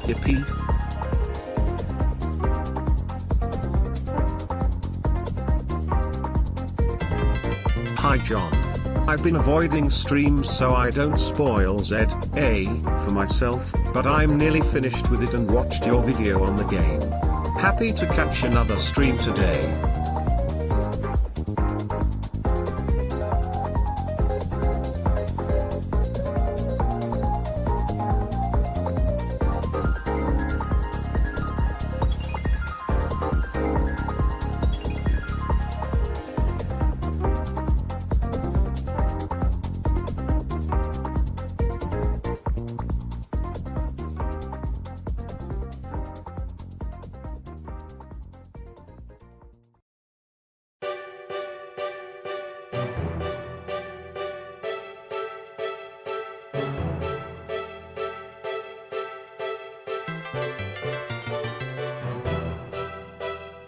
Yippee. Hi John. I've been avoiding streams so I don't spoil ZA for myself, but I'm nearly finished with it and watched your video on the game. Happy to catch another stream today.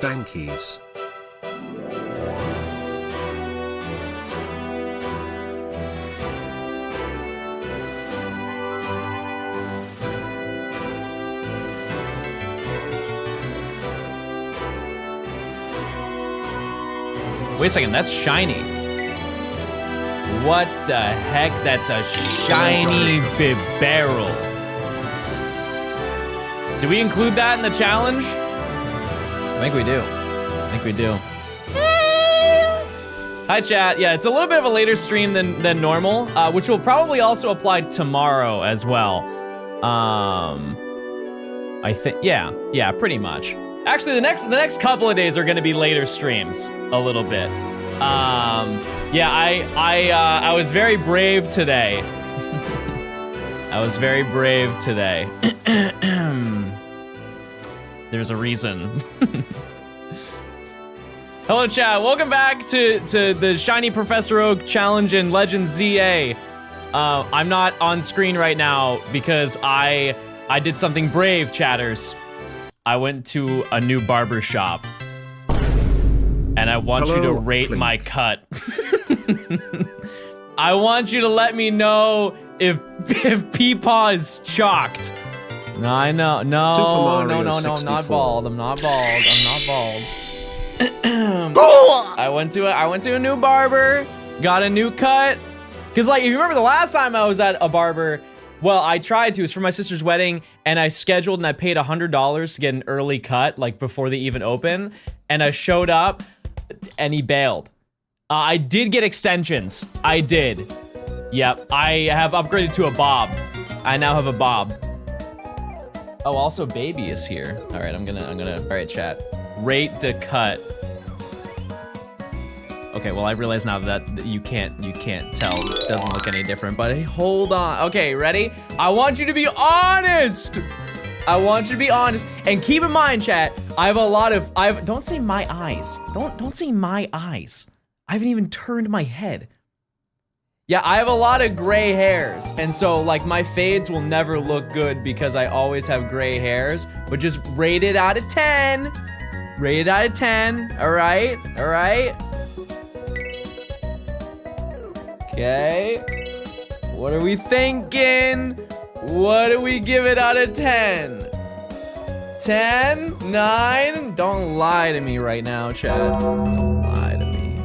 Dankies. Wait a second, that's shiny. What the heck? That's a shiny barrel. Do we include that in the challenge? I think we do. I think we do. Hi chat. Yeah, it's a little bit of a later stream than normal, which will probably also apply tomorrow as well. I think, yeah, pretty much. Actually, the next couple of days are gonna be later streams a little bit. Yeah, I was very brave today. I was very brave today. There's a reason. Hello chat, welcome back to the Shiny Professor Oak Challenge in Legend ZA. I'm not on screen right now because I did something brave, chatters. I went to a new barber shop. And I want you to rate my cut. I want you to let me know if Peepaw is chalked. No, I know. No, no, I'm not bald. I'm not bald. I went to a new barber, got a new cut. Cause like, if you remember the last time I was at a barber, well, I tried to, it was for my sister's wedding, and I scheduled and I paid $100 to get an early cut, like before they even open. And I showed up and he bailed. I did get extensions. I did. Yep, I have upgraded to a bob. I now have a bob. Oh, also baby is here. All right, I'm gonna, all right, chat. Rate the cut. Okay, well, I realize now that you can't tell. It doesn't look any different, but hey, hold on. Okay, ready? I want you to be honest. I want you to be honest. And keep in mind, chat, don't say my eyes. Don't say my eyes. I haven't even turned my head. Yeah, I have a lot of gray hairs, and so like my fades will never look good because I always have gray hairs, but just rate it out of 10. Rate it out of 10, all right? All right? Okay. What are we thinking? What do we give it out of 10? 10? 9? Don't lie to me right now, chat. Don't lie to me.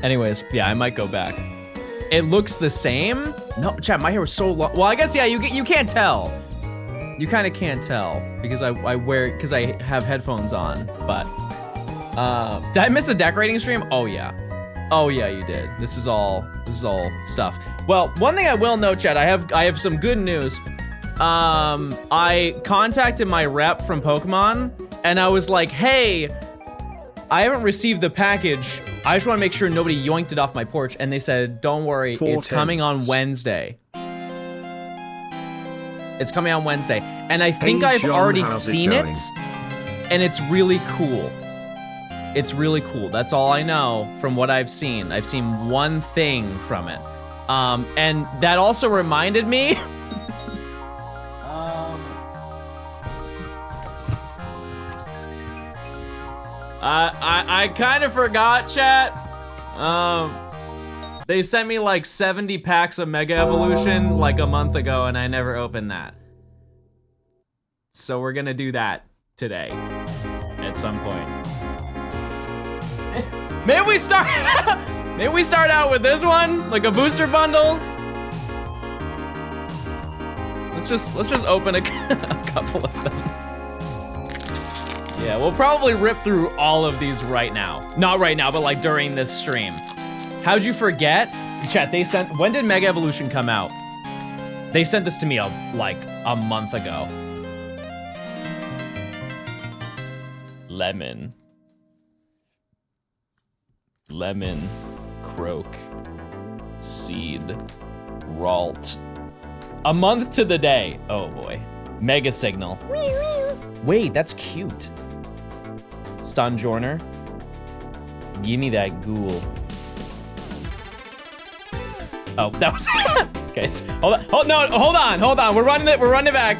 Anyways, yeah, I might go back. It looks the same? No, chat, my hair was so long. Well, I guess, yeah, you can't tell. You kind of can't tell because I have headphones on, but. Did I miss the decorating stream? Oh yeah. Oh yeah, you did. This is all stuff. Well, one thing I will note, chat, I have some good news. I contacted my rep from Pokemon and I was like, hey, I haven't received the package. I just want to make sure nobody yoinked it off my porch. And they said, don't worry, it's coming on Wednesday. It's coming on Wednesday. And I think I've already seen it. And it's really cool. It's really cool. That's all I know from what I've seen. I've seen one thing from it. And that also reminded me. I kind of forgot, chat. They sent me like 70 packs of Mega Evolution like a month ago and I never opened that. So we're gonna do that today at some point. Maybe we start maybe we start out with this one, like a booster bundle. Let's just open a couple of them. Yeah, we'll probably rip through all of these right now. Not right now, but like during this stream. How'd you forget? Chat, when did Mega Evolution come out? They sent this to me like a month ago. Lemon. Croak. Seed. Ralt. A month to the day. Oh boy. Mega Signal. Wait, that's cute. Stunjorner. Give me that ghoul. Oh, that was okay. So, hold on. We're running it back.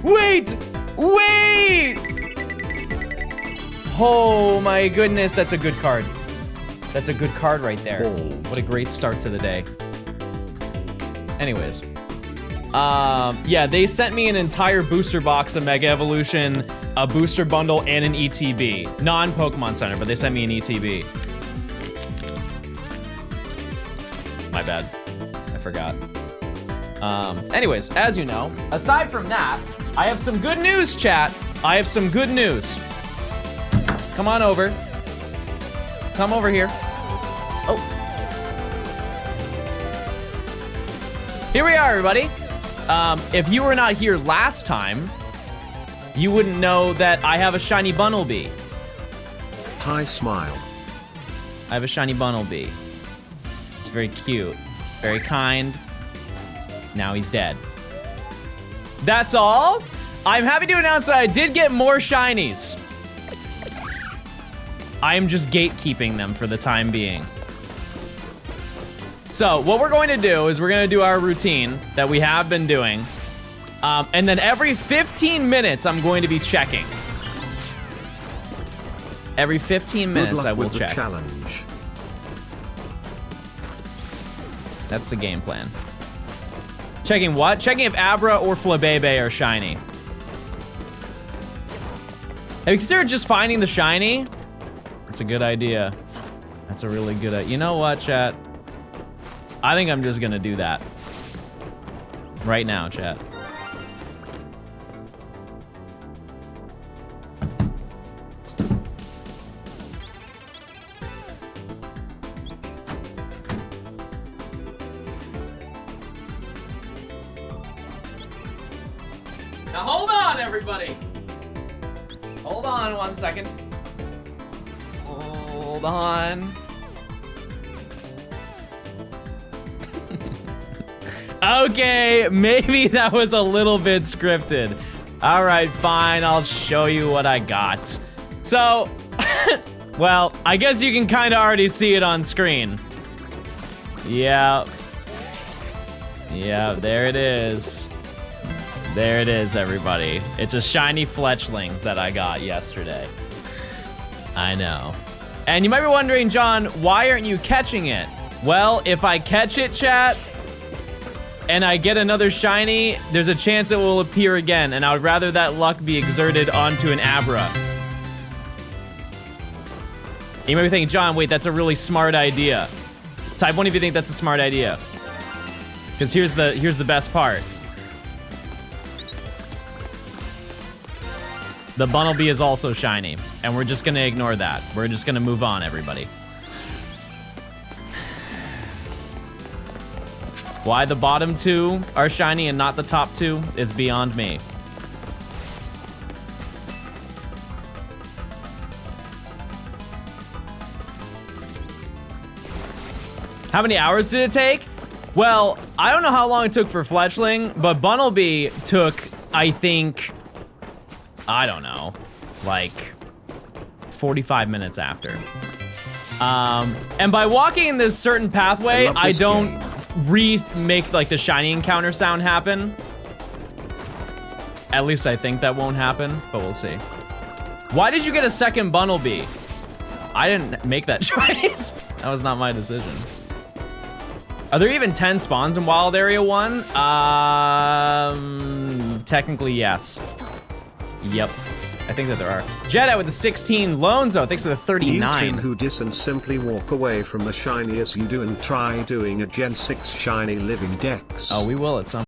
Wait! Oh my goodness, that's a good card. That's a good card right there. What a great start to the day. Anyways. Yeah, they sent me an entire booster box of Mega Evolution, a booster bundle, and an ETB. Non-Pokemon Center, but they sent me an ETB. My bad. I forgot. Anyways, as you know, aside from that, I have some good news, chat. I have some good news. Come on over. Come over here. Oh. Here we are, everybody. If you were not here last time, you wouldn't know that I have a shiny Bunnelby. Hi, Smile. I have a shiny Bunnelby. It's very cute, very kind. Now he's dead. That's all. I'm happy to announce that I did get more shinies. I am just gatekeeping them for the time being. So what we're going to do is we're going to do our routine that we have been doing. And then every 15 minutes, I'm going to be checking. Every 15 minutes, I will check. Challenge. That's the game plan. Checking what? Checking if Abra or Flabebe are shiny. Have you considered just finding the shiny? That's a good idea. That's a really good idea. You know what, chat? I think I'm just gonna do that. Right now, chat. Now hold on, everybody. Hold on 1 second. Hold on. Okay, maybe that was a little bit scripted. All right, fine, I'll show you what I got. So, well, I guess you can kind of already see it on screen. Yeah. Yeah, there it is. There it is, everybody. It's a shiny Fletchling that I got yesterday. I know. And you might be wondering, John, why aren't you catching it? Well, if I catch it, chat, and I get another shiny, there's a chance it will appear again, and I would rather that luck be exerted onto an Abra. You might be thinking, John, wait, that's a really smart idea. Type 1 if you think that's a smart idea. Because here's the best part. The Bunnelby is also shiny, and we're just gonna ignore that. We're just gonna move on, everybody. Why the bottom two are shiny and not the top two is beyond me. How many hours did it take? Well, I don't know how long it took for Fletchling, but Bunnelby took, I think, I don't know, like 45 minutes after. And by walking in this certain pathway, I don't make like the shiny encounter sound happen. At least I think that won't happen, but we'll see. Why did you get a second Bunnelby? I didn't make that choice. That was not my decision. Are there even 10 spawns in Wild Area 1? Technically, yes. Yep. I think that there are. Jedi with the 16. Lonzo, thanks for the 39. YouTube who dis and simply walk away from the shiny as you do and try doing a Gen 6 shiny living dex. Oh, we will at some.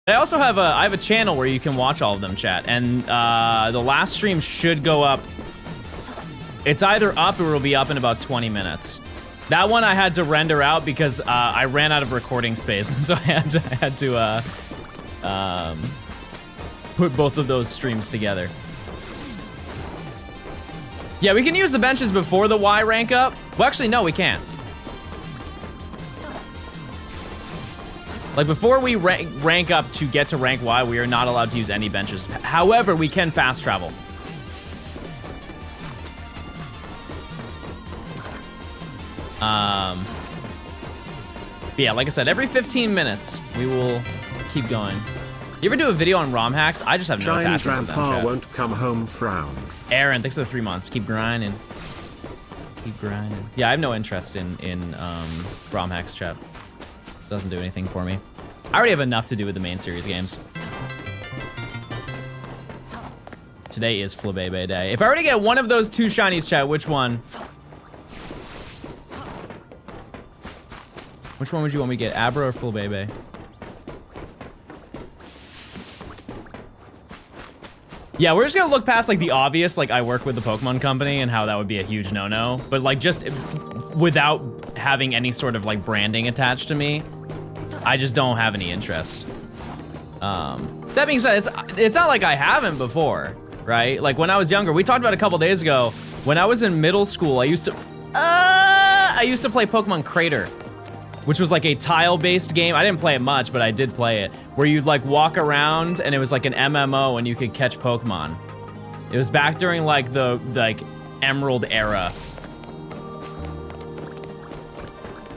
I also have I have a channel where you can watch all of them, chat, and the last stream should go up. It's either up or it'll be up in about 20 minutes. That one I had to render out because I ran out of recording space, so I had to put both of those streams together. Yeah, we can use the benches before the Y rank up. Well, actually, no, we can't. Like, before we rank up to get to rank Y, we are not allowed to use any benches. However, we can fast travel. But yeah, like I said, every 15 minutes, we will keep going. You ever do a video on ROM hacks? I just have no attachments to them. Grandpa won't come home frown. Aaron, thanks for the 3 months. Keep grinding. Keep grinding. Yeah, I have no interest in ROM hacks, chat. Doesn't do anything for me. I already have enough to do with the main series games. Today is Flabebe Day. If I were to get one of those 2 shinies, chat, which one? Which one would you want me to get, Abra or Flabebe? Yeah, we're just gonna look past like the obvious, like I work with the Pokemon company and how that would be a huge no-no. But like just without having any sort of like branding attached to me, I just don't have any interest. That being said, it's not like I haven't before, right? Like when I was younger, we talked about a couple days ago, when I was in middle school, I used to play Pokemon Crater, which was like a tile-based game. I didn't play it much, but I did play it, where you'd like walk around and it was like an MMO and you could catch Pokemon. It was back during like the Emerald era.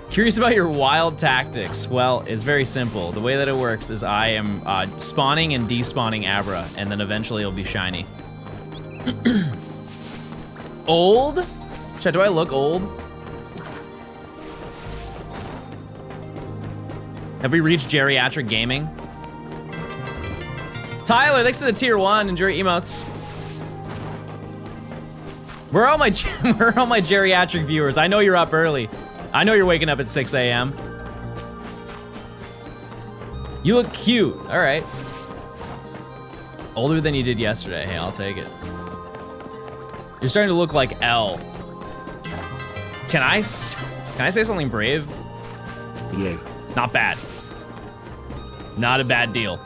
Curious about your wild tactics. Well, it's very simple. The way that it works is I am spawning and despawning ABRA, and then eventually it'll be shiny. Old? Chat, do I look old? Have we reached geriatric gaming? Tyler, thanks to the tier 1. Enjoy your emotes. Where are all my geriatric viewers? I know you're up early. I know you're waking up at 6 a.m. You look cute. All right. Older than you did yesterday. Hey, I'll take it. You're starting to look like L. Can I say something brave? Yeah. Not bad. Not a bad deal.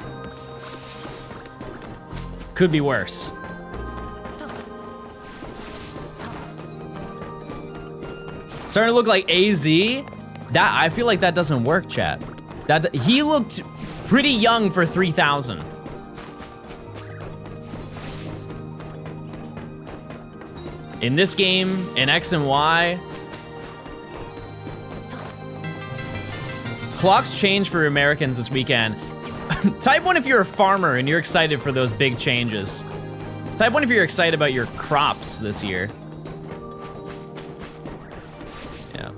Could be worse. Starting to look like AZ? That, I feel like that doesn't work, chat. He looked pretty young for 3,000. In this game, in X and Y, clocks change for Americans this weekend. Type 1 if you're a farmer and you're excited for those big changes. Type 1 if you're excited about your crops this year. Yeah,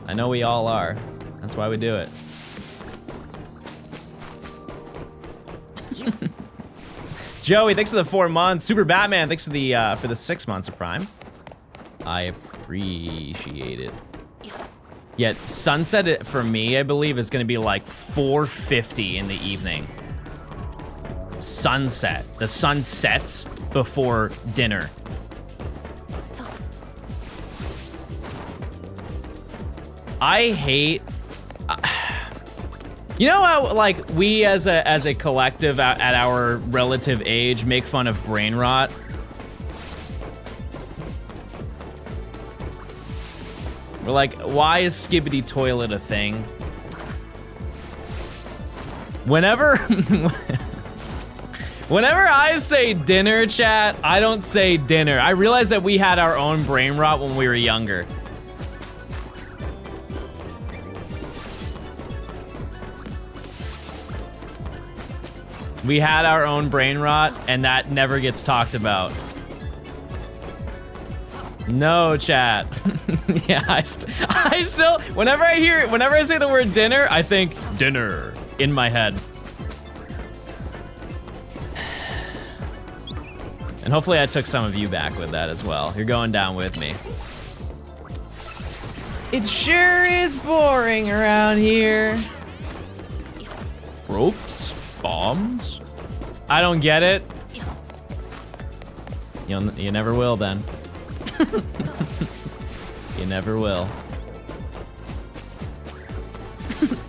I know we all are. That's why we do it. Joey, thanks for the 4 months. Super Batman, thanks for the 6 months of Prime. I appreciate it. Yet sunset for me, I believe, is gonna be like 4:50 in the evening. Sunset. The sun sets before dinner. I hate. You know how like we as a collective at our relative age make fun of brain rot? We're like, why is skibbity toilet a thing? Whenever I say dinner, chat, I don't say dinner. I realize that we had our own brain rot when we were younger. We had our own brain rot, and that never gets talked about. No, chat. Yeah, I still, whenever I say the word dinner, I think dinner in my head. And hopefully I took some of you back with that as well. You're going down with me. It sure is boring around here. Ropes? Bombs? I don't get it. You never will then. You never will.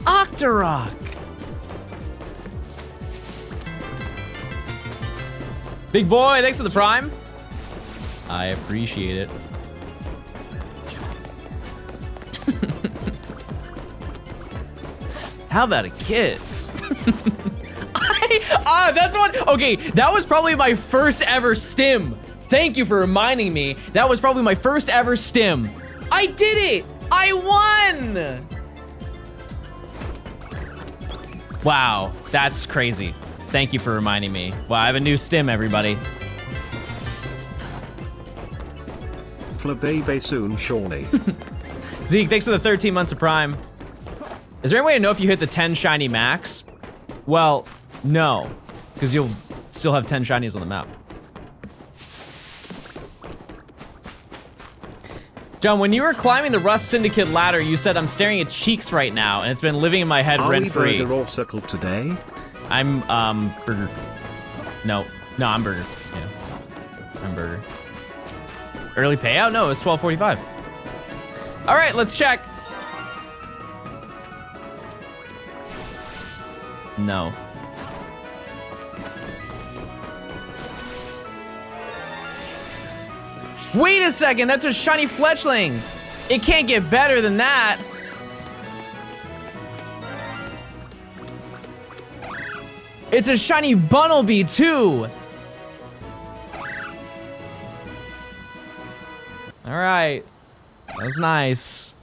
Octorok! Big boy, thanks for the Prime. I appreciate it. How about a kiss? That's one. Okay, that was probably my first ever stim. Thank you for reminding me. That was probably my first ever stim. I did it! I won! Wow, that's crazy. Thank you for reminding me. Wow, I have a new stim, everybody. Flabebe soon, Shawnee. Zeke, thanks for the 13 months of Prime. Is there any way to know if you hit the 10 shiny max? Well, no, because you'll still have 10 shinies on the map. John, when you were climbing the Rust Syndicate ladder, you said, I'm staring at cheeks right now, and it's been living in my head rent-free. Are we burger or circle today? I'm, burger. No, I'm burger. Yeah, I'm burger. Early payout? No, it was 12:45. All right, let's check. No. Wait a second, that's a shiny fletchling. It can't get better than that. It's a shiny Bunnelby too. All right, that was nice.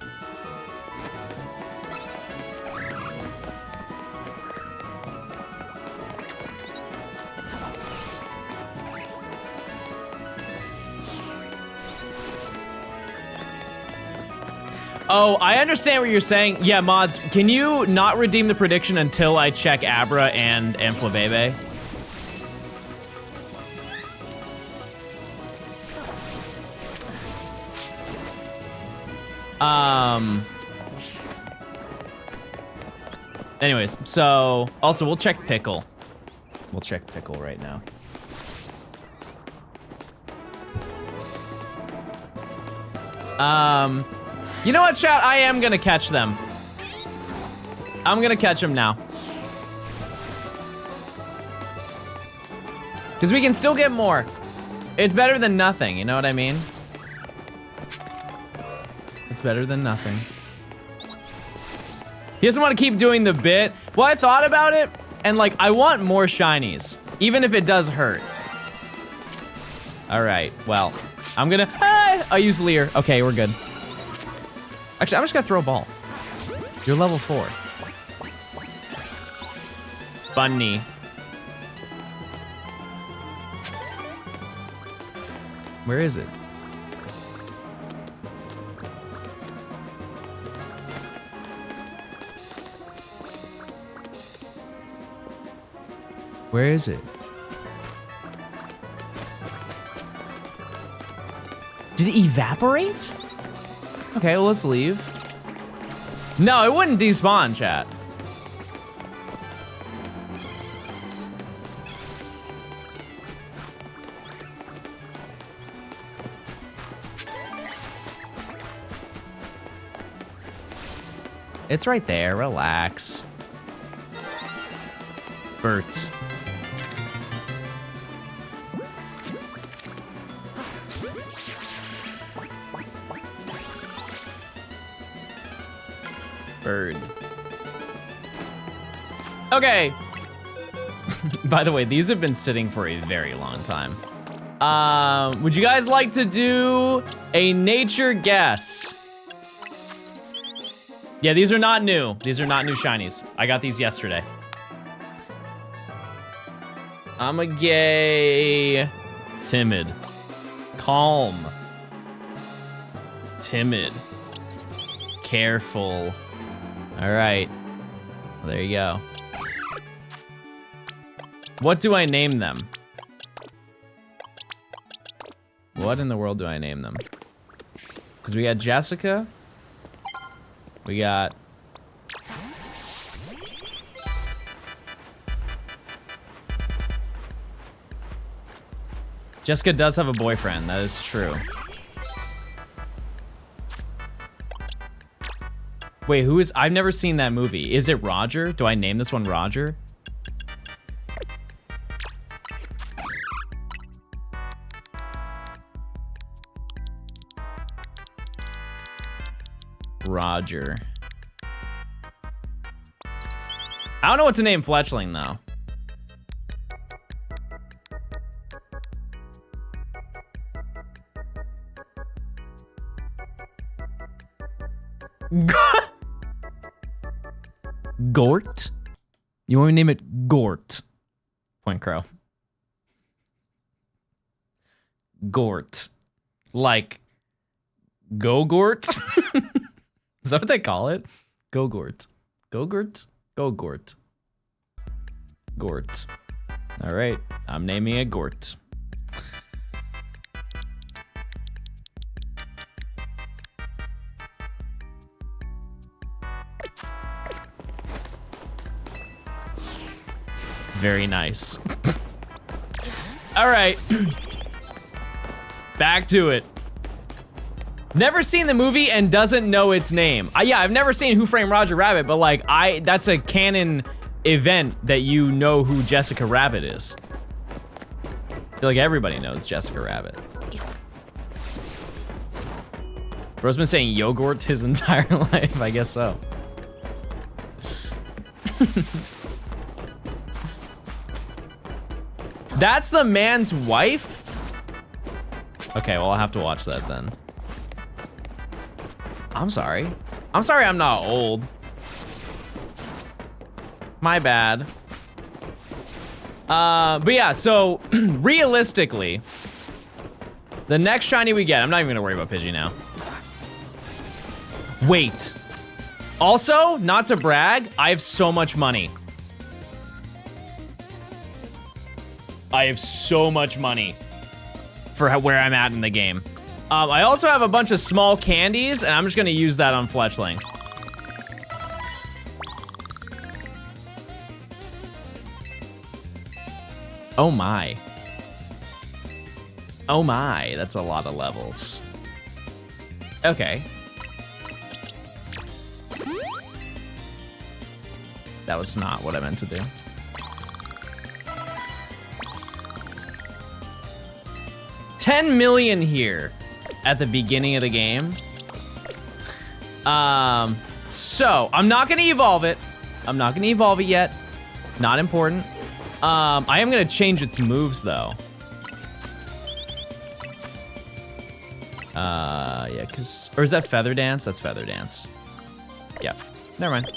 Oh, I understand what you're saying. Yeah, mods, can you not redeem the prediction until I check Abra and Flabebe? Anyways, so also we'll check Pickle. We'll check Pickle right now. You know what, chat? I am gonna catch them. I'm gonna catch them now. Because we can still get more. It's better than nothing, you know what I mean? It's better than nothing. He doesn't want to keep doing the bit. Well, I thought about it, and like, I want more shinies, even if it does hurt. All right, well, I'm gonna, I use Leer. Okay, we're good. Actually, I'm just gonna throw a ball. You're level 4. Bunny. Where is it? Where is it? Did it evaporate? Okay, well, let's leave. No, it wouldn't despawn, chat. It's right there, relax. Bert. Bird. Okay. By the way, these have been sitting for a very long time. Would you guys like to do a nature guess? Yeah, these are not new. These are not new shinies. I got these yesterday. I'm a gay. Timid. Calm. Timid. Careful. All right. Well, there you go. What do I name them? What in the world do I name them? Because we got Jessica. We got... Jessica does have a boyfriend, that is true. Wait, who is, I've never seen that movie. Is it Roger? Do I name this one Roger? Roger. I don't know what to name Fletchling though. Gort? You want me to name it Gort? Point Crow. Gort. Like, Go-Gort? Is that what they call it? Go-Gort. Go-Gort? Go-Gort. Gort. All right, I'm naming it Gort. Very nice. All right. Back to it. Never seen the movie and doesn't know its name. Yeah, I've never seen Who Framed Roger Rabbit, but like that's a canon event that you know who Jessica Rabbit is. I feel like everybody knows Jessica Rabbit. Bro's been saying yogurt his entire life, I guess so. That's the man's wife? Okay, well, I'll have to watch that then. I'm sorry. I'm sorry I'm not old. My bad. But yeah, so realistically, the next shiny we get, I'm not even gonna worry about Pidgey now. Wait. Also, not to brag, I have so much money. I have so much money for where I'm at in the game. I also have a bunch of small candies, and I'm just gonna use that on Fletchling. Oh my. Oh my, that's a lot of levels. Okay. That was not what I meant to do. $10 million here at the beginning of the game. So I'm not gonna evolve it. I'm not gonna evolve it yet. Not important. I am gonna change its moves though. Yeah, or is that Feather Dance? That's Feather Dance. Yeah, never mind.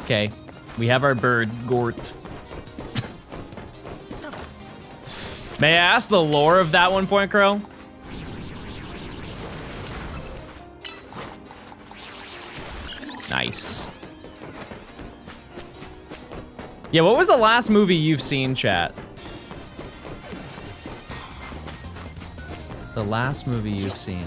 Okay, we have our bird, Gort. May I ask the lore of that 1 Point Crow? Nice. Yeah, what was the last movie you've seen, chat? The last movie you've seen.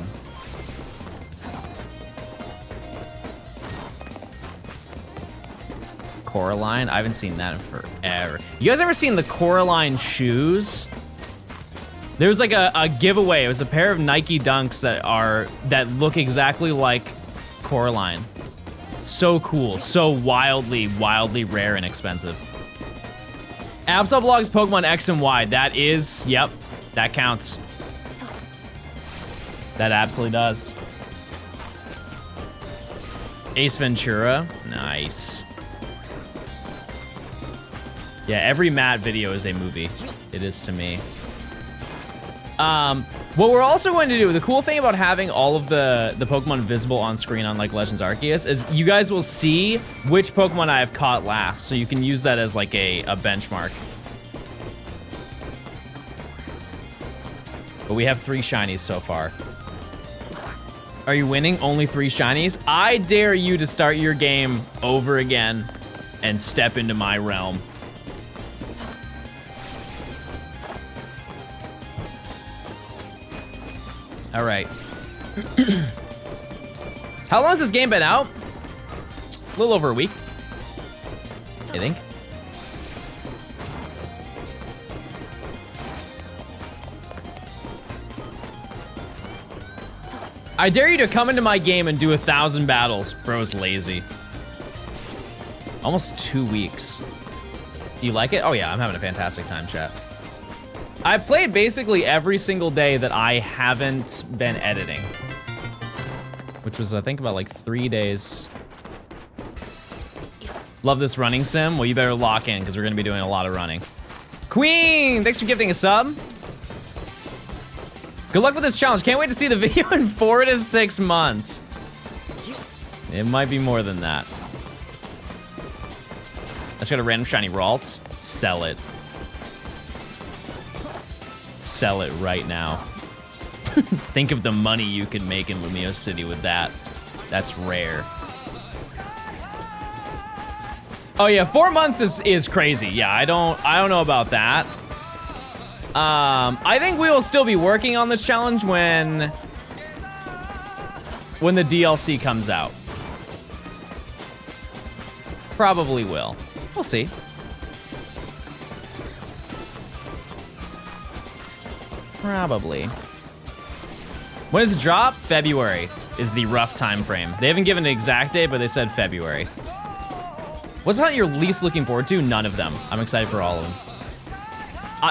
Coraline? I haven't seen that in forever. You guys ever seen the Coraline shoes? There was like a giveaway. It was a pair of Nike Dunks that look exactly like Coraline. So cool, so wildly rare and expensive. Absol blogs Pokemon X and Y. That is, yep, that counts. That absolutely does. Ace Ventura, nice. Yeah, every Matt video is a movie. It is to me. What we're also going to do, the cool thing about having all of the Pokemon visible on screen on like Legends Arceus is you guys will see which Pokemon I have caught last, so you can use that as like a benchmark. But we have 3 shinies so far. Are you winning? Only 3 shinies? I dare you to start your game over again and step into my realm. All right. How long has this game been out? A little over a week, I think. I dare you to come into my game and do 1,000 battles. Bro's lazy. Almost 2 weeks. Do you like it? Oh yeah, I'm having a fantastic time, chat. I've played basically every single day that I haven't been editing. Which was, I think, about like 3 days. Love this running sim? Well, you better lock in, because we're gonna be doing a lot of running. Queen, thanks for gifting a sub. Good luck with this challenge. Can't wait to see the video in 4 to 6 months. It might be more than that. I just got a random shiny Ralts. Sell it. Sell it right now. Think of the money you could make in Lumio City with that. That's rare. Oh yeah, 4 months is crazy. Yeah, I don't know about that. I think we will still be working on this challenge when the DLC comes out. Probably will. We'll see. Probably. When does it drop? February is the rough time frame. They haven't given an exact date, but they said February. What's hunt you're least looking forward to? None of them. I'm excited for all of them.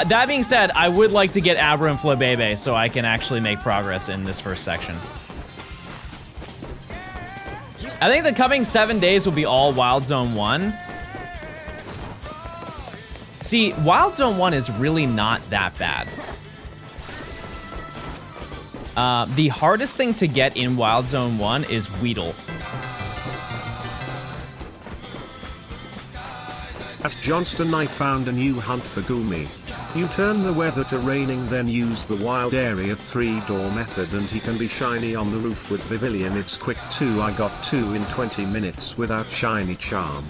That being said, I would like to get Abra and Flabebe so I can actually make progress in this first section. I think the coming 7 days will be all Wild Zone 1. See, Wild Zone 1 is really not that bad. The hardest thing to get in Wild Zone 1 is Weedle. At Johnstone I found a new hunt for Goomy. You turn the weather to raining, then use the wild area 3-door method and he can be shiny on the roof with Vivillon. It's quick too. I got 2 in 20 minutes without shiny charm.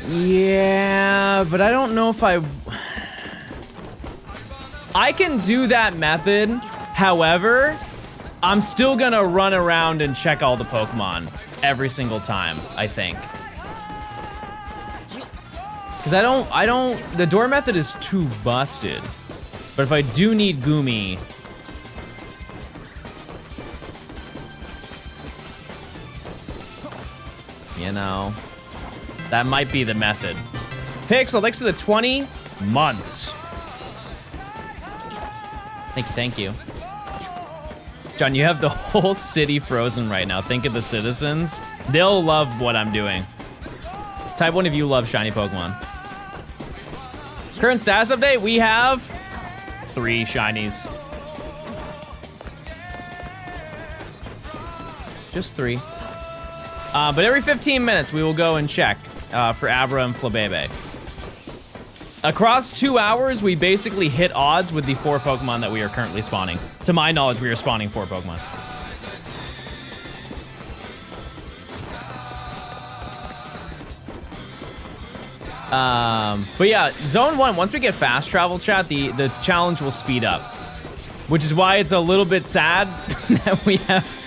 Yeah, but I don't know if I can do that method. However, I'm still gonna run around and check all the Pokemon every single time, I think. Because the door method is too busted. But if I do need Goomy, you know, that might be the method. Pixel, thanks for the 20 months. Thank you. John, you have the whole city frozen right now. Think of the citizens. They'll love what I'm doing. Type 1 if you love shiny Pokemon. Current status update, we have 3 shinies. Just 3. But every 15 minutes, we will go and check for Abra and Flabebe. Across 2 hours, we basically hit odds with the 4 Pokemon that we are currently spawning. To my knowledge, we are spawning 4 Pokemon. But yeah, Zone 1, once we get fast travel, chat, the challenge will speed up. Which is why it's a little bit sad that we have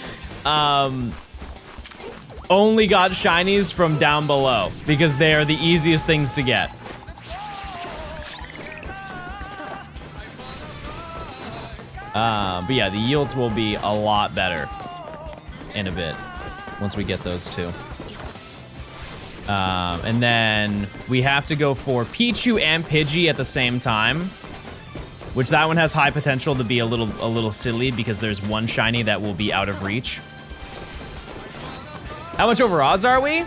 only got shinies from down below, because they are the easiest things to get. But yeah, the yields will be a lot better in a bit once we get those 2. And then we have to go for Pichu and Pidgey at the same time, which that one has high potential to be a little silly because there's 1 shiny that will be out of reach. How much over odds are we?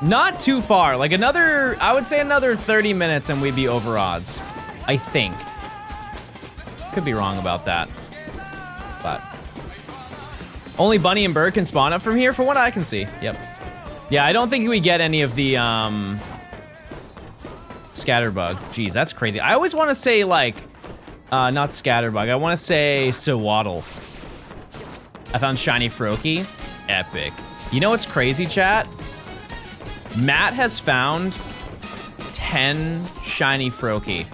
Not too far. Like I would say another 30 minutes and we'd be over odds. I think. Could be wrong about that. But only Bunny and Bird can spawn up from here from what I can see. Yep. Yeah, I don't think we get any of the Scatterbug. Jeez, that's crazy. I always want to say like not Scatterbug. I want to say Sewaddle. I found shiny Froakie. Epic. You know what's crazy, chat? Matt has found 10 shiny Froakie.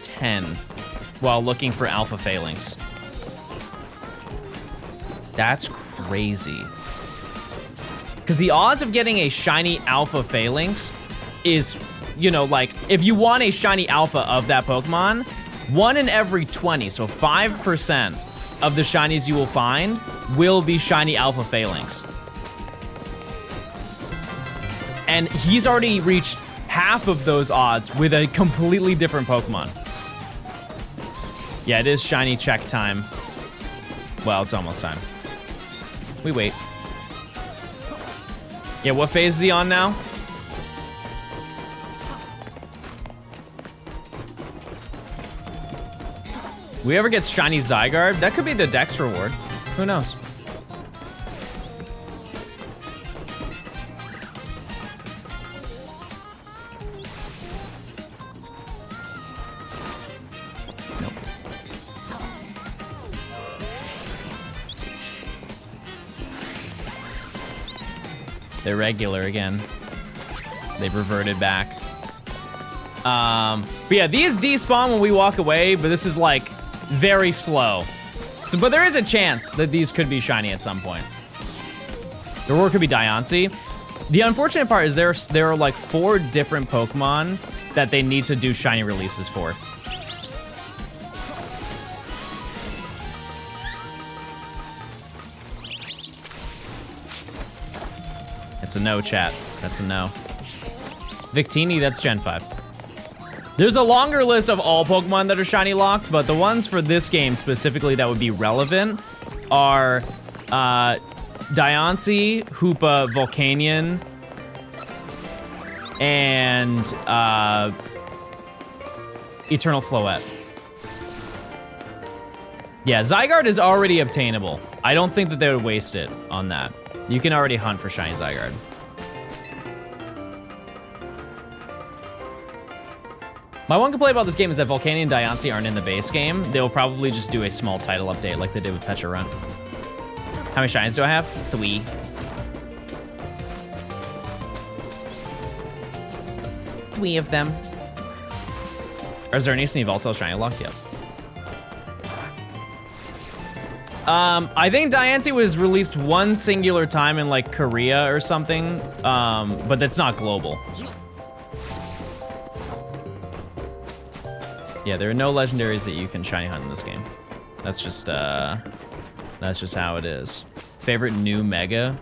10 while looking for Alpha Phalanx. That's crazy. Because the odds of getting a shiny Alpha Phalanx is, you know, like, if you want a shiny Alpha of that Pokemon, 1 in every 20, so 5% of the shinies you will find will be shiny Alpha Phalanx. And he's already reached half of those odds with a completely different Pokemon. Yeah, it is shiny check time. Well, it's almost time. We wait. Yeah, what phase is he on now? We ever get shiny Zygarde? That could be the Dex reward. Who knows? Nope. They're regular again. They've reverted back. But yeah, these despawn when we walk away, but this is like very slow. So, but there is a chance that these could be shiny at some point. The reward could be Diancie. The unfortunate part is there are like 4 different Pokemon that they need to do shiny releases for. That's a no, chat. That's a no. Victini, that's Gen 5. There's a longer list of all Pokemon that are shiny locked, but the ones for this game specifically that would be relevant are Diancie, Hoopa, Volcanion, and Eternal Floette. Yeah, Zygarde is already obtainable. I don't think that they would waste it on that. You can already hunt for shiny Zygarde. My one complaint about this game is that Volcanion and Diancie aren't in the base game. They'll probably just do a small title update like they did with Pecha Run. How many shinies do I have? 3. Three of them. Or is there any Sneevoltail shiny locked? Yep. I think Diancie was released one singular time in like Korea or something, but that's not global. Yeah, there are no legendaries that you can shiny hunt in this game. That's just how it is. Favorite new Mega?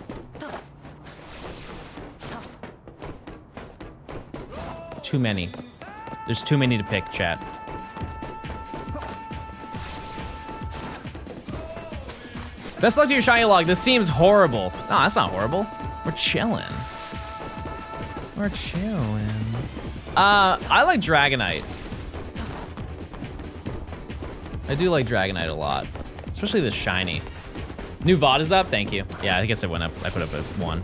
Too many. There's too many to pick, chat. Best luck to your shiny log. This seems horrible. No, that's not horrible. We're chilling. We're chilling. I like Dragonite. I do like Dragonite a lot, especially the shiny. New VOD is up, thank you. Yeah, I guess it went up. I put up a 1.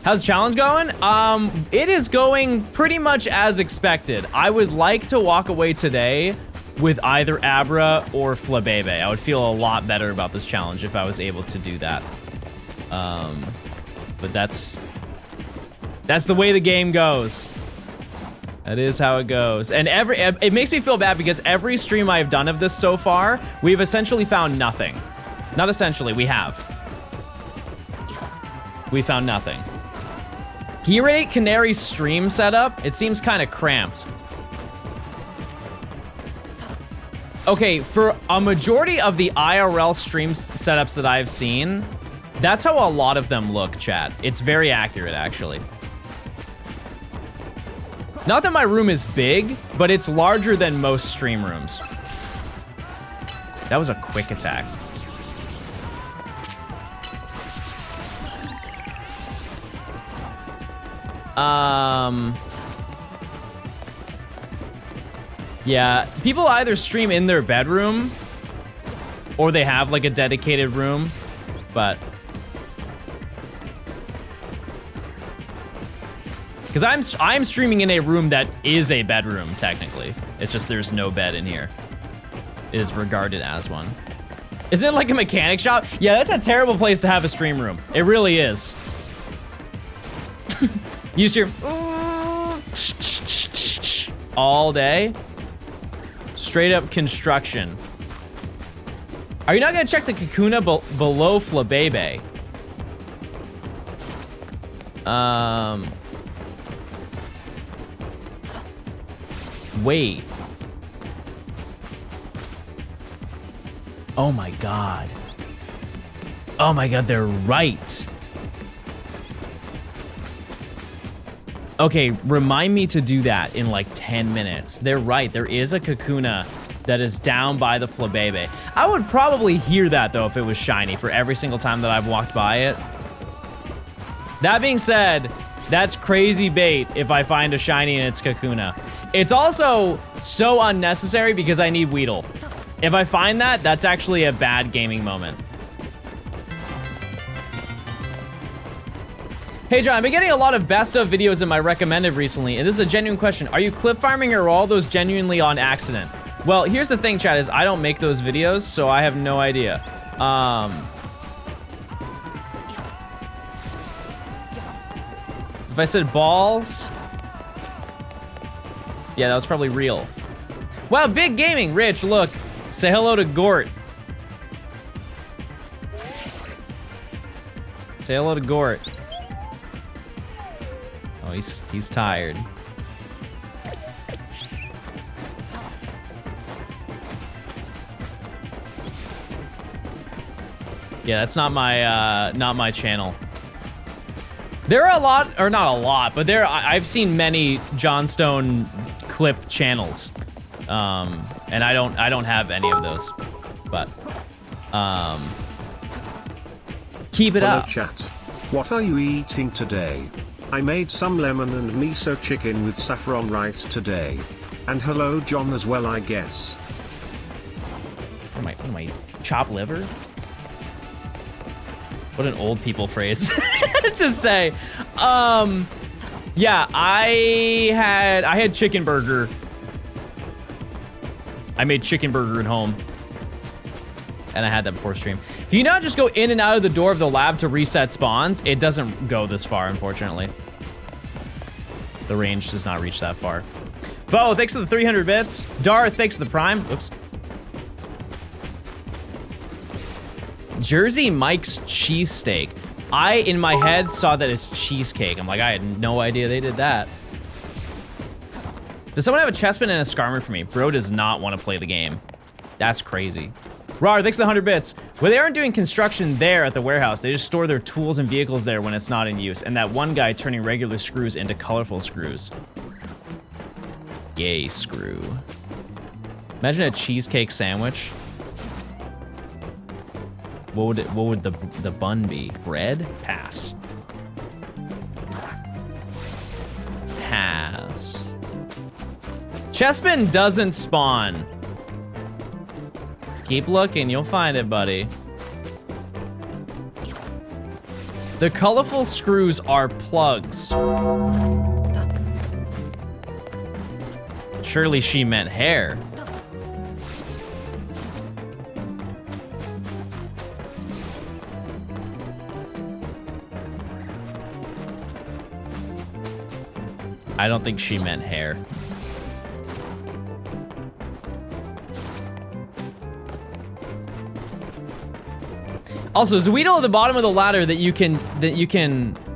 How's the challenge going? It is going pretty much as expected. I would like to walk away today with either Abra or Flabebe. I would feel a lot better about this challenge if I was able to do that. But that's the way the game goes. That is how it goes. And it makes me feel bad because every stream I've done of this so far, we've essentially found nothing. Not essentially, we have. We found nothing. Can you rate Canary's stream setup? It seems kind of cramped. Okay, for a majority of the IRL stream setups that I've seen, that's how a lot of them look, chat. It's very accurate, actually. Not that my room is big, but it's larger than most stream rooms. That was a quick attack. Yeah, people either stream in their bedroom or they have like a dedicated room, but because I'm streaming in a room that is a bedroom technically. It's just there's no bed in here. It is regarded as one. Isn't it like a mechanic shop? Yeah, that's a terrible place to have a stream room. It really is. Use your all day. Straight up construction. Are you not gonna check the Kakuna below Flabebe? Wait. Oh my god. Oh my god, they're right. Okay, remind me to do that in like 10 minutes. They're right, there is a Kakuna that is down by the Flabebe. I would probably hear that though if it was shiny for every single time that I've walked by it. That being said, that's crazy bait if I find a shiny and it's Kakuna. It's also so unnecessary because I need Weedle. If I find that, that's actually a bad gaming moment. Hey John, I've been getting a lot of best of videos in my recommended recently, and this is a genuine question. Are you clip farming or are all those genuinely on accident? Well, here's the thing, chat, is I don't make those videos, so I have no idea. If I said balls, yeah, that was probably real. Wow, big gaming, Rich, look. Say hello to Gort. Say hello to Gort. Oh, he's tired. Yeah, that's not my channel. There are a lot, or not a lot, but I've seen many Johnstone clip channels. And I don't have any of those, but keep it up. Chat. What are you eating today? I made some lemon and miso chicken with saffron rice today. And hello John as well, I guess. What am I chopped liver? What an old people phrase to say. Yeah, I had chicken burger. I made chicken burger at home. And I had that before stream. Do you not just go in and out of the door of the lab to reset spawns? It doesn't go this far, unfortunately. The range does not reach that far. Bo, thanks for the 300 bits. Dar, thanks for the prime. Oops. Jersey Mike's cheesesteak. I, in my head, saw that as cheesecake. I'm like, I had no idea they did that. Does someone have a chestman and a skarmory for me? Bro does not want to play the game. That's crazy. Rar, thanks for the 100 bits. Well, they aren't doing construction there at the warehouse. They just store their tools and vehicles there when it's not in use. And that one guy turning regular screws into colorful screws. Gay screw. Imagine a cheesecake sandwich. What would the bun be? Bread? Pass. Pass. Chessman doesn't spawn. Keep looking, you'll find it, buddy. The colorful screws are plugs. Surely she meant hair. I don't think she meant hair. Also, there's a Weedle at the bottom of the ladder that you can,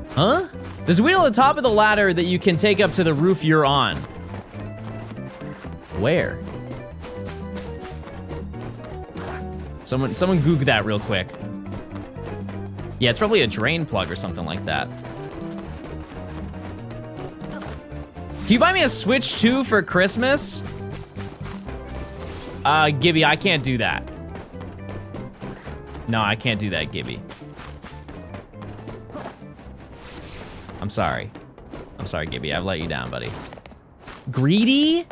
huh? There's a Weedle at the top of the ladder that you can take up to the roof you're on. Where? Someone Google that real quick. Yeah, it's probably a drain plug or something like that. Can you buy me a Switch 2 for Christmas? Gibby, I can't do that. No, I can't do that, Gibby. I'm sorry. I'm sorry, Gibby. I've let you down, buddy. Greedy?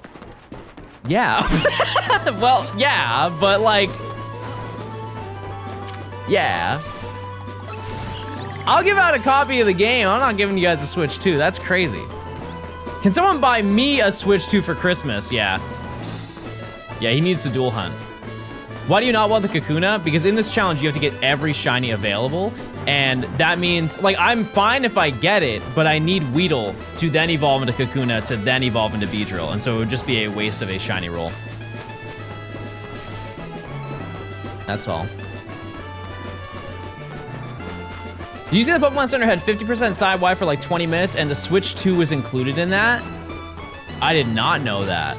Yeah. Well, yeah, but like... Yeah. I'll give out a copy of the game. I'm not giving you guys a Switch 2. That's crazy. Can someone buy me a Switch 2 for Christmas? Yeah. Yeah, he needs to dual hunt. Why do you not want the Kakuna? Because in this challenge, you have to get every shiny available. And that means, like, I'm fine if I get it, but I need Weedle to then evolve into Kakuna to then evolve into Beedrill. And so it would just be a waste of a shiny roll. That's all. Did you see the Pokemon Center had 50% side-Y for like 20 minutes and the Switch 2 was included in that? I did not know that.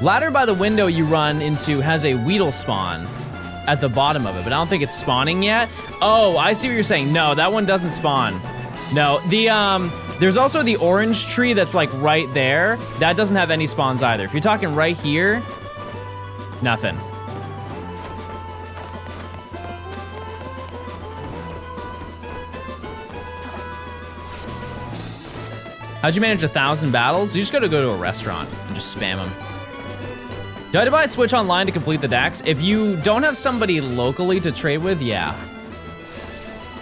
Ladder by the window you run into has a Weedle spawn at the bottom of it, but I don't think it's spawning yet. Oh, I see what you're saying. No, that one doesn't spawn. No, there's also the orange tree that's like right there. That doesn't have any spawns either. If you're talking right here, nothing. How'd you manage 1,000 battles? You just gotta go to a restaurant and just spam them. Do I have to buy a Switch online to complete the Dax? If you don't have somebody locally to trade with, yeah.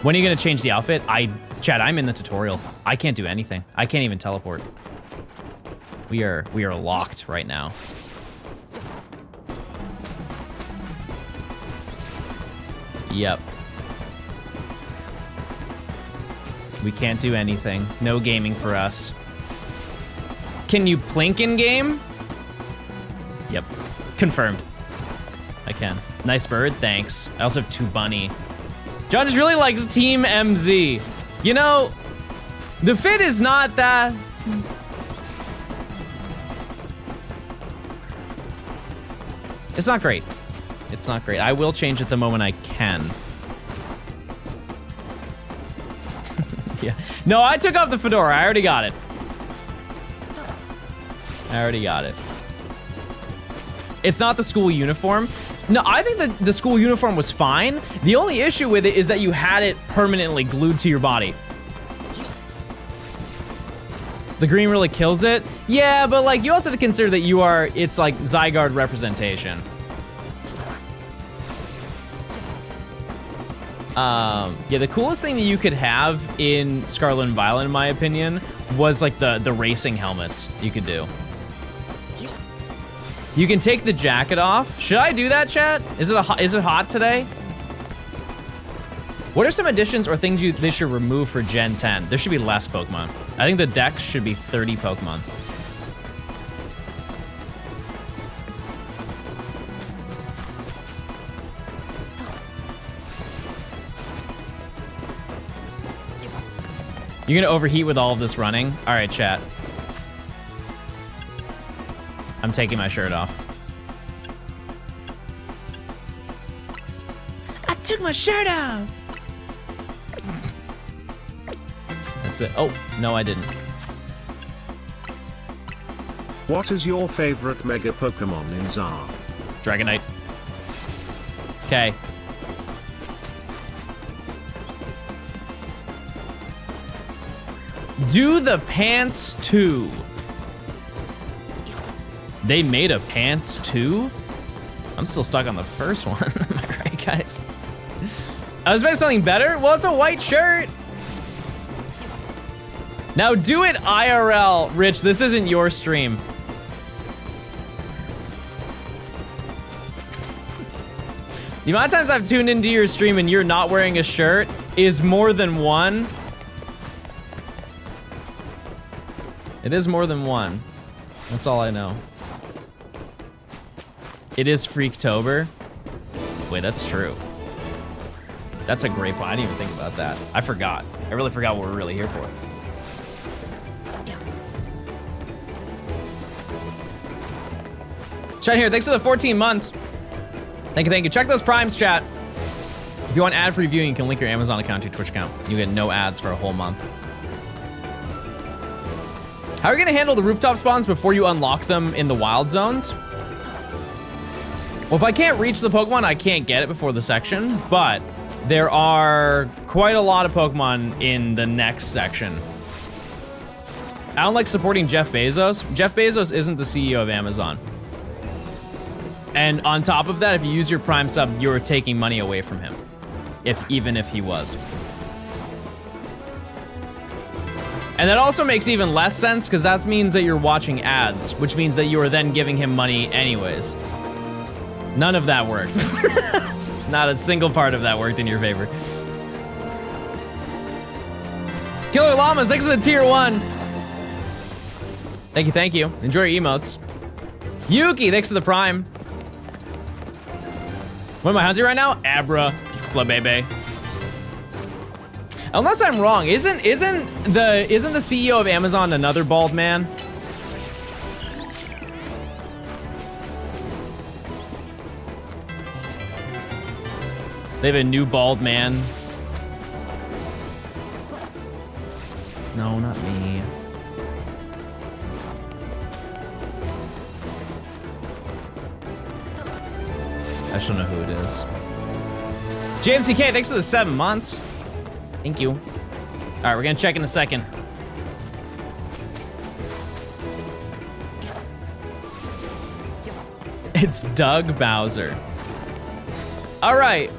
When are you gonna change the outfit? Chad, I'm in the tutorial. I can't do anything. I can't even teleport. We are locked right now. Yep. We can't do anything. No gaming for us. Can you plink in game? Yep. Confirmed. I can. Nice bird, thanks. I also have 2 bunny. John just really likes Team MZ. You know, the fit is not that... It's not great. It's not great. I will change it the moment I can. Yeah. No, I took off the fedora. I already got it. It's not the school uniform. No, I think that the school uniform was fine. The only issue with it is that you had it permanently glued to your body. The green really kills it. Yeah, but like you also have to consider that it's like Zygarde representation. Yeah, the coolest thing that you could have in Scarlet and Violet, in my opinion, was like the racing helmets you could do. You can take the jacket off. Should I do that, chat? Is it hot today? What are some additions or things they should remove for Gen 10? There should be less Pokemon. I think the dex should be 30 Pokemon. You're gonna overheat with all of this running? All right, chat. I'm taking my shirt off. I took my shirt off. That's it. Oh, no, I didn't. What is your favorite Mega Pokemon in ZAR? Dragonite. Okay. Do the pants too. They made a pants too? I'm still stuck on the first one. Am I right, guys? I was expecting something better? Well, it's a white shirt. Now do it IRL. Rich, this isn't your stream. The amount of times I've tuned into your stream and you're not wearing a shirt is more than one. It is more than one. That's all I know. It is Freaktober. Wait, that's true. That's a great point. I didn't even think about that. I forgot. I really forgot what we're really here for. Chat here, thanks for the 14 months. Thank you. Check those primes, chat. If you want ad-free viewing, you can link your Amazon account to your Twitch account. You get no ads for a whole month. How are you gonna handle the rooftop spawns before you unlock them in the wild zones? Well, if I can't reach the Pokemon, I can't get it before the section, but there are quite a lot of Pokemon in the next section. I don't like supporting Jeff Bezos. Jeff Bezos isn't the CEO of Amazon. And on top of that, if you use your Prime sub, you're taking money away from him. Even if he was. And that also makes even less sense because that means that you're watching ads, which means that you are then giving him money anyways. None of that worked. Not a single part of that worked in your favor. Killer Llamas, thanks for the tier 1. Thank you. Enjoy your emotes. Yuki, thanks for the prime. What am I hunting right now? ABRA, Flabebe. Unless I'm wrong, isn't the CEO of Amazon another bald man? They have a new bald man. No, not me. I just don't know who it is. JMCK, thanks for the 7 months. Thank you. All right, we're gonna check in a second. It's Doug Bowser. All right.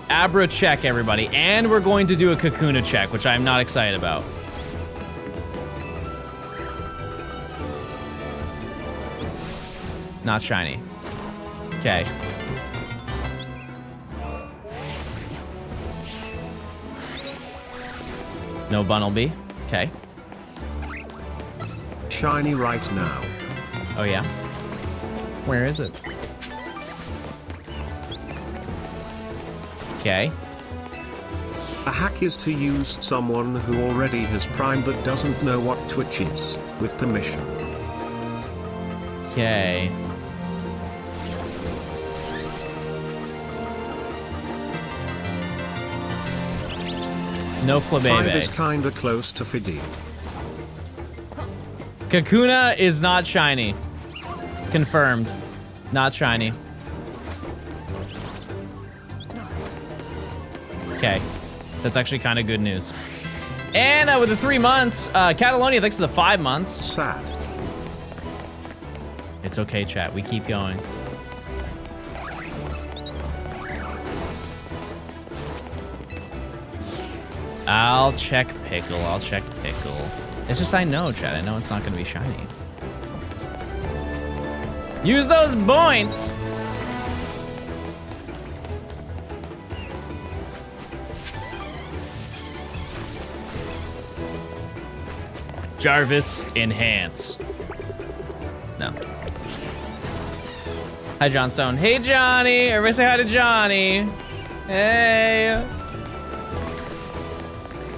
Abra check, everybody. And we're going to do a Kakuna check, which I'm not excited about. Not shiny. Okay. No Bunnelby. Okay. Shiny right now. Oh yeah? Where is it? Okay. A hack is to use someone who already has Prime but doesn't know what Twitch is, with permission. Okay. No 5 Flabebe. is kinda close to Fiddy. Kakuna is not shiny. Confirmed. Not shiny. Okay. That's actually kind of good news. And with the 3 months, Catalonia, thanks to the 5 months. Sad. It's okay, chat. We keep going. I'll check Pickle. I'll check Pickle. It's just I know, chat. I know it's not gonna be shiny. Use those points! Jarvis, enhance. No. Hi, Johnstone. Hey, Johnny. Everybody say hi to Johnny. Hey.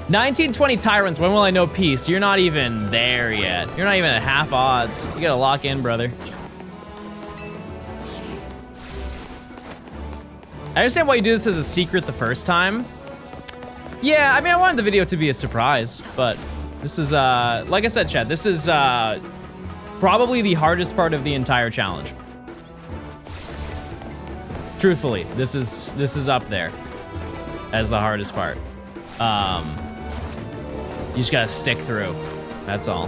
1920 Tyrants, when will I know peace? You're not even there yet. You're not even at half odds. You gotta lock in, brother. I understand why you do this as a secret the first time. Yeah, I mean, I wanted the video to be a surprise, but this is, like I said, chat, this is probably the hardest part of the entire challenge. Truthfully, this is up there as the hardest part. You just gotta stick through. That's all.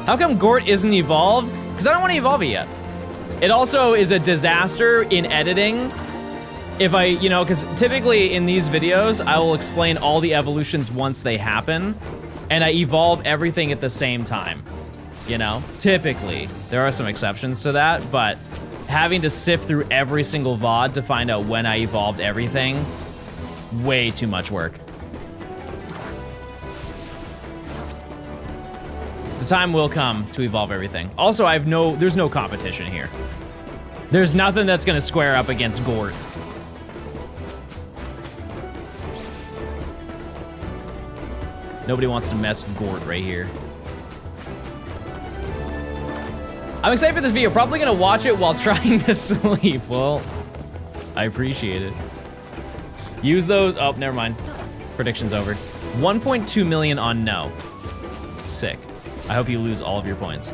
How come Gort isn't evolved? Because I don't want to evolve it yet. It also is a disaster in editing. If I, you know, because typically in these videos, I will explain all the evolutions once they happen, and I evolve everything at the same time. You know, typically. There are some exceptions to that, but having to sift through every single VOD to find out when I evolved everything, way too much work. The time will come to evolve everything. Also, there's no competition here. There's nothing that's gonna square up against Gort. Nobody wants to mess with Gort right here. I'm excited for this video. Probably gonna watch it while trying to sleep. Well, I appreciate it. Use those. Oh, never mind. Prediction's over. 1.2 million on no. Sick. I hope you lose all of your points.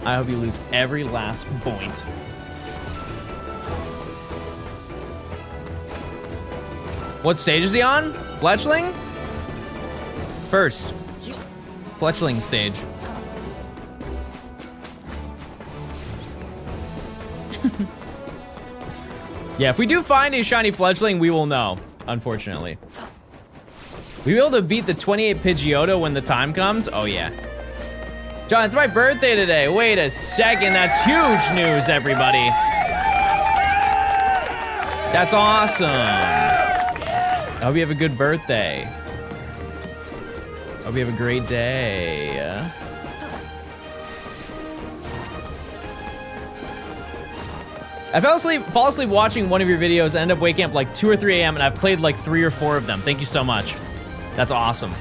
I hope you lose every last point. What stage is he on? Fletchling? First. Fletchling stage. Yeah, if we do find a shiny Fletchling, we will know, unfortunately. We be able to beat the 28 Pidgeotto when the time comes? Oh yeah. John, it's my birthday today. Wait a second, that's huge news, everybody. That's awesome. I hope you have a good birthday. Hope you have a great day. I fall asleep watching one of your videos, end up waking up like 2 or 3 a.m. and I've played like 3 or 4 of them. Thank you so much. That's awesome.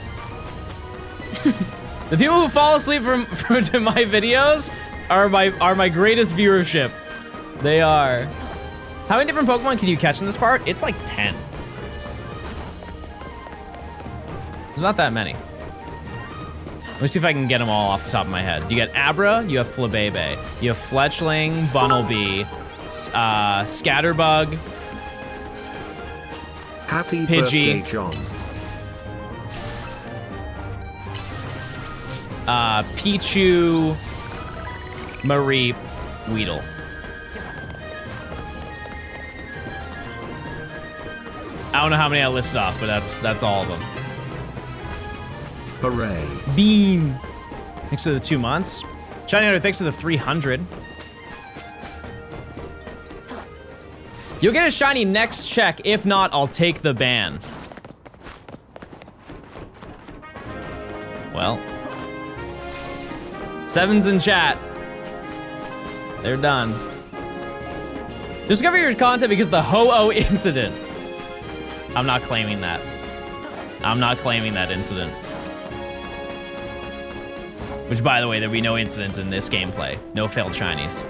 The people who fall asleep to my videos are my greatest viewership. They are. How many different Pokemon can you catch in this part? It's like 10. There's not that many. Let me see if I can get them all off the top of my head. You got Abra, you have Flabebe, you have Fletchling, Bunnelby, Scatterbug, Happy Pidgey, birthday, John. Pichu, Mareep, Weedle. I don't know how many I listed off, but that's all of them. Hooray. Bean. Thanks to the 2 months. Shiny Hunter, thanks to the 300. You'll get a shiny next check. If not, I'll take the ban. Well. 7's in chat. They're done. Discover your content because the Ho-Oh incident. I'm not claiming that. I'm not claiming that incident. Which, by the way, there'll be no incidents in this gameplay. No failed shinies.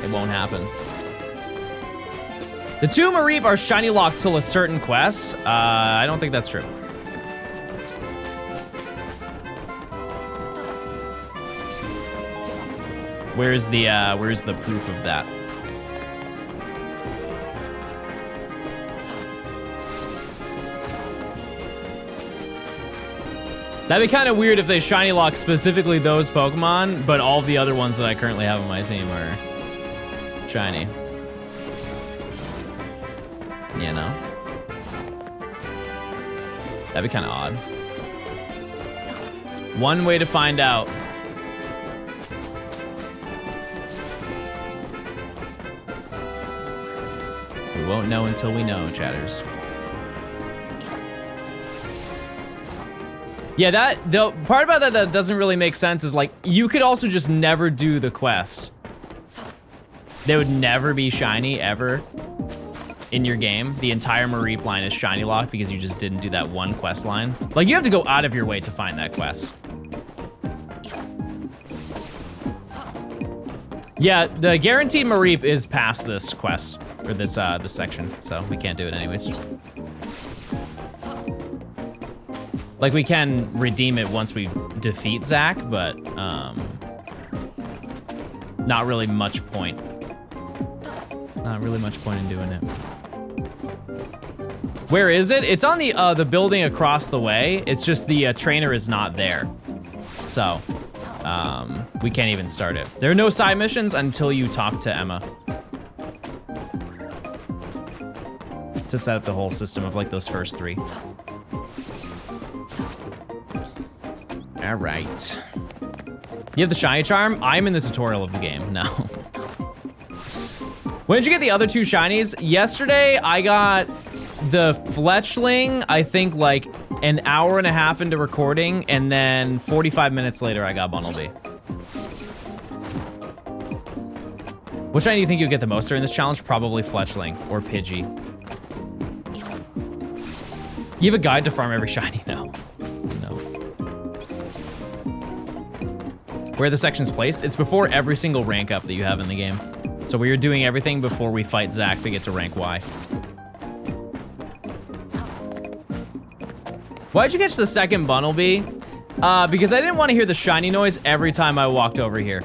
It won't happen. The 2 Mareep are shiny locked till a certain quest. I don't think that's true. Where's the proof of that? That'd be kind of weird if they shiny lock specifically those Pokemon, but all the other ones that I currently have on my team are shiny. You know? That'd be kind of odd. One way to find out. We won't know until we know, chatters. Yeah, the part about that doesn't really make sense is like, you could also just never do the quest. They would never be shiny, ever, in your game. The entire Mareep line is shiny locked because you just didn't do that one quest line. Like, you have to go out of your way to find that quest. Yeah, the guaranteed Mareep is past this quest, or this section, so we can't do it anyways. Like, we can redeem it once we defeat Zach, but not really much point. Not really much point in doing it. Where is it? It's on the building across the way. It's just the trainer is not there. So, we can't even start it. There are no side missions until you talk to Emma. To set up the whole system of like those first 3. All right. You have the shiny charm? I'm in the tutorial of the game, no. When did you get the other 2 shinies? Yesterday, I got the Fletchling, I think like an hour and a half into recording, and then 45 minutes later, I got Bunnelby. Which shiny do you think you'll get the most during this challenge? Probably Fletchling or Pidgey. You have a guide to farm every shiny? No. No. Where the section's placed? It's before every single rank up that you have in the game. So we are doing everything before we fight Zach to get to rank Y. Why'd you catch the second Bunnelby? Because I didn't want to hear the shiny noise every time I walked over here.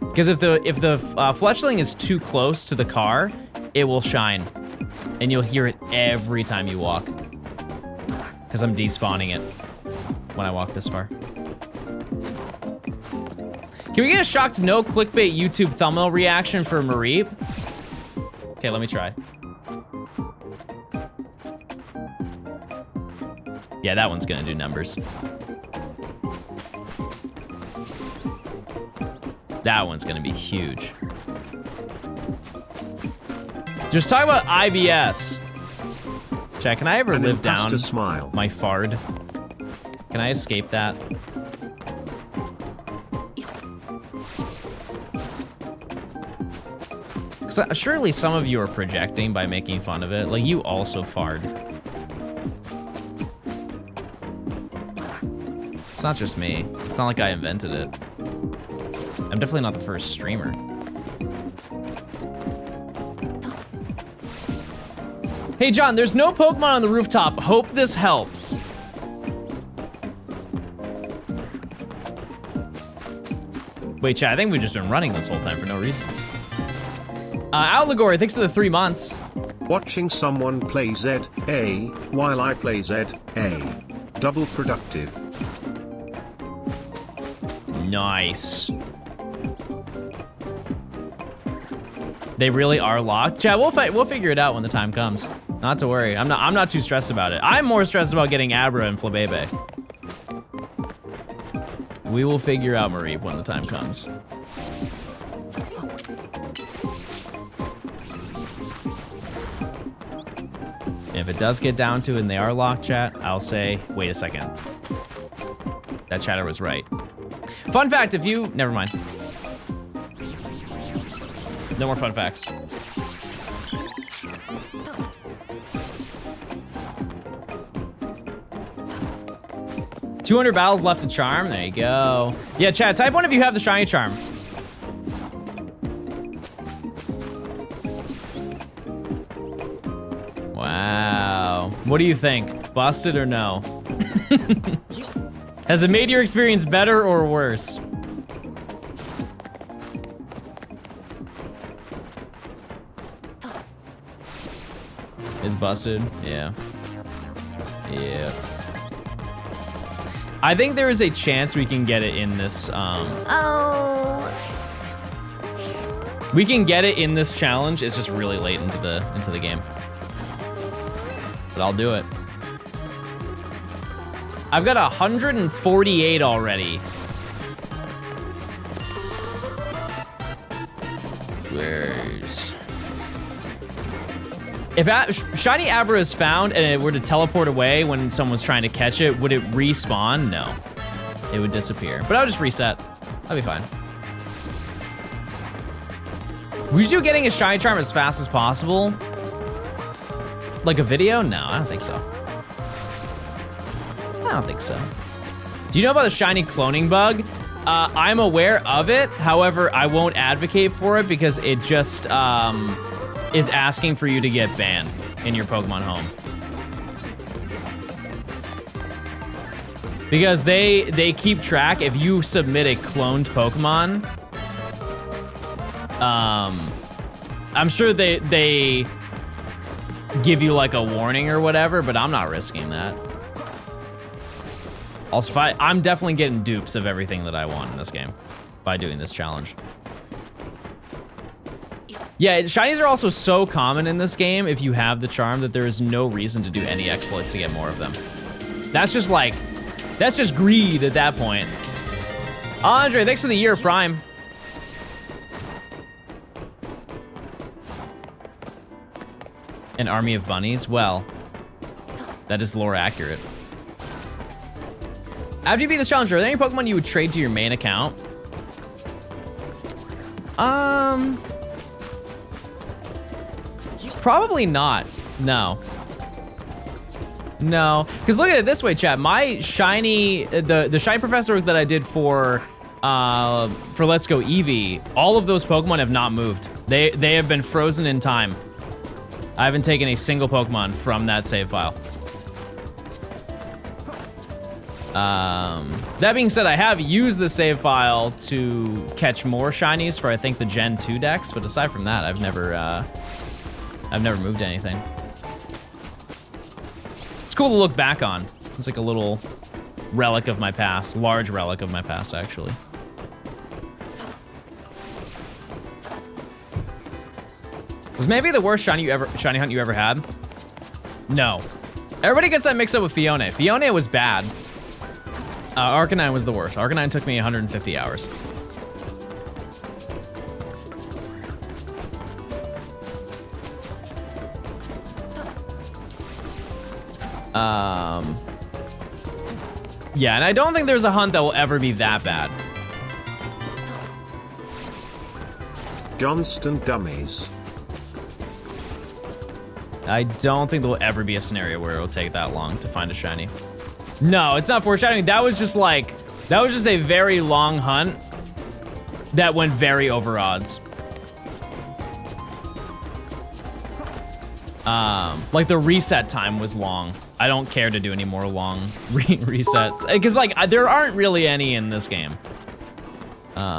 Because if the Fletchling is too close to the car, it will shine. And you'll hear it every time you walk. Because I'm despawning it when I walk this far. Can we get a shocked no clickbait YouTube thumbnail reaction for Mareep? Okay, let me try. Yeah, that one's gonna do numbers. That one's gonna be huge. Just talk about IBS. Chat, can I ever live down my fard? Can I escape that? Surely some of you are projecting by making fun of it. Like, you also fard. It's not just me. It's not like I invented it. I'm definitely not the first streamer. Hey John, there's no Pokemon on the rooftop. Hope this helps. Wait, chat, I think we've just been running this whole time for no reason. Outlagory, thanks for the 3 months. Watching someone play ZA while I play ZA. Double productive. Nice. They really are locked. Chat, we'll figure it out when the time comes. Not to worry. I'm not too stressed about it. I'm more stressed about getting ABRA and Flabebe. We will figure out Mareep when the time comes. If it does get down to it and they are locked, chat, I'll say, wait a second. That chatter was right. Fun fact, if you, never mind. No more fun facts. $200 battles left to charm, there you go. Yeah, chat, type one if you have the shiny charm. Wow. What do you think? Busted or no? Has it made your experience better or worse? It's busted? Yeah. Yeah. I think there is a chance we can get it in this, we can get it in this challenge. It's just really late into the game. But I'll do it. I've got 148 already. Where's... If shiny ABRA is found and it were to teleport away when someone's trying to catch it, would it respawn? No. It would disappear. But I'll just reset. That'll be fine. Would you do getting a shiny charm as fast as possible? Like a video? No, I don't think so. I don't think so. Do you know about the shiny cloning bug? I'm aware of it. However, I won't advocate for it because it just is asking for you to get banned in your Pokemon home. Because they keep track if you submit a cloned Pokemon. I'm sure they give you like a warning or whatever, but I'm not risking that. Also, I'm definitely getting dupes of everything that I want in this game by doing this challenge. Yeah, shinies are also so common in this game if you have the charm that there is no reason to do any exploits to get more of them. That's just like, that's just greed at that point. Andre, thanks for the year of Prime. An army of bunnies? Well, that is lore accurate. After you beat this challenge, are there any Pokemon you would trade to your main account? Probably not. No. No, because look at it this way, chat. My shiny, the shiny professor that I did for Let's Go Eevee, all of those Pokemon have not moved. They have been frozen in time. I haven't taken a single Pokemon from that save file. That being said, I have used the save file to catch more shinies for I think the Gen 2 decks, but aside from that, I've never moved anything. It's cool to look back on. It's like a little relic of my past, large relic of my past, actually. Was maybe the worst shiny hunt you ever had? No. Everybody gets that mixed up with Fiona. Fiona was bad. Arcanine was the worst. Arcanine took me 150 hours. Yeah, and I don't think there's a hunt that will ever be that bad. Johnstone dummies. I don't think there will ever be a scenario where it'll take that long to find a shiny. No, it's not foreshadowing. That was just a very long hunt that went very over odds. Like the reset time was long. I don't care to do any more long resets because like there aren't really any in this game.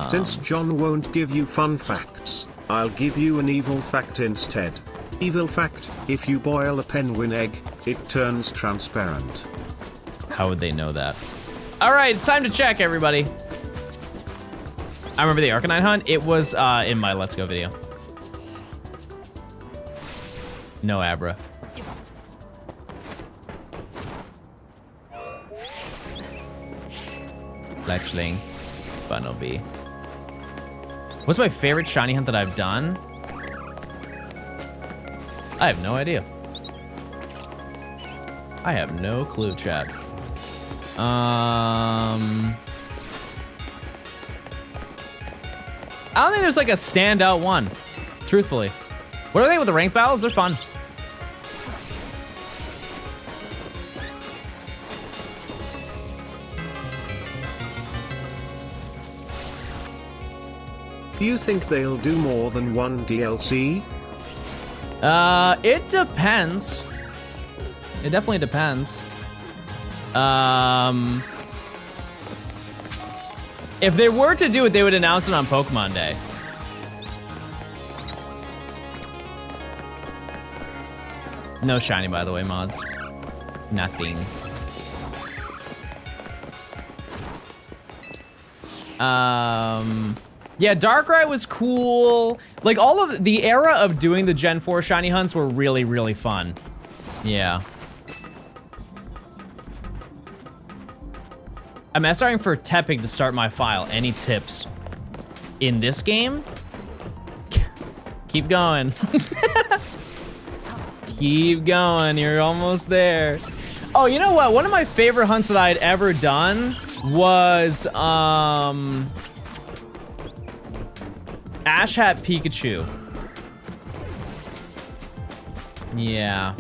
Since John won't give you fun facts, I'll give you an evil fact instead. Evil fact, if you boil a penguin egg, it turns transparent. How would they know that? All right, it's time to check, everybody. I remember the Arcanine hunt. It was in my Let's Go video. No Abra. Life Sling, Bunnelby. What's my favorite shiny hunt that I've done? I have no idea. I have no clue, chat. I don't think there's like a standout one, truthfully. What are they with the rank battles? They're fun. Do you think they'll do more than one DLC? It depends. It definitely depends. If they were to do it, they would announce it on Pokemon Day. No shiny, by the way, mods. Nothing. Yeah, Darkrai was cool. Like, all of the era of doing the Gen 4 shiny hunts were really, really fun. Yeah. I'm SRing for Tepig to start my file. Any tips? In this game? Keep going. Keep going, you're almost there. Oh, you know what? One of my favorite hunts that I had ever done was, Ash Hat Pikachu. Yeah.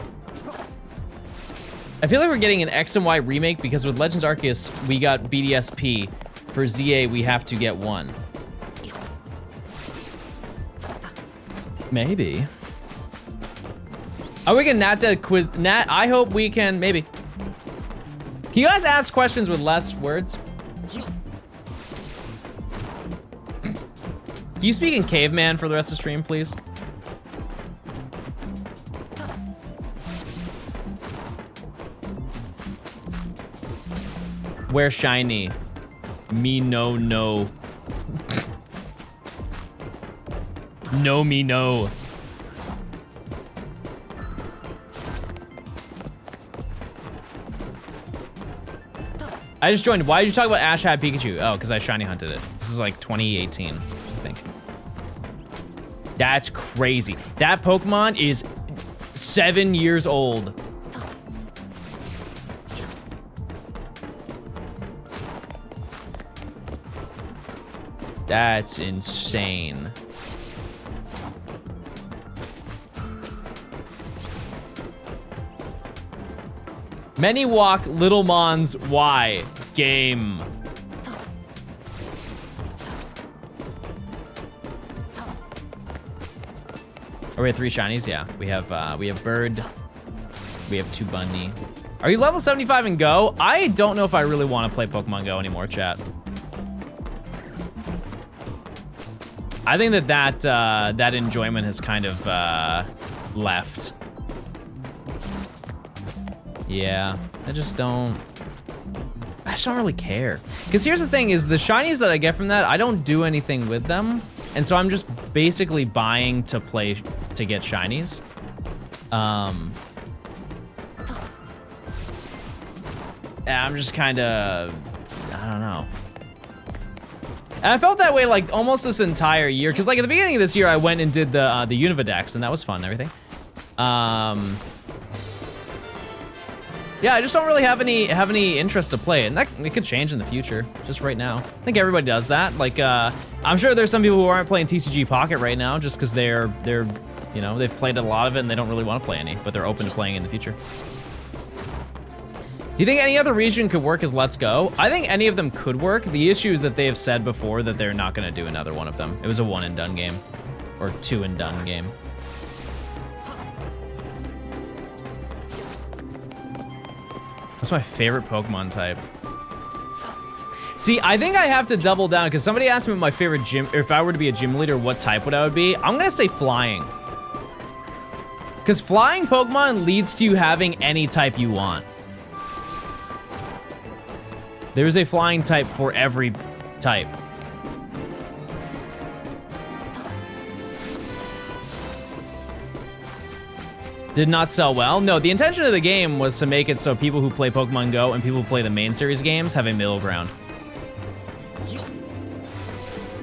I feel like we're getting an X and Y remake because with Legends Arceus, we got BDSP. For ZA, we have to get one. Maybe. Are we gonna Nat quiz? Nat, I hope we can, maybe. Can you guys ask questions with less words? Can you speak in caveman for the rest of the stream, please? Where shiny? Me no. No me no. I just joined. Why did you talk about Ash Hat Pikachu? Oh, because I shiny hunted it. This is like 2018, I think. That's crazy. That Pokemon is 7 years old. That's insane. Many walk, little mons, why? Game. Oh, we have 3 shinies? Yeah, we have Bird, we have 2 Bunny. Are you level 75 in Go? I don't know if I really want to play Pokemon Go anymore, chat. I think that enjoyment has kind of left. Yeah, I just don't really care. Because here's the thing is the shinies that I get from that, I don't do anything with them. And so I'm just basically buying to play to get shinies. And I'm just kind of, I don't know. And I felt that way like almost this entire year. Cause like at the beginning of this year, I went and did the Univadex and that was fun and everything. Yeah, I just don't really have any interest to play it, and it could change in the future. Just right now, I think everybody does that. Like, I'm sure there's some people who aren't playing TCG Pocket right now just because they're, you know, they've played a lot of it and they don't really want to play any, but they're open to playing in the future. Do you think any other region could work as Let's Go? I think any of them could work. The issue is that they have said before that they're not going to do another one of them. It was a 1 and done game, or 2 and done game. What's my favorite Pokemon type? See, I think I have to double down because somebody asked me what my favorite gym, or if I were to be a gym leader, what type would I would be? I'm gonna say flying. Because flying Pokemon leads to you having any type you want. There's a flying type for every type. Did not sell well. No, the intention of the game was to make it so people who play Pokemon Go and people who play the main series games have a middle ground.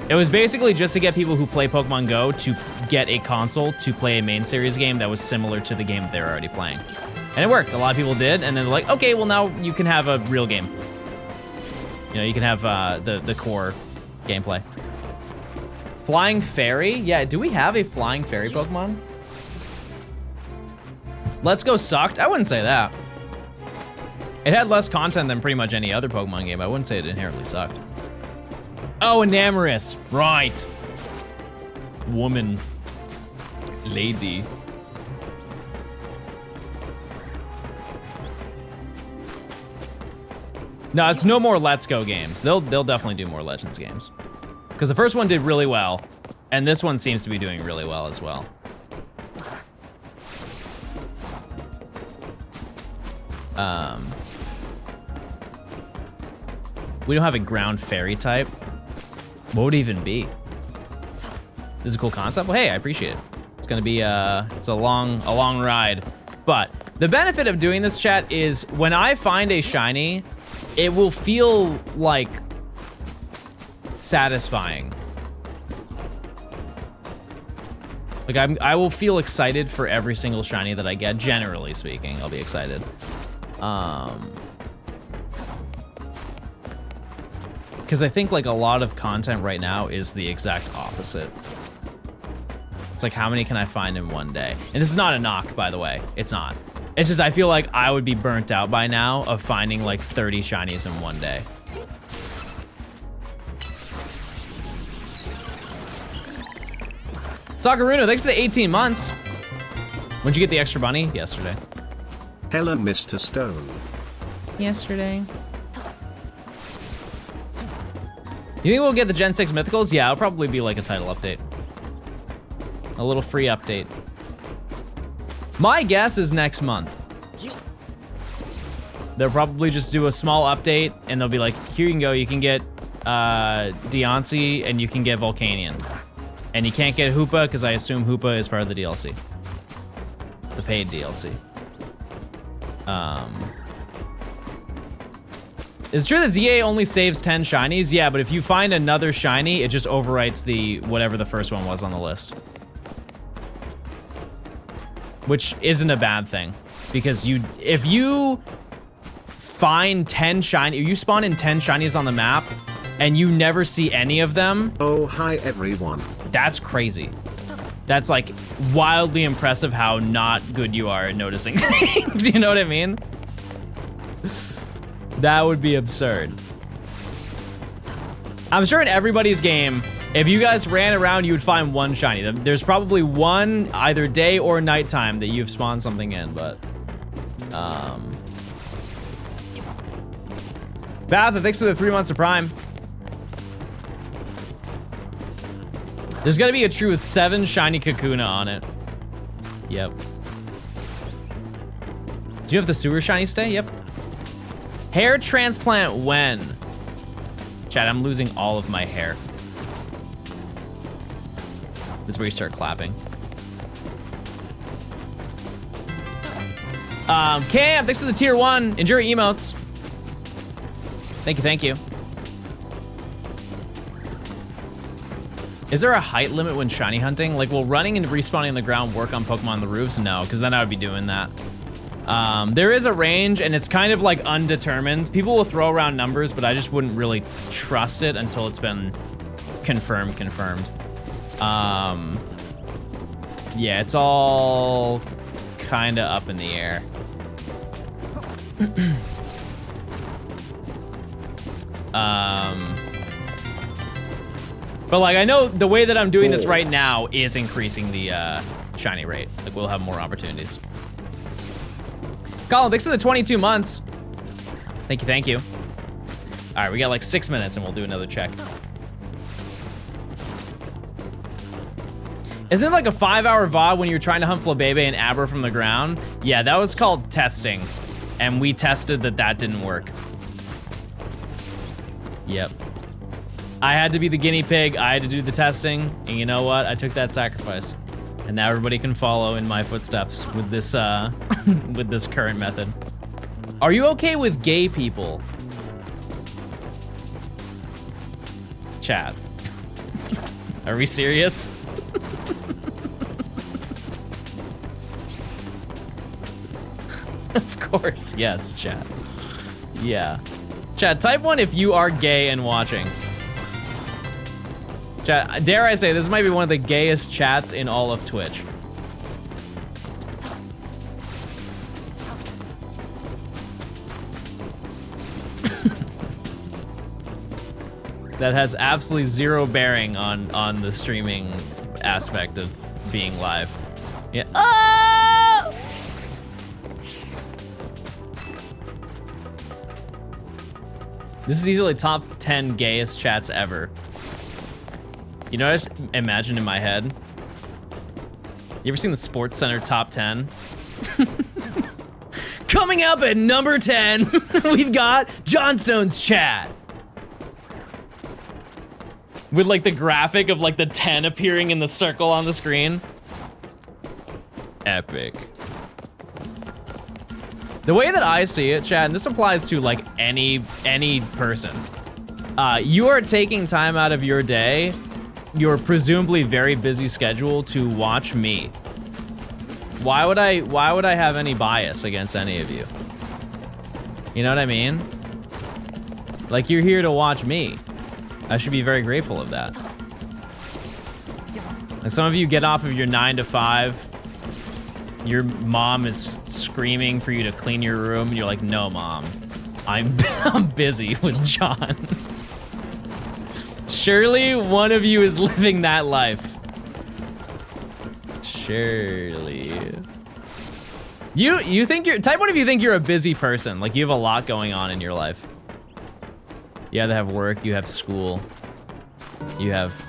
It was basically just to get people who play Pokemon Go to get a console to play a main series game that was similar to the game that they were already playing. And it worked, a lot of people did, and then they're like, okay, well now you can have a real game. You know, you can have the core gameplay. Flying Fairy? Yeah, do we have a Flying Fairy Pokemon? Let's Go sucked? I wouldn't say that. It had less content than pretty much any other Pokemon game. I wouldn't say it inherently sucked. Oh, Enamorous, right. Woman, lady. No, it's no more Let's Go games. They'll definitely do more Legends games. Because the first one did really well, and this one seems to be doing really well as well. We don't have a ground fairy type. What would it even be? This is a cool concept. Well, hey, I appreciate it. It's gonna be it's a long ride. But the benefit of doing this, chat, is when I find a shiny, it will feel like satisfying. Like I will feel excited for every single shiny that I get. Generally speaking, I'll be excited. Because I think like a lot of content right now is the exact opposite. It's like, how many can I find in one day? And this is not a knock, by the way. It's not. It's just I feel like I would be burnt out by now of finding like 30 shinies in one day. Sakaruno, thanks for the 18 months. When'd you get the extra bunny? Yesterday. Hello, Mr. Stone. Yesterday. You think we'll get the Gen 6 Mythicals? Yeah, it'll probably be like a title update. A little free update. My guess is next month. They'll probably just do a small update and they'll be like, here you can go, you can get Deoncy and you can get Volcanion. And you can't get Hoopa because I assume Hoopa is part of the DLC. The paid DLC. It's true that ZA only saves 10 shinies. Yeah, but if you find another shiny, it just overwrites the whatever the first one was on the list. Which isn't a bad thing. Because if you find 10 shiny, if you spawn in 10 shinies on the map and you never see any of them. Oh, hi everyone. That's crazy. That's like wildly impressive how not good you are at noticing things. You know what I mean? That would be absurd. I'm sure in everybody's game, if you guys ran around, you would find one shiny. There's probably one either day or nighttime that you've spawned something in, but Bath, thanks for the 3 months of Prime. There's gotta be a tree with 7 shiny Kakuna on it. Yep. Do you have the sewer shiny stay? Yep. Hair transplant when? Chat, I'm losing all of my hair. This is where you start clapping. Cam, thanks for the tier 1. Enjoy your emotes. Thank you, thank you. Is there a height limit when shiny hunting? Like, will running and respawning on the ground work on Pokemon on the roofs? No, because then I would be doing that. There is a range, and it's kind of like undetermined. People will throw around numbers, but I just wouldn't really trust it until it's been confirmed. Yeah, it's all kind of up in the air. But like, I know the way that I'm doing this right now is increasing the shiny rate. Like, we'll have more opportunities. Colin, thanks for the 22 months. Thank you, thank you. All right, we got like 6 minutes and we'll do another check. Isn't it like a 5-hour VOD when you're trying to hunt Flabebe and ABRA from the ground? Yeah, that was called testing. And we tested that didn't work. Yep. I had to be the guinea pig, I had to do the testing, and you know what? I took that sacrifice. And now everybody can follow in my footsteps with this with this current method. Are you okay with gay people? Chat. Are we serious? Of course, yes, chat. Yeah. Chat, type 1 if you are gay and watching. Chat, dare I say, this might be one of the gayest chats in all of Twitch. That has absolutely zero bearing on the streaming aspect of being live. Yeah. This is easily top 10 gayest chats ever. You know what I just imagined in my head? You ever seen the Sports Center top 10? Coming up at number 10, we've got Johnstone's chat. With like the graphic of like the 10 appearing in the circle on the screen. Epic. The way that I see it, chat, and this applies to like any person. You are taking time out of your day, your presumably very busy schedule, to watch me. Why would I have any bias against any of you? You know what I mean? Like, you're here to watch me. I should be very grateful of that. Like, some of you get off of your 9 to 5. Your mom is screaming for you to clean your room, and you're like, no, mom. I'm busy with John. Surely one of you is living that life. Surely. You think you're, type one of you think you're a busy person, like you have a lot going on in your life. You either have work, you have school, you have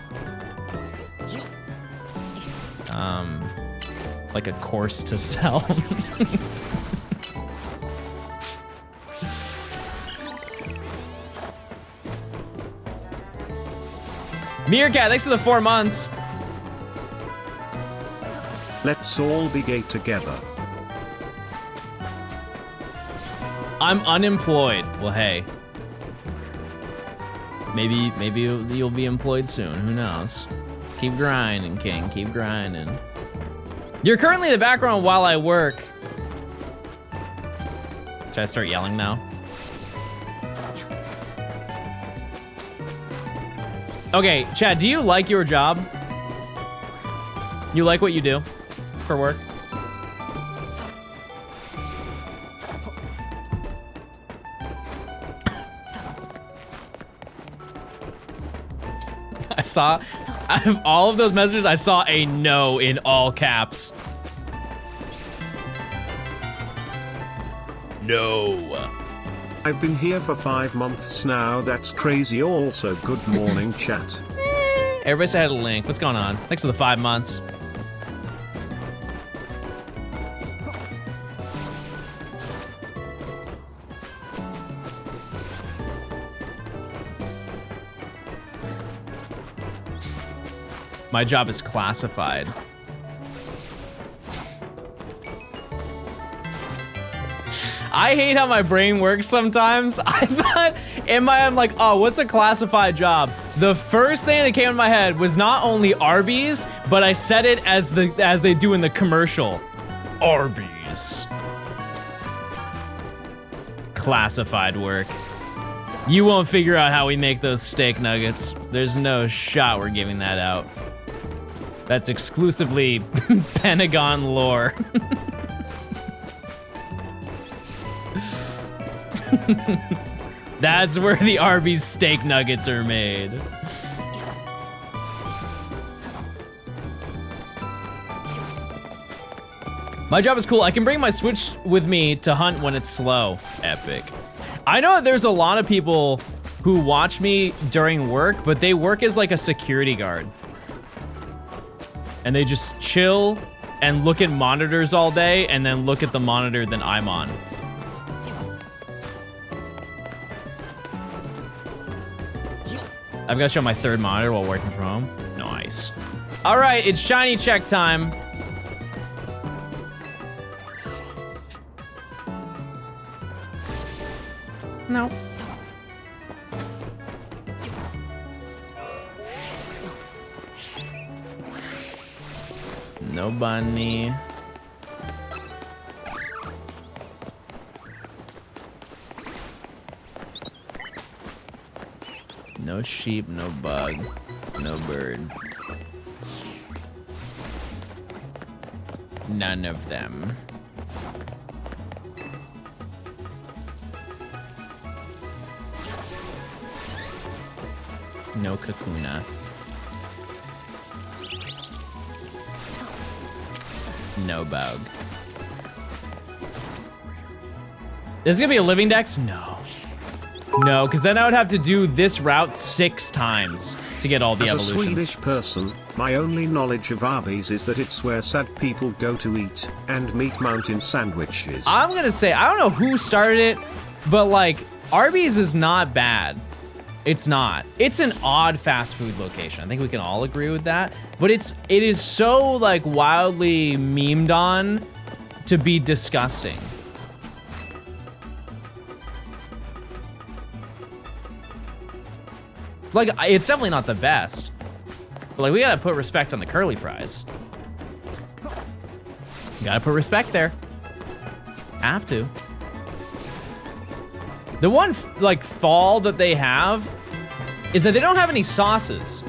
like a course to sell. Meerkat, thanks for the 4 months. Let's all be gay together. I'm unemployed. Well, hey. Maybe you'll be employed soon. Who knows? Keep grinding, King. Keep grinding. You're currently in the background while I work. Should I start yelling now? Okay, Chad, do you like your job? You like what you do for work? I saw, out of all of those messages, I saw a no in all caps. No. I've been here for 5 months now, that's crazy. Also, good morning, chat. Everybody said a link. What's going on? Thanks for the 5 months. My job is classified. I hate how my brain works sometimes. I thought in my head, I'm like, oh, what's a classified job? The first thing that came in my head was not only Arby's, but I said it as they do in the commercial. Arby's. Classified work. You won't figure out how we make those steak nuggets. There's no shot we're giving that out. That's exclusively Pentagon lore. That's where the Arby's steak nuggets are made. My job is cool. I can bring my Switch with me to hunt when it's slow. Epic. I know that there's a lot of people who watch me during work, but they work as like a security guard. And they just chill and look at monitors all day and then look at the monitor that I'm on. I've got to show my third monitor while working from home. Nice. All right, it's shiny check time. No. No bunny. No sheep, no bug, no bird. None of them. No Kakuna. No bug. This is gonna be a living dex? No. No, because then I would have to do this route 6 times to get all the As evolutions. a Swedish person, my only knowledge of Arby's is that it's where sad people go to eat and meat mountain sandwiches. I'm gonna say, I don't know who started it, but like, Arby's is not bad. It's not. It's an odd fast food location. I think we can all agree with that. But it is so like wildly memed on to be disgusting. Like, it's definitely not the best. But like, we gotta put respect on the curly fries. Gotta put respect there. Have to. The one like fall that they have is that they don't have any sauces.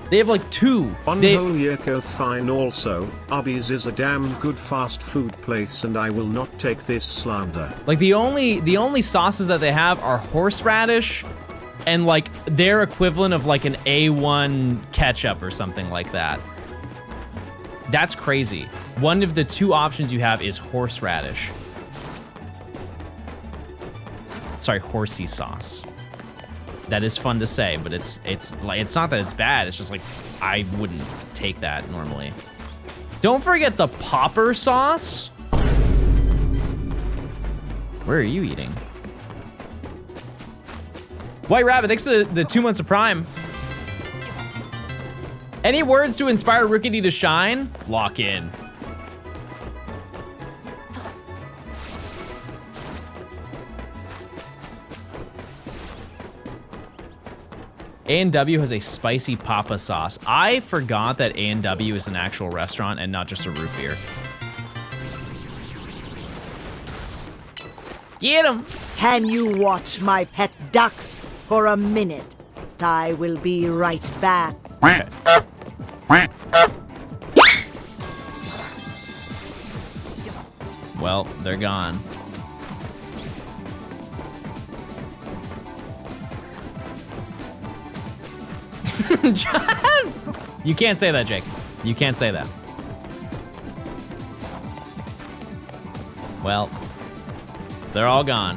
They have like 2. One whole Yurko fine also, Arby's is a damn good fast food place and I will not take this slander. Like the only sauces that they have are horseradish and like their equivalent of like an A1 ketchup or something like that. That's crazy. One of the 2 options you have is horseradish. Sorry, horsey sauce. That is fun to say, but it's not that it's bad. It's just like I wouldn't take that normally. Don't forget the popper sauce. Where are you eating? White Rabbit, thanks for the 2 months of Prime. Any words to inspire Rookity to shine? Lock in. A&W has a spicy papa sauce. I forgot that A&W is an actual restaurant and not just a root beer. Get him! Can you watch my pet ducks for a minute? I will be right back. Okay. Well, they're gone. John! You can't say that, Jake. You can't say that. Well, they're all gone.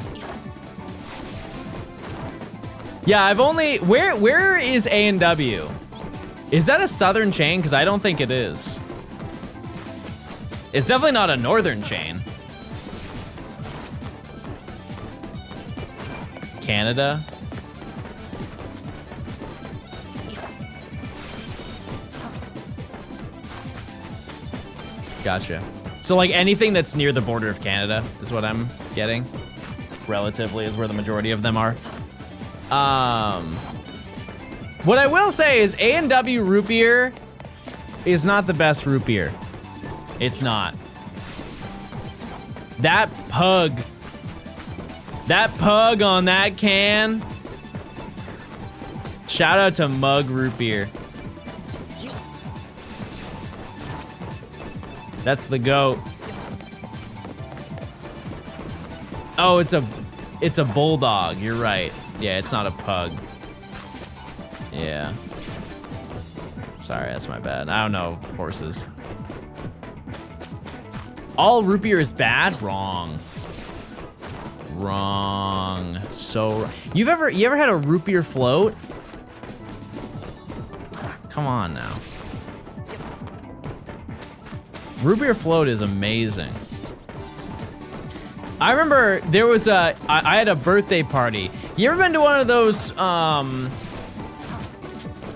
Yeah, I've only... Where is A&W? Is that a southern chain? Because I don't think it is. It's definitely not a northern chain. Canada? Gotcha. So like anything that's near the border of Canada is what I'm getting. Relatively is where the majority of them are. What I will say is A&W root beer is not the best root beer. It's not. That pug on that can. Shout out to Mug Root Beer. That's the goat. Oh, it's a bulldog. You're right. Yeah, it's not a pug. Yeah. Sorry, that's my bad. I don't know horses. All root beer is bad? Wrong. Wrong. So you ever had a root beer float? Come on now. Root beer float is amazing. I remember there was I had a birthday party. You ever been to one of those, you ever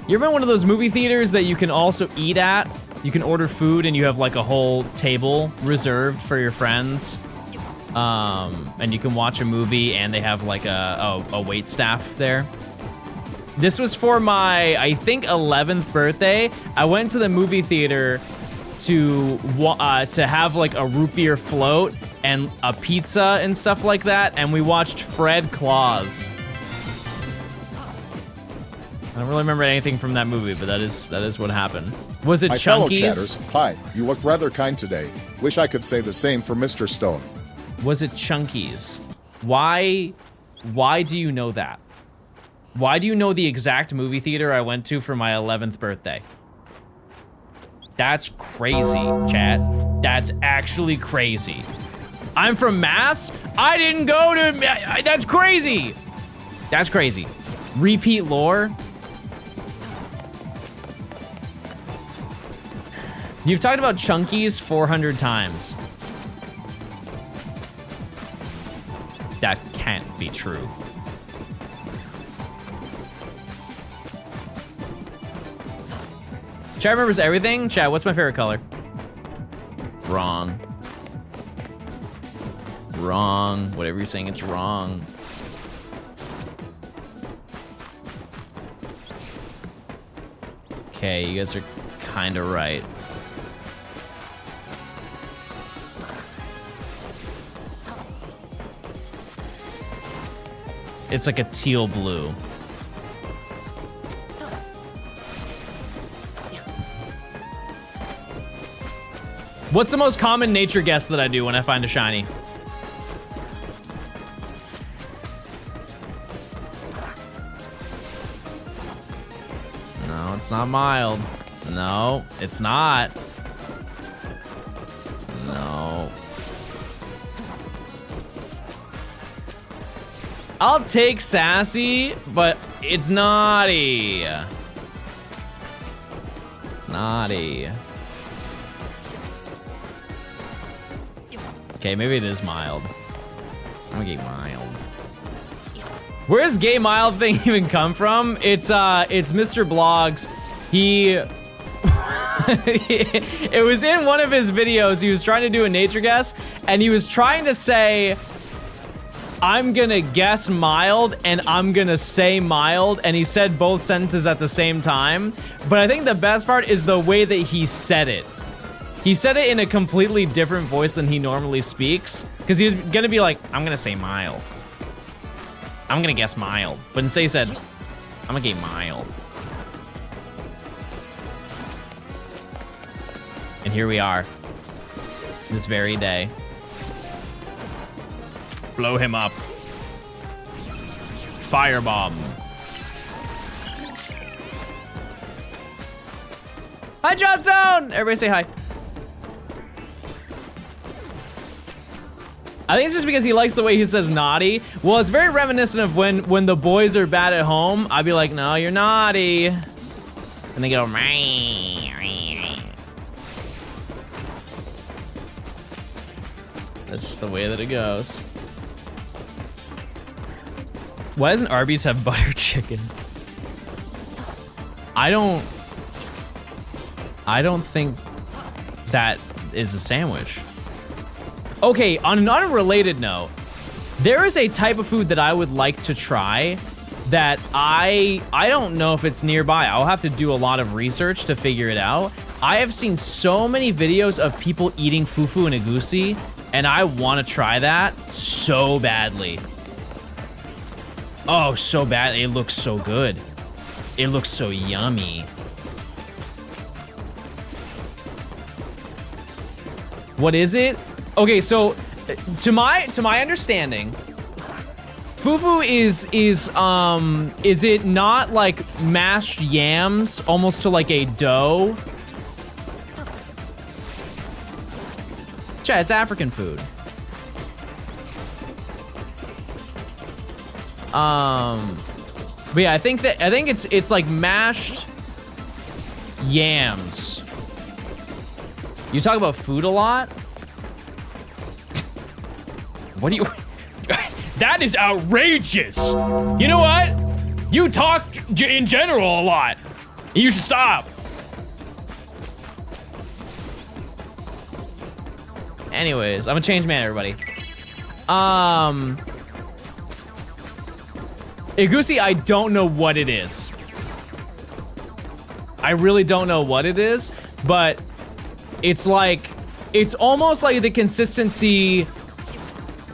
been to one of those movie theaters that you can also eat at? You can order food and you have like a whole table reserved for your friends. And you can watch a movie and they have like a wait staff there. This was for my, I think, 11th birthday. I went to the movie theater to have like a root beer float and a pizza and stuff like that, and we watched Fred Claus. I don't really remember anything from that movie, but that is what happened. Was it My fellow Chunkies? chatters, hi. You look rather kind today. Wish I could say the same for Mr. Stone. Was it Chunkies? Why do you know that? Why do you know the exact movie theater I went to for my 11th birthday? That's crazy, chat. That's actually crazy. I'm from Mass? I didn't go to... That's crazy! That's crazy. Repeat lore? You've talked about Chunkies 400 times. That can't be true. Chat remembers everything? Chat, what's my favorite color? Wrong. Wrong. Whatever you're saying, it's wrong. Okay, you guys are kind of right. It's like a teal blue. What's the most common nature guess that I do when I find a shiny? No, it's not mild. No, it's not. No. I'll take sassy, but it's naughty. It's naughty. Okay, maybe it is mild. I'm gonna get mild. Where's gay mild thing even come from? It's Mr. Blogs. It was in one of his videos. He was trying to do a nature guess, and he was trying to say, I'm gonna guess mild and I'm gonna say mild, and he said both sentences at the same time. But I think the best part is the way that he said it. He said it in a completely different voice than he normally speaks, because he was gonna be like, I'm gonna say mild. I'm gonna guess mild. But instead he said, I'm gonna get mild. And here we are, this very day. Blow him up. Firebomb. Hi, Johnstone! Everybody say hi. I think it's just because he likes the way he says naughty. Well, it's very reminiscent of when the boys are bad at home. I'd be like, no, you're naughty. And they go, that's just the way that it goes. Why doesn't Arby's have butter chicken? I don't think that is a sandwich. Okay, on an unrelated note, there is a type of food that I would like to try that I don't know if it's nearby. I'll have to do a lot of research to figure it out. I have seen so many videos of people eating fufu and egusi, and I want to try that so badly. Oh, so bad. It looks so good. It looks so yummy. What is it? Okay, so to my understanding, fufu is it not like mashed yams almost to like a dough? Chat, it's African food. But yeah, I think it's like mashed yams. You talk about food a lot? What do you... That is outrageous! You know what? You talk in general a lot. You should stop. Anyways, I'm a changed man, everybody. Egusi, I don't know what it is. I really don't know what it is, but it's almost like the consistency,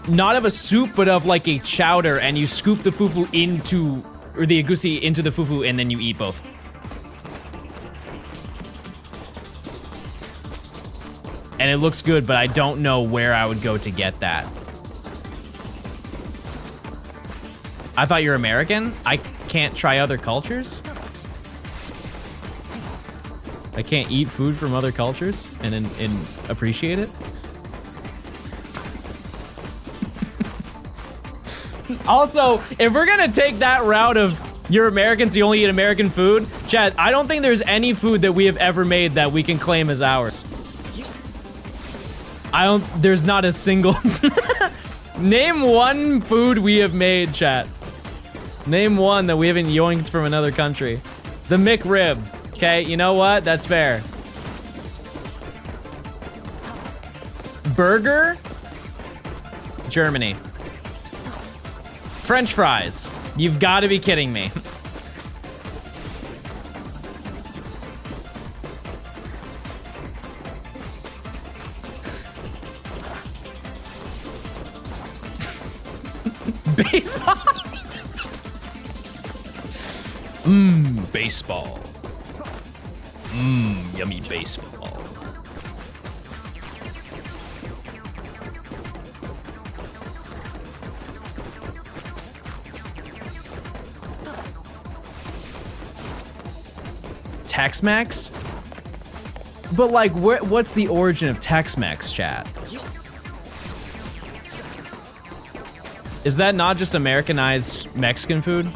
not of a soup, but of like a chowder, and you scoop the fufu into, or the egusi into the fufu, and then you eat both. And it looks good, but I don't know where I would go to get that. I thought you're American? I can't try other cultures? I can't eat food from other cultures and appreciate it? Also, if we're gonna take that route of you're Americans, you only eat American food, Chad, I don't think there's any food that we have ever made that we can claim as ours. There's not a single. Name one food we have made, chat. Name one that we haven't yoinked from another country. The McRib. Okay, you know what? That's fair. Burger? Germany. French fries. You've got to be kidding me. Baseball? Baseball. Yummy baseball. Tex-Mex? But like, what's the origin of Tex-Mex, chat? Is that not just Americanized Mexican food?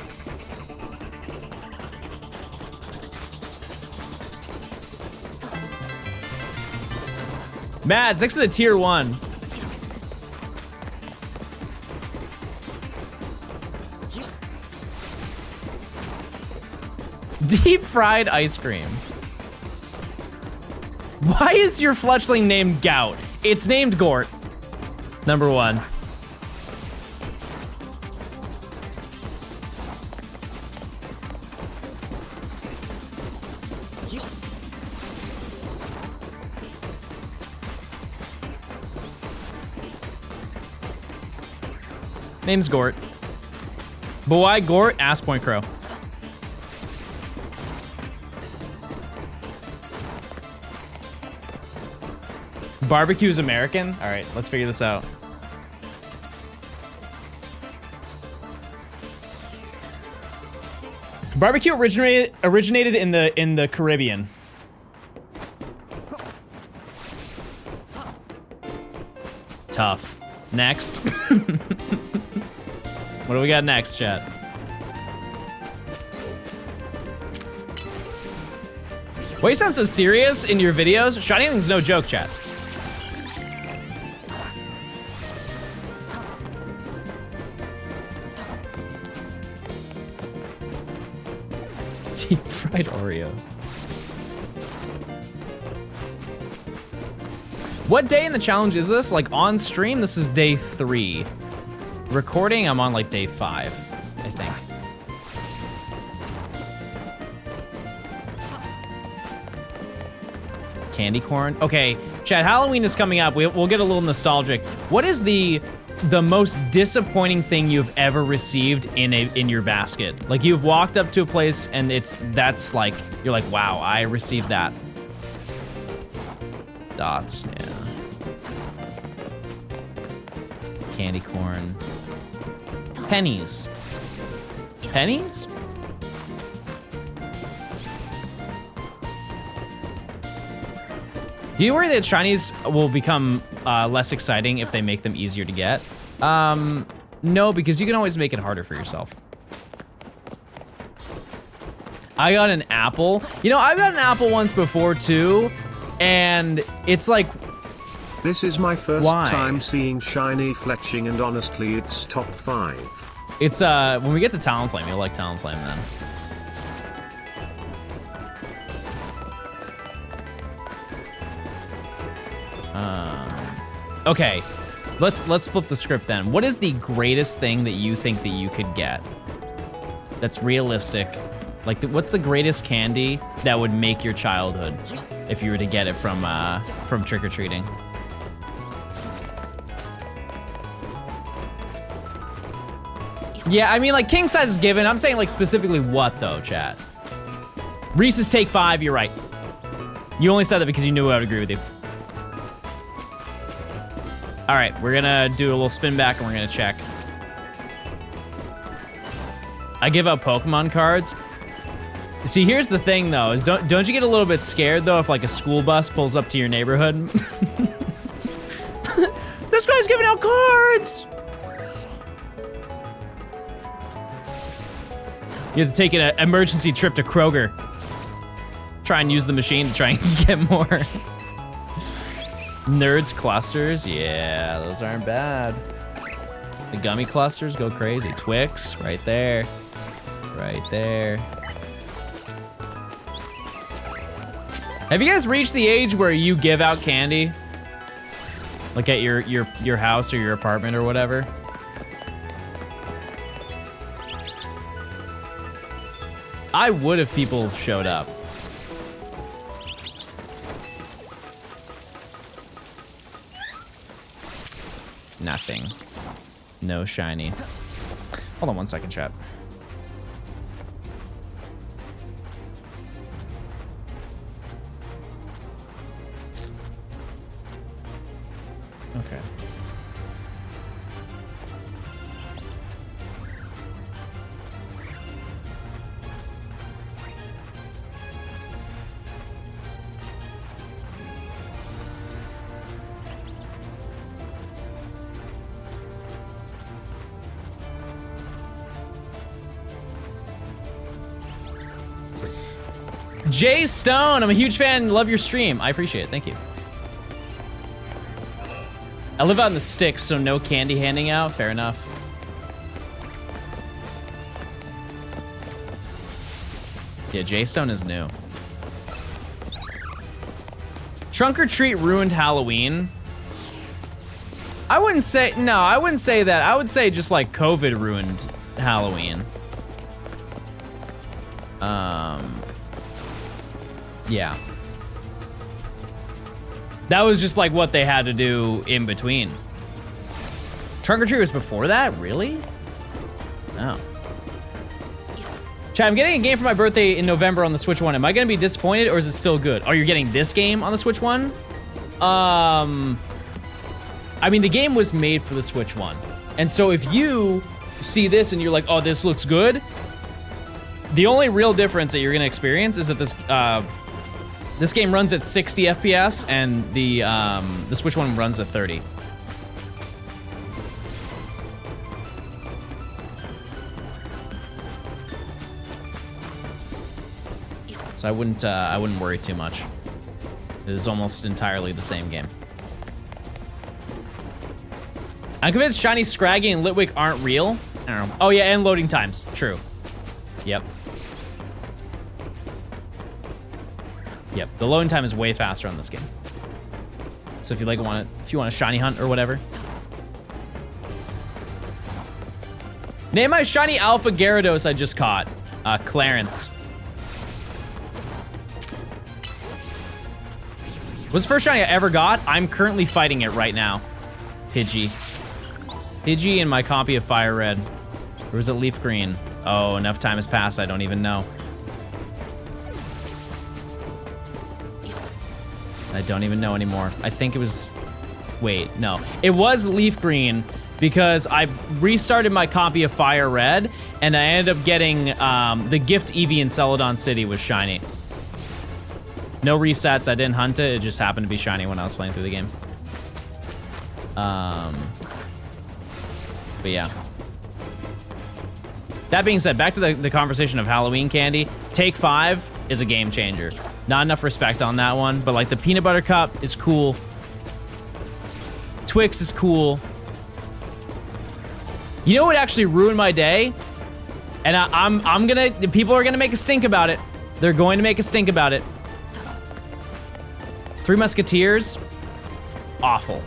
Mads, next to the tier 1. Deep fried ice cream. Why is your fletchling named Gout? It's named Gort. Number 1. Name's Gort. But why Gort? Ass Point Crow. Barbecue's American? All right, let's figure this out. Barbecue originated in the Caribbean. Tough. Next. What do we got next, chat? Why you sound so serious in your videos? Shinything's no joke, chat. Deep fried Oreo. What day in the challenge is this? Like on stream, this is day 3. Recording, I'm on like day 5, I think. Candy corn. Okay, Chad, Halloween is coming up. We'll get a little nostalgic. What is the most disappointing thing you've ever received in your basket? Like you've walked up to a place and that's like, you're like, wow, I received that. Dots, yeah. Candy corn. Pennies. Pennies? Do you worry that shinies will become less exciting if they make them easier to get? No, because you can always make it harder for yourself. I got an apple. You know, I've got an apple once before too, and it's like, this is my first why? time seeing shiny fletching, and honestly it's top 5. It's when we get to Talonflame, you'll like Talonflame then. Okay, let's flip the script then. What is the greatest thing that you think that you could get that's realistic? Like, what's the greatest candy that would make your childhood if you were to get it from trick-or-treating? Yeah, I mean, like, king size is given. I'm saying, like, specifically what, though, chat? Reese's Take 5, you're right. You only said that because you knew I would agree with you. All right, we're gonna do a little spin back and we're gonna check. I give out Pokemon cards. See, here's the thing, though, is don't you get a little bit scared, though, if, like, a school bus pulls up to your neighborhood? This guy's giving out cards! You have to take an emergency trip to Kroger. Try and use the machine to try and get more. Nerds clusters, yeah, those aren't bad. The gummy clusters go crazy. Twix, right there. Right there. Have you guys reached the age where you give out candy? Like at your house or your apartment or whatever? I would if people showed up. Nothing. No shiny. Hold on one second, chat. Okay. Jay Stone, I'm a huge fan. Love your stream. I appreciate it. Thank you. I live out in the sticks, so no candy handing out. Fair enough. Yeah, Jay Stone is new. Trunk or treat ruined Halloween. I wouldn't say, no, I wouldn't say that. I would say just like COVID ruined Halloween. Yeah. That was just like what they had to do in between. Trunk or treat was before that? Really? No. Chat, I'm getting a game for my birthday in November on the Switch 1. Am I gonna be disappointed or is it still good? Oh, you're getting this game on the Switch 1? I mean, the game was made for the Switch 1. And so if you see this and you're like, oh, this looks good, the only real difference that you're gonna experience is that this game runs at 60 FPS and the Switch 1 runs at 30. So I wouldn't worry too much. It is almost entirely the same game. I'm convinced Shiny, Scraggy, and Litwick aren't real. I don't know. Oh yeah, and loading times. True. Yep. Yep, the loading time is way faster on this game. So if you like if you want a shiny hunt or whatever. Name my shiny Alpha Gyarados I just caught. Clarence. Was the first shiny I ever got? I'm currently fighting it right now. Pidgey. Pidgey and my copy of Fire Red. Or was it Leaf Green? Oh, enough time has passed, I don't even know. I don't even know anymore. I think it was, wait, no. It was Leaf Green because I restarted my copy of Fire Red and I ended up getting the gift Eevee in Celadon City was shiny. No resets, I didn't hunt it. It just happened to be shiny when I was playing through the game. But yeah. That being said, back to the conversation of Halloween candy. Take 5 is a game changer. Not enough respect on that one, but like the peanut butter cup is cool. Twix is cool. You know what actually ruined my day? And people are gonna make a stink about it. They're going to make a stink about it. Three Musketeers, awful.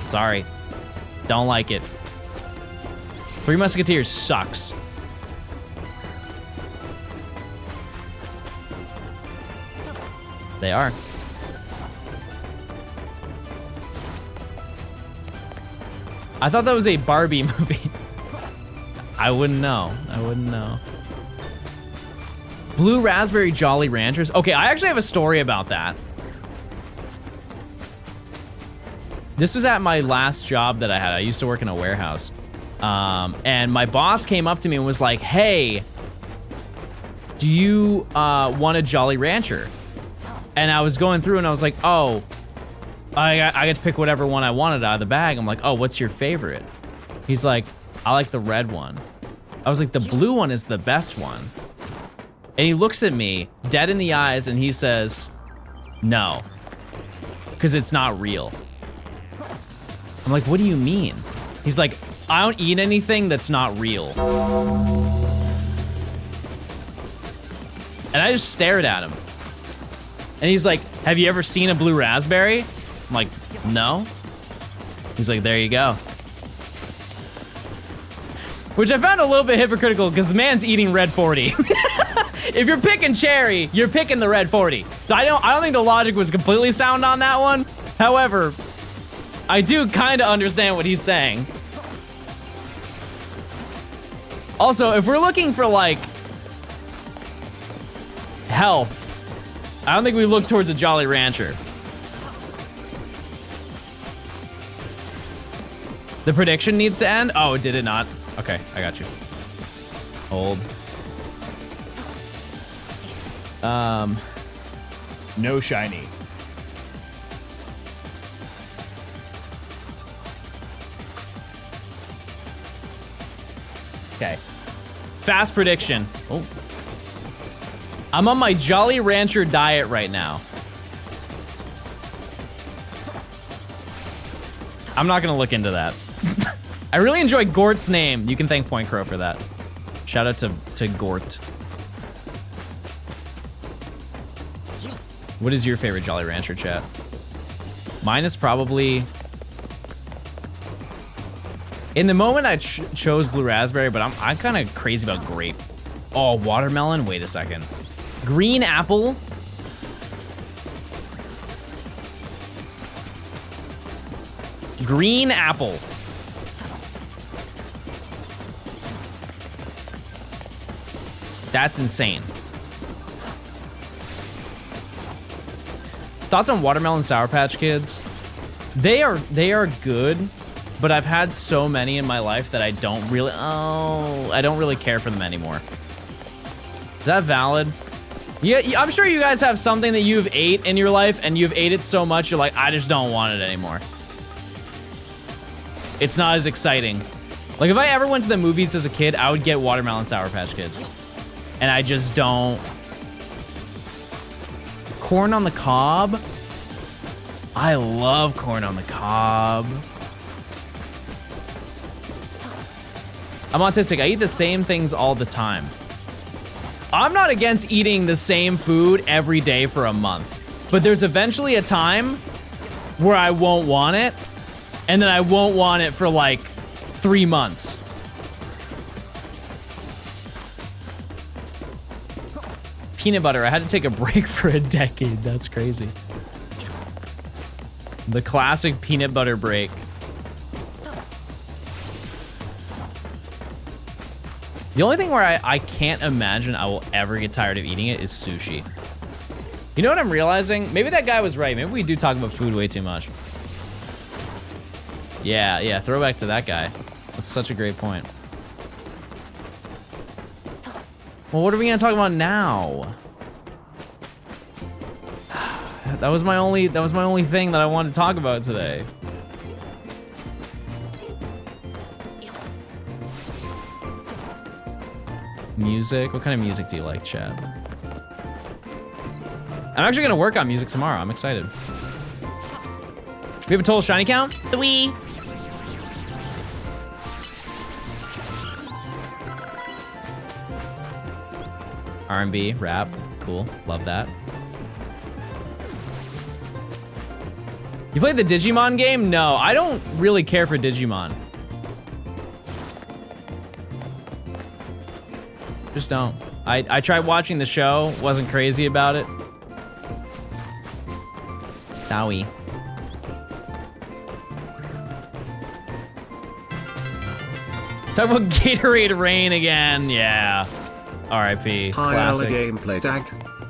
Sorry, don't like it. Three Musketeers sucks. They are. I thought that was a Barbie movie. I wouldn't know. I wouldn't know. Blue Raspberry Jolly Ranchers. Okay, I actually have a story about that. This was at my last job that I had. I used to work in a warehouse. And my boss came up to me and was like, hey, do you want a Jolly Rancher? And I was going through and I was like, oh, I get to pick whatever one I wanted out of the bag. I'm like, oh, what's your favorite? He's like, I like the red one. I was like, the blue one is the best one. And he looks at me dead in the eyes and he says, no, because it's not real. I'm like, what do you mean? He's like, I don't eat anything that's not real. And I just stared at him. And he's like, have you ever seen a blue raspberry? I'm like, no. He's like, there you go. Which I found a little bit hypocritical because the man's eating red 40. If you're picking cherry, you're picking the red 40. So I don't think the logic was completely sound on that one. However, I do kind of understand what he's saying. Also, if we're looking for like health, I don't think we look towards a Jolly Rancher. The prediction needs to end? Oh, did it not? Okay, I got you. Hold. No shiny. Okay. Fast prediction. Oh. I'm on my Jolly Rancher diet right now. I'm not gonna look into that. I really enjoy Gort's name. You can thank Point Crow for that. Shout out to Gort. What is your favorite Jolly Rancher, chat? Mine is probably... In the moment, I chose blue raspberry, but I'm kind of crazy about grape. Oh, watermelon? Wait a second. Green apple? Green apple. That's insane. Thoughts on watermelon Sour Patch Kids? They are good, but I've had so many in my life that I don't really care for them anymore. Is that valid? Yeah, I'm sure you guys have something that you've ate in your life and you've ate it so much you're like, I just don't want it anymore. It's not as exciting. Like if I ever went to the movies as a kid, I would get watermelon Sour Patch Kids. And I just don't. Corn on the cob? I love corn on the cob. I'm autistic. I eat the same things all the time. I'm not against eating the same food every day for a month, but there's eventually a time where I won't want it, and then I won't want it for like 3 months. Peanut butter, I had to take a break for a decade. That's crazy. The classic peanut butter break. The only thing where I can't imagine I will ever get tired of eating it is sushi. You know what I'm realizing? Maybe that guy was right. Maybe we do talk about food way too much. Yeah, throwback to that guy. That's such a great point. Well, what are we gonna talk about now? That was my only thing that I wanted to talk about today. Music? What kind of music do you like, chat? I'm actually gonna work on music tomorrow. I'm excited. We have a total shiny count? 3. R&B, rap, cool, love that. You played the Digimon game? No, I don't really care for Digimon. Just don't. I tried watching the show, wasn't crazy about it. Zowie. Talk about Gatorade Rain again, yeah. R.I.P. High Classic. gameplay dag.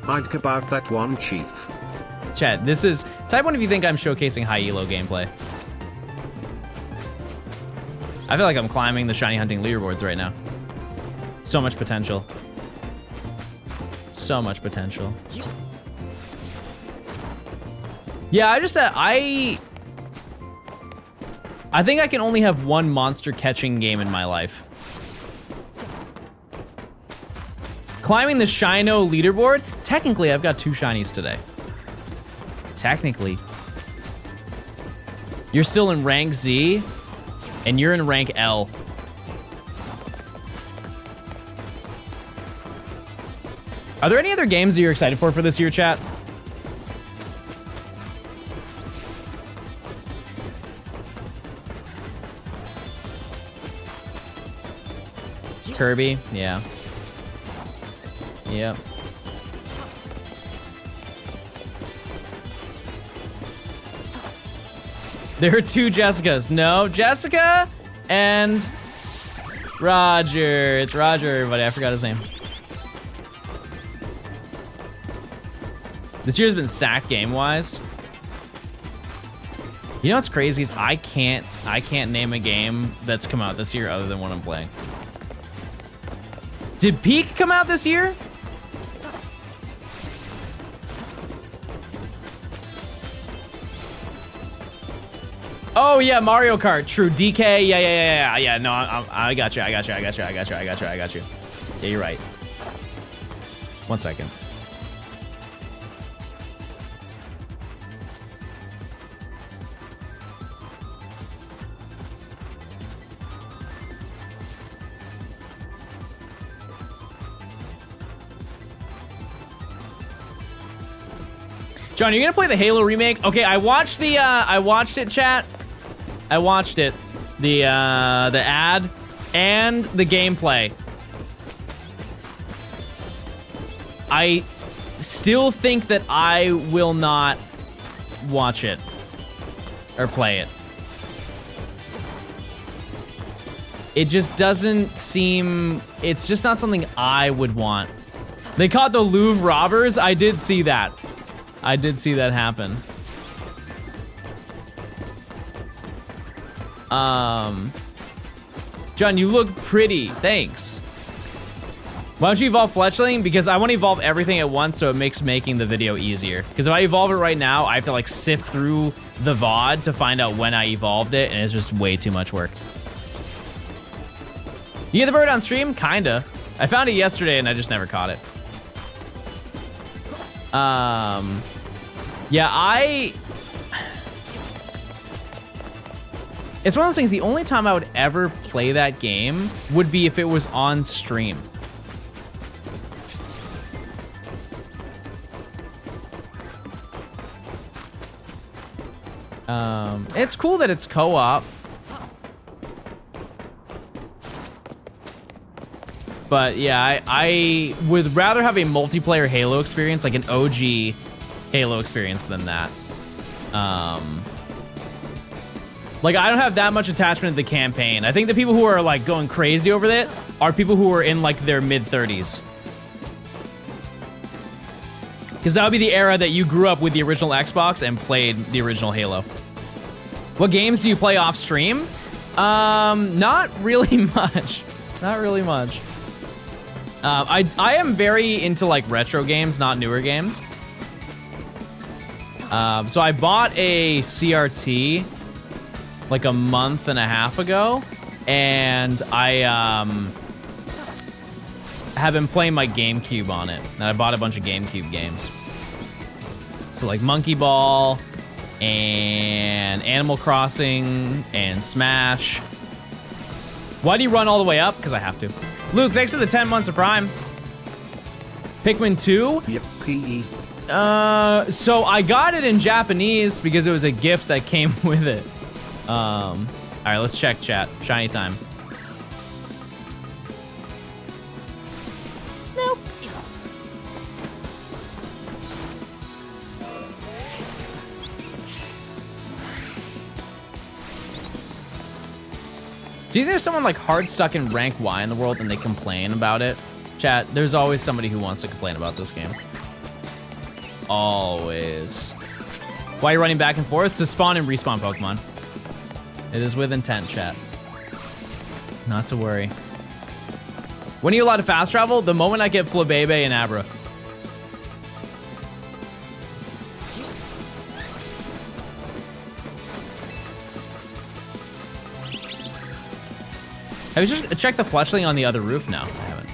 I'd about that one, chief. Chat, this is type 1 if you think I'm showcasing high elo gameplay. I feel like I'm climbing the shiny hunting leaderboards right now. So much potential. So much potential. Yeah, I just said I think I can only have one monster catching game in my life. Climbing the Shino leaderboard. Technically, I've got 2 shinies today. Technically. You're still in rank Z, and you're in rank L. Are there any other games that you're excited for this year, chat? Kirby, yeah. Yep. There are 2 Jessicas. No, Jessica and Roger. It's Roger, everybody. I forgot his name. This year's been stacked game-wise. You know what's crazy is I can't name a game that's come out this year other than one I'm playing. Did Peak come out this year? Oh yeah, Mario Kart. True. DK. Yeah. No, I got you. Yeah, you're right. 1 second. John, you're gonna play the Halo remake? Okay, I watched it, chat. I watched it. The ad and the gameplay. I still think that I will not watch it or play it. It just doesn't seem, it's just not something I would want. They caught the Louvre robbers. I did see that. I did see that happen. John, you look pretty. Thanks. Why don't you evolve Fletchling? Because I want to evolve everything at once so it makes making the video easier. Because if I evolve it right now, I have to like sift through the VOD to find out when I evolved it, and it's just way too much work. You get the bird on stream? Kinda. I found it yesterday and I just never caught it. Yeah, it's one of those things, the only time I would ever play that game would be if it was on stream. It's cool that it's co-op. But yeah, I would rather have a multiplayer Halo experience, like an OG Halo experience than that. Like I don't have that much attachment to the campaign. I think the people who are like going crazy over it are people who are in like their mid-30s. Because that would be the era that you grew up with the original Xbox and played the original Halo. What games do you play off stream? Not really much. Not really much. I am very into like retro games, not newer games. So I bought a CRT like a month and a half ago, and I have been playing my GameCube on it, and I bought a bunch of GameCube games. So like Monkey Ball and Animal Crossing and Smash. Why do you run all the way up? Because I have to. Luke, thanks for the 10 months of Prime. Pikmin 2? Yep, PE. So I got it in Japanese because it was a gift that came with it. All right, let's check chat. Shiny time. Nope. Do you think there's someone like hard stuck in rank Y in the world and they complain about it? Chat, there's always somebody who wants to complain about this game. Always. Why are you running back and forth? To spawn and respawn Pokemon. It is with intent, chat. Not to worry. When are you allowed to fast travel? The moment I get Flabebe and ABRA. Have you just checked the Fletchling on the other roof? No, I haven't.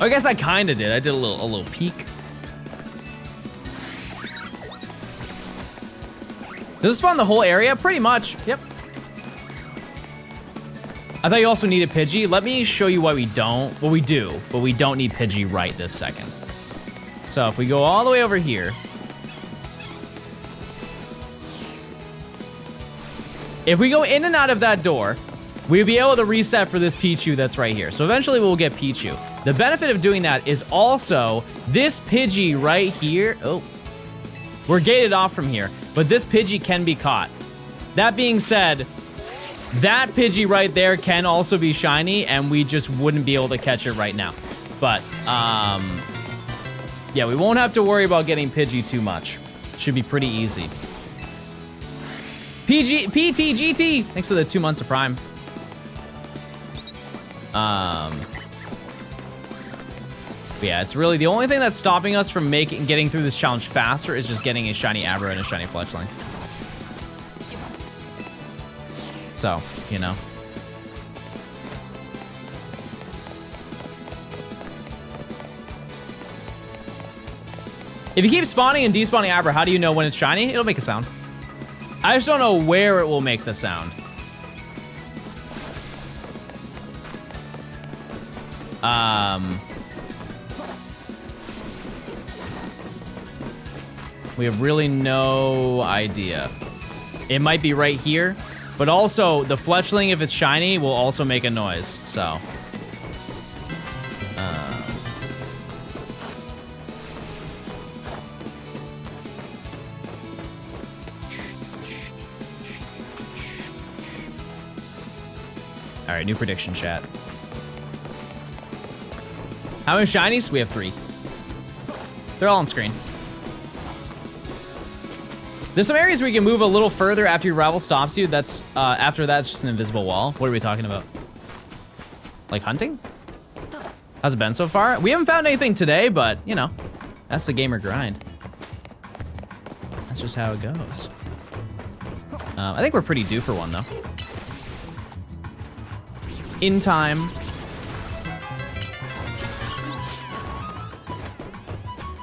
I guess I kind of did. I did a little peek. Does it spawn the whole area? Pretty much. Yep. I thought you also needed Pidgey. Let me show you why we don't. Well, we do, but we don't need Pidgey right this second. So if we go all the way over here. If we go in and out of that door, we'll be able to reset for this Pichu that's right here. So eventually we'll get Pichu. The benefit of doing that is also this Pidgey right here. Oh, we're gated off from here, but this Pidgey can be caught. That being said, that Pidgey right there can also be shiny, and we just wouldn't be able to catch it right now. But, yeah, we won't have to worry about getting Pidgey too much. Should be pretty easy. PTGT, thanks for the 2 months of Prime. Yeah, it's really the only thing that's stopping us from getting through this challenge faster is just getting a shiny ABRA and a shiny Fletchling. So, you know. If you keep spawning and despawning ABRA, how do you know when it's shiny? It'll make a sound. I just don't know where it will make the sound. We have really no idea. It might be right here, but also the Fletchling, if it's shiny, will also make a noise, so. All right, new prediction chat. How many shinies? We have 3. They're all on screen. There's some areas where you can move a little further after your rival stops you. That's, after that, it's just an invisible wall. What are we talking about? Like hunting? How's it been so far? We haven't found anything today, but, you know, that's the gamer grind. That's just how it goes. I think we're pretty due for one, though. In time.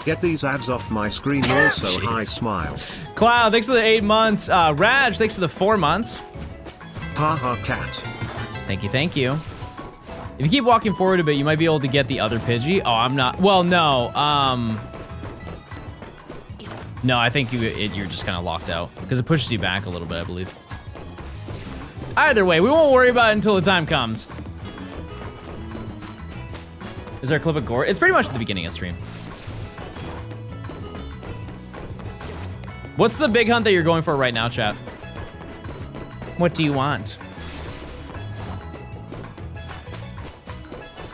Get these ads off my screen also. Hi, smile. Cloud, thanks for the 8 months. Raj, thanks for the 4 months. Haha, cat. Thank you, thank you. If you keep walking forward a bit, you might be able to get the other Pidgey. Oh, I'm not, well, no. No, I think you're just kind of locked out because it pushes you back a little bit, I believe. Either way, we won't worry about it until the time comes. Is there a clip of gore? It's pretty much at the beginning of stream. What's the big hunt that you're going for right now, chat? What do you want?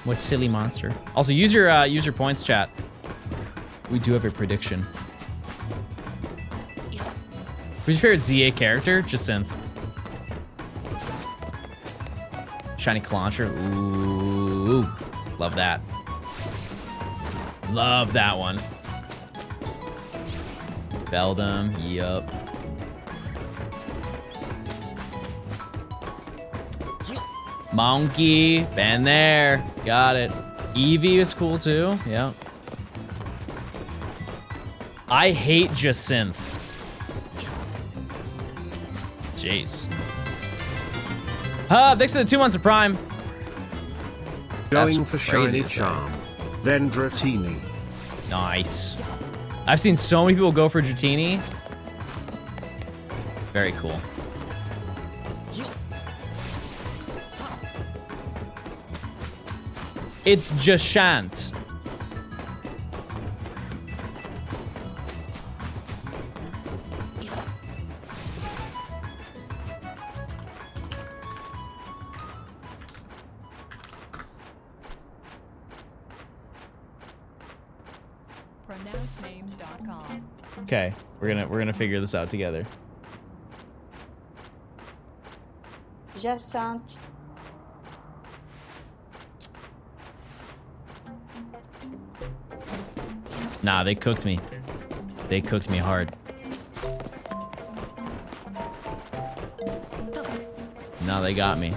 What silly monster? Also, use your points, chat. We do have a prediction. Who's your favorite ZA character? Jacinth. Shiny Clauncher. Ooh, love that. Love that one. Beldum, yup. Monkey, been there. Got it. Eevee is cool too, yep. I hate Jacinth. Jeez. Thanks for the 2 months of Prime. Going for shiny charm. Then Dratini. Nice. I've seen so many people go for Dratini. Very cool. It's Jashant. pronouncenames.com. Okay, we're gonna figure this out together. Jacinthe. Nah, they cooked me. They cooked me hard. Now they got me.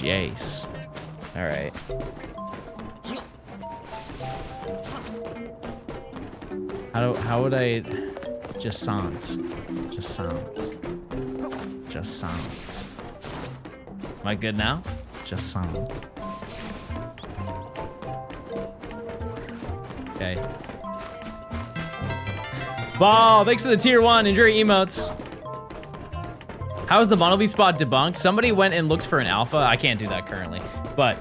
Jace. All right. How would I? Jassant. Am I good now? Jassant. Okay. Ball, thanks to the tier 1. Enjoy your emotes. How is the Monolith spot debunked? Somebody went and looked for an alpha. I can't do that currently. But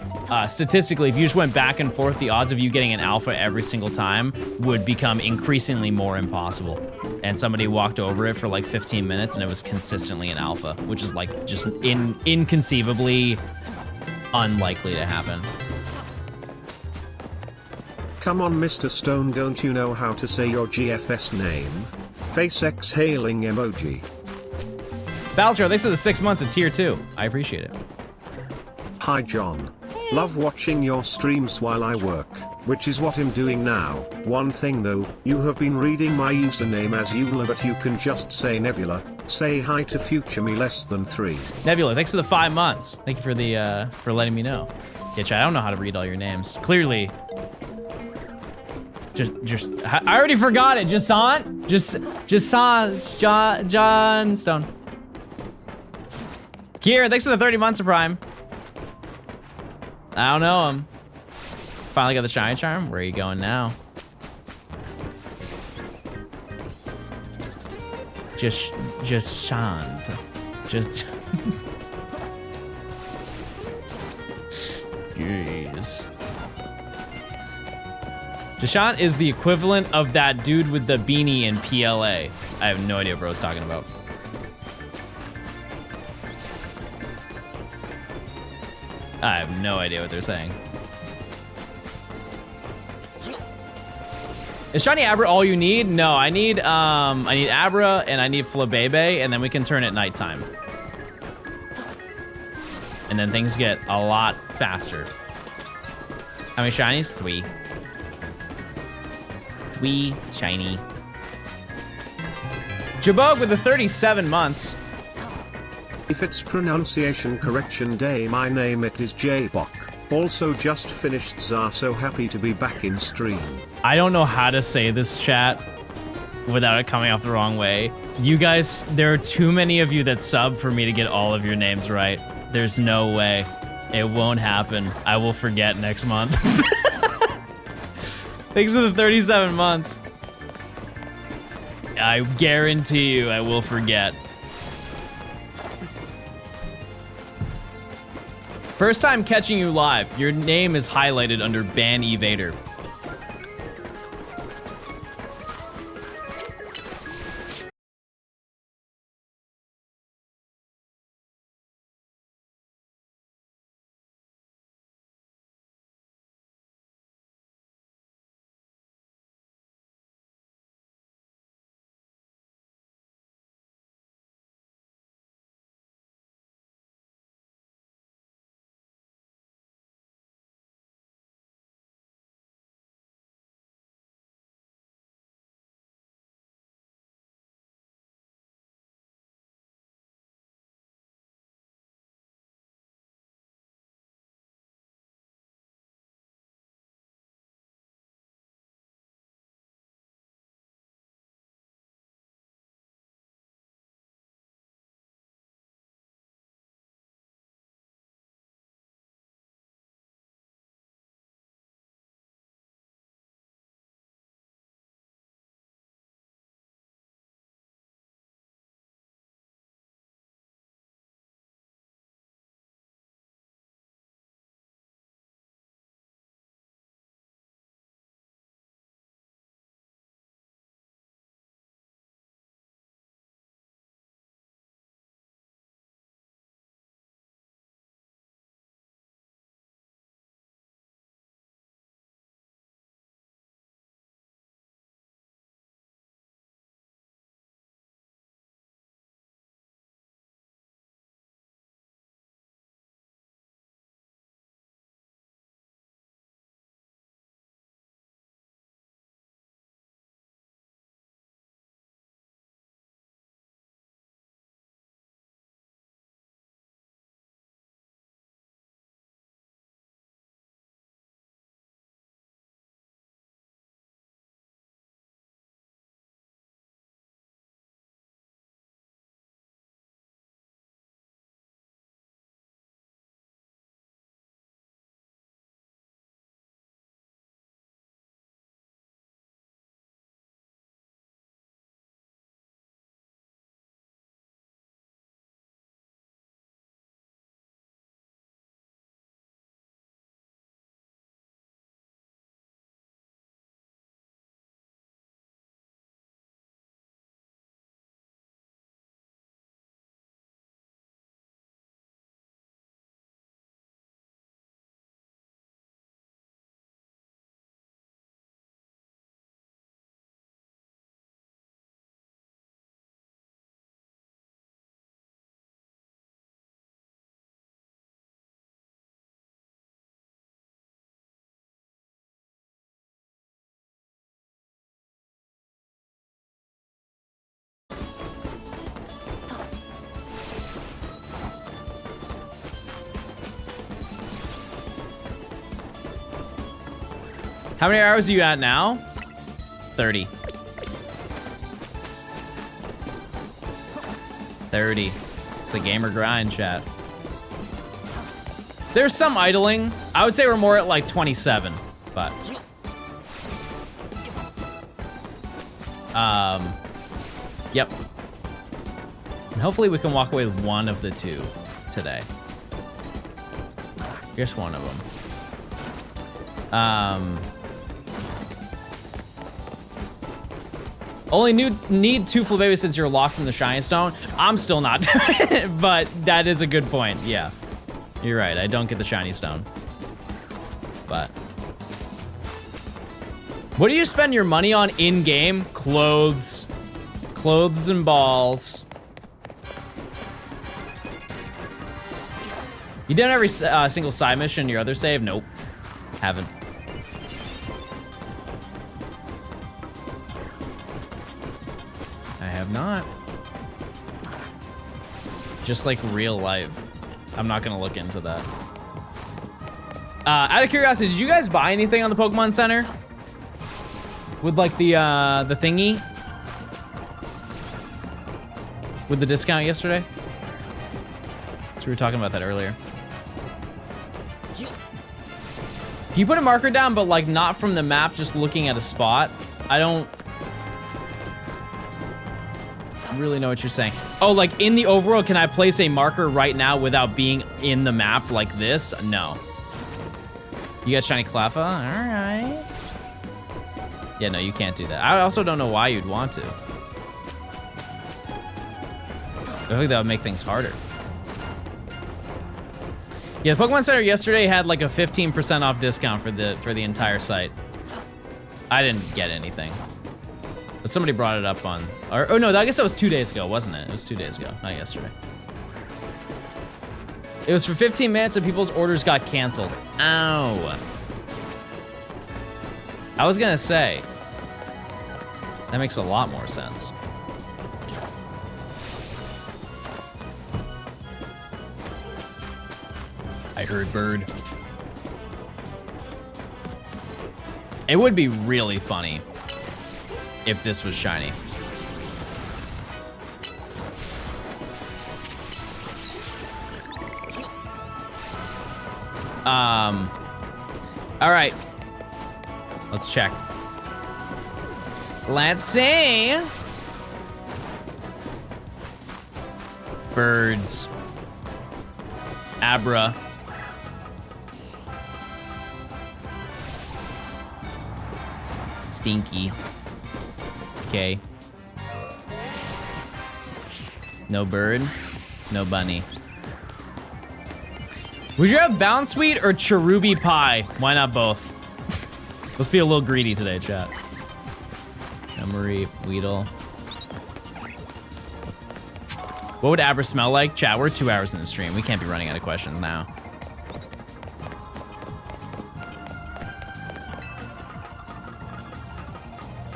statistically, if you just went back and forth, the odds of you getting an alpha every single time would become increasingly more impossible. And somebody walked over it for like 15 minutes and it was consistently an alpha, which is like just inconceivably unlikely to happen. Come on, Mr. Stone, don't you know how to say your GFS name? Face exhaling emoji. Balzar, thanks for the 6 months of tier 2. I appreciate it. Hi John. Love watching your streams while I work, which is what I'm doing now. One thing though, you have been reading my username as Eula, but you can just say Nebula. Say hi to future me less than 3. Nebula, thanks for the 5 months. Thank you for the for letting me know. Yeah, chat, I don't know how to read all your names. Clearly. I already forgot it. Johnstone. Kier, thanks for the 30 months of Prime. I don't know him. Finally got the shiny charm. Where are you going now? Just shant. Jeez. Deshant is the equivalent of that dude with the beanie in PLA. I have no idea what bro's talking about. I have no idea what they're saying. Is shiny Abra all you need? No, I need Abra and I need Flabebe, and then we can turn at nighttime. And then things get a lot faster. How many shinies? 3. 3 shiny. Jabog with the 37 months. If it's pronunciation correction day, my name it is J-Bok. Also just finished ZA, so happy to be back in stream. I don't know how to say this, chat, without it coming off the wrong way. You guys, there are too many of you that sub for me to get all of your names right. There's no way. It won't happen. I will forget next month. Thanks for the 37 months. I guarantee you I will forget. First time catching you live. Your name is highlighted under Ban Evader. How many hours are you at now? 30. 30. It's a gamer grind, chat. There's some idling. I would say we're more at like 27, but. Yep. And hopefully we can walk away with one of the two today. Just one of them. Only need 2 Flabébé since you're locked from the Shiny Stone. I'm still not doing it, but that is a good point. Yeah, you're right. I don't get the Shiny Stone. But what do you spend your money on in-game? Clothes and balls. You done every single side mission in your other save? Nope, haven't. Not. Just like real life. I'm not gonna look into that. Out of curiosity, did you guys buy anything on the Pokemon Center? With like the thingy? With the discount yesterday? So we were talking about that earlier. Can you put a marker down, but like not from the map, just looking at a spot? I don't really know what you're saying. Oh, like in the overworld, can I place a marker right now without being in the map like this? No. You got Shiny Cleffa? All right. Yeah, no, you can't do that. I also don't know why you'd want to. I think that would make things harder. Yeah, the Pokemon Center yesterday had like a 15% off discount for the entire site. I didn't get anything. But somebody brought it up on, or no, I guess that was 2 days ago, wasn't it? It was 2 days ago, not yesterday. It was for 15 minutes and people's orders got canceled. Ow. I was gonna say, that makes a lot more sense. I heard bird. It would be really funny if this was shiny. All right, let's check. Let's see. Birds. Abra. Stinky. Okay. No bird, no bunny. Would you have Bounce Sweet or Cherubi Pie? Why not both? Let's be a little greedy today, chat. Emery, Weedle. What would Abra smell like? Chat, we're 2 hours in the stream. We can't be running out of questions now.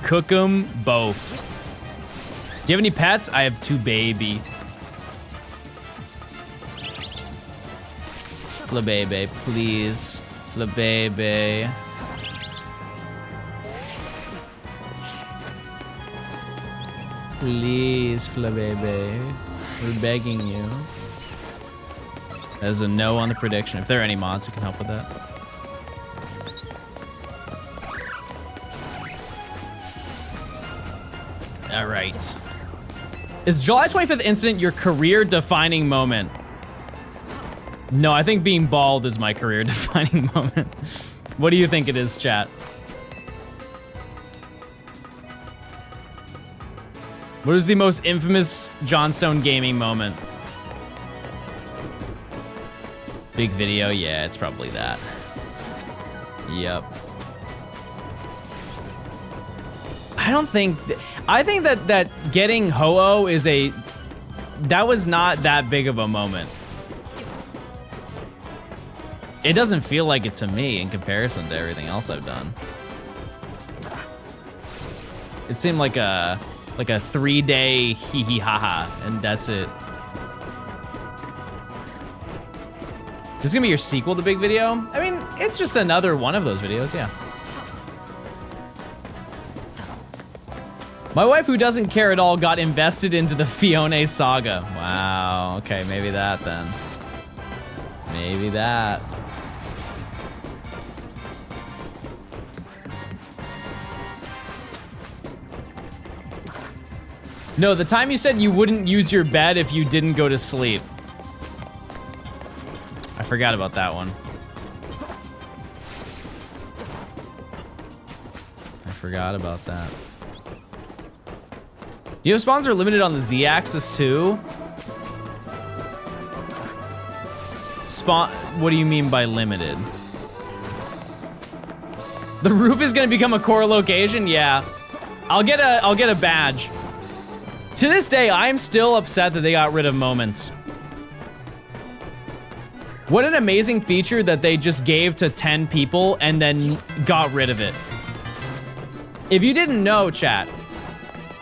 Cook them both. Do you have any pets? I have 2 baby. Flabébé, please. Flabébé. Please, Flabébé. We're begging you. There's a no on the prediction. If there are any mods who can help with that. All right. Is July 25th incident your career-defining moment? No, I think being bald is my career-defining moment. What do you think it is, chat? What is the most infamous Johnstone gaming moment? Big video? Yeah, it's probably that. Yep. I think that getting Ho-Oh is that was not that big of a moment. It doesn't feel like it to me in comparison to everything else I've done. It seemed like a 3-day hee hee ha ha, and that's it. This is gonna be your sequel to Big Video? I mean, it's just another one of those videos, yeah. My wife, who doesn't care at all, got invested into the Fiona saga. Wow, okay, maybe that then. Maybe that. No, the time you said you wouldn't use your bed if you didn't go to sleep. I forgot about that one. I forgot about that. Do you have spawns are limited on the Z-axis too? Spawn, what do you mean by limited? The roof is gonna become a core location? Yeah. I'll get a badge. To this day, I'm still upset that they got rid of moments. What an amazing feature that they just gave to 10 people and then got rid of it. If you didn't know, chat,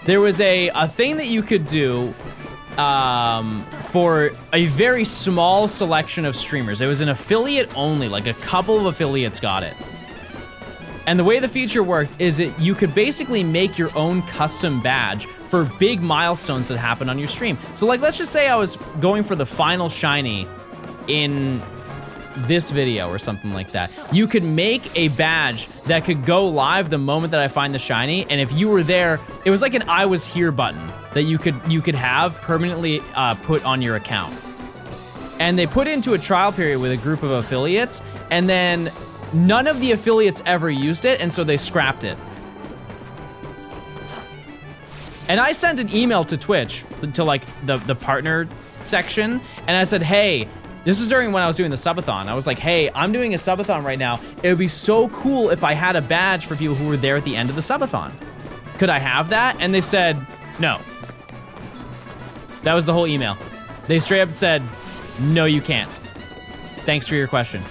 there was a thing that you could do for a very small selection of streamers. It was an affiliate only, like a couple of affiliates got it. And the way the feature worked is that you could basically make your own custom badge for big milestones that happen on your stream. So like, let's just say I was going for the final shiny in this video or something like that. You could make a badge that could go live the moment that I find the shiny, and if you were there, it was like an I was here button that you could have permanently put on your account. And they put into a trial period with a group of affiliates, and then none of the affiliates ever used it, and so they scrapped it. And I sent an email to Twitch, to like the partner section, and I said, hey, this was during when I was doing the subathon. I was like, hey, I'm doing a subathon right now. It would be so cool if I had a badge for people who were there at the end of the subathon. Could I have that? And they said, no. That was the whole email. They straight up said, no, you can't. Thanks for your question.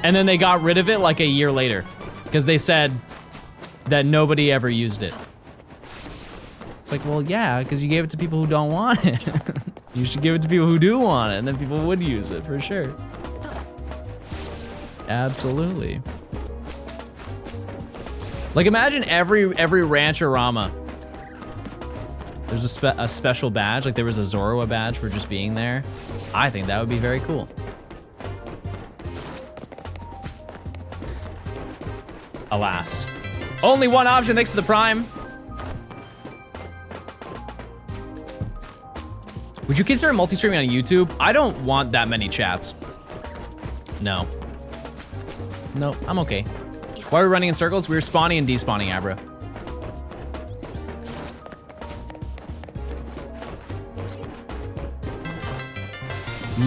And then they got rid of it like a year later because they said that nobody ever used it. It's like, well, yeah, because you gave it to people who don't want it. You should give it to people who do want it, and then people would use it for sure. Absolutely. Like, imagine every Rancherama. There's a special badge, like there was a Zorua badge for just being there. I think that would be very cool. Alas. Only one option thanks to the Prime. Would you consider multi-streaming on YouTube? I don't want that many chats. No. No, I'm okay. Why are we running in circles? We were spawning and despawning, Abra.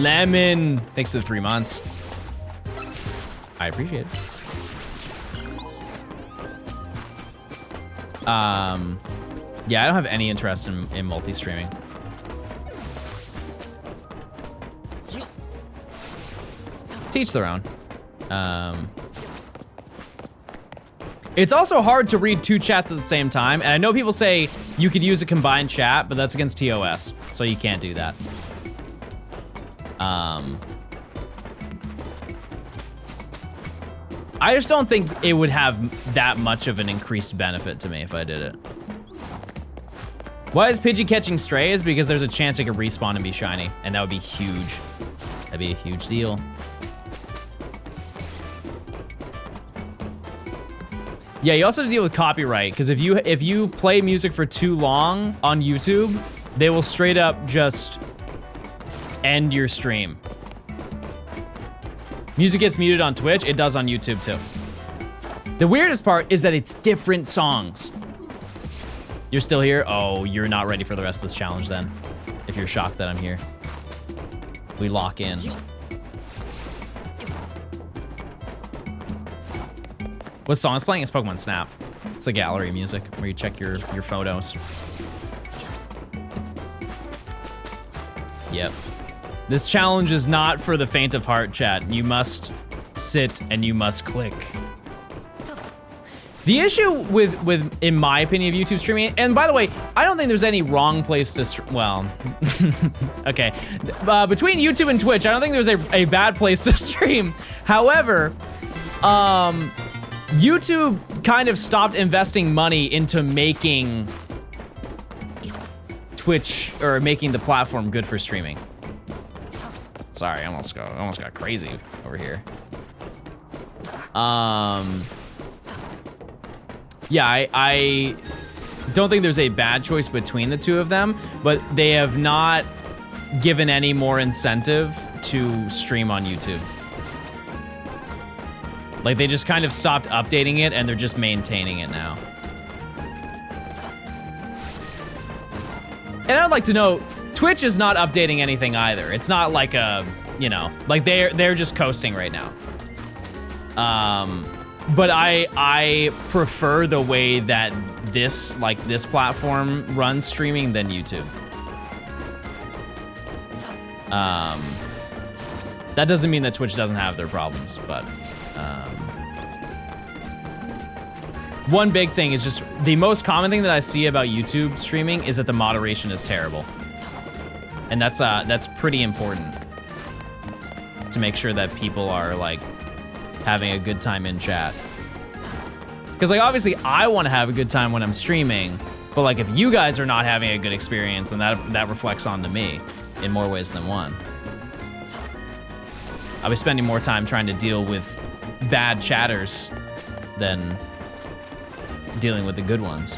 Lemon. Thanks for the 3 months. I appreciate it. Yeah, I don't have any interest in multi-streaming. Teach their own. It's also hard to read 2 chats at the same time, and I know people say you could use a combined chat, but that's against TOS, so you can't do that. I just don't think it would have that much of an increased benefit to me if I did it. Why is Pidgey catching strays? Because there's a chance it could respawn and be shiny, and that would be huge. That'd be a huge deal. Yeah, you also have to deal with copyright, because if you play music for too long on YouTube, they will straight up just end your stream. Music gets muted on Twitch, it does on YouTube too. The weirdest part is that it's different songs. You're still here? Oh, you're not ready for the rest of this challenge then. If you're shocked that I'm here. We lock in. What song is playing? It's Pokemon Snap. It's the gallery music where you check your photos. Yep. This challenge is not for the faint of heart, chat. You must sit and you must click. The issue with in my opinion, of YouTube streaming, and by the way, I don't think there's any wrong place to, well, okay. Between YouTube and Twitch, I don't think there's a bad place to stream. However, YouTube kind of stopped investing money into making Twitch, or making the platform good for streaming. Sorry, I almost got crazy over here. Yeah, I don't think there's a bad choice between the two of them, but they have not given any more incentive to stream on YouTube. Like, they just kind of stopped updating it and they're just maintaining it now. And I'd like to know, Twitch is not updating anything either. It's not like a, you know, like they're just coasting right now. But I prefer the way that this platform runs streaming than YouTube. That doesn't mean that Twitch doesn't have their problems, but one big thing is just the most common thing that I see about YouTube streaming is that the moderation is terrible. And that's pretty important to make sure that people are like having a good time in chat. Because like obviously I want to have a good time when I'm streaming, but like if you guys are not having a good experience, then that reflects onto me in more ways than one. I'll be spending more time trying to deal with bad chatters than dealing with the good ones.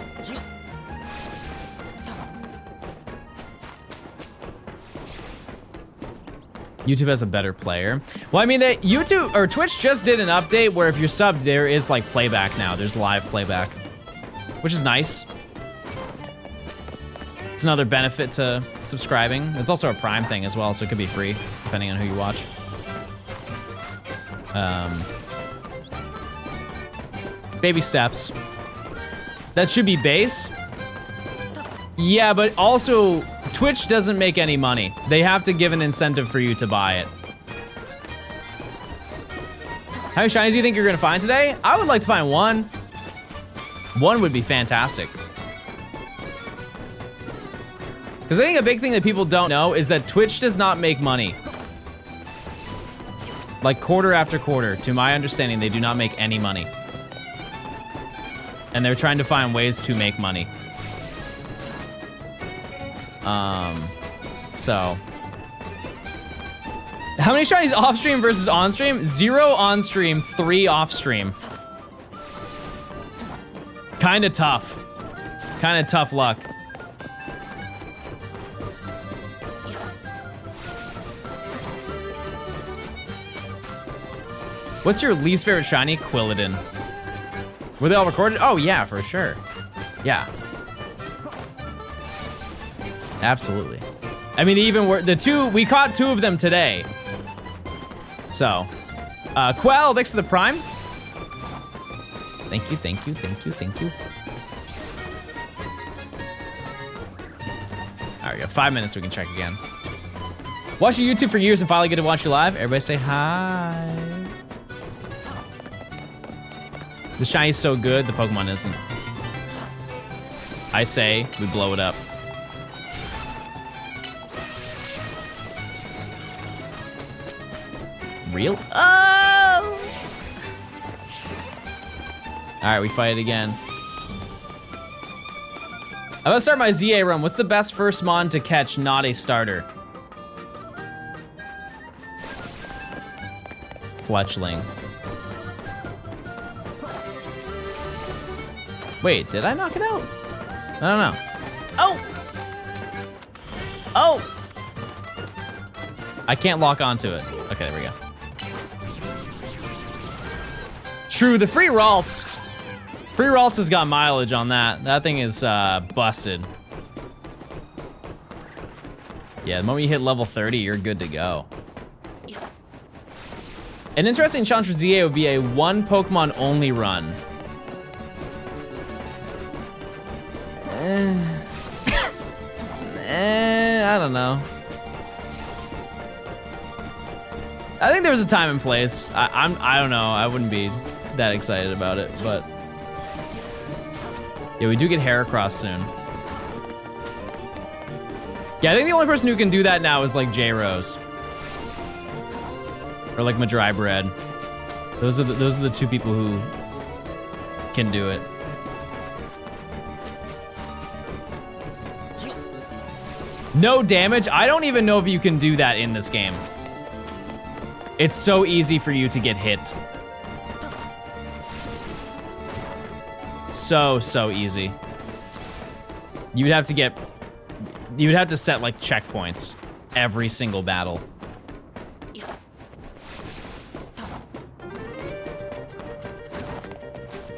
YouTube has a better player. Well, I mean, that YouTube or Twitch just did an update where if you're subbed, there is like playback now. There's live playback, which is nice. It's another benefit to subscribing. It's also a Prime thing as well, so it could be free depending on who you watch. Baby steps. That should be base. Yeah, but also Twitch doesn't make any money. They have to give an incentive for you to buy it. How many shinies do you think you're gonna find today? I would like to find one. One would be fantastic. Because I think a big thing that people don't know is that Twitch does not make money. Like quarter after quarter, to my understanding, they do not make any money. And they're trying to find ways to make money. So. How many shinies off stream versus on stream? 0 on stream, 3 off stream. Kinda tough. Kinda tough luck. What's your least favorite shiny? Quilladin. Were they all recorded? Oh yeah, for sure. Yeah. Absolutely. I mean, even were the two, we caught 2 of them today. So, Quell, thanks to the Prime. Thank you, thank you, thank you, thank you. All right, we got 5 minutes so we can check again. Watch your YouTube for years and finally get to watch you live. Everybody say hi. The shiny's so good, the Pokemon isn't. I say we blow it up. Real? Oh! All right, we fight it again. I'm gonna start my ZA run. What's the best first mon to catch, not a starter? Fletchling. Wait, did I knock it out? I don't know. Oh! Oh! I can't lock onto it. Okay, there we go. True, the free Ralts. Free Ralts has got mileage on that. That thing is busted. Yeah, the moment you hit level 30, you're good to go. An interesting challenge for ZA would be a 1 Pokemon only run. I don't know. I think there's a time and place. I don't know. I wouldn't be that excited about it, but yeah, we do get Heracross soon. Yeah, I think the only person who can do that now is like J-Rose or like Madry Bread. Those are the 2 people who can do it. No damage? I don't even know if you can do that in this game. It's so easy for you to get hit. So easy. You'd have to set like checkpoints every single battle.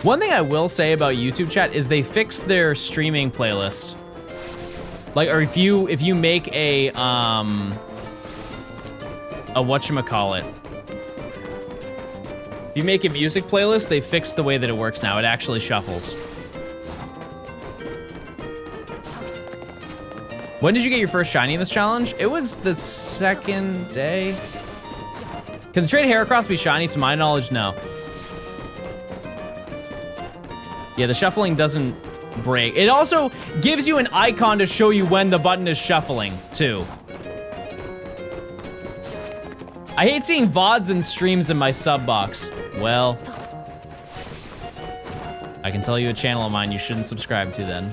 One thing I will say about YouTube chat is they fixed their streaming playlist. Like, or if you make a whatchamacallit. If you make a music playlist, they fixed the way that it works now. It actually shuffles. When did you get your first shiny in this challenge? It was the second day. Can the trade Heracross be shiny? To my knowledge, no. Yeah, the shuffling doesn't break. It also gives you an icon to show you when the button is shuffling, too. I hate seeing VODs and streams in my sub box. Well, I can tell you a channel of mine you shouldn't subscribe to then.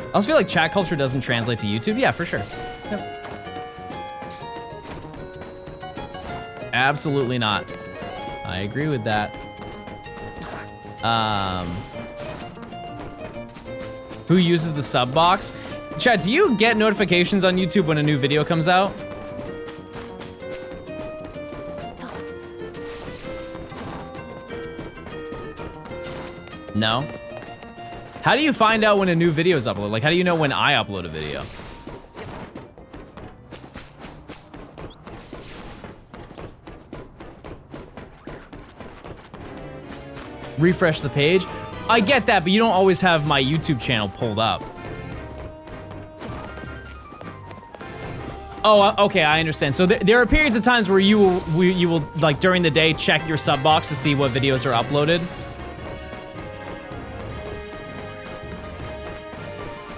I also feel like chat culture doesn't translate to YouTube. Yeah, for sure. Yep. Absolutely not. I agree with that. Who uses the sub box? Chat, do you get notifications on YouTube when a new video comes out? No? How do you find out when a new video is uploaded? Like, how do you know when I upload a video? Refresh the page? I get that, but you don't always have my YouTube channel pulled up. Oh, okay, I understand. So there are periods of times where you will, like, during the day, check your sub box to see what videos are uploaded.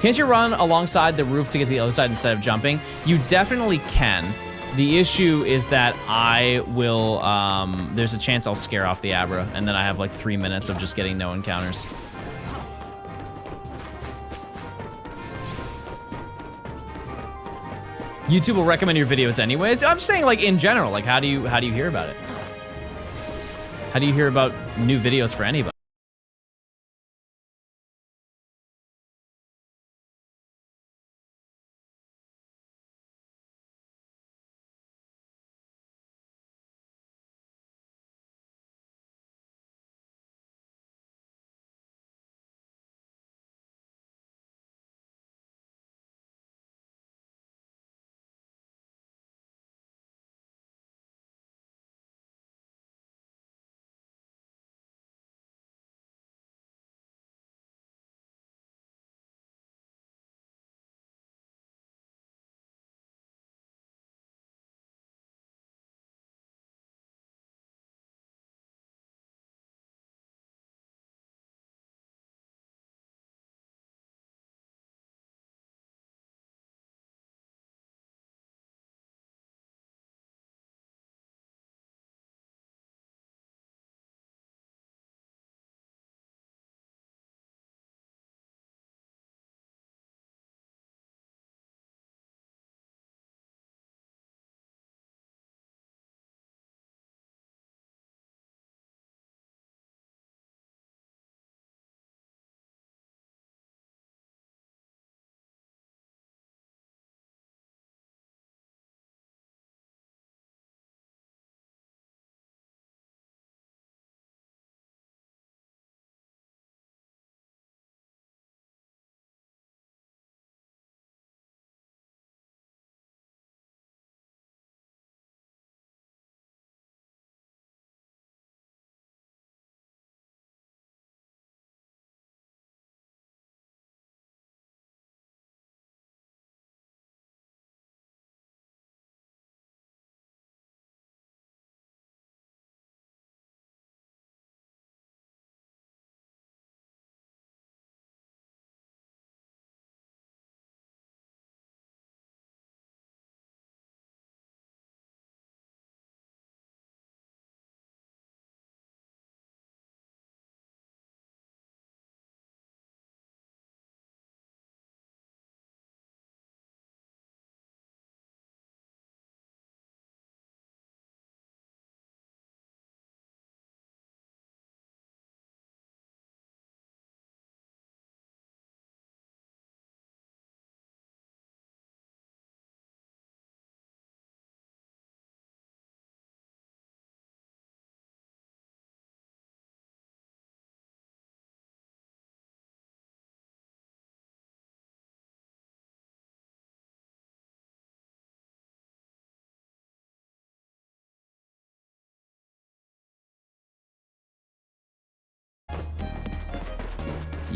Can't you run alongside the roof to get to the other side instead of jumping? You definitely can. The issue is that I will, there's a chance I'll scare off the ABRA, and then I have like 3 minutes of just getting no encounters. YouTube will recommend your videos anyways. I'm just saying, like, in general, like, how do you hear about it? How do you hear about new videos for anybody?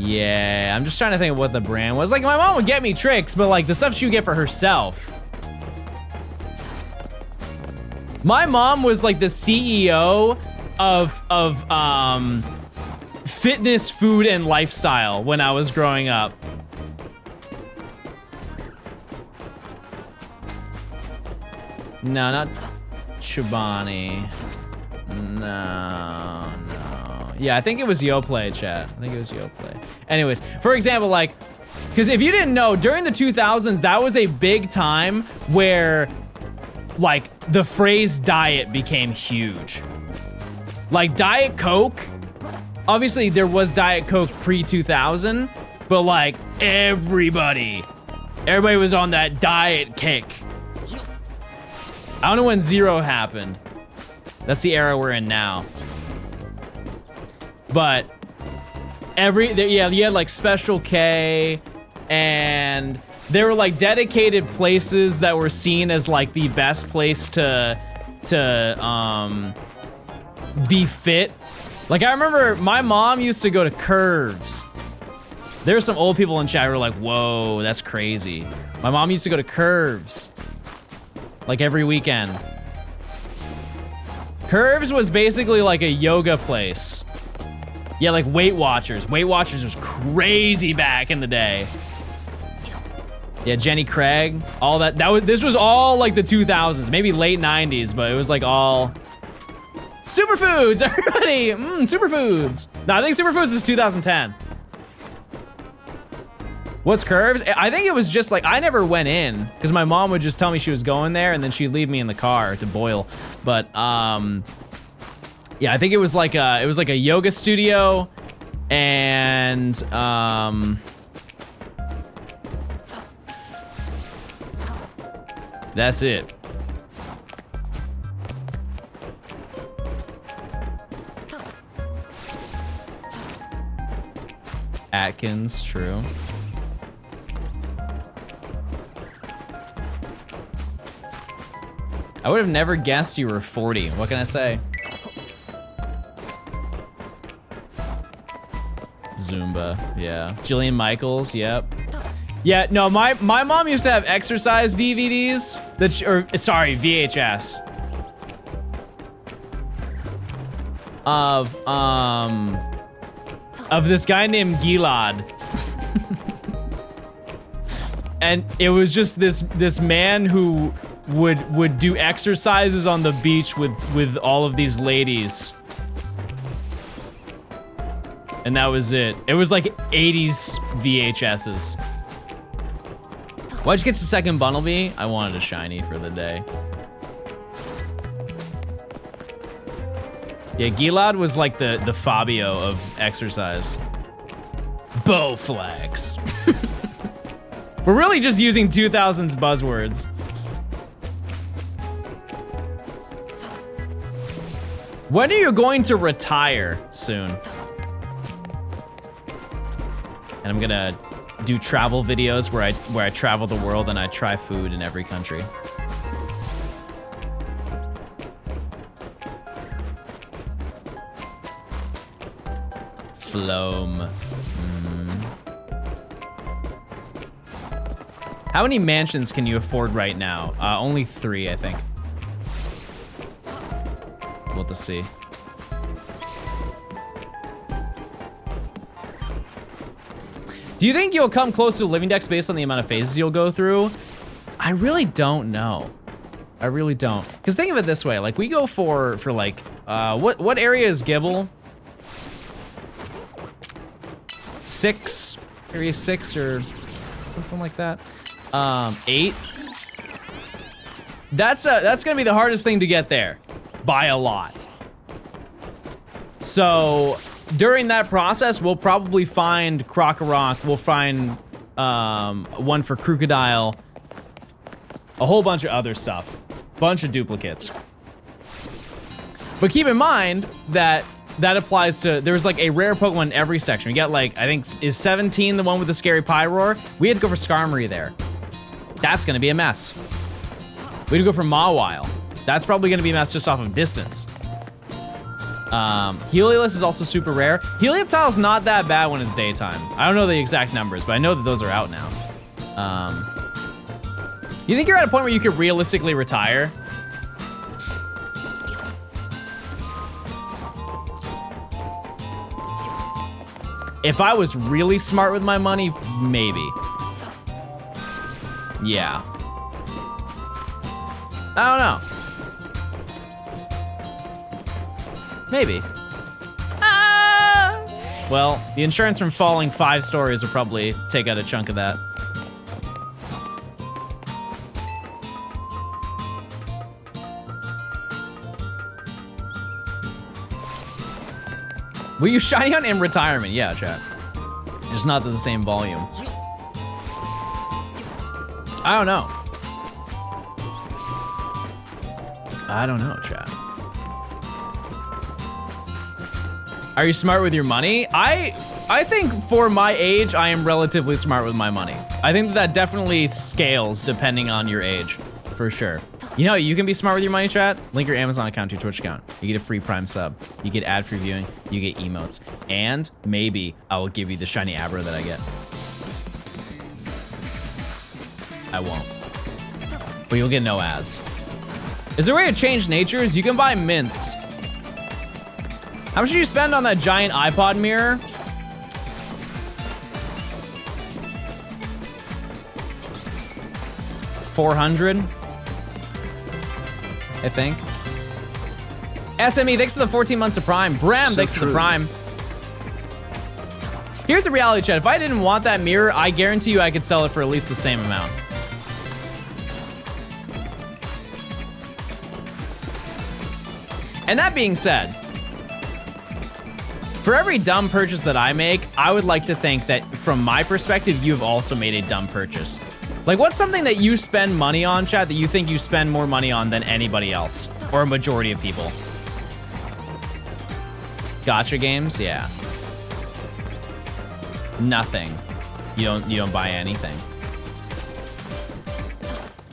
Yeah, I'm just trying to think of what the brand was. Like, my mom would get me tricks, but like the stuff she would get for herself. My mom was like the CEO of fitness, food, and lifestyle when I was growing up. No, not Chobani. No. Yeah, I think it was Yoplay, chat. I think it was Yoplay. Anyways, for example, like, because if you didn't know, during the 2000s, that was a big time where, like, the phrase diet became huge. Like, Diet Coke, obviously there was Diet Coke pre-2000, but like, everybody was on that diet kick. I don't know when Zero happened. That's the era we're in now. But yeah, you had like Special K, and there were like dedicated places that were seen as like the best place to be fit. Like, I remember my mom used to go to Curves. There's some old people in chat who were like, whoa, that's crazy. My mom used to go to Curves like every weekend. Curves was basically like a yoga place. Yeah, like Weight Watchers. Weight Watchers was crazy back in the day. Yeah, Jenny Craig, all that. This was all like the 2000s, maybe late 90s, but it was like all Superfoods, everybody. Superfoods. No, I think Superfoods is 2010. What's Curves? I think it was just like, I never went in because my mom would just tell me she was going there and then she'd leave me in the car to boil. But yeah, I think it was like a yoga studio, and that's it. Atkins, true. I would have never guessed you were 40. What can I say? Zumba, yeah. Jillian Michaels, yep. Yeah, no, my mom used to have exercise DVDs sorry, VHS. Of this guy named Gilad. And it was just this man who would do exercises on the beach with all of these ladies. And that was it. It was like 80s VHSs. Why'd you get to second Bundlebee? I wanted a shiny for the day. Yeah, Gilad was like the Fabio of exercise. Bowflex. We're really just using 2000s buzzwords. When are you going to retire? Soon. And I'm gonna do travel videos where I travel the world and I try food in every country. Floam. How many mansions can you afford right now? Only 3, I think. We'll have to see. Do you think you'll come close to living dex based on the amount of phases you'll go through? I really don't know. I really don't. Because think of it this way, like we go for like, what area is Gibble? 6, area 6 or something like that. 8. That's gonna be the hardest thing to get there, by a lot. So during that process, we'll probably find Krokorok, we'll find one for Crocodile, a whole bunch of other stuff, bunch of duplicates. But keep in mind that applies to, there's like a rare Pokemon in every section. We got like, I think, is 17 the one with the scary Pyroar? We had to go for Skarmory there. That's gonna be a mess. We had to go for Mawile. That's probably gonna be a mess just off of distance. Heliolus is also super rare. Helioptile's not that bad when it's daytime. I don't know the exact numbers, but I know that those are out now. You think you're at a point where you could realistically retire? If I was really smart with my money, maybe. Yeah. I don't know. Maybe. Well, the insurance from falling 5 stories will probably take out a chunk of that. Will you shiny hunt in retirement? Yeah, chat. Just not to the same volume. I don't know. I don't know, chat. Are you smart with your money? I think for my age, I am relatively smart with my money. I think that definitely scales depending on your age, for sure. You know, you can be smart with your money, chat. Link your Amazon account to your Twitch account. You get a free Prime sub. You get ad-free viewing. You get emotes. And maybe I will give you the shiny ABRA that I get. I won't. But you'll get no ads. Is there a way to change natures? You can buy mints. How much did you spend on that giant iPod mirror? $400, I think. SME, thanks for the 14 months of Prime. Bram, thanks for the Prime. Here's the reality, chat. If I didn't want that mirror, I guarantee you I could sell it for at least the same amount. And that being said, for every dumb purchase that I make, I would like to think that from my perspective, you've also made a dumb purchase. Like, what's something that you spend money on, chat, that you think you spend more money on than anybody else? Or a majority of people? Gacha games? Yeah. Nothing. You don't buy anything.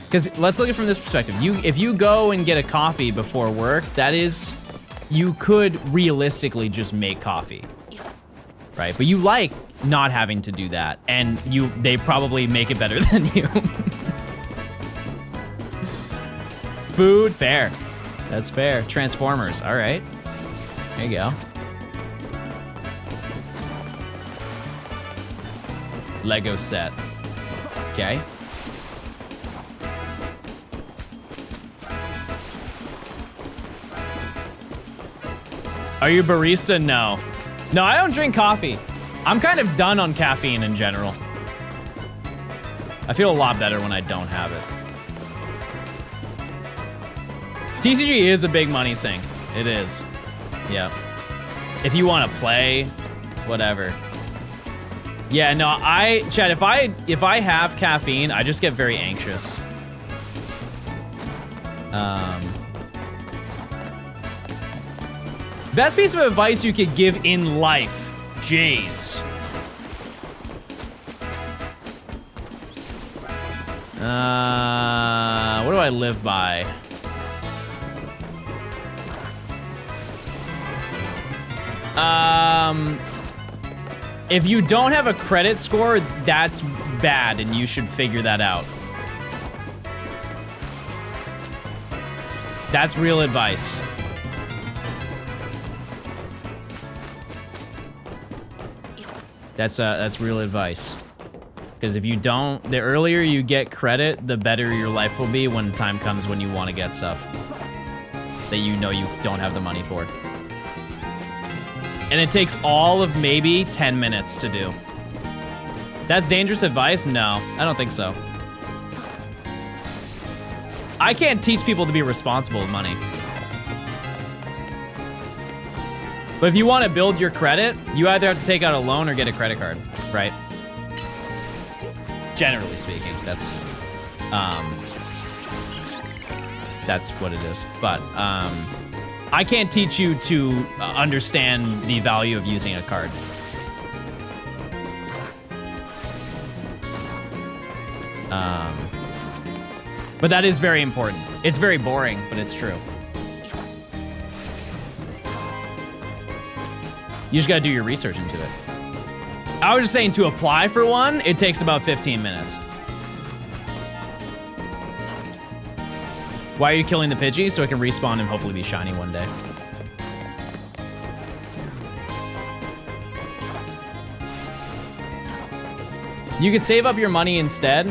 Because let's look at it from this perspective. If you go and get a coffee before work, that is, you could realistically just make coffee, right? But you like not having to do that, and they probably make it better than you. Food, fair. That's fair. Transformers, all right. There you go. Lego set, okay. Are you a barista? No. No, I don't drink coffee. I'm kind of done on caffeine in general. I feel a lot better when I don't have it. TCG is a big money sink. It is. Yeah. If you want to play, whatever. Yeah, no, Chad, if I have caffeine, I just get very anxious. Best piece of advice you could give in life. Jeez. What do I live by? If you don't have a credit score, that's bad and you should figure that out. That's real advice. That's real advice. Because if you don't, the earlier you get credit, the better your life will be when the time comes when you want to get stuff that you know you don't have the money for. And it takes all of maybe 10 minutes to do. That's dangerous advice? No, I don't think so. I can't teach people to be responsible with money. But if you want to build your credit, you either have to take out a loan or get a credit card, right? Generally speaking, that's what it is. But I can't teach you to understand the value of using a card. But that is very important. It's very boring, but it's true. You just gotta do your research into it. I was just saying to apply for one, it takes about 15 minutes. Why are you killing the Pidgey? So it can respawn and hopefully be shiny one day. You could save up your money instead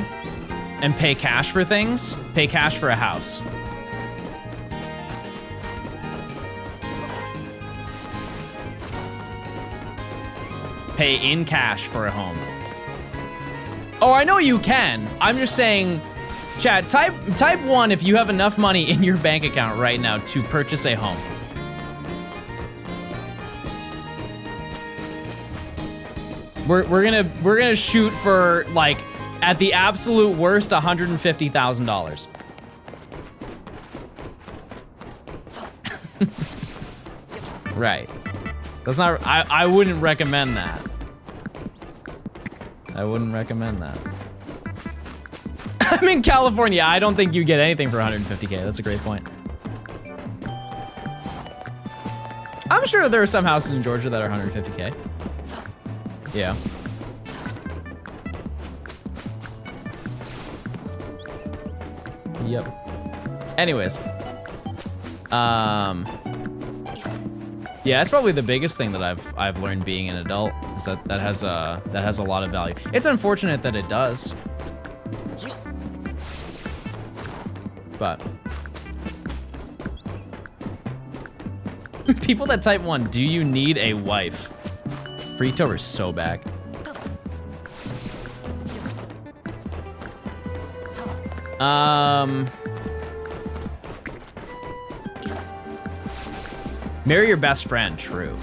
and pay cash for things. Pay cash for a house. Pay in cash for a home. Oh, I know you can. I'm just saying, chat, type 1 if you have enough money in your bank account right now to purchase a home. We're gonna shoot for, like, at the absolute worst, $150,000. Right. That's not, I wouldn't recommend that. I wouldn't recommend that. I'm in California. I don't think you get anything for 150K. That's a great point. I'm sure there are some houses in Georgia that are 150K. Yeah. Yep. Anyways. Yeah, that's probably the biggest thing that I've learned being an adult, is that has a lot of value. It's unfortunate that it does. But people that type 1, do you need a wife? Freetover's so back. Marry your best friend, true.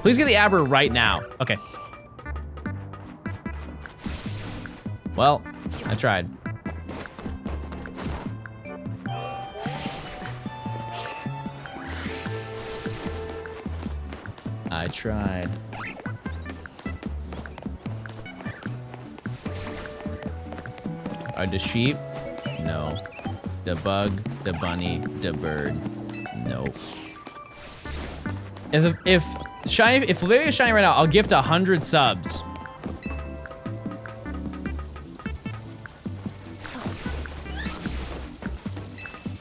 Please get the ABRA right now. Okay. Well, I tried. I tried. Are the sheep? No. The bug, the bunny, the bird. Nope. If Olivia is shiny right now, I'll gift 100 subs.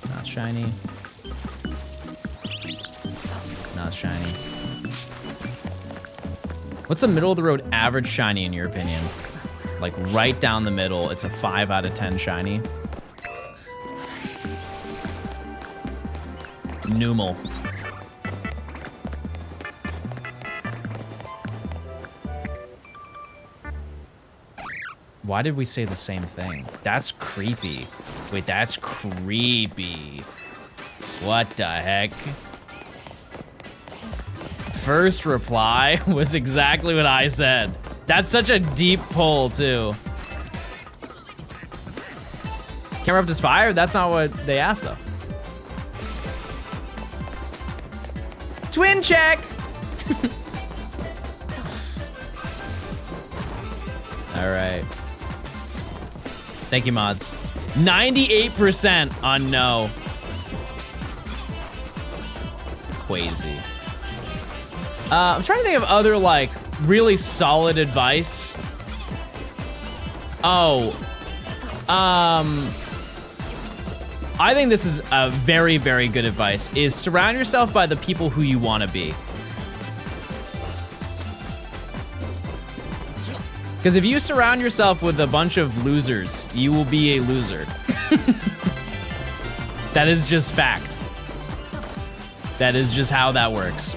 Not shiny. Not shiny. What's the middle of the road average shiny in your opinion? Like right down the middle, it's a 5 out of 10 shiny. Numal. Why did we say the same thing? That's creepy. Wait, that's creepy. What the heck? First reply was exactly what I said. That's such a deep pull, too. Camera up is fire? That's not what they asked, though. Twin check! All right. Thank you, mods. 98% on no. Crazy. I'm trying to think of other, like, really solid advice. Oh. I think this is a very, very good advice, is surround yourself by the people who you want to be. Because if you surround yourself with a bunch of losers, you will be a loser. That is just fact. That is just how that works.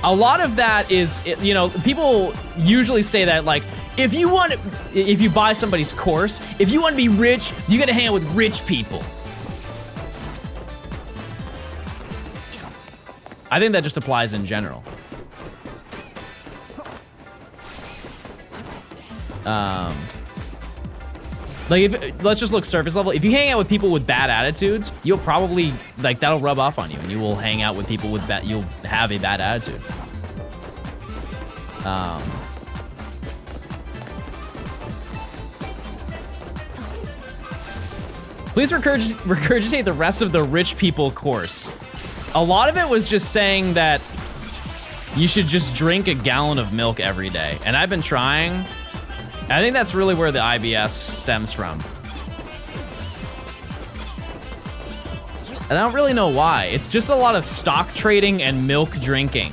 A lot of that is, you know, people usually say that, like, if you buy somebody's course, if you want to be rich, you gotta hang out with rich people. I think that just applies in general. Like, let's just look surface level. If you hang out with people with bad attitudes, you'll probably, like, that'll rub off on you, and you will hang out with people with you'll have a bad attitude. Please regurgitate the rest of the rich people course. A lot of it was just saying that you should just drink a gallon of milk every day. And I've been trying. I think that's really where the IBS stems from. And I don't really know why. It's just a lot of stock trading and milk drinking.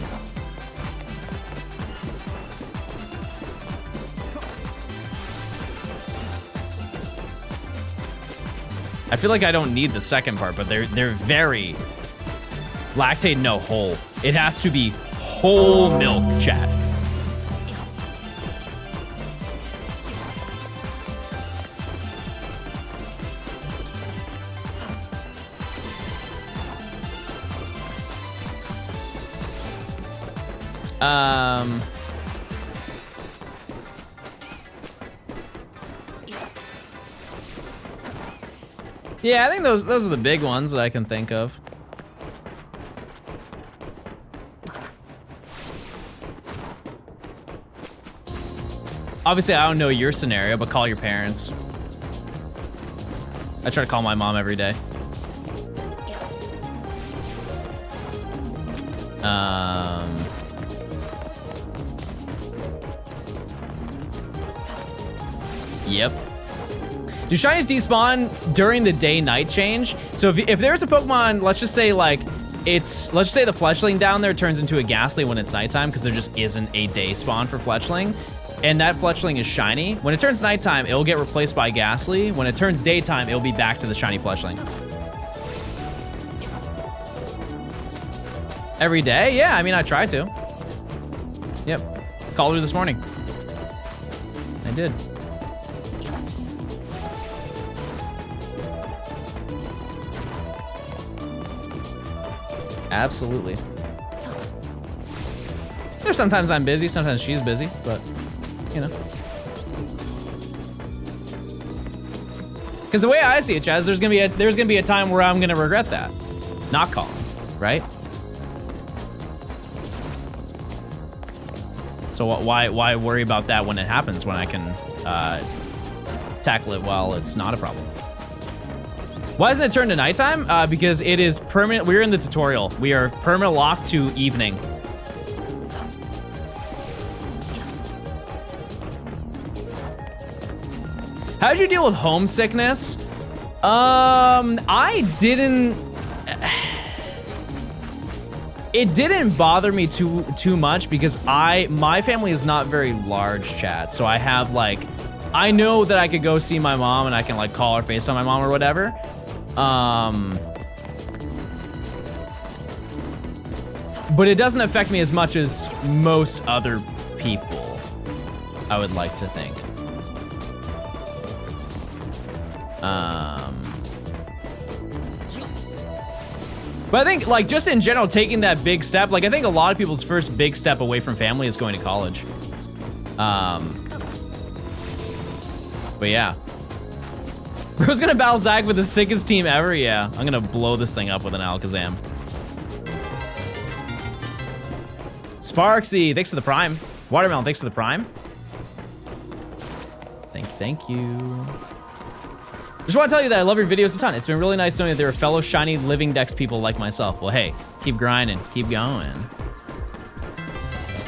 I feel like I don't need the second part, but they're very lactate, no whole. It has to be whole milk, chat. Yeah, I think those are the big ones that I can think of. Obviously, I don't know your scenario, but call your parents. I try to call my mom every day. Yep. Do shinies despawn during the day-night change? So if there's a Pokemon, let's just say like let's just say the Fletchling down there turns into a Ghastly when it's nighttime because there just isn't a day spawn for Fletchling, and that Fletchling is shiny. When it turns nighttime, it'll get replaced by Ghastly. When it turns daytime, it'll be back to the shiny Fletchling. Every day? Yeah, I mean, I try to. Yep. Called her this morning. I did. Absolutely. There's sometimes I'm busy, sometimes she's busy, but you know. Because the way I see it, Chaz, there's gonna be a time where I'm gonna regret that, not calling, right? So why worry about that when it happens when I can tackle it while it's not a problem? Why doesn't it turn to nighttime? Because it is permanent. We're in the tutorial. We are permanent locked to evening. How did you deal with homesickness? I didn't. It didn't bother me too much because my family is not very large, chat. So I have like, I know that I could go see my mom and I can like call her FaceTime my mom or whatever. But it doesn't affect me as much as most other people, I would like to think. But I think, like, just in general, taking that big step, like, I think a lot of people's first big step away from family is going to college. But yeah. Bro's gonna battle Zach with the sickest team ever? Yeah, I'm gonna blow this thing up with an Alakazam. Sparksy, thanks for the Prime. Watermelon, thanks for the Prime. Thank you. Just want to tell you that I love your videos a ton. It's been really nice knowing that there are fellow shiny living Dex people like myself. Well, hey, keep grinding, keep going.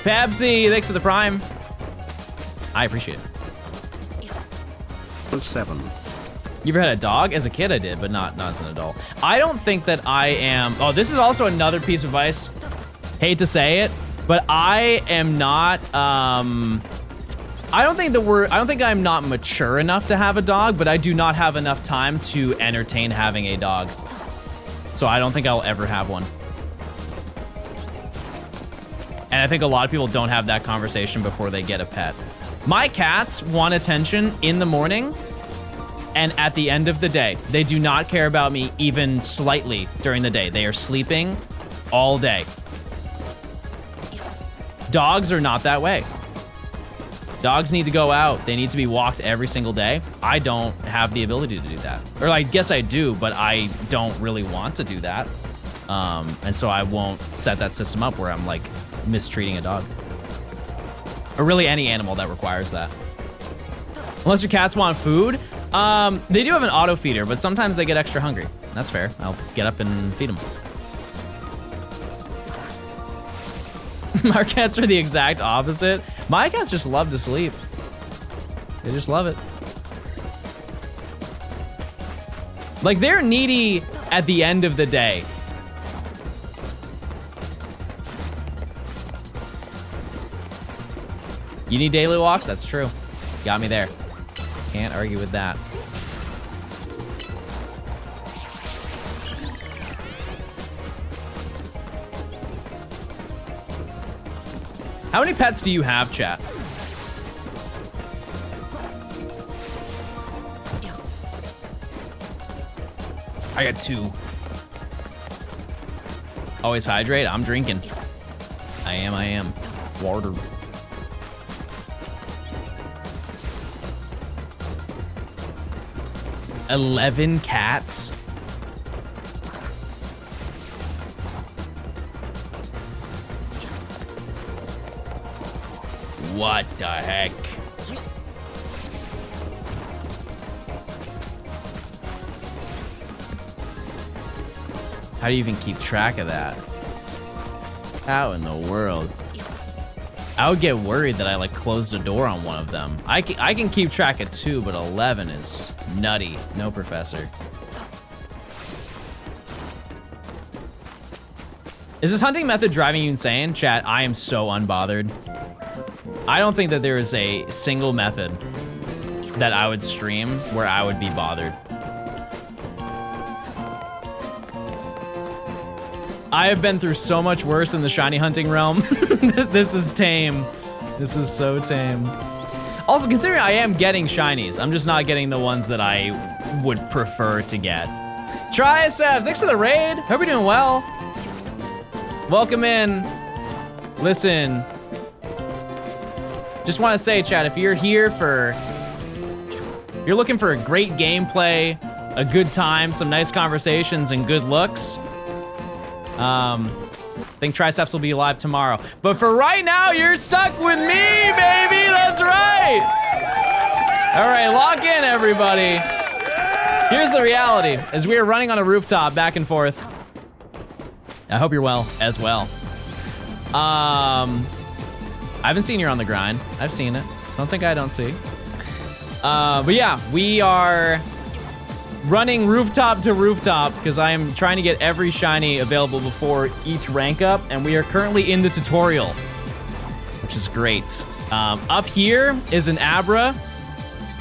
Pepsi, thanks for the Prime. I appreciate it. 7. You ever had a dog? As a kid, I did, but not as an adult. I don't think that I am. Oh, this is also another piece of advice. Hate to say it, but I am not. I don't think I'm not mature enough to have a dog, but I do not have enough time to entertain having a dog. So I don't think I'll ever have one. And I think a lot of people don't have that conversation before they get a pet. My cats want attention in the morning and at the end of the day. They do not care about me even slightly during the day. They are sleeping all day. Dogs are not that way. Dogs need to go out. They need to be walked every single day. I don't have the ability to do that. Or I guess I do, but I don't really want to do that. And so I won't set that system up where I'm like mistreating a dog. Or really any animal that requires that. Unless your cats want food. They do have an auto feeder, but sometimes they get extra hungry. That's fair. I'll get up and feed them. Our cats are the exact opposite. My cats just love to sleep. They just love it. Like, they're needy at the end of the day. You need daily walks? That's true. Got me there. Can't argue with that. How many pets do you have, chat? I got 2. Always hydrate. I'm drinking. I am. Water. $11 cats? What the heck? How do you even keep track of that? How in the world? I would get worried that I like closed a door on one of them. I can keep track of 2, but 11 is nutty. No, professor. Is this hunting method driving you insane? Chat, I am so unbothered. I don't think that there is a single method that I would stream where I would be bothered. I have been through so much worse in the shiny hunting realm. This is tame. This is so tame. Also, considering I am getting shinies, I'm just not getting the ones that I would prefer to get. Triceps, thanks for the raid. Hope you're doing well. Welcome in. Listen. Just want to say, chat, if you're here for, you're looking for a great gameplay, a good time, some nice conversations, and good looks, I think Triceps will be live tomorrow. But for right now, you're stuck with me, baby. That's right. All right, lock in, everybody. Here's the reality: as we are running on a rooftop back and forth. I hope you're well as well. I haven't seen you on the grind. I've seen it. Don't think I don't see. But yeah, we are running rooftop to rooftop because I am trying to get every shiny available before each rank up, and we are currently in the tutorial, which is great. Up here is an Abra.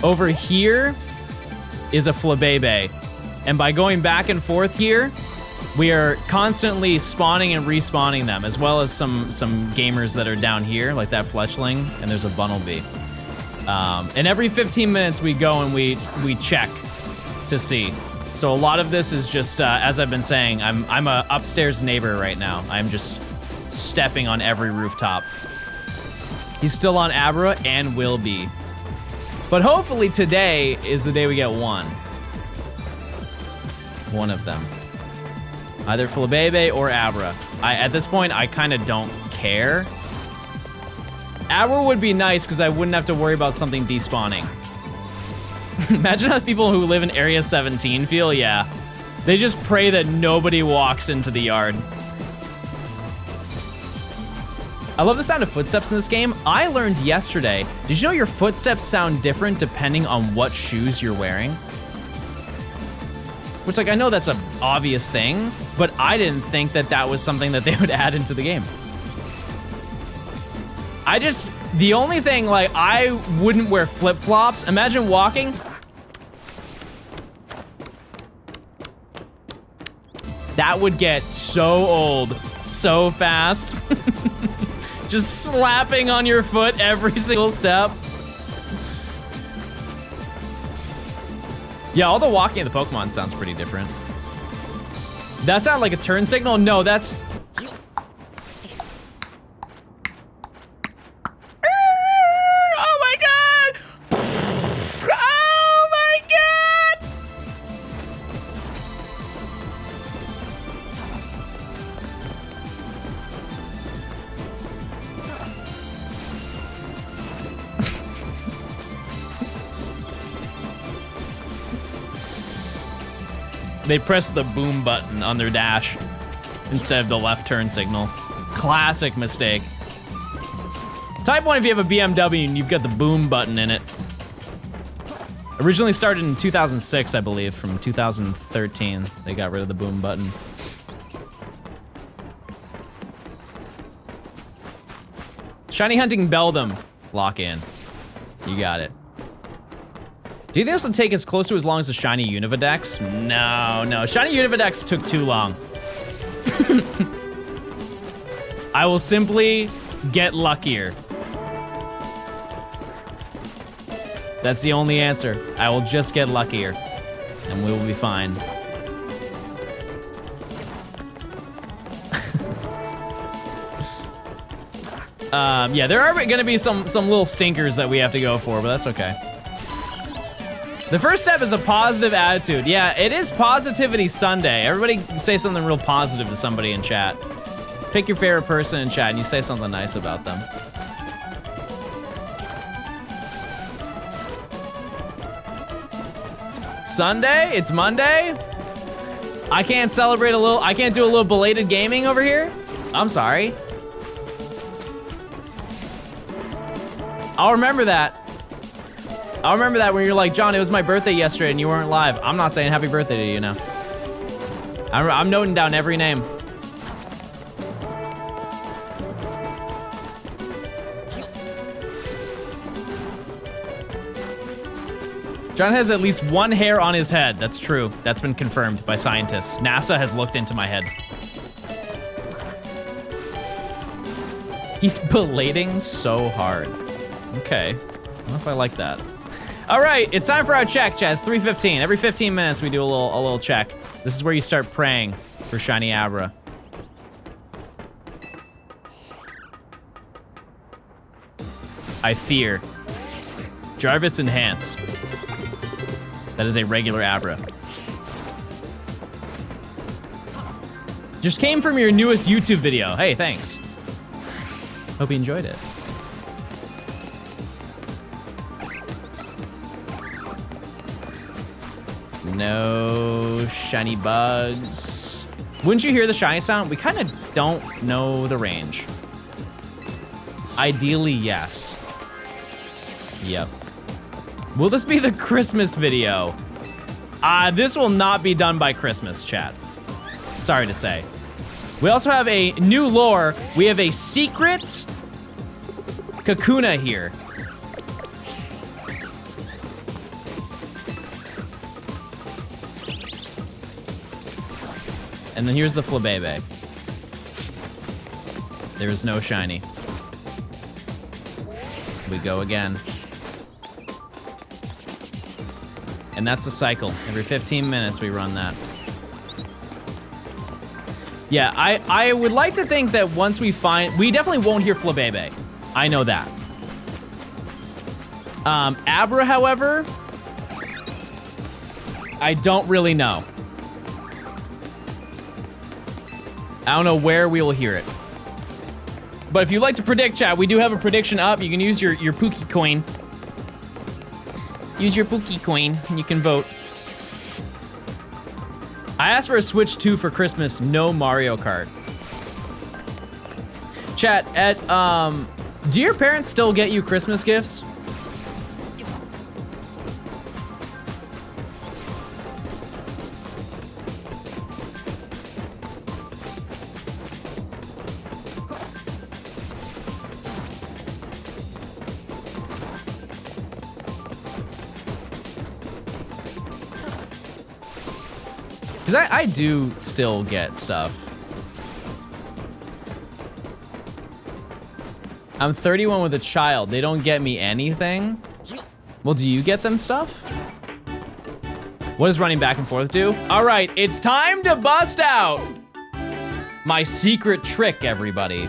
Over here is a Flabebe. And by going back and forth here, we are constantly spawning and respawning them, as well as some gamers that are down here, like that Fletchling, and there's a Bunnelby. And every 15 minutes we go and we check to see. So a lot of this is just, as I've been saying, I'm a upstairs neighbor right now. I'm just stepping on every rooftop. He's still on Abra and will be. But hopefully today is the day we get one. One of them. Either Flabebe or Abra. At this point, I kind of don't care. Abra would be nice because I wouldn't have to worry about something despawning. Imagine how people who live in Area 17 feel, yeah. They just pray that nobody walks into the yard. I love the sound of footsteps in this game. I learned yesterday, did you know your footsteps sound different depending on what shoes you're wearing? Which, like, I know that's an obvious thing, but I didn't think that that was something that they would add into the game. The only thing, like, I wouldn't wear flip-flops. Imagine walking. That would get so old so fast. Just slapping on your foot every single step. Yeah, all the walking of the Pokemon sounds pretty different. That sounded like a turn signal? No, that's... Oh my god! Oh my god! They pressed the boom button on their dash instead of the left turn signal. Classic mistake. Type 1 if you have a BMW and you've got the boom button in it. Originally started in 2006, I believe. From 2013, they got rid of the boom button. Shiny hunting Beldum. Lock in. You got it. Do you think this will take as close to as long as the Shiny Univadex? No. Shiny Univadex took too long. I will simply get luckier. That's the only answer. I will just get luckier, and we will be fine. Yeah, there are gonna be some little stinkers that we have to go for, but that's okay. The first step is a positive attitude. Yeah, it is Positivity Sunday. Everybody say something real positive to somebody in chat. Pick your favorite person in chat and you say something nice about them. Sunday? It's Monday? I can't celebrate I can't do a little belated gaming over here? I'm sorry. I'll remember that. I'll remember that when you're like, John, it was my birthday yesterday and you weren't live. I'm not saying happy birthday to you now. I'm noting down every name. John has at least one hair on his head. That's true. That's been confirmed by scientists. NASA has looked into my head. He's belating so hard. Okay. I don't know if I like that. All right, it's time for our check, chat. It's 3:15. Every 15 minutes, we do a little check. This is where you start praying for Shiny Abra. I fear. Jarvis Enhance. That is a regular Abra. Just came from your newest YouTube video. Hey, thanks. Hope you enjoyed it. No shiny bugs. Wouldn't you hear the shiny sound? We kind of don't know the range. Ideally, yes. Yep. Will this be the Christmas video? This will not be done by Christmas, chat. Sorry to say. We also have a new lore. We have a secret Kakuna here. And then here's the Flabebe. There is no shiny. We go again. And that's the cycle. Every 15 minutes we run that. Yeah, I would like to think that once we definitely won't hear Flabebe. I know that. Abra, however, I don't really know. I don't know where we will hear it. But if you'd like to predict, chat, we do have a prediction up. You can use your Pookie coin. Use your Pookie coin and you can vote. I asked for a Switch 2 for Christmas, no Mario Kart. Chat, do your parents still get you Christmas gifts? Because I do still get stuff. I'm 31 with a child. They don't get me anything. Well, do you get them stuff? What does running back and forth do? All right, it's time to bust out my secret trick, everybody.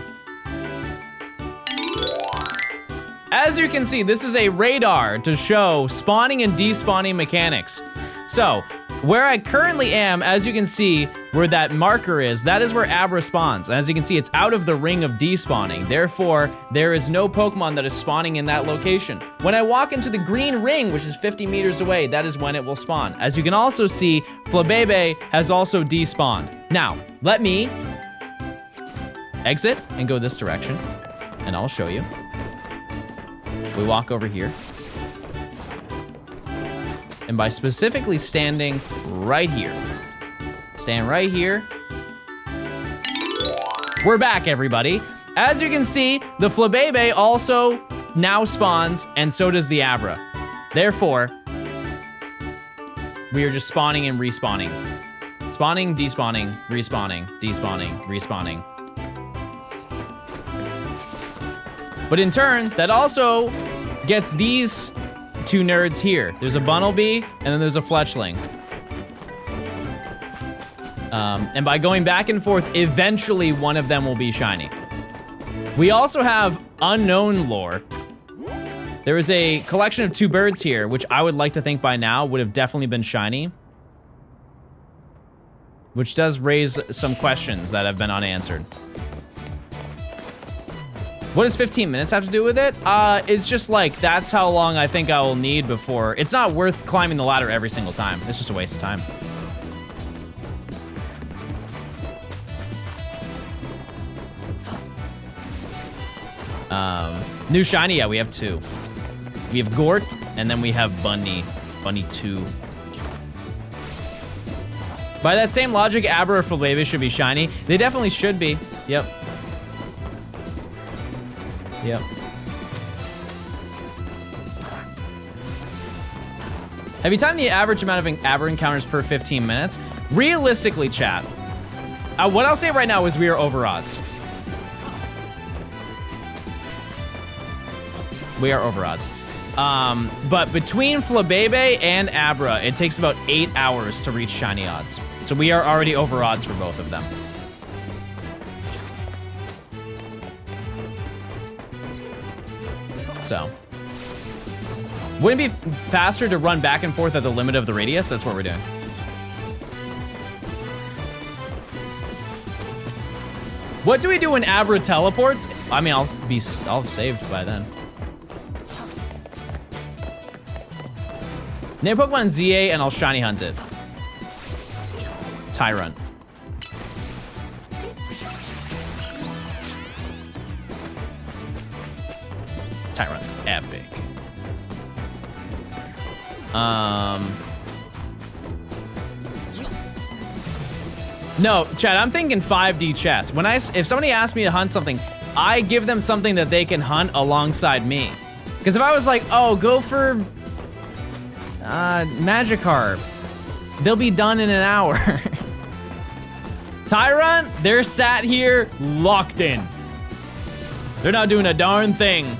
As you can see, this is a radar to show spawning and despawning mechanics. So, where I currently am, as you can see, where that marker is, that is where Abra spawns. And as you can see, it's out of the ring of despawning. Therefore, there is no Pokemon that is spawning in that location. When I walk into the green ring, which is 50 meters away, that is when it will spawn. As you can also see, Flabebe has also despawned. Now, let me exit and go this direction, and I'll show you. We walk over here. And by specifically standing right here, stand right here. We're back, everybody. As you can see, the Flabebe also now spawns, and so does the Abra. Therefore, we are just spawning and respawning. Spawning, despawning, respawning, despawning, respawning. But in turn, that also gets these two nerds here. There's a Bunnelby, and then there's a Fletchling. And by going back and forth, eventually one of them will be shiny. We also have unknown lore. There is a collection of 2 birds here, which I would like to think by now would have definitely been shiny. Which does raise some questions that have been unanswered. What does 15 minutes have to do with it? It's just like, that's how long I think I will need before. It's not worth climbing the ladder every single time. It's just a waste of time. New shiny, yeah, we have 2. We have Gort, and then we have Bunny 2. By that same logic, Abra or Flabebe should be shiny. They definitely should be. Yep. Yep. Have you timed the average amount of Abra encounters per 15 minutes? Realistically, chat, what I'll say right now is we are over odds. We are over odds. But between Flabebe and Abra, it takes about 8 hours to reach shiny odds. So we are already over odds for both of them. So. Wouldn't it be faster to run back and forth at the limit of the radius? That's what we're doing. What do we do when Abra teleports? I mean, I'll have saved by then. Name Pokemon ZA and I'll shiny hunt it. Tyrant. Tyrant's epic. No, Chad, I'm thinking 5D chess. If somebody asks me to hunt something, I give them something that they can hunt alongside me. Because if I was like, oh, go for Magikarp, they'll be done in an hour. Tyrant, they're sat here locked in. They're not doing a darn thing.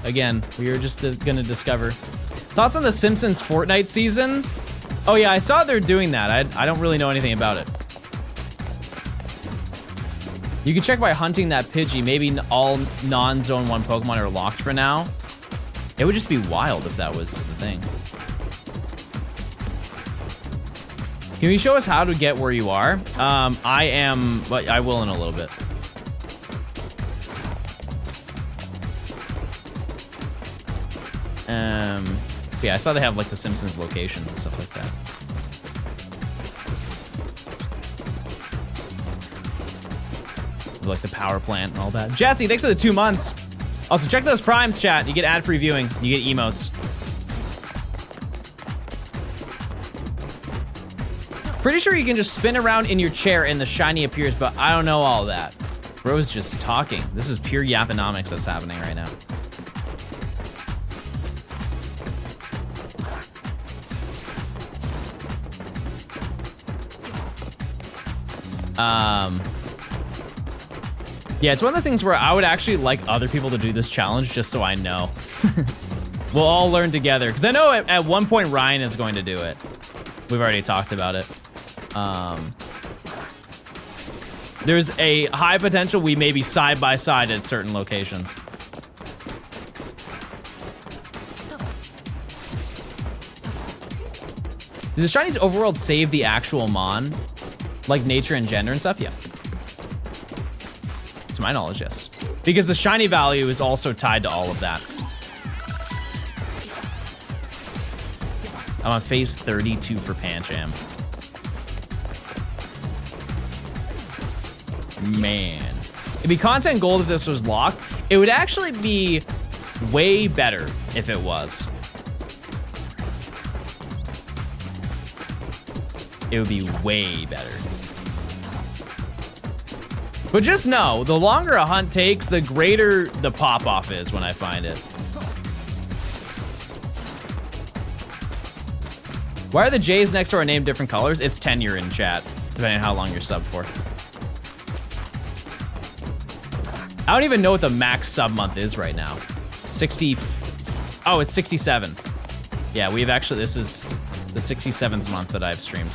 Again, we are just gonna discover. Thoughts on the Simpsons Fortnite season? Oh yeah, I saw they're doing that. I don't really know anything about it. You can check by hunting that Pidgey. Maybe all non-Zone 1 Pokemon are locked for now. It would just be wild if that was the thing. Can you show us how to get where you are? I will in a little bit. Yeah, I saw they have like the Simpsons locations and stuff like that. Like the power plant and all that. Jesse, thanks for the 2 months. Also, check those primes, chat. You get ad-free viewing. You get emotes. Pretty sure you can just spin around in your chair and the shiny appears, but I don't know all that. Bro's just talking. This is pure yapponomics that's happening right now. Yeah, it's one of those things where I would actually like other people to do this challenge just so I know. We'll all learn together. Because I know at one point Ryan is going to do it. We've already talked about it. There's a high potential we may be side by side at certain locations. Did the Shinies Overworld save the actual Mon? Like nature and gender and stuff? Yeah. To my knowledge, yes. Because the shiny value is also tied to all of that. I'm on phase 32 for Pancham. Man. It'd be content gold if this was locked. It would actually be way better if it was. It would be way better. But just know, the longer a hunt takes, the greater the pop-off is when I find it. Why are the J's next to our name different colors? It's tenure in chat, depending on how long you're subbed for. I don't even know what the max sub month is right now. 60, oh, it's 67. Yeah, we've actually, this is the 67th month that I've streamed.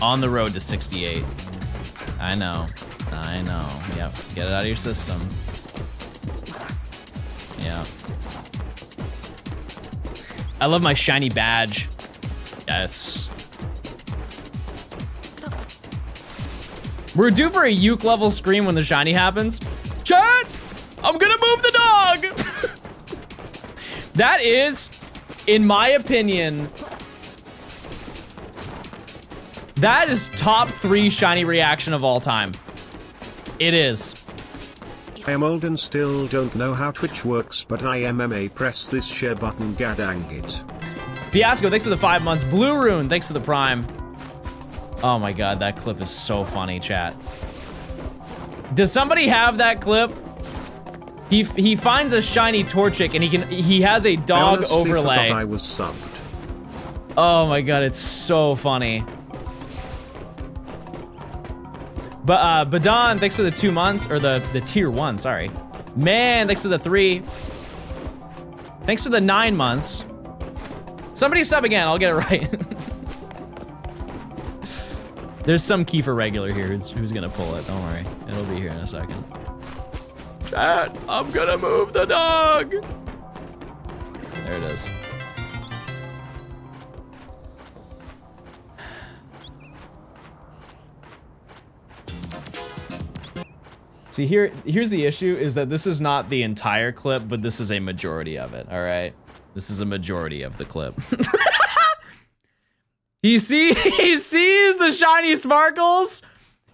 On the road to 68. I know. Yep, get it out of your system. Yeah. I love my shiny badge. Yes. We're due for a uke level scream when the shiny happens. Chat! I'm gonna move the dog! That is, in my opinion, that is top 3 shiny reaction of all time. It is. I am old and still don't know how Twitch works, but I MMA press this share button, gadang it. Fiasco, thanks for the 5 months. Blue Rune, thanks for the prime. Oh my god, that clip is so funny, chat. Does somebody have that clip? He finds a shiny Torchic and he has a dog overlay. I thought I was subbed. Oh my god, it's so funny. But Badon, thanks for the 2 months, or the tier 1, sorry. Man, thanks for the 3. Thanks for the 9 months. Somebody sub again, I'll get it right. There's some Kiefer regular here who's gonna pull it, don't worry. It'll be here in a second. Chat, I'm gonna move the dog. There it is. See, here's the issue, is that this is not the entire clip, but this is a majority of it, all right? This is a majority of the clip. He sees the shiny sparkles.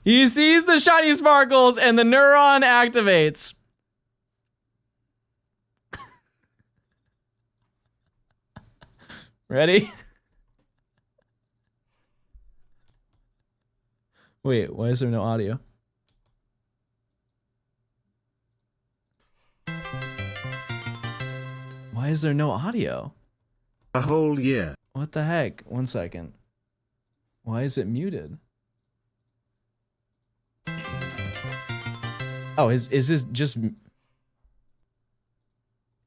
He sees the shiny sparkles and the neuron activates. Ready? Wait, why is there no audio? Why is there no audio? A whole year. What the heck? 1 second. Why is it muted? Oh, is this just...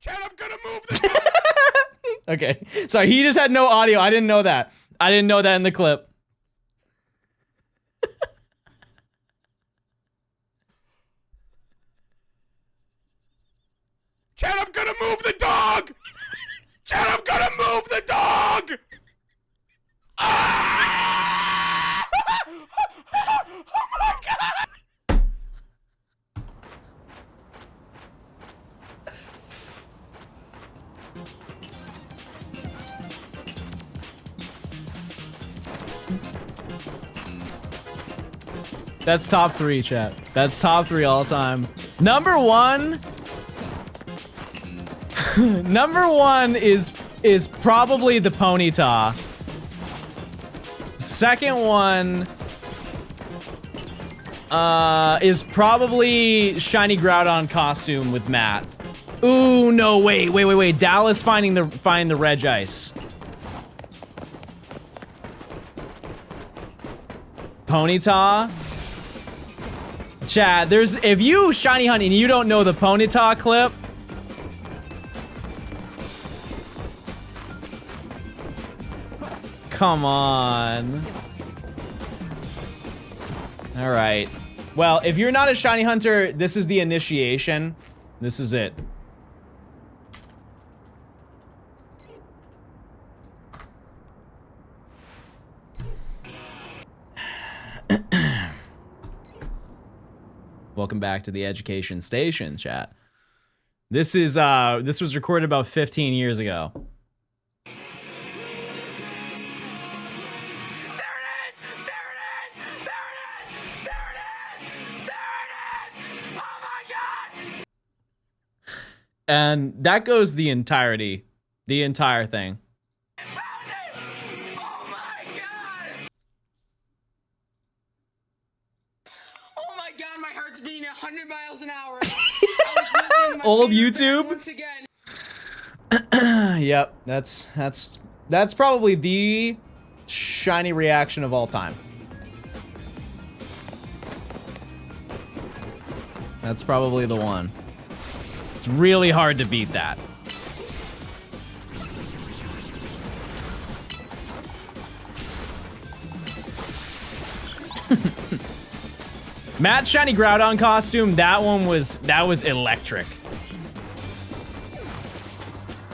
Chad, I'm gonna move the Okay. Sorry, he just had no audio. I didn't know that. I didn't know that in the clip. Chad, I'm gonna move the dog! Chad, I'm gonna move the dog! Ah! Oh my god! That's top 3, chat. That's top 3 all time. Number 1. Number 1 is probably the Ponyta. Second one is probably Shiny Groudon costume with Matt. Ooh, no, wait. Dallas finding the Regice. Ponyta. Chad, if you shiny hunt and you don't know the Ponyta clip, come on. All right. Well, if you're not a shiny hunter, this is the initiation. This is it. Welcome back to the education station, chat. This was recorded about 15 years ago. And that goes the entire thing. Oh my god, my heart's beating 100 miles an hour. Old YouTube. Once again. Yep, that's probably the shiny reaction of all time. That's probably the one. It's really hard to beat that. Matt's shiny Groudon costume, that was electric.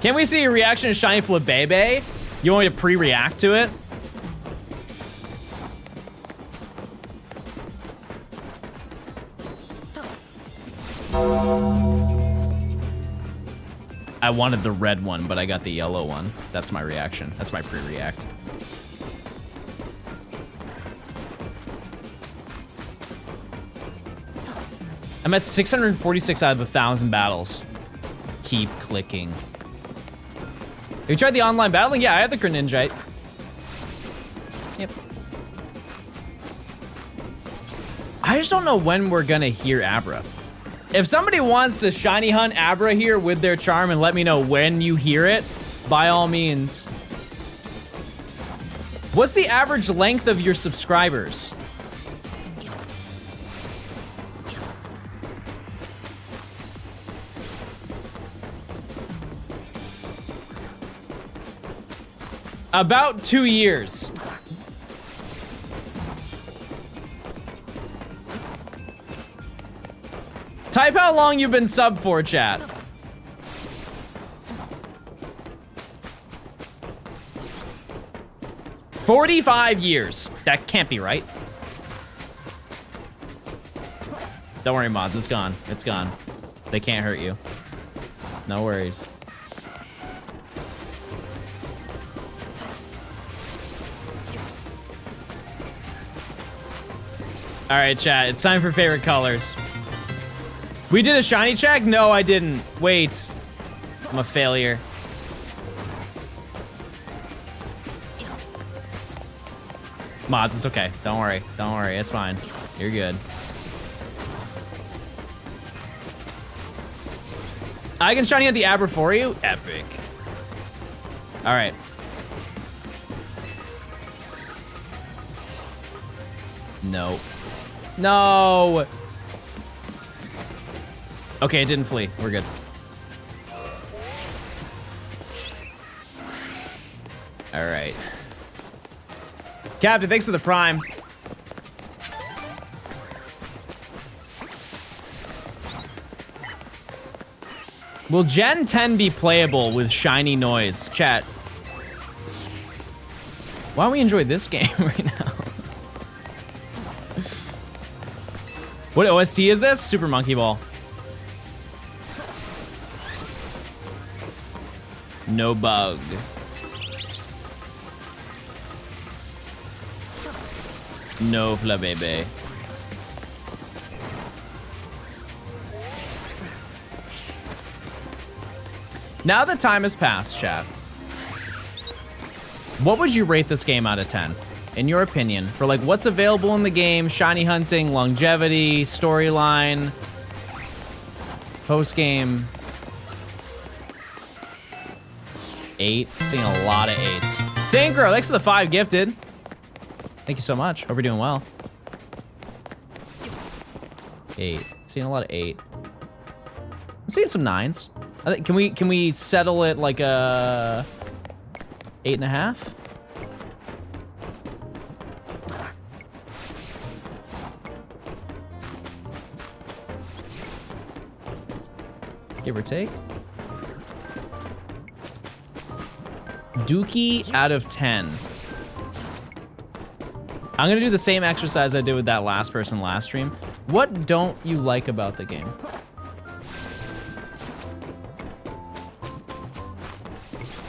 Can we see a reaction to shiny Flabébé? You want me to pre-react to it? I wanted the red one, but I got the yellow one. That's my reaction. That's my pre-react. I'm at 646 out of 1,000 battles. Keep clicking. Have you tried the online battling? Yeah, I had the Greninjite. Yep. I just don't know when we're gonna hear Abra. If somebody wants to shiny hunt Abra here with their charm and let me know when you hear it, by all means. What's the average length of your subscribers? About 2 years. Type how long you've been subbed for, chat. $45 years. That can't be right. Don't worry, mods. It's gone. It's gone. They can't hurt you. No worries. All right, chat. It's time for favorite colors. We did a shiny check? No, I didn't. Wait. I'm a failure. Mods, it's okay. Don't worry. Don't worry. It's fine. You're good. I can shiny at the Abra for you? Epic. All right. No. No. Okay, it didn't flee. We're good. All right. Captain, thanks for the prime. Will Gen 10 be playable with shiny noise? Chat. Why don't we enjoy this game right now? What OST is this? Super Monkey Ball. No bug. No flabebe. Now that time has passed, chat. What would you rate this game out of 10? In your opinion, for like what's available in the game, shiny hunting, longevity, storyline, post-game. 8, seeing a lot of 8s. Synchro, thanks for the 5 gifted. Thank you so much, hope you're doing well. 8, seeing a lot of 8. I'm seeing some 9s. I think, can we settle it like a 8.5? Give or take. Dookie out of 10. I'm gonna do the same exercise I did with that last person last stream. What don't you like about the game?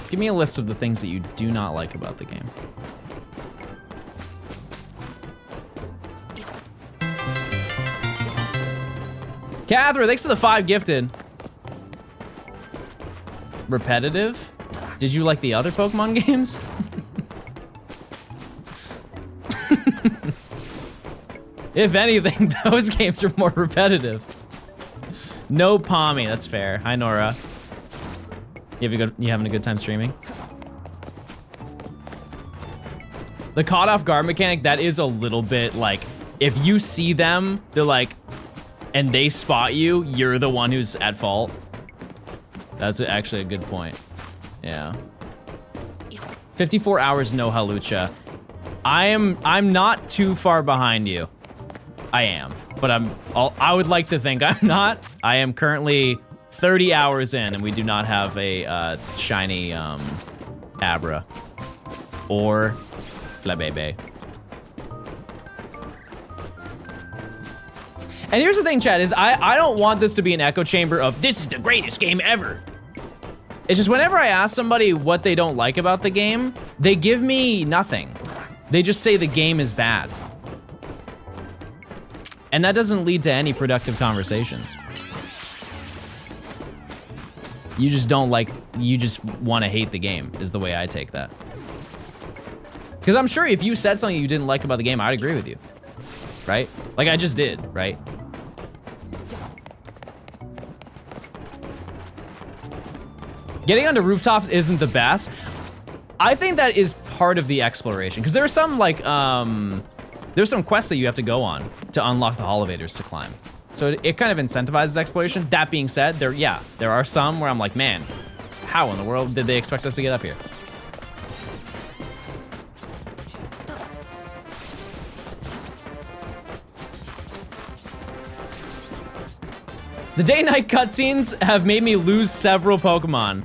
Give me a list of the things that you do not like about the game. Catherine, thanks for the 5 gifted. Repetitive? Did you like the other Pokemon games? If anything, those games are more repetitive. No Pommy, that's fair. Hi, Nora. You having a good time streaming? The caught off guard mechanic, that is a little bit like, if you see them, they're like, and they spot you, you're the one who's at fault. That's actually a good point. Yeah. 54 hours, no Halucha. I'm not too far behind you. I am, but I would like to think I'm not. I am currently 30 hours in, and we do not have a shiny Abra or Flabebe. And here's the thing, chat, is I don't want this to be an echo chamber of this is the greatest game ever. It's just whenever I ask somebody what they don't like about the game, they give me nothing. They just say the game is bad. And that doesn't lead to any productive conversations. You just don't like, you just want to hate the game, is the way I take that. Because I'm sure if you said something you didn't like about the game, I'd agree with you, right? Like I just did, right? Getting onto rooftops isn't the best. I think that is part of the exploration, because there are some like, there's some quests that you have to go on to unlock the elevators to climb. So it kind of incentivizes exploration. That being said, there are some where I'm like, man, how in the world did they expect us to get up here? The day-night cutscenes have made me lose several Pokemon.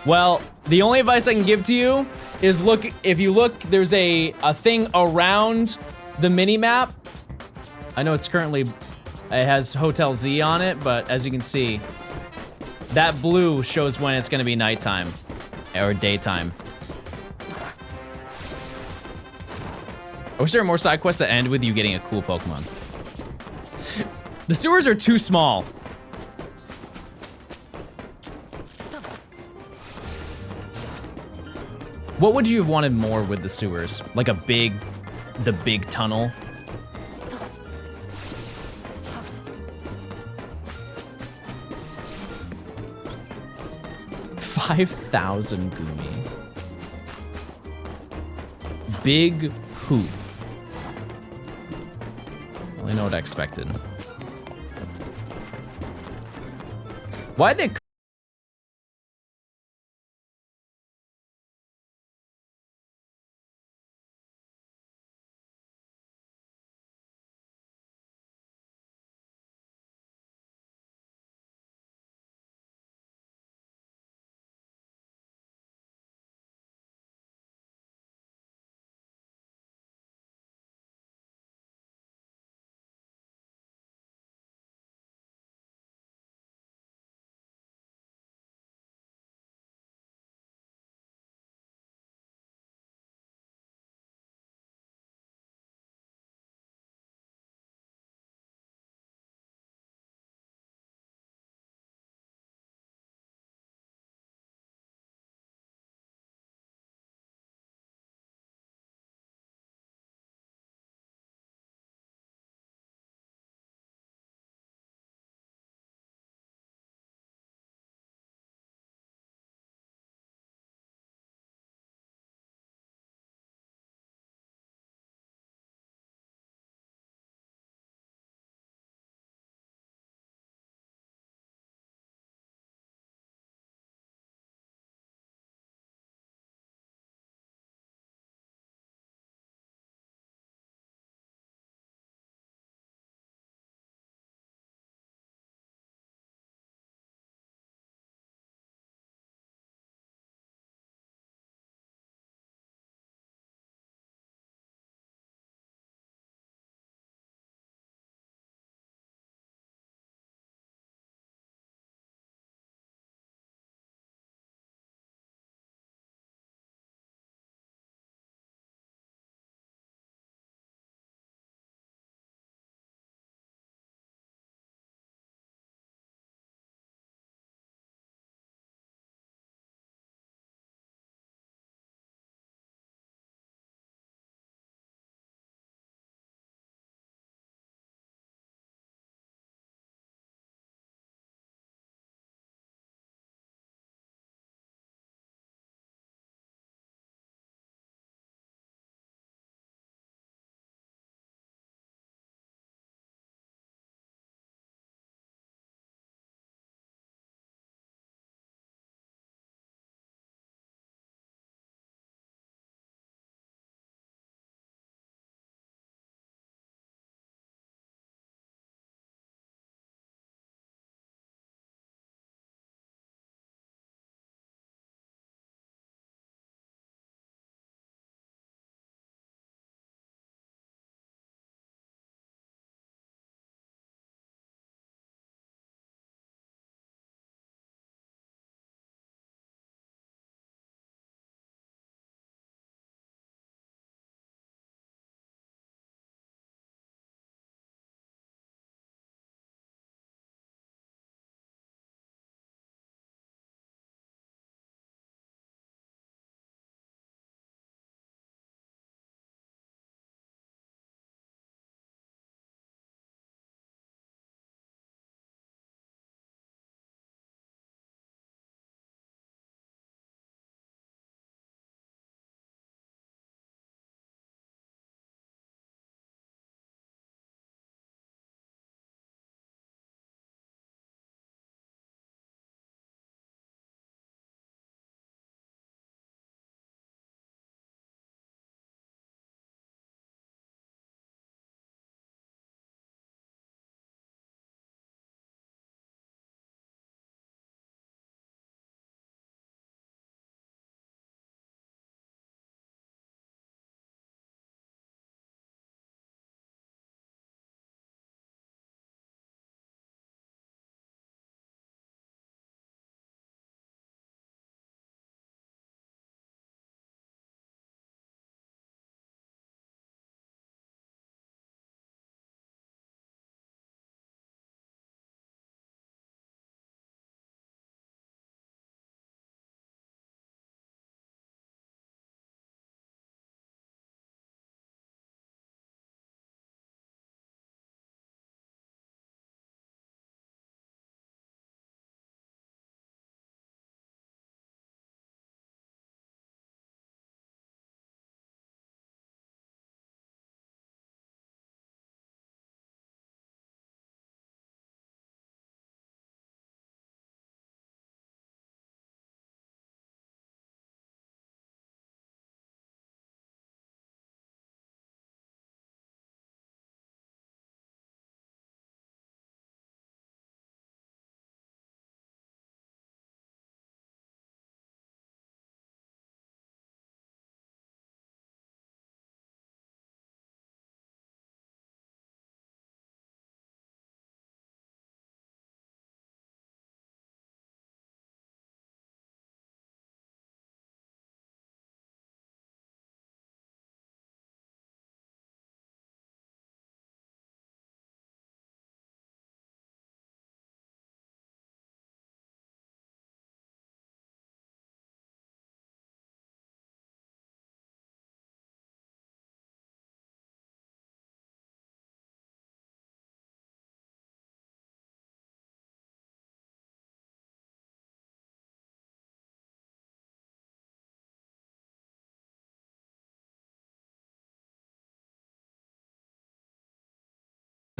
Well, the only advice I can give to you is look, if you look, there's a thing around the mini-map. I know it's currently, it has Hotel Z on it, but as you can see, that blue shows when it's gonna be nighttime or daytime. I wish there were more side quests that end with you getting a cool Pokemon. The sewers are too small. What would you have wanted more with the sewers? Like the big tunnel? $5,000 Gumi. Big hoop. Only know what I expected. Why they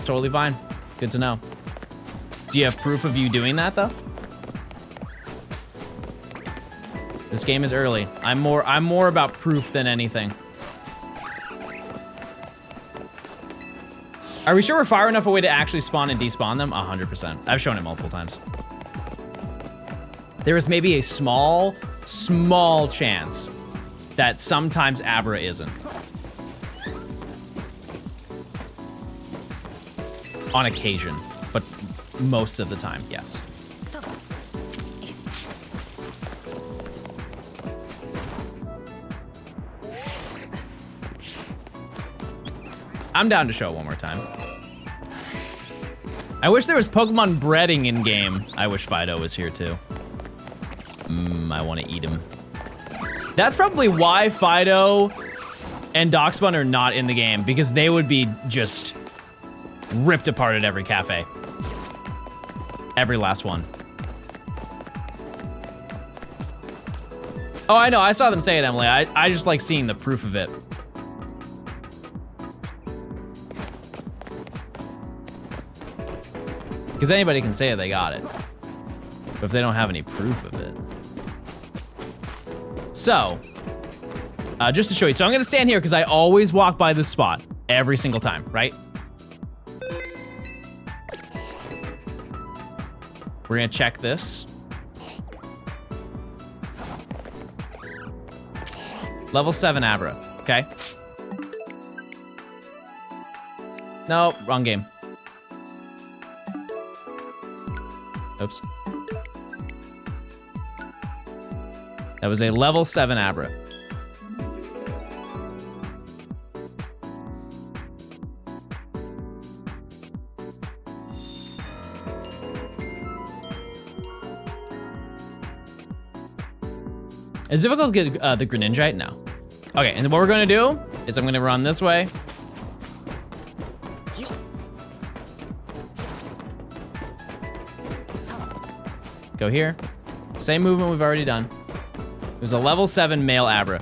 totally fine. Good to know. Do you have proof of you doing that though? This game is early. I'm more about proof than anything. Are we sure we're far enough away to actually spawn and despawn them? 100%. I've shown it multiple times. There is maybe a small chance that sometimes ABRA isn't. On occasion, but most of the time, yes. I'm down to show it one more time. I wish there was Pokemon breeding in game. I wish Fido was here too. I want to eat him. That's probably why Fido and Darkspawn are not in the game, because they would be just ripped apart at every cafe. Every last one. Oh, I know, I saw them say it, Emily. I just like seeing the proof of it. Because anybody can say they got it, but if they don't have any proof of it. So, just to show you, so I'm gonna stand here because I always walk by this spot every single time, right? We're gonna check this. Level 7 ABRA, okay? No, wrong game. Oops. That was a level 7 ABRA. It's difficult to get the Greninjite now. Okay, and what we're gonna do is I'm gonna run this way. Go here. Same movement we've already done. It was a level 7 male ABRA.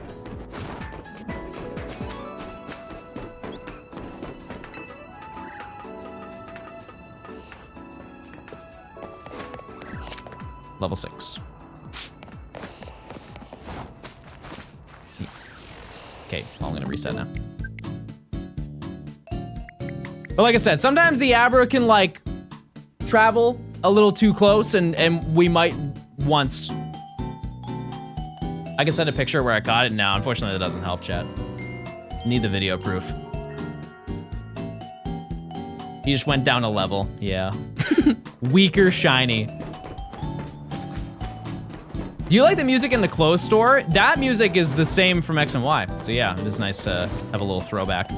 Level 6. Okay, well, I'm gonna reset now. But like I said, sometimes the ABRA can like travel a little too close, and we might once. I can send a picture where I got it now. Unfortunately, that doesn't help, chat. Need the video proof. He just went down a level, yeah. Weaker shiny. Do you like the music in the clothes store? That music is the same from X and Y. So yeah, it is nice to have a little throwback.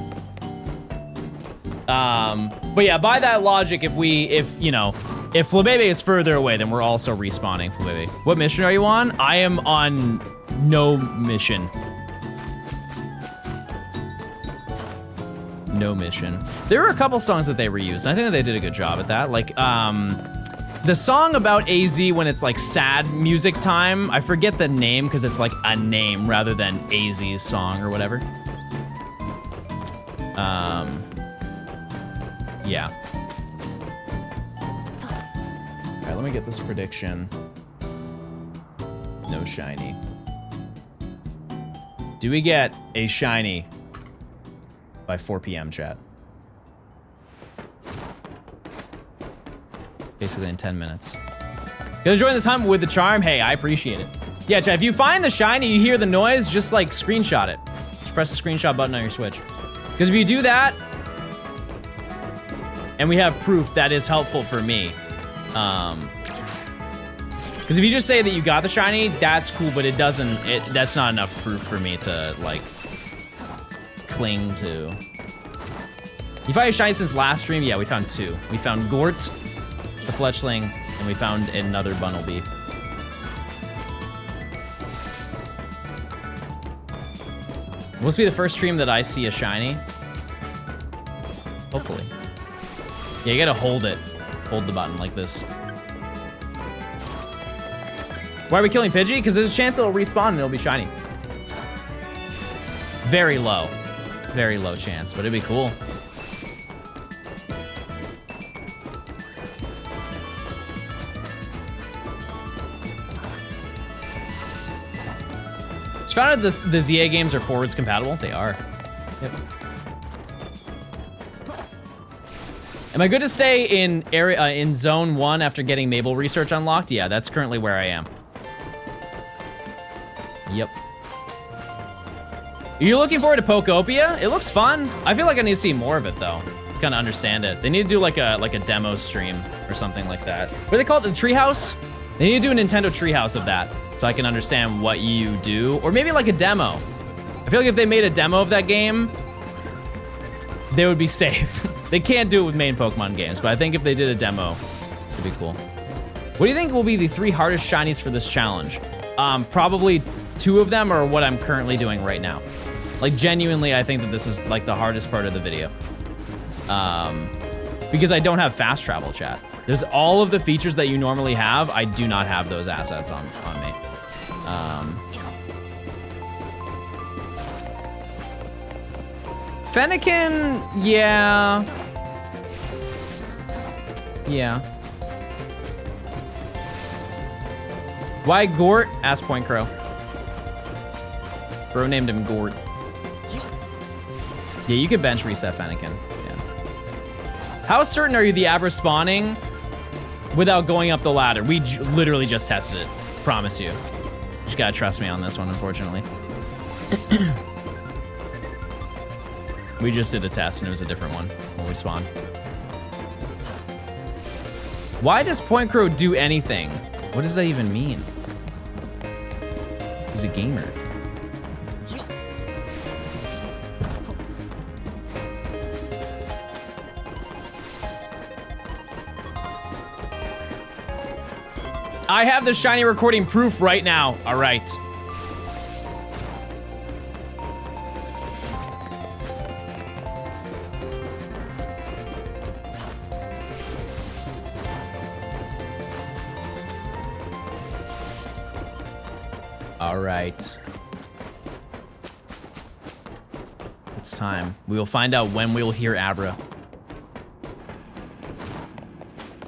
But yeah, by that logic, if Flabebe is further away, then we're also respawning Flabebe. What mission are you on? I am on no mission. No mission. There were a couple songs that they reused, and I think that they did a good job at that. Like, the song about AZ when it's like sad music time, I forget the name because it's like a name rather than AZ's song or whatever. Yeah. All right, let me get this prediction. No shiny. Do we get a shiny by 4 p.m. chat? Basically in 10 minutes. Gonna join this hunt with the charm. Hey, I appreciate it. Yeah, chat, if you find the shiny, you hear the noise, just like screenshot it. Just press the screenshot button on your Switch. Because if you do that, and we have proof, that is helpful for me. Because if you just say that you got the shiny, that's cool, but it doesn't, that's not enough proof for me to like cling to. You find a shiny since last stream? Yeah, we found 2. We found Gort, the Fletchling, and we found another Bunnelby. Will this be the first stream that I see a shiny? Hopefully. Yeah, you gotta hold it. Hold the button like this. Why are we killing Pidgey? Because there's a chance it'll respawn and it'll be shiny. Very low. Very low chance, but it'd be cool. found out the ZA games are forwards compatible. They are. Yep. Am I good to stay in in zone 1 after getting Mabel research unlocked? Yeah, that's currently where I am. Yep. Are you looking forward to Pokopia? It looks fun. I feel like I need to see more of it though, to kind of understand it. They need to do like a demo stream or something like that. What do they call it? The Treehouse? They need to do a Nintendo Treehouse of that so I can understand what you do, or maybe like a demo. I feel like if they made a demo of that game, they would be safe. They can't do it with main Pokemon games, but I think if they did a demo, it'd be cool. What do you think will be the 3 hardest shinies for this challenge? Probably 2 of them are what I'm currently doing right now. Like genuinely, I think that this is like the hardest part of the video. Because I don't have fast travel, chat. There's all of the features that you normally have. I do not have those assets on me. Fennekin, yeah. Yeah. Why Gort? Ask Point Crow. Bro named him Gort. Yeah, you could bench reset Fennekin. Yeah. How certain are you the Abra spawning without going up the ladder? We literally just tested it. Promise you. Just gotta trust me on this one, unfortunately. We just did a test and it was a different one when we spawned. Why does Point Crow do anything? What does that even mean? He's a gamer. I have the shiny recording proof right now. All right. All right. It's time. We will find out when we will hear Abra.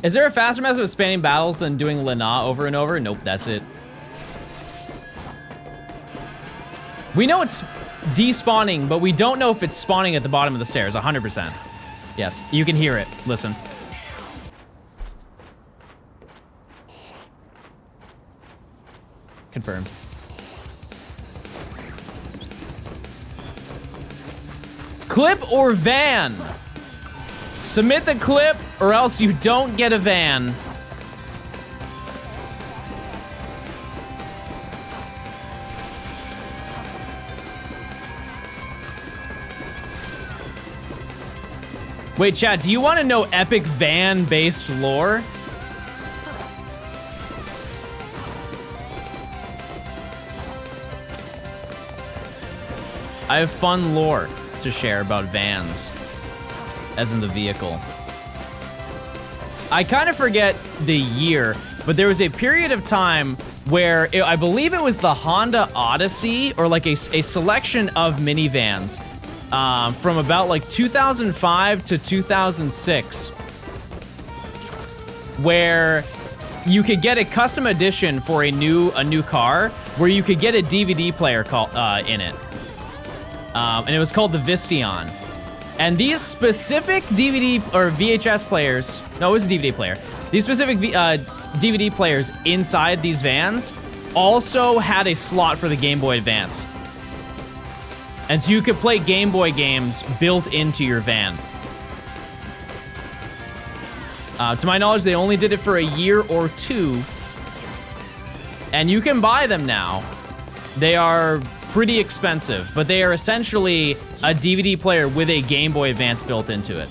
Is there a faster method of spanning battles than doing Lana over and over? Nope, that's it. We know it's despawning, but we don't know if it's spawning at the bottom of the stairs, 100%. Yes, you can hear it. Listen. Confirmed. Clip or van? Submit the clip or else you don't get a van. Wait, chat, do you want to know epic van-based lore? I have fun lore to share about vans, as in the vehicle. I kind of forget the year, but there was a period of time where I believe it was the Honda Odyssey, or like a selection of minivans from about like 2005 to 2006, where you could get a custom edition for a new car, where you could get a DVD player in it. And it was called the Vistion. And these specific DVD or VHS players, no, it was a DVD player. These specific DVD players inside these vans also had a slot for the Game Boy Advance. And so you could play Game Boy games built into your van. To my knowledge, they only did it for a year or 2. And you can buy them now. They are pretty expensive, but they are essentially a DVD player with a Game Boy Advance built into it.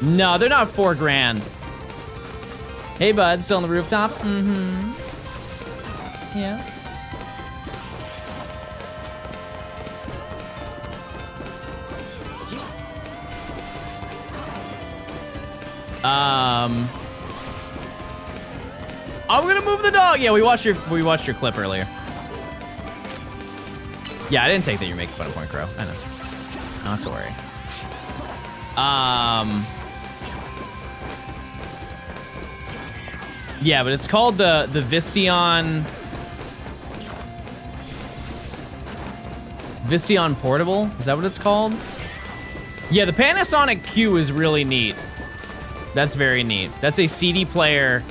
No, they're not $4 grand. Hey, bud, still on the rooftops? Mm-hmm. Yeah. I'm gonna move the dog. Yeah, we watched your clip earlier. Yeah, I didn't take that you're making fun of Point Crow. I know. Not to worry. Yeah, but it's called the Vistion Portable. Is that what it's called? Yeah, the Panasonic Q is really neat. That's very neat. That's a CD player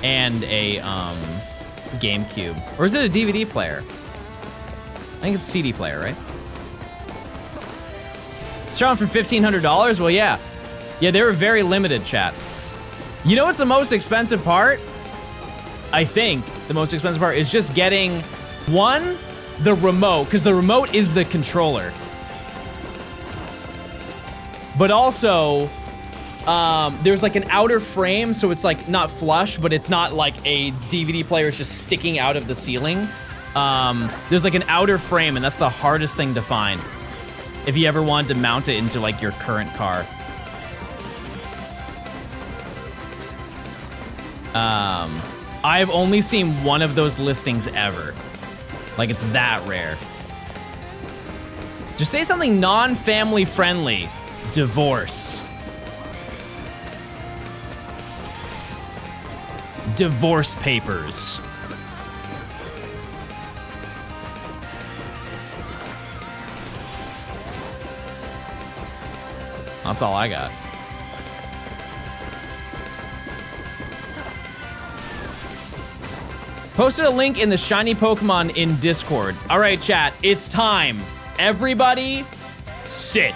and a GameCube. Or is it a DVD player? I think it's a CD player, right? Strong for $1,500? Well, yeah. Yeah, they were very limited, chat. You know what's the most expensive part? I think the most expensive part is just getting, one, the remote, because the remote is the controller. But also, there's like an outer frame, so it's like not flush, but it's not like a DVD player is just sticking out of the ceiling. There's like an outer frame, and that's the hardest thing to find if you ever wanted to mount it into like your current car. I've only seen one of those listings ever. Like, it's that rare. Just say something non-family friendly. Divorce. Divorce papers. That's all I got. Posted a link in the shiny Pokemon in Discord. All right, chat, it's time. Everybody, sit.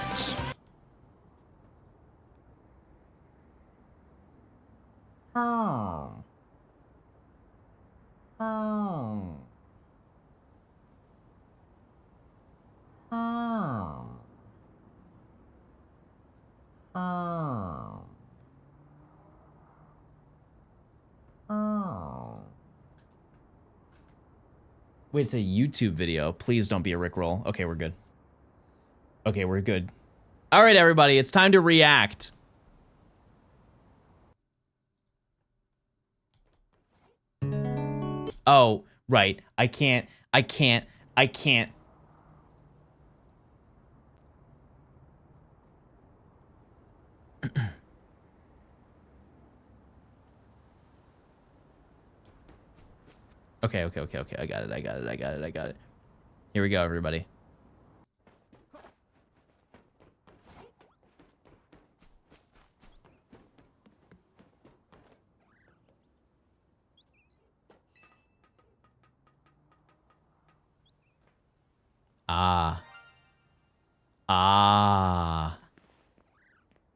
Wait, it's a YouTube video. Please don't be a Rickroll. Okay, we're good. Okay, we're good. All right, everybody, it's time to react. Oh, right. I can't. Okay. I got it. Here we go, everybody.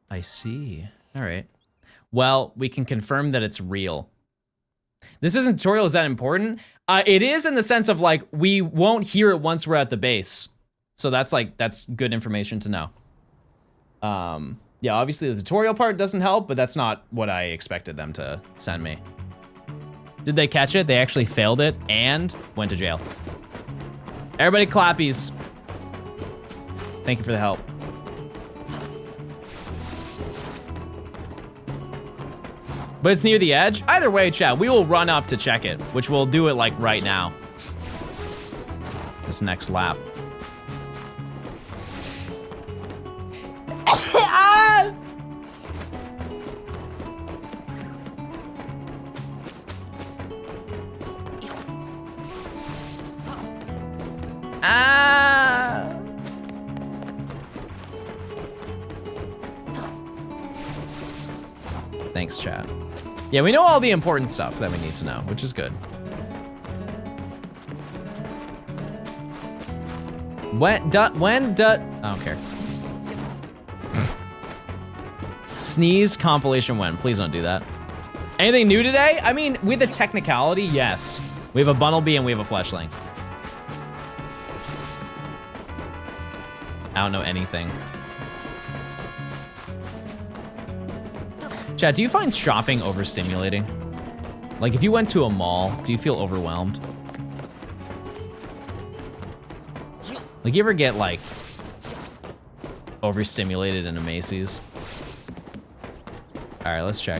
I see. All right. Well, we can confirm that it's real. This isn't tutorial is that important. It is in the sense of like, we won't hear it once we're at the base. So that's good information to know. Yeah, obviously the tutorial part doesn't help, but that's not what I expected them to send me. Did they catch it? They actually failed it and went to jail. Everybody clappies. Thank you for the help. But it's near the edge? Either way, chat, we will run up to check it, which we'll do it like right now. This next lap. Thanks, chat. Yeah, we know all the important stuff that we need to know, which is good. I don't care. Sneeze compilation when? Please don't do that. Anything new today? I mean, with the technicality, yes. We have a Bunnelby and we have a Fletchling. I don't know anything. Chat, do you find shopping overstimulating? Like, if you went to a mall, do you feel overwhelmed? Like, you ever get, like, overstimulated in a Macy's? All right, let's check.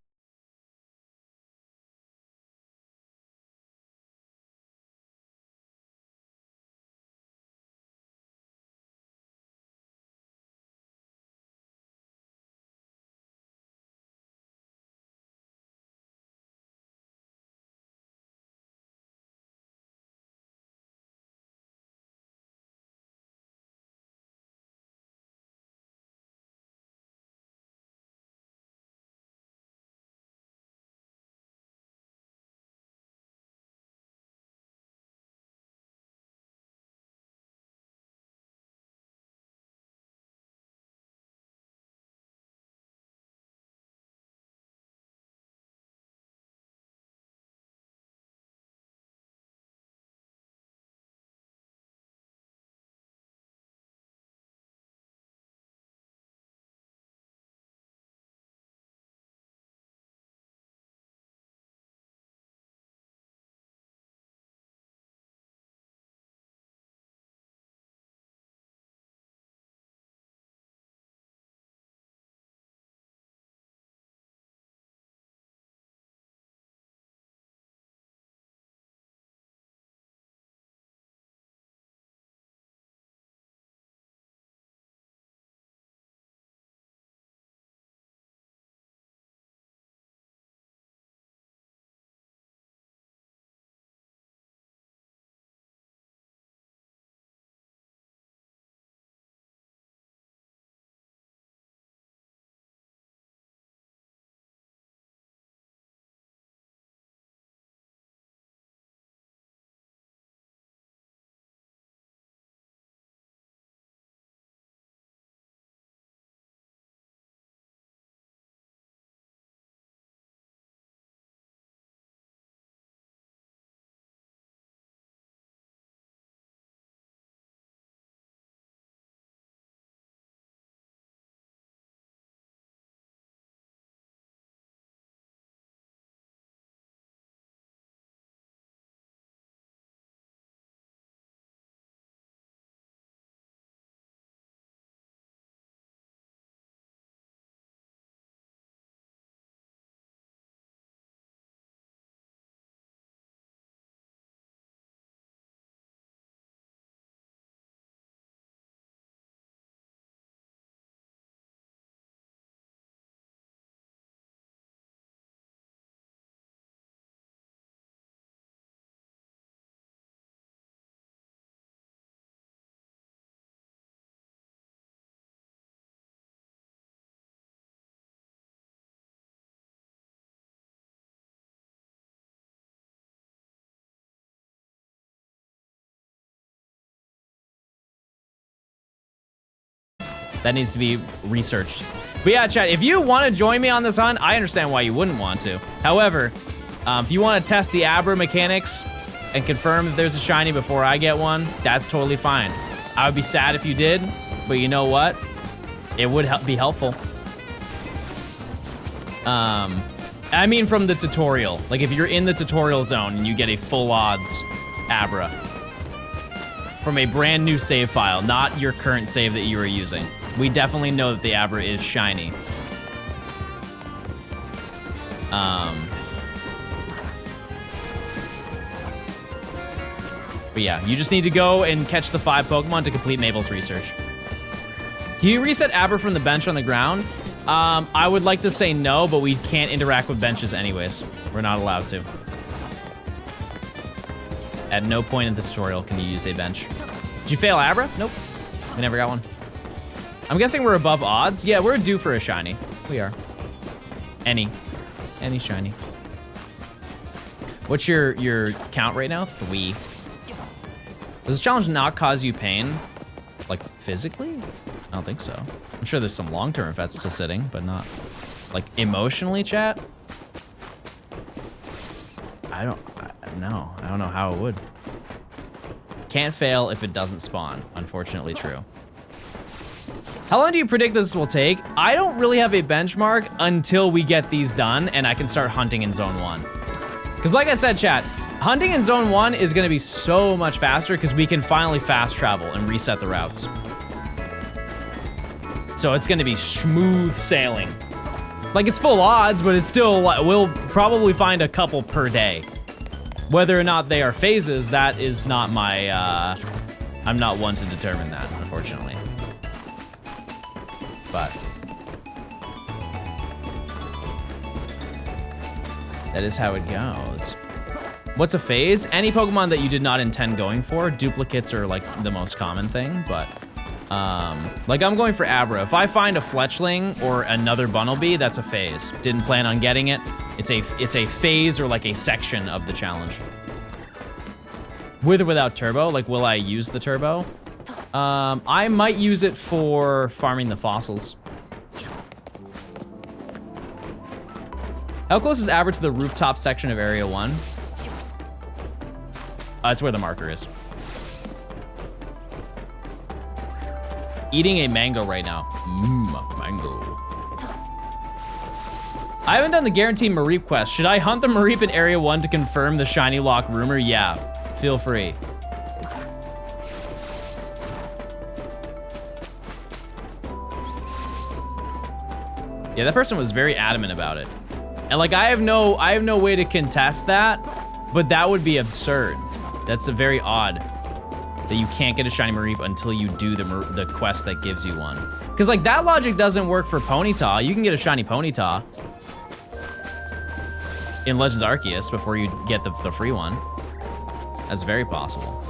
That needs to be researched. But yeah, chat, if you want to join me on this hunt, I understand why you wouldn't want to. However, if you want to test the ABRA mechanics and confirm that there's a shiny before I get one, that's totally fine. I would be sad if you did, but you know what? It would be helpful. I mean from the tutorial. Like if you're in the tutorial zone and you get a full odds ABRA from a brand new save file, not your current save that you are using. We definitely know that the ABRA is shiny. But yeah, you just need to go and catch the 5 Pokemon to complete Mabel's research. Do you reset ABRA from the bench on the ground? I would like to say no, but we can't interact with benches anyways. We're not allowed to. At no point in the tutorial can you use a bench. Did you fail ABRA? Nope. We never got one. I'm guessing we're above odds. Yeah, we're due for a shiny. We are. Any shiny. What's your count right now? 3. Does this challenge not cause you pain? Like physically? I don't think so. I'm sure there's some long-term effects to sitting, but not like emotionally, chat. I don't know how it would. Can't fail if it doesn't spawn. Unfortunately true. How long do you predict this will take? I don't really have a benchmark until we get these done and I can start hunting in zone 1. Because like I said, chat, hunting in zone 1 is gonna be so much faster because we can finally fast travel and reset the routes. So it's gonna be smooth sailing. Like it's full odds, but it's still, we'll probably find a couple per day. Whether or not they are phases, that is not my, I'm not one to determine that, unfortunately. But that is how it goes. What's a phase? Any Pokemon that you did not intend going for. Duplicates are like the most common thing, but like I'm going for ABRA. If I find a Fletchling or another Bunnelby, that's a phase. Didn't plan on getting it. It's a phase or like a section of the challenge. With or without turbo, like will I use the turbo? I might use it for farming the fossils. How close is ABRA to the rooftop section of Area 1? That's where the marker is. Eating a mango right now. Mango. I haven't done the guaranteed Mareep quest. Should I hunt the Mareep in Area 1 to confirm the shiny lock rumor? Yeah, feel free. Yeah, that person was very adamant about it. And like, I have no way to contest that, but that would be absurd. That's a very odd that you can't get a shiny Mareep until you do the quest that gives you one. Cause like that logic doesn't work for Ponyta. You can get a shiny Ponyta in Legends Arceus before you get the free one. That's very possible.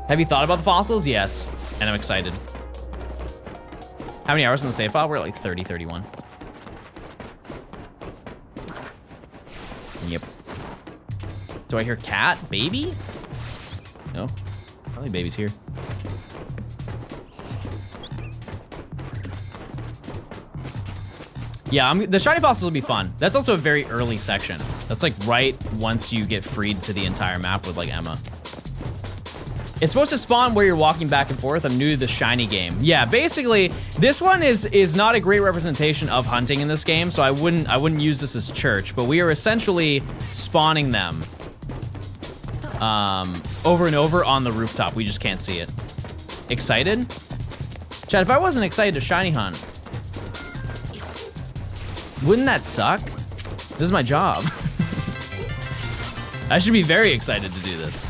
Have you thought about the fossils? Yes, and I'm excited. How many hours in the save file? We're at like 30, 31. Yep. Do I hear cat? Baby? No. Probably baby's here. Yeah, the shiny fossils will be fun. That's also a very early section. That's like right once you get freed to the entire map with like Emma. It's supposed to spawn where you're walking back and forth. I'm new to the shiny game. Yeah, basically, this one is not a great representation of hunting in this game, so I wouldn't use this as church, but we are essentially spawning them over and over on the rooftop. We just can't see it. Excited? Chad, if I wasn't excited to shiny hunt, wouldn't that suck? This is my job. I should be very excited to do this.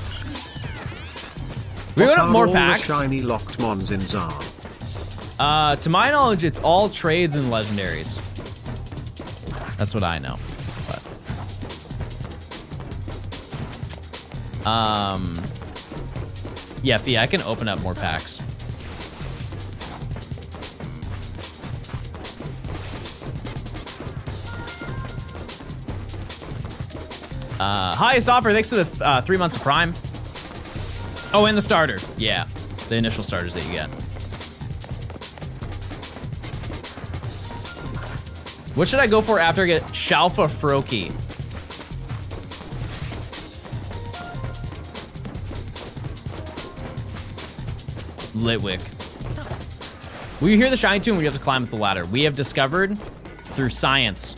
We're gonna have more packs. The shiny locked mons in Zar? To my knowledge, it's all trades and legendaries. That's what I know. But yeah, Fee, I can open up more packs. Hi, Soffer, thanks for the 3 months of Prime. Oh, and the starter. Yeah, the initial starters that you get. What should I go for after I get Shalfa Froki? Litwick. Will you hear the shiny tune? We have to climb up the ladder. We have discovered through science,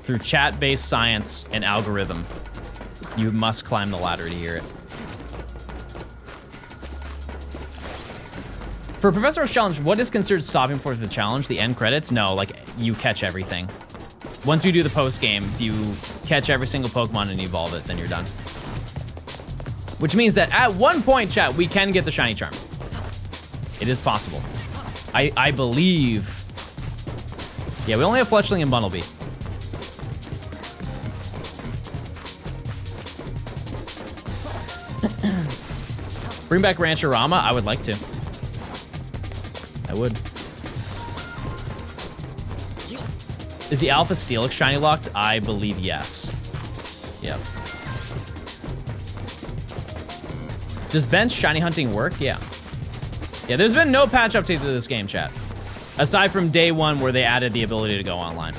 through chat-based science and algorithm, you must climb the ladder to hear it. For Professor Oak's challenge, what is considered stopping point for the challenge? The end credits? No, like you catch everything. Once you do the post game, if you catch every single Pokemon and evolve it, then you're done. Which means that at one point, chat, we can get the shiny charm. It is possible. I believe. Yeah, we only have Fletchling and Bunnelby. Bring back Rancherama? I would like to. I would. Is the Alpha Steelix shiny locked? I believe yes. Yep. Does bench shiny hunting work? Yeah. Yeah, there's been no patch update to this game, chat. Aside from day one where they added the ability to go online.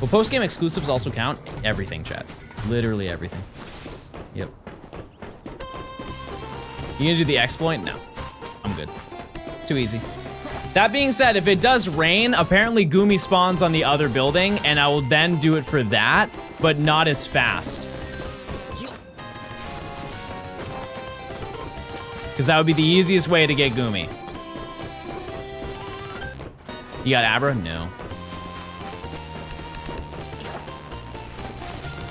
Will post-game exclusives also count? Everything, chat. Literally everything. Yep. You gonna do the exploit? No. I'm good. Too easy. That being said, if it does rain, apparently Goomy spawns on the other building, and I will then do it for that, but not as fast. Because that would be the easiest way to get Goomy. You got Abra? No.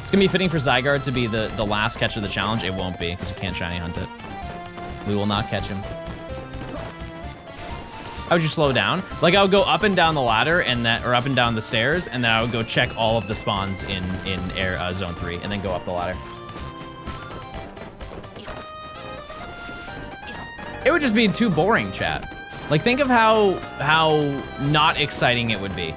It's gonna be fitting for Zygarde to be the last catch of the challenge. It won't be, because you can't shiny hunt it. We will not catch him. How would you slow down? Like I would go up and down the ladder and that, or up and down the stairs, and then I would go check all of the spawns in Zone 3, and then go up the ladder. It would just be too boring, chat. Like think of how not exciting it would be.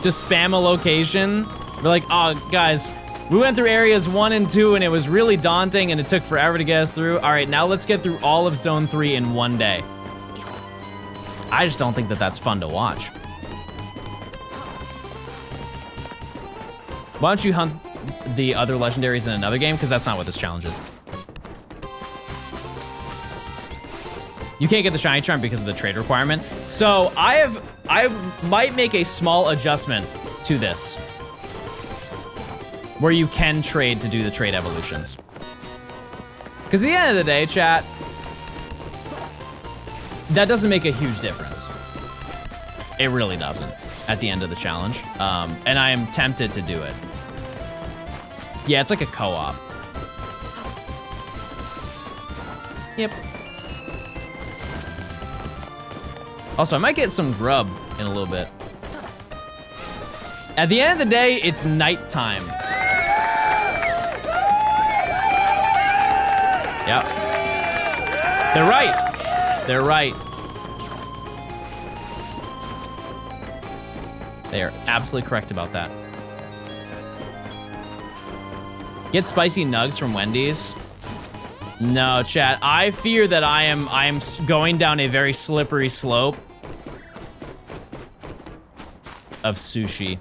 To spam a location. We're like, oh guys, we went through areas 1 and 2 and it was really daunting and it took forever to get us through. All right, now let's get through all of Zone 3 in one day. I just don't think that that's fun to watch. Why don't you hunt the other legendaries in another game? Because that's not what this challenge is. You can't get the shiny charm because of the trade requirement. So I might make a small adjustment to this, where you can trade to do the trade evolutions. Because at the end of the day, chat, that doesn't make a huge difference. It really doesn't at the end of the challenge. And I am tempted to do it. Yeah, it's like a co-op. Yep. Also, I might get some grub in a little bit. At the end of the day, it's nighttime. Yep. They're right. They're right. They are absolutely correct about that. Get spicy nugs from Wendy's. No, chat. I fear that I am going down a very slippery slope of sushi.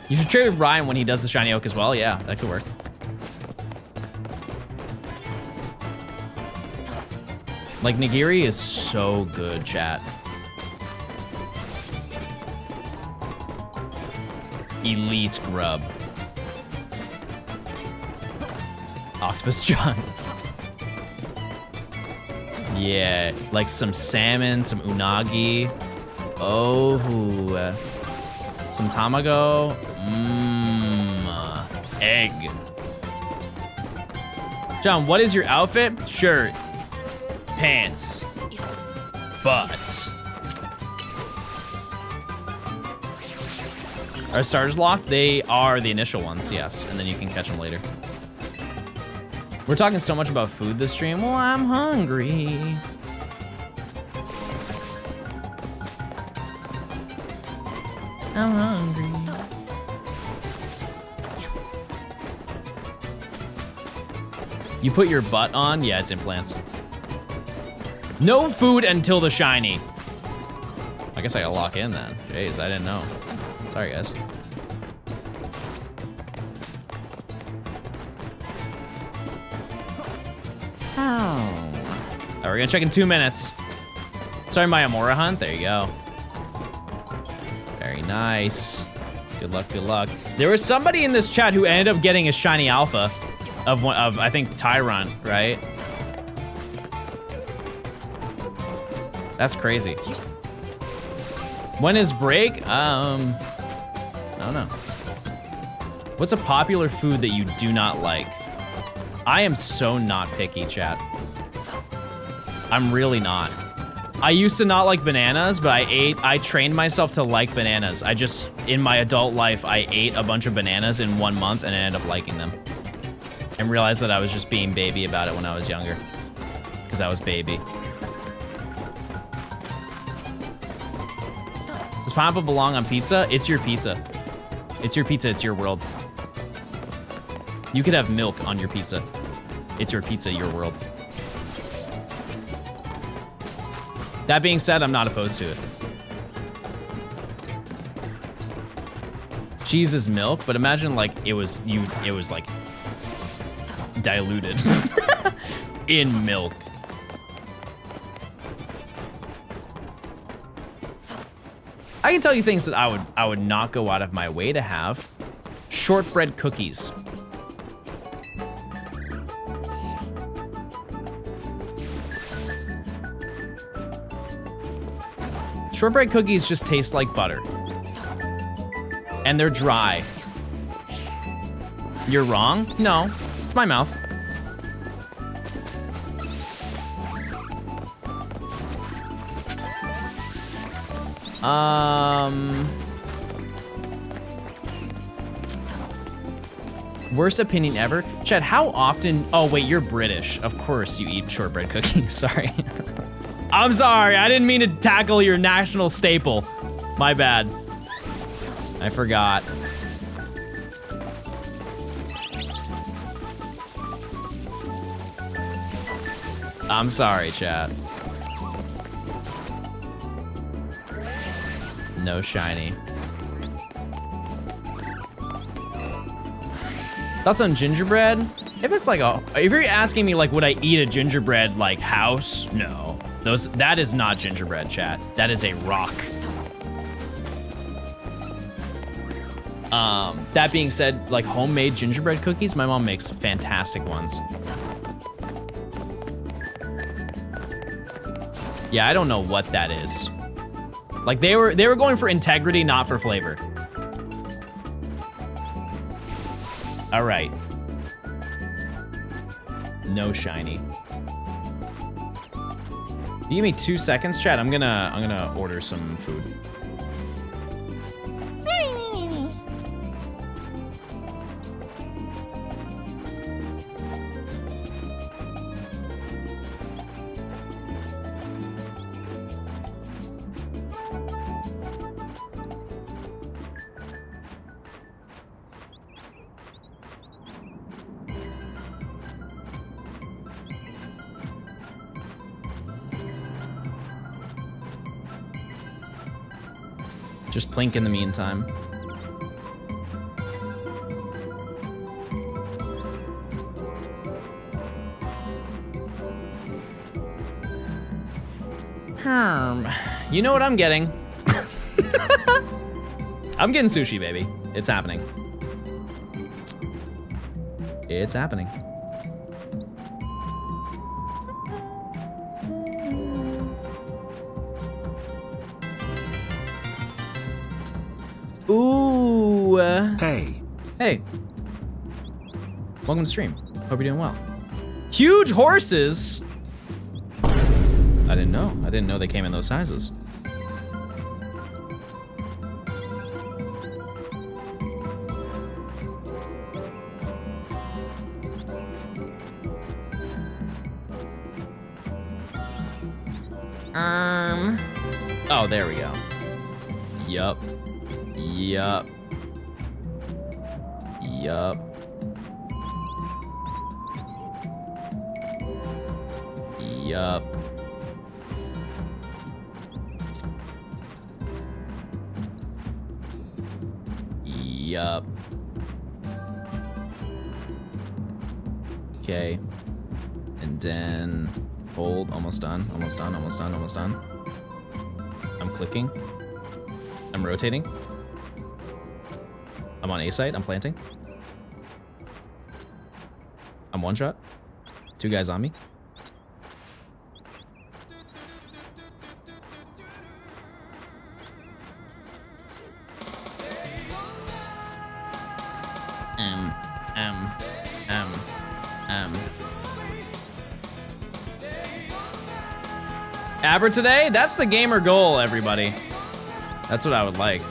You should trade with Ryan when he does the shiny oak as well. Yeah, that could work. Like, nigiri is so good, chat. Elite grub. Octopus John. Yeah, like some salmon, some unagi. Oh, some tamago. Egg. John, what is your outfit? Shirt, pants, butt. Are starters locked? They are the initial ones, yes, and then you can catch them later. We're talking so much about food this stream. Well, I'm hungry. I'm hungry. You put your butt on? Yeah, it's implants. No food until the shiny. I guess I gotta lock in then. Jeez, I didn't know. Sorry, guys. Alright, we're gonna check in 2 minutes. Sorry, my Amora hunt. There you go. Very nice. Good luck, good luck. There was somebody in this chat who ended up getting a shiny alpha of I think Tyrant, right? That's crazy. When is break? I don't know. What's a popular food that you do not like? I am so not picky, chat. I'm really not. I used to not like bananas, but I trained myself to like bananas. In my adult life, I ate a bunch of bananas in 1 month and I ended up liking them. And realized that I was just being baby about it when I was younger. Because I was baby. Does pineapple belong on pizza? It's your pizza. It's your pizza, it's your world. You could have milk on your pizza. It's your pizza, your world. That being said, I'm not opposed to it. Cheese is milk, but imagine like it was like diluted in milk. I can tell you things that I would not go out of my way to have. Shortbread cookies. Shortbread cookies just taste like butter. And they're dry. You're wrong? No, it's my mouth. Worst opinion ever? Chad, how often? Oh wait, you're British. Of course you eat shortbread cookies, sorry. I'm sorry, I didn't mean to tackle your national staple. My bad. I forgot. I'm sorry, chat. No shiny. Thoughts on gingerbread? If it's like if you're asking me like, would I eat a gingerbread like house? No. That is not gingerbread, chat. That is a rock. That being said, like homemade gingerbread cookies, my mom makes fantastic ones. Yeah, I don't know what that is. Like they were going for integrity, not for flavor. All right. No shiny. You give me 2 seconds, chat. I'm gonna order some food. Just plink in the meantime. You know what I'm getting? I'm getting sushi, baby. It's happening. It's happening. Ooh. Hey. Hey. Welcome to stream. Hope you're doing well. Huge horses. I didn't know. I didn't know they came in those sizes. Oh, there we go. Yup. Yup. Yup. Yup. Yup. Okay. And then hold, almost done, almost done, almost done, almost done. I'm clicking. I'm rotating. I'm on A site, I'm planting. I'm one shot. 2 guys on me. ABRA today? That's the gamer goal, everybody. That's what I would like.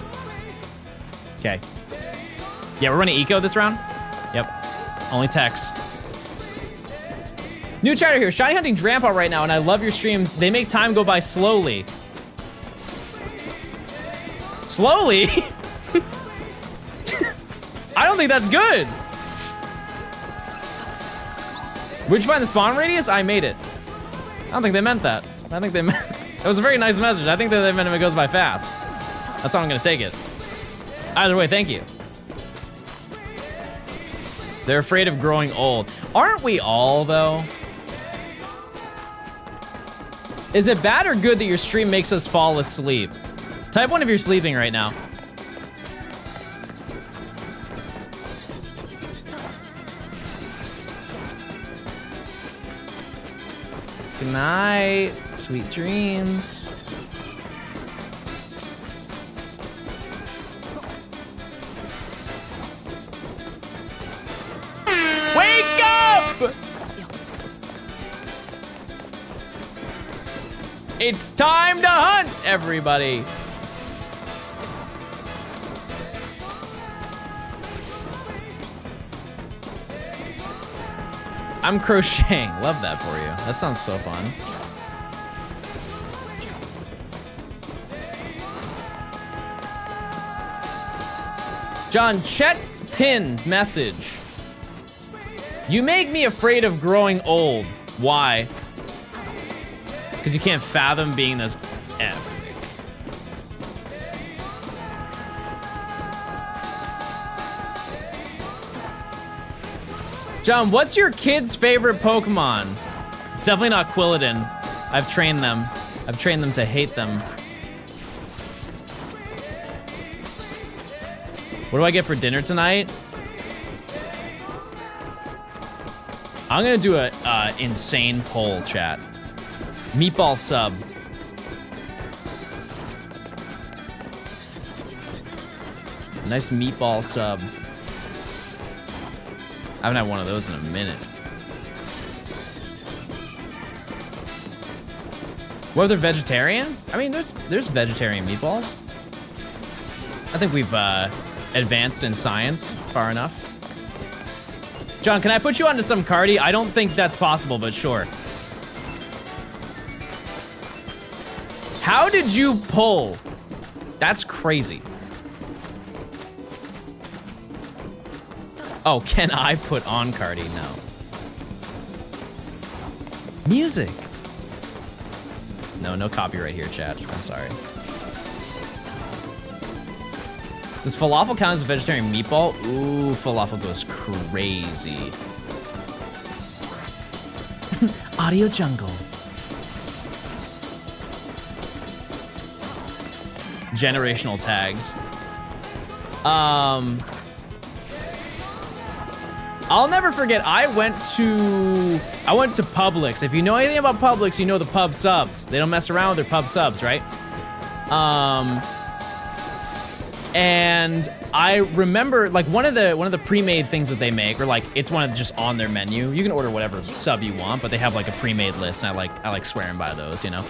Okay. Yeah, we're running eco this round? Yep. Only text. New chatter here. Shiny hunting Drampa right now, and I love your streams. They make time go by slowly. Slowly? I don't think that's good. Where'd you find the spawn radius? I made it. I don't think they meant that. I think they meant, it was a very nice message. I think that they meant if it goes by fast. That's how I'm gonna take it. Either way, thank you. They're afraid of growing old. Aren't we all, though? Is it bad or good that your stream makes us fall asleep? Type 1 if you're sleeping right now. Good night, sweet dreams. Wake up! It's time to hunt, everybody. I'm crocheting. Love that for you. That sounds so fun. John, Chet pinned message. You make me afraid of growing old. Why? Because you can't fathom being this epic. John, what's your kid's favorite Pokemon? It's definitely not Quilladin. I've trained them. I've trained them to hate them. What do I get for dinner tonight? I'm gonna do a insane poll, chat. Meatball sub. Nice meatball sub. I haven't had one of those in a minute. What if they're vegetarian? I mean, there's vegetarian meatballs. I think we've advanced in science far enough. John, can I put you onto some Cardi? I don't think that's possible, but sure. How did you pull? That's crazy. Oh, can I put on Cardi? No. Music. No copyright here, chat. I'm sorry. Does falafel count as a vegetarian meatball? Ooh, falafel goes crazy. Audio jungle. Generational tags. I'll never forget, I went to Publix. If you know anything about Publix, you know the pub subs. They don't mess around with their pub subs, right? And I remember like one of the pre-made things that they make, or like it's one of just on their menu. You can order whatever sub you want, but they have like a pre-made list, and I like swearing by those, you know.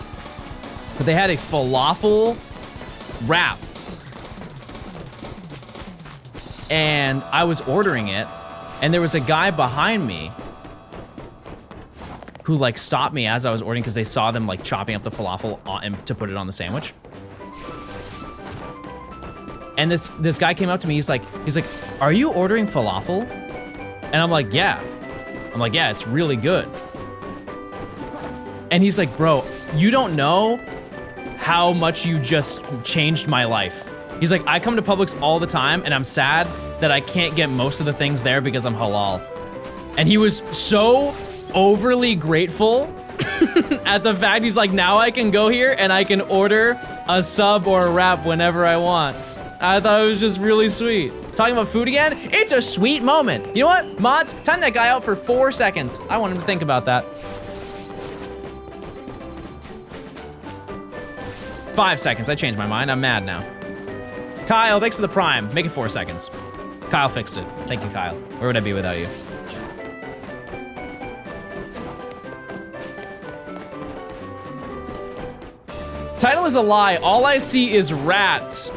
But they had a falafel wrap, and I was ordering it, and there was a guy behind me who like stopped me as I was ordering because they saw them like chopping up the falafel to put it on the sandwich. And this guy came up to me, he's like, are you ordering falafel? And I'm like, yeah. Yeah, it's really good. And he's like, bro, you don't know how much you just changed my life. He's like, I come to Publix all the time and I'm sad that I can't get most of the things there because I'm halal. And he was so overly grateful at the fact he's like, now I can go here and I can order a sub or a wrap whenever I want. I thought it was just really sweet. Talking about food again, it's a sweet moment. You know what, mods, time that guy out for 4 seconds. I want him to think about that. 5 seconds, I changed my mind, I'm mad now. Kyle, thanks for the prime, make it 4 seconds. Kyle fixed it, thank you, Kyle. Where would I be without you? Title is a lie, all I see is rats.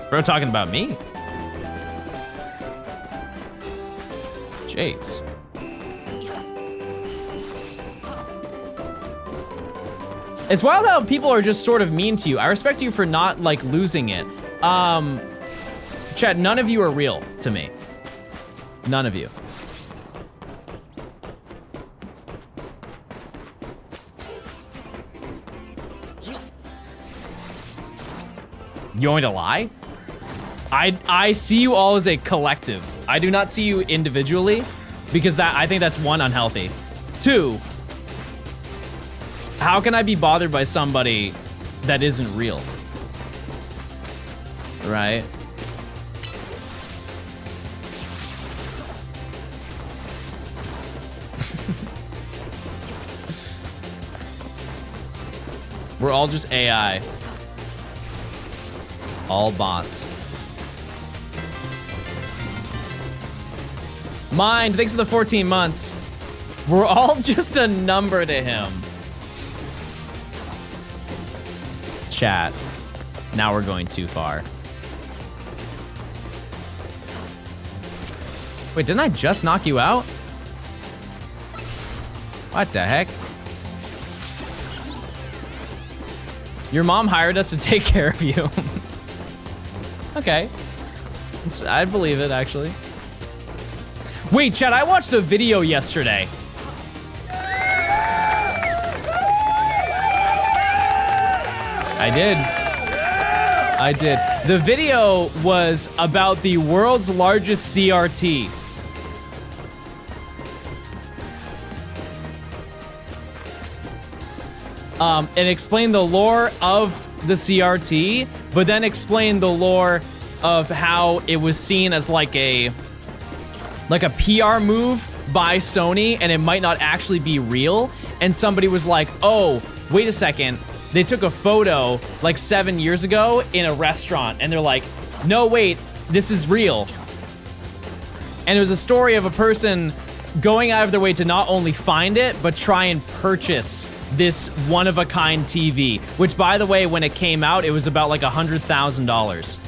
Bro, talking about me? Jeez. It's wild how people are just sort of mean to you. I respect you for not, like, losing it. Chad, none of you are real to me. None of you. You want me to lie? I see you all as a collective. I do not see you individually because I think that's 1, unhealthy. 2, how can I be bothered by somebody that isn't real? Right? We're all just AI. All bots. Mind, thanks for the 14 months. We're all just a number to him. Chat. Now we're going too far. Wait, didn't I just knock you out? What the heck? Your mom hired us to take care of you. Okay. I believe it, actually. Wait, Chad, I watched a video yesterday. I did. The video was about the world's largest CRT. And explained the lore of the CRT, but then explained the lore of how it was seen as like a PR move by Sony and it might not actually be real. And somebody was like, oh, wait a second. They took a photo like 7 years ago in a restaurant and they're like, no, wait, this is real. And it was a story of a person going out of their way to not only find it, but try and purchase this one-of-a-kind TV, which, by the way, when it came out, it was about like $100,000.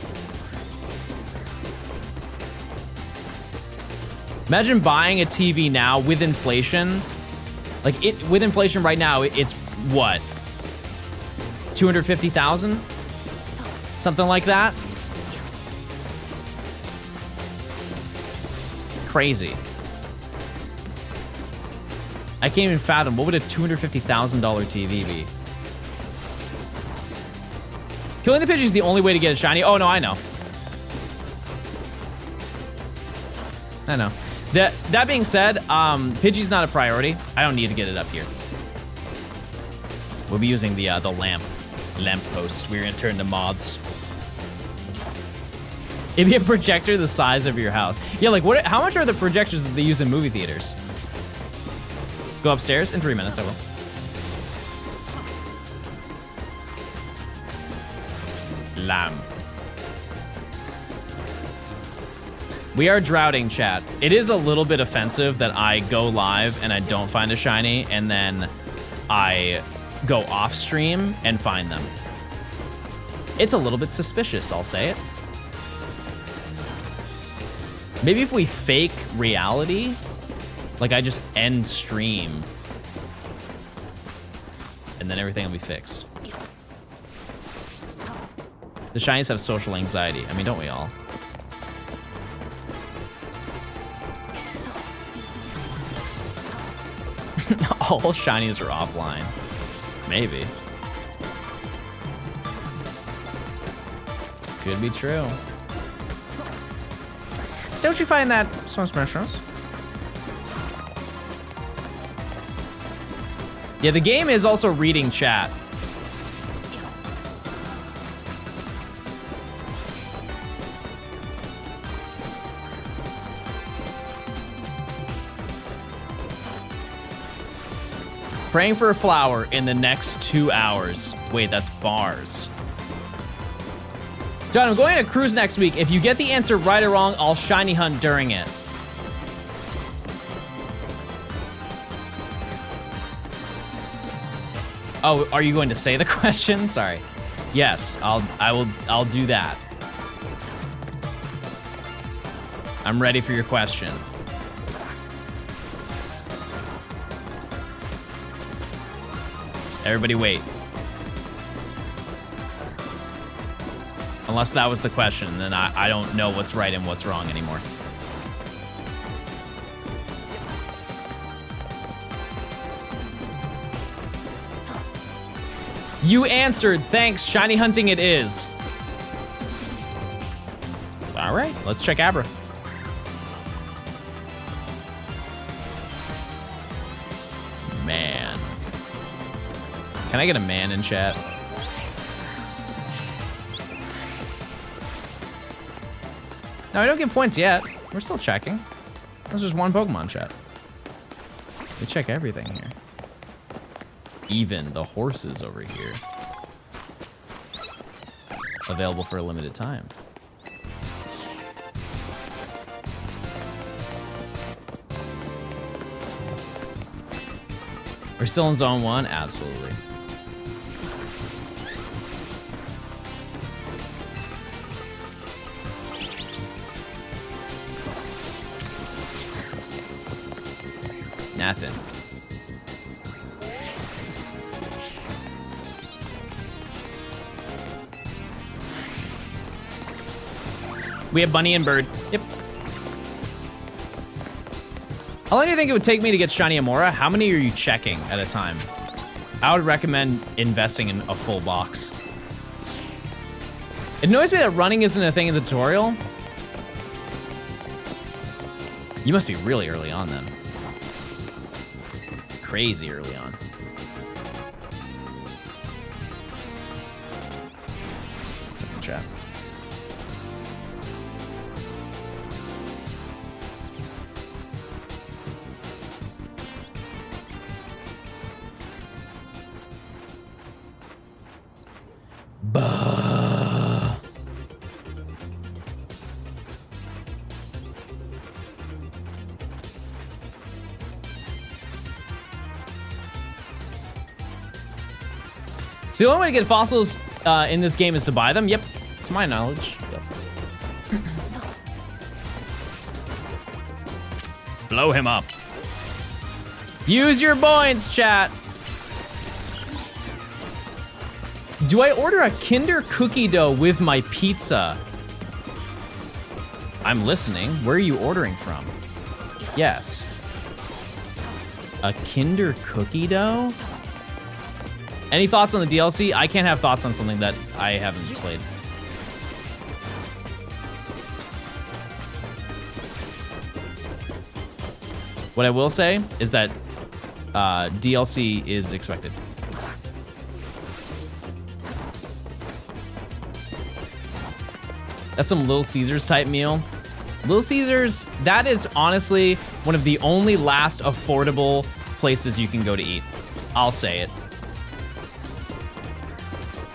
Imagine buying a TV now with inflation. Like, with inflation right now, it's what? 250,000? Something like that? Crazy. I can't even fathom, what would a $250,000 TV be? Killing the Pidgey is the only way to get a shiny. Oh, no, I know. I know. That being said, Pidgey's not a priority. I don't need to get it up here. We'll be using the lamp post. We're gonna turn to mods. It'd be a projector the size of your house. Yeah, like how much are the projectors that they use in movie theaters? Go upstairs in 3 minutes, I will. Lamp. We are droughting, chat. It is a little bit offensive that I go live and I don't find a shiny and then I go off stream and find them. It's a little bit suspicious, I'll say it. Maybe if we fake reality, like I just end stream and then everything will be fixed. The shinies have social anxiety. I mean, don't we all? All shinies are offline. Maybe. Could be true. Don't you find that so special? Yeah, the game is also reading chat. Praying for a flower in the next 2 hours. Wait, that's bars. John, I'm going on a cruise next week. If you get the answer right or wrong, I'll shiny hunt during it. Oh, are you going to say the question? Sorry. Yes, I'll do that. I'm ready for your question. Everybody wait. Unless that was the question, then I don't know what's right and what's wrong anymore. You answered, thanks, shiny hunting it is. All right, let's check ABRA. Man. Can I get a man in chat? No, I don't get points yet. We're still checking. There's just one Pokemon chat. We check everything here. Even the horses over here. Available for a limited time. We're still in zone 1? Absolutely. Nothing. We have Bunny and Bird. Yep. How long do you think it would take me to get Shiny Amora? How many are you checking at a time? I would recommend investing in a full box. It annoys me that running isn't a thing in the tutorial. You must be really early on then. Crazy early on. Let's open chat. Bah. So the only way to get fossils in this game is to buy them? Yep, to my knowledge. Yep. Blow him up. Use your points, chat. Do I order a Kinder cookie dough with my pizza? I'm listening. Where are you ordering from? Yes. A Kinder cookie dough? Any thoughts on the DLC? I can't have thoughts on something that I haven't played. What I will say is that DLC is expected. That's some Little Caesars type meal. Little Caesars, that is honestly one of the only last affordable places you can go to eat. I'll say it.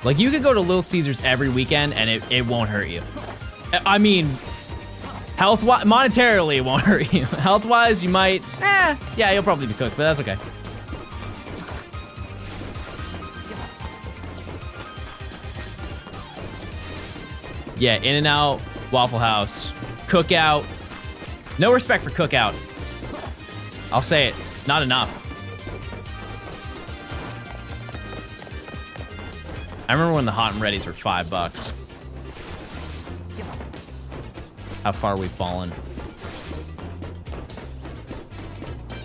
Like, you could go to Little Caesars every weekend and it won't hurt you. I mean, health-wise, monetarily it won't hurt you. Health-wise, you might, yeah, you'll probably be cooked, but that's okay. Yeah, In-N-Out, Waffle House, Cookout. No respect for Cookout. I'll say it, not enough. I remember when the Hot and Ready's were $5. How far we've fallen.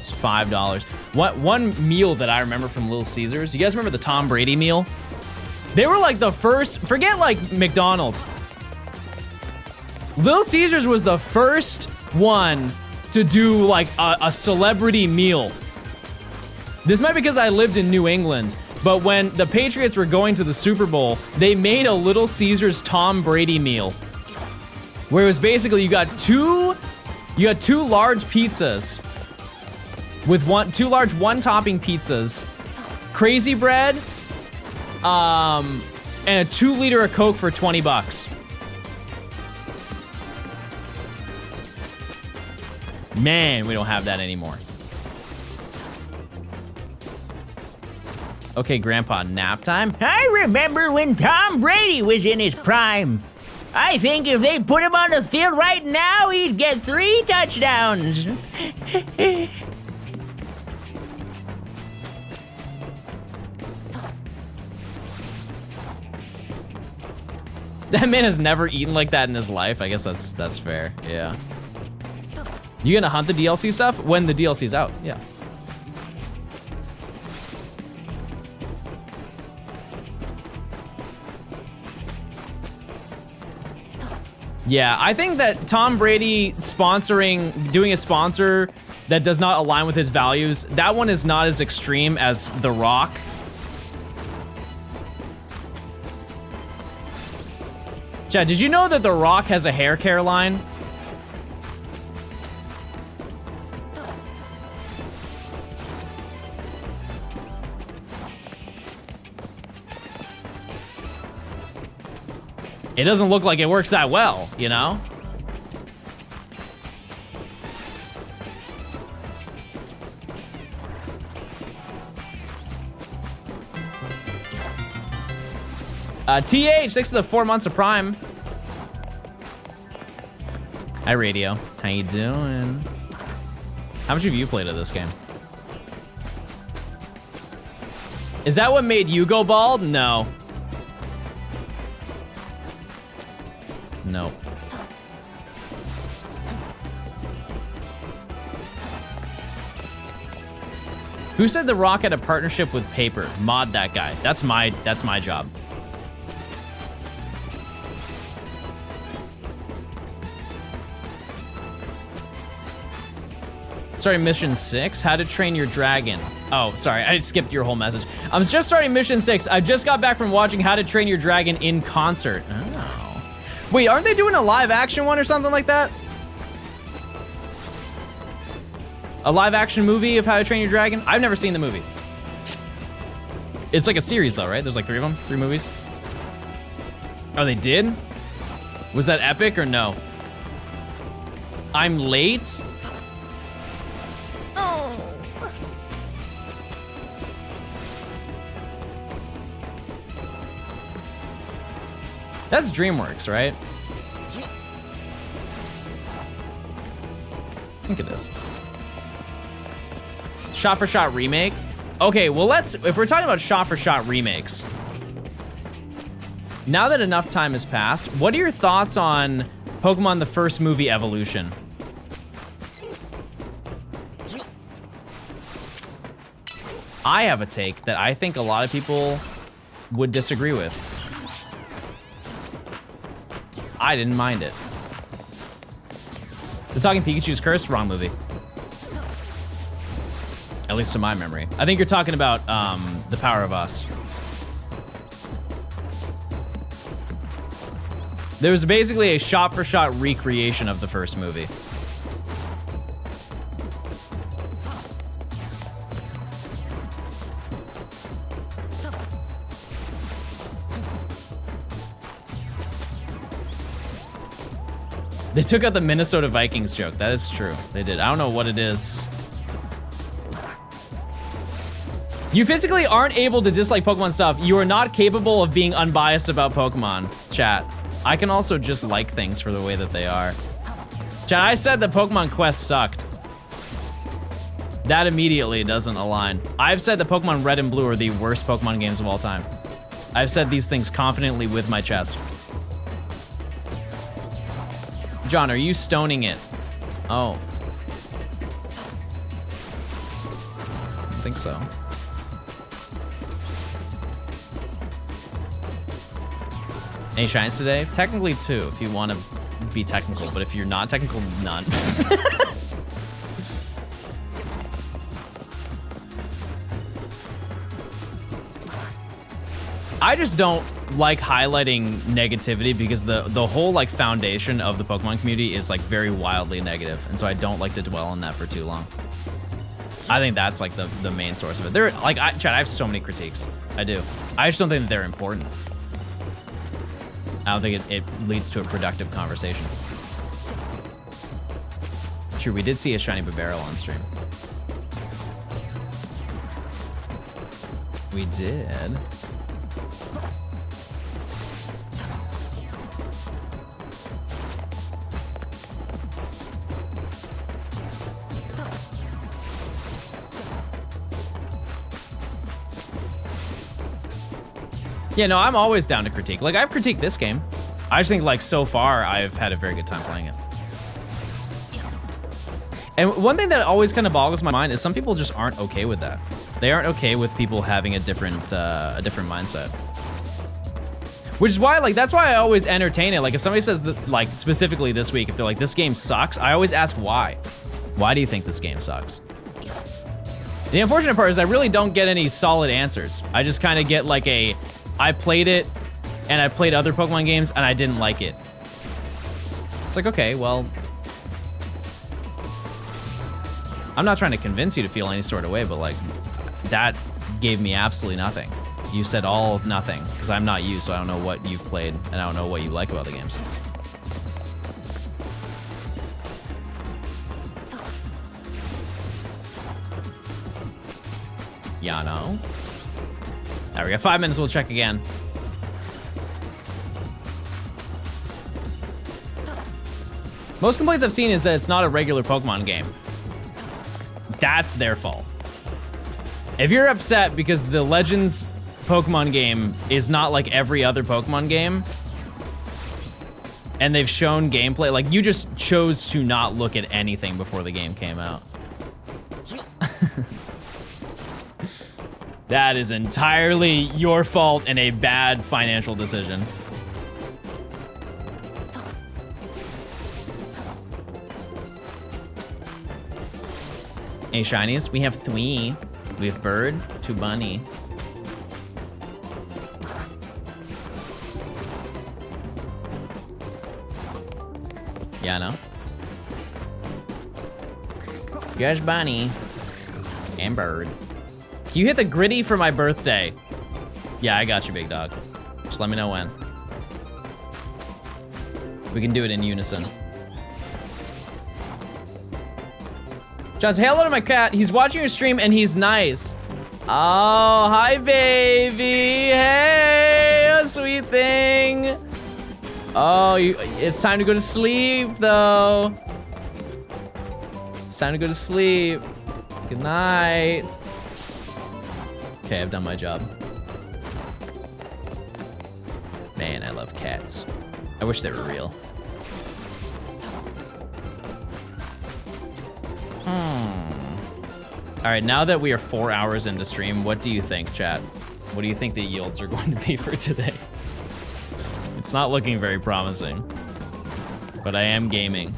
It's $5. One meal that I remember from Little Caesars. You guys remember the Tom Brady meal? They were like the first, forget like McDonald's. Little Caesars was the first one to do like a celebrity meal. This might be because I lived in New England, but when the Patriots were going to the Super Bowl, they made a Little Caesars Tom Brady meal. Where it was basically you got two large pizzas with two large one-topping pizzas, crazy bread, and a 2-liter of Coke for 20 bucks. Man, we don't have that anymore. Okay, Grandpa, nap time? I remember when Tom Brady was in his prime. I think if they put him on the field right now, he'd get 3 touchdowns. That man has never eaten like that in his life. I guess that's fair, yeah. You gonna hunt the DLC stuff? When the DLC's out, yeah. Yeah, I think that Tom Brady doing a sponsor that does not align with his values, that one is not as extreme as The Rock. Chad, did you know that The Rock has a hair care line? It doesn't look like it works that well, you know? TH, thanks for the 4 months of Prime. Hi, Radio. How you doing? How much have you played of this game? Is that what made you go bald? No. No. Who said The Rock had a partnership with Paper? Mod that guy. That's my job. Starting mission 6, how to train your dragon. Oh, sorry, I skipped your whole message. I'm just starting mission 6. I just got back from watching How to Train Your Dragon in concert. Oh. Wait, aren't they doing a live action one or something like that? A live action movie of How to Train Your Dragon? I've never seen the movie. It's like a series though, right? There's like 3 of them, 3 movies. Oh, they did? Was that epic or no? I'm late? That's DreamWorks, right? I think it is. Shot-for-shot remake? Okay, well if we're talking about shot-for-shot remakes, now that enough time has passed, what are your thoughts on Pokemon the first movie Evolution? I have a take that I think a lot of people would disagree with. I didn't mind it. The Talking Pikachu's Curse, wrong movie. At least to my memory. I think you're talking about The Power of Us. There was basically a shot-for-shot recreation of the first movie. They took out the Minnesota Vikings joke. That is true. They did. I don't know what it is. You physically aren't able to dislike Pokemon stuff. You are not capable of being unbiased about Pokemon. Chat. I can also just like things for the way that they are. Chat, I said that Pokemon Quest sucked. That immediately doesn't align. I've said that Pokemon Red and Blue are the worst Pokemon games of all time. I've said these things confidently with my chest. John, are you stoning it? Oh. think so. Any shines today? Technically 2, if you want to be technical, but if you're not technical, none. I just don't like highlighting negativity because the whole like foundation of the Pokemon community is like very wildly negative, and so I don't like to dwell on that for too long. I think that's like the main source of it. There, like, Chad, I have so many critiques. I do. I just don't think that they're important. I don't think it leads to a productive conversation. True, we did see a shiny Barbarrel on stream. We did. Yeah, no, I'm always down to critique. Like, I've critiqued this game. I just think, like, so far, I've had a very good time playing it. And one thing that always kind of boggles my mind is some people just aren't okay with that. They aren't okay with people having a different mindset. Which is why, like, that's why I always entertain it. Like, if somebody says that, like, specifically this week, if they're like, this game sucks, I always ask why. Why do you think this game sucks? The unfortunate part is I really don't get any solid answers. I just kind of get like I played it, and I played other Pokemon games, and I didn't like it. It's like, okay, well, I'm not trying to convince you to feel any sort of way, but like, that gave me absolutely nothing. You said all of nothing, because I'm not you, so I don't know what you've played, and I don't know what you like about the games. Yano. All right, we got 5 minutes, we'll check again. Most complaints I've seen is that it's not a regular Pokemon game. That's their fault. If you're upset because the Legends Pokemon game is not like every other Pokemon game, and they've shown gameplay, like you just chose to not look at anything before the game came out. That is entirely your fault and a bad financial decision. Hey, shinies, we have 3. We have Bird, 2 Bunny. Yeah, I know. Gosh, Bunny and Bird. Can you hit the gritty for my birthday? Yeah, I got you, big dog. Just let me know when. We can do it in unison. John, say hello to my cat. He's watching your stream and he's nice. Oh, hi, baby. Hey, sweet thing. Oh, it's time to go to sleep, though. It's time to go to sleep. Good night. Okay, I've done my job. Man, I love cats. I wish they were real. All right, now that we are 4 hours into stream, what do you think, chat? What do you think the yields are going to be for today? It's not looking very promising, but I am gaming.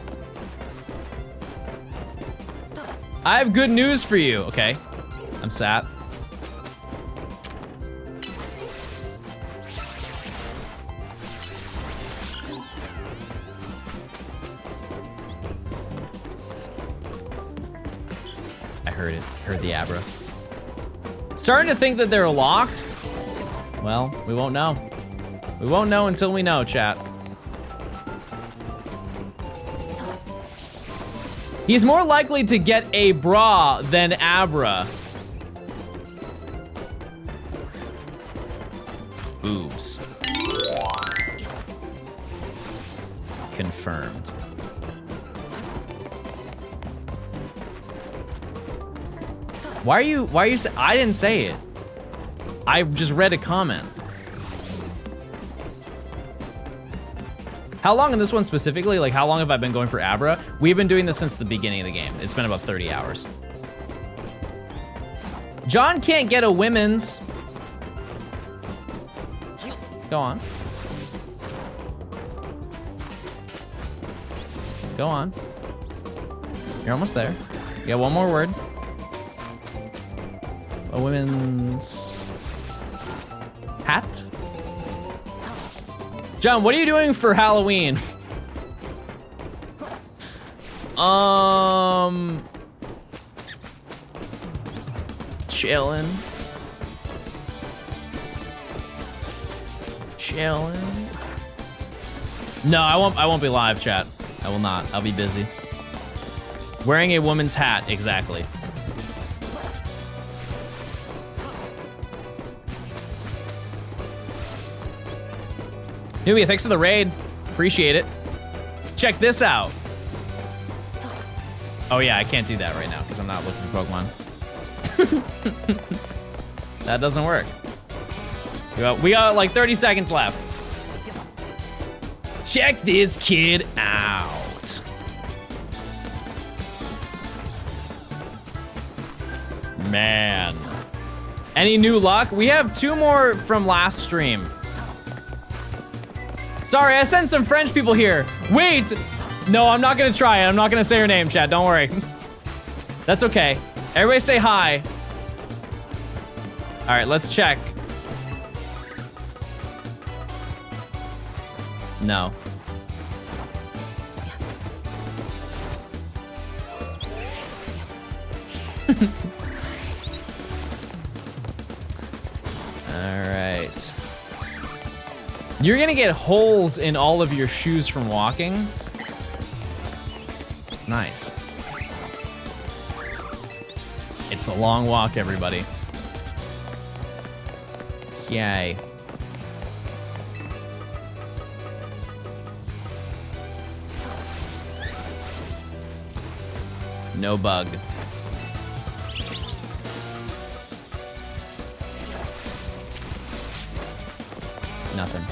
I have good news for you. Okay, I'm sat. Heard the ABRA. Starting to think that they're locked? Well, we won't know. We won't know until we know, chat. He's more likely to get a bra than ABRA. Boobs. Confirmed. Why are you I didn't say it. I just read a comment. How long in this one specifically? Like, how long have I been going for ABRA? We've been doing this since the beginning of the game. It's been about 30 hours. John can't get a women's. Go on. Go on. You're almost there. You got one more word. A women's hat? John, what are you doing for Halloween? Chillin'. No, I won't be live, chat. I will not. I'll be busy. Wearing a woman's hat, exactly. Nubia, thanks for the raid. Appreciate it. Check this out. Oh yeah, I can't do that right now because I'm not looking for Pokemon. That doesn't work. We got like 30 seconds left. Check this kid out. Man. Any new luck? We have 2 more from last stream. Sorry, I sent some French people here. Wait! No, I'm not gonna try it. I'm not gonna say her name, chat. Don't worry. That's okay. Everybody say hi. All right, let's check. No. All right. You're gonna get holes in all of your shoes from walking. Nice. It's a long walk, everybody. Yay. No bug. Nothing.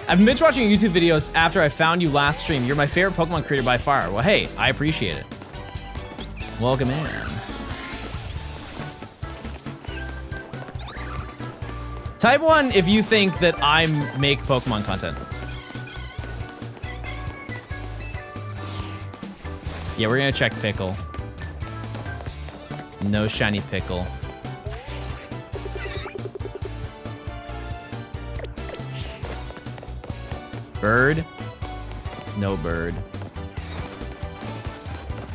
I've been binge watching YouTube videos after I found you last stream. You're my favorite Pokemon creator by far. Well, hey, I appreciate it. Welcome in. Type 1 if you think that I make Pokemon content. Yeah, we're gonna check Pickle. No shiny Pickle. Bird? No bird.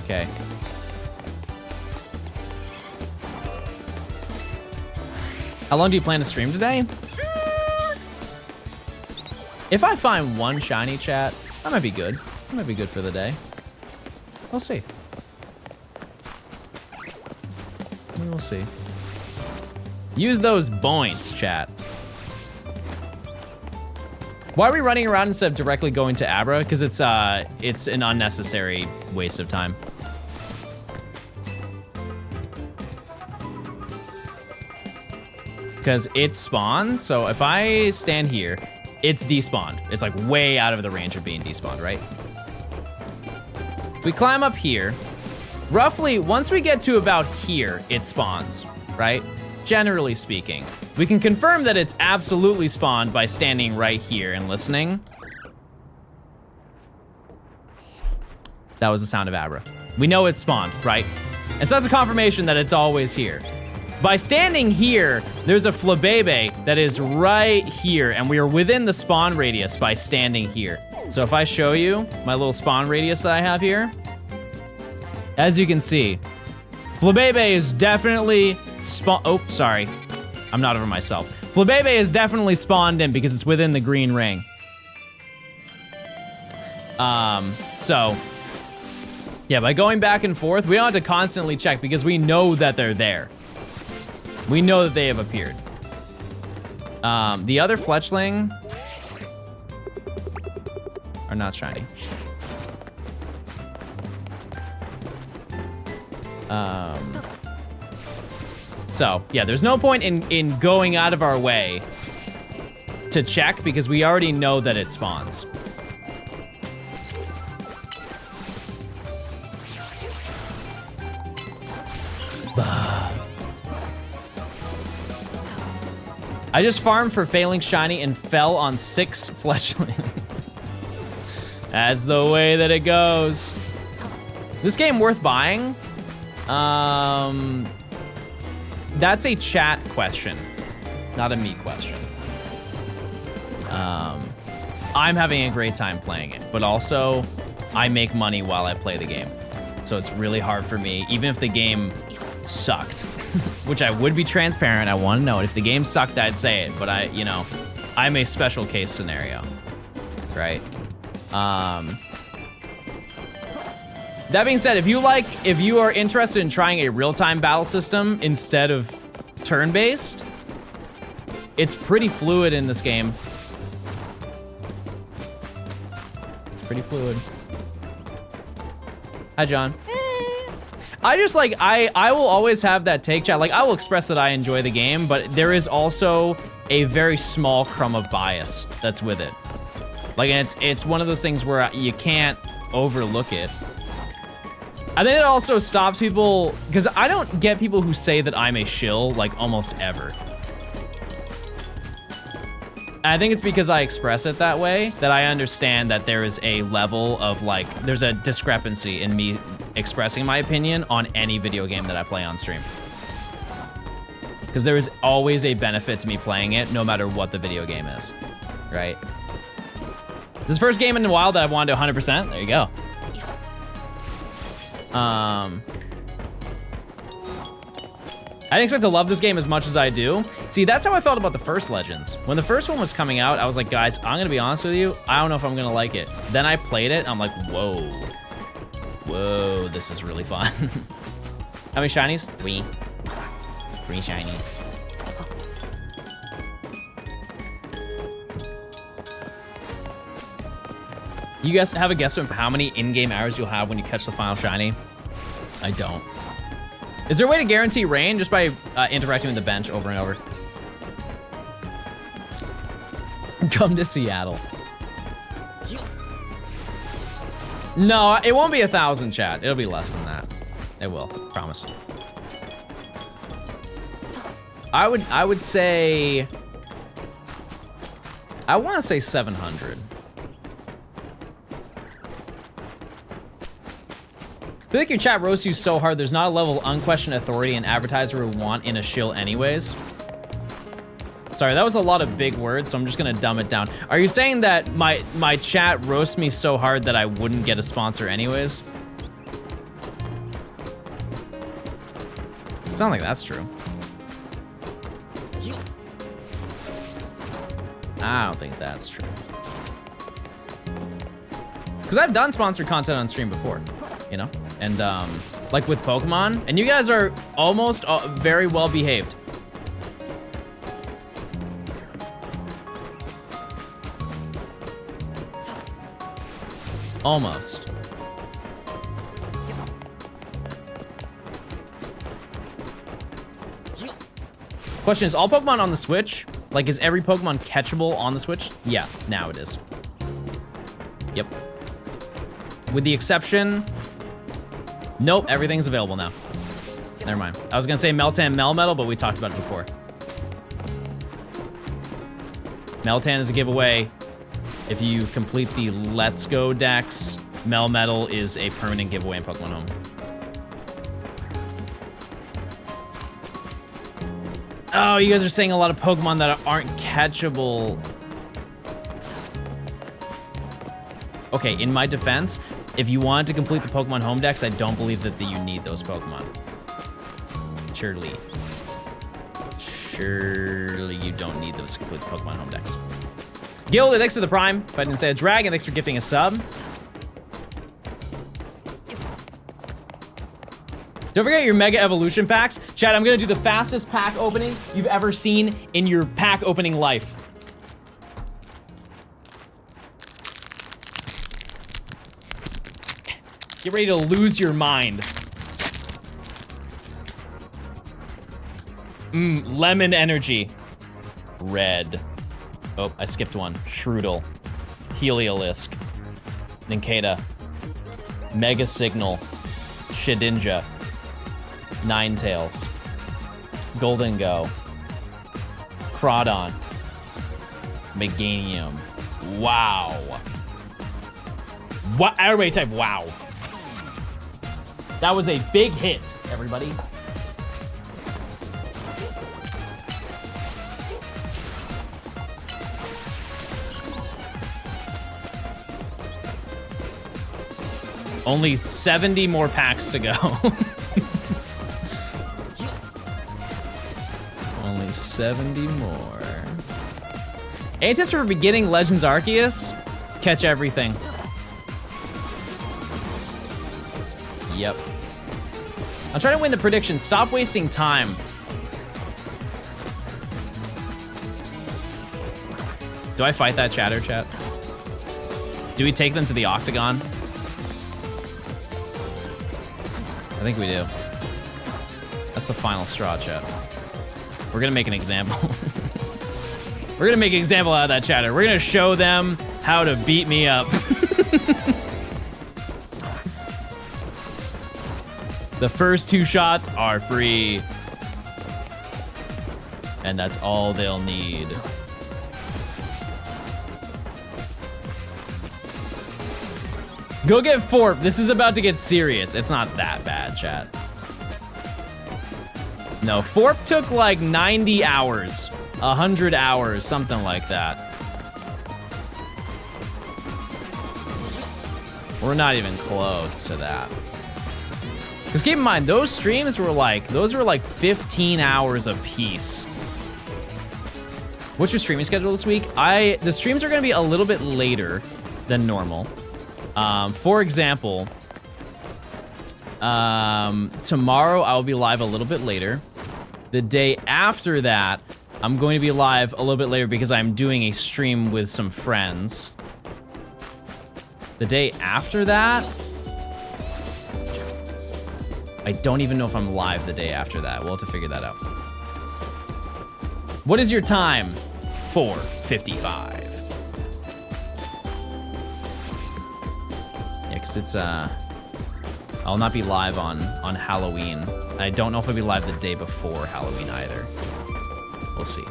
Okay. How long do you plan to stream today? If I find one shiny, chat, that might be good. That might be good for the day. We'll see. We will see. Use those points, chat. Why are we running around instead of directly going to Abra? Because it's an unnecessary waste of time. Because it spawns, so if I stand here, it's despawned. It's like way out of the range of being despawned, right? If we climb up here, roughly, once we get to about here, it spawns, right? Generally speaking. We can confirm that it's absolutely spawned by standing right here and listening. That was the sound of Abra. We know it's spawned, right? And so that's a confirmation that it's always here. By standing here, there's a Flabébé that is right here, and we are within the spawn radius by standing here. So if I show you my little spawn radius that I have here, as you can see, Flabébé is definitely oh, sorry. I'm not over myself. Flabébé is definitely spawned in because it's within the green ring. So, yeah, by going back and forth, we don't have to constantly check because we know that they're there. We know that they have appeared. The other Fletchling are not shiny. So, yeah, there's no point in going out of our way to check because we already know that it spawns. I just farmed for failing shiny and fell on 6 fletchling. That's the way that it goes. This game worth buying? That's a chat question, not a me question. I'm having a great time playing it, but also I make money while I play the game. So it's really hard for me, even if the game sucked, which I would be transparent. I want to know it. If the game sucked, I'd say it, but I'm a special case scenario, right? That being said, if you are interested in trying a real-time battle system instead of turn-based, it's pretty fluid in this game. It's pretty fluid. Hi, John. I just like, I will always have that take, chat. Like, I will express that I enjoy the game, but there is also a very small crumb of bias that's with it. Like, and it's one of those things where you can't overlook it. I think it also stops people, because I don't get people who say that I'm a shill, like, almost ever. I think it's because I express it that way, that I understand that there is a level of, like, there's a discrepancy in me expressing my opinion on any video game that I play on stream. Because there is always a benefit to me playing it, no matter what the video game is, right? This is the first game in a while that I've wanted to 100%. There you go. I didn't expect to love this game as much as I do. See, that's how I felt about the first Legends. When the first one was coming out, I was like, guys, I'm gonna be honest with you, I don't know if I'm gonna like it. Then I played it, and I'm like, whoa. Whoa, this is really fun. How many shinies? 3. 3 shiny. You guys have a guess of how many in-game hours you'll have when you catch the final shiny? I don't. Is there a way to guarantee rain just by interacting with the bench over and over? Come to Seattle. No, it won't be 1,000, chat. It'll be less than that. It will, promise. I would say, I want to say 700. I feel like your chat roasts you so hard, there's not a level of unquestioned authority an advertiser would want in a shill anyways. Sorry, that was a lot of big words, so I'm just gonna dumb it down. Are you saying that my chat roasts me so hard that I wouldn't get a sponsor anyways? It's not like that's true. I don't think that's true. Because I've done sponsored content on stream before, you know? And like with Pokemon, and you guys are almost very well behaved. Almost. Question is, all Pokemon on the Switch? Like, is every Pokemon catchable on the Switch? Yeah, now it is. Yep. With the exception, nope, everything's available now. Never mind. I was gonna say Meltan Melmetal, but we talked about it before. Meltan is a giveaway. If you complete the Let's Go Dex, Melmetal is a permanent giveaway in Pokemon Home. Oh, you guys are saying a lot of Pokemon that aren't catchable. Okay, in my defense, if you wanted to complete the Pokemon Home Dex, I don't believe that you need those Pokemon. Surely you don't need those to complete the Pokemon Home Dex. Gildy, thanks for the Prime. If I didn't say a dragon, thanks for gifting a sub. Don't forget your Mega Evolution packs. Chad, I'm gonna do the fastest pack opening you've ever seen in your pack opening life. Get ready to lose your mind. Lemon energy. Red. Oh, I skipped one. Shroodle. Heliolisk. Nincada. Mega Signal. Shedinja. Ninetales. Golden Go. Crawdon. Meganium. Wow. What? Everybody type wow. That was a big hit, everybody. Only 70 more packs to go. Only 70 more. Antis for beginning Legends Arceus? Catch everything. Yep. I'm trying to win the prediction. Stop wasting time. Do I fight that chatter chat? Do we take them to the octagon? I think we do. That's the final straw, chat. We're gonna make an example. We're gonna make an example out of that chatter. We're gonna show them how to beat me up. The first 2 shots are free. And that's all they'll need. Go get Forp. This is about to get serious. It's not that bad, chat. No, Forp took like 90 hours, 100 hours, something like that. We're not even close to that. Because keep in mind, those streams were like, 15 hours a piece. What's your streaming schedule this week? The streams are gonna be a little bit later than normal. For example, tomorrow I will be live a little bit later. The day after that, I'm going to be live a little bit later because I'm doing a stream with some friends. The day after that, I don't even know if I'm live the day after that. We'll have to figure that out. What is your time? 4:55. Because it's I'll not be live on Halloween. I don't know if I'll be live the day before Halloween either. We'll see.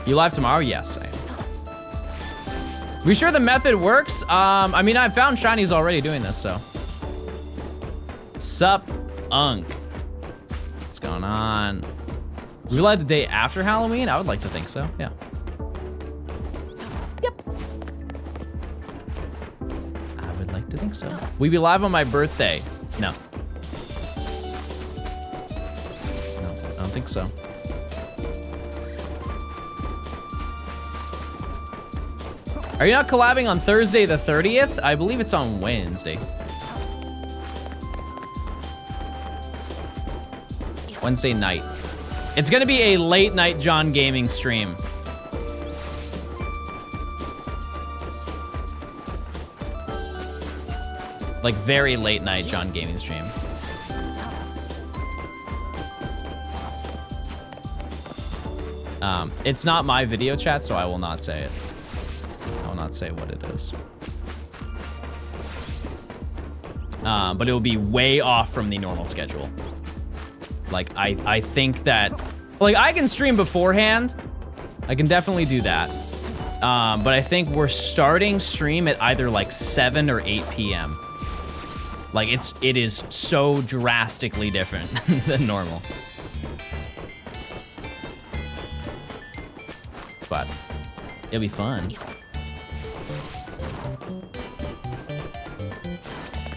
You live tomorrow? Yes, I am. We sure the method works? I mean, I've found Shinies already doing this, so. Sup, Unk. What's going on? We live the day after Halloween? I would like to think so, yeah. To think so. We be live on my birthday. No. No, I don't think so. Are you not collabing on Thursday the 30th? I believe it's on Wednesday. Wednesday night. It's gonna be a late night John Gaming stream. Like very late night John Gaming stream. It's not my video chat, so I will not say it. I will not say what it is. But it will be way off from the normal schedule. Like I think that, like I can stream beforehand. I can definitely do that. But I think we're starting stream at either like 7 or 8 p.m. Like it is so drastically different than normal. But it'll be fun.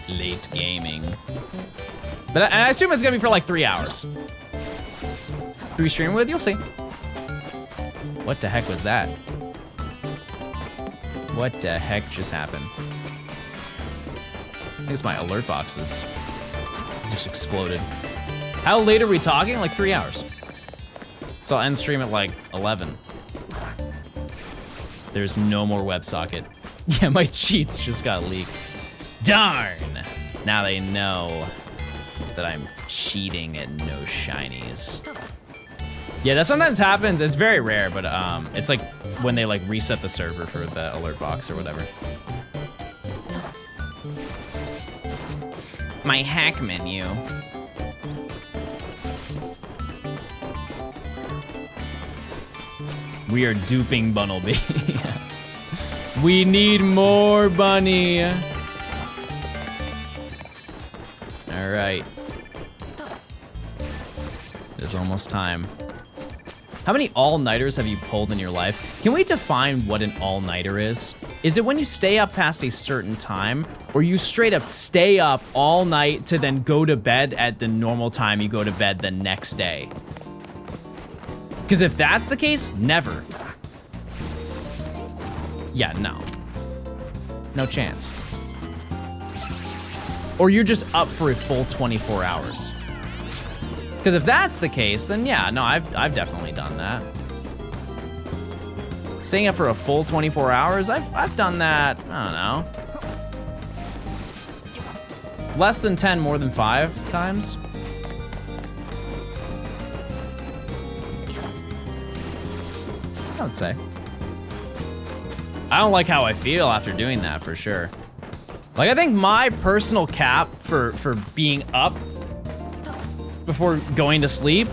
Late gaming. But I assume it's gonna be for like 3 hours. Do we stream with? You'll see. What the heck was that? What the heck just happened? I guess my alert boxes just exploded. How late are we talking? Like 3 hours. So I'll end stream at like 11. There's no more WebSocket. Yeah, my cheats just got leaked. Darn! Now they know that I'm cheating at no shinies. Yeah, that sometimes happens. It's very rare, but it's like when they like reset the server for the alert box or whatever. My hack menu. We are duping Bunnelby. We need more bunny. All right. It's almost time. How many all-nighters have you pulled in your life? Can we define what an all-nighter is? Is it when you stay up past a certain time, or you straight up stay up all night to then go to bed at the normal time you go to bed the next day? Because if that's the case, never. Yeah, no. No chance. Or you're just up for a full 24 hours. Because if that's the case, then yeah, no, I've definitely done that. Staying up for a full 24 hours, I've done that, I don't know. Less than 10, more than 5 times. I would say. I don't like how I feel after doing that, for sure. Like, I think my personal cap for being up before going to sleep,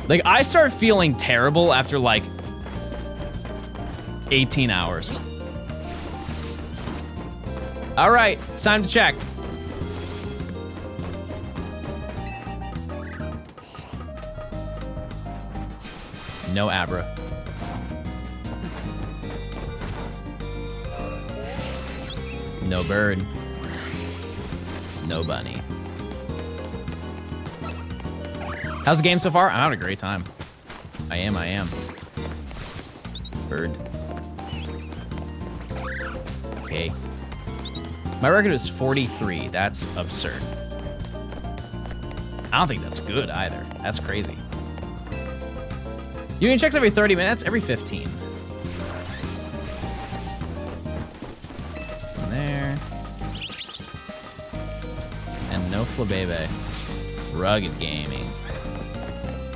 like, I start feeling terrible after, like, 18 hours. All right, it's time to check. No ABRA. No bird. No bunny. How's the game so far? I'm having a great time. I am. Bird. Okay. My record is 43. That's absurd. I don't think that's good either. That's crazy. Union checks every 30 minutes, every 15. And there. And no flabebe. Rugged gaming.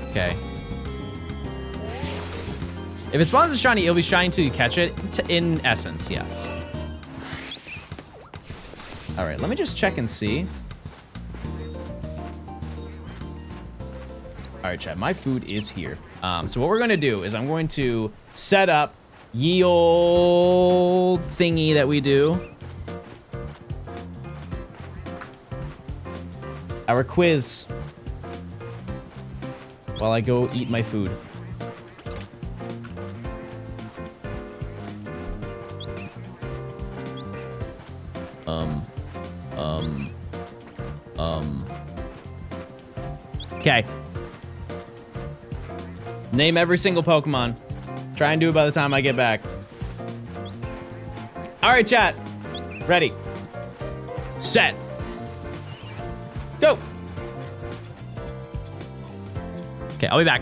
Okay. If it spawns a shiny, it'll be shiny until you catch it. In essence, yes. All right, let me just check and see. All right, chat, my food is here. So what we're gonna do is I'm going to set up ye old thingy that we do. Our quiz. While I go eat my food. Okay. Name every single Pokemon. Try and do it by the time I get back. All right, chat. Ready. Set. Go. Okay, I'll be back.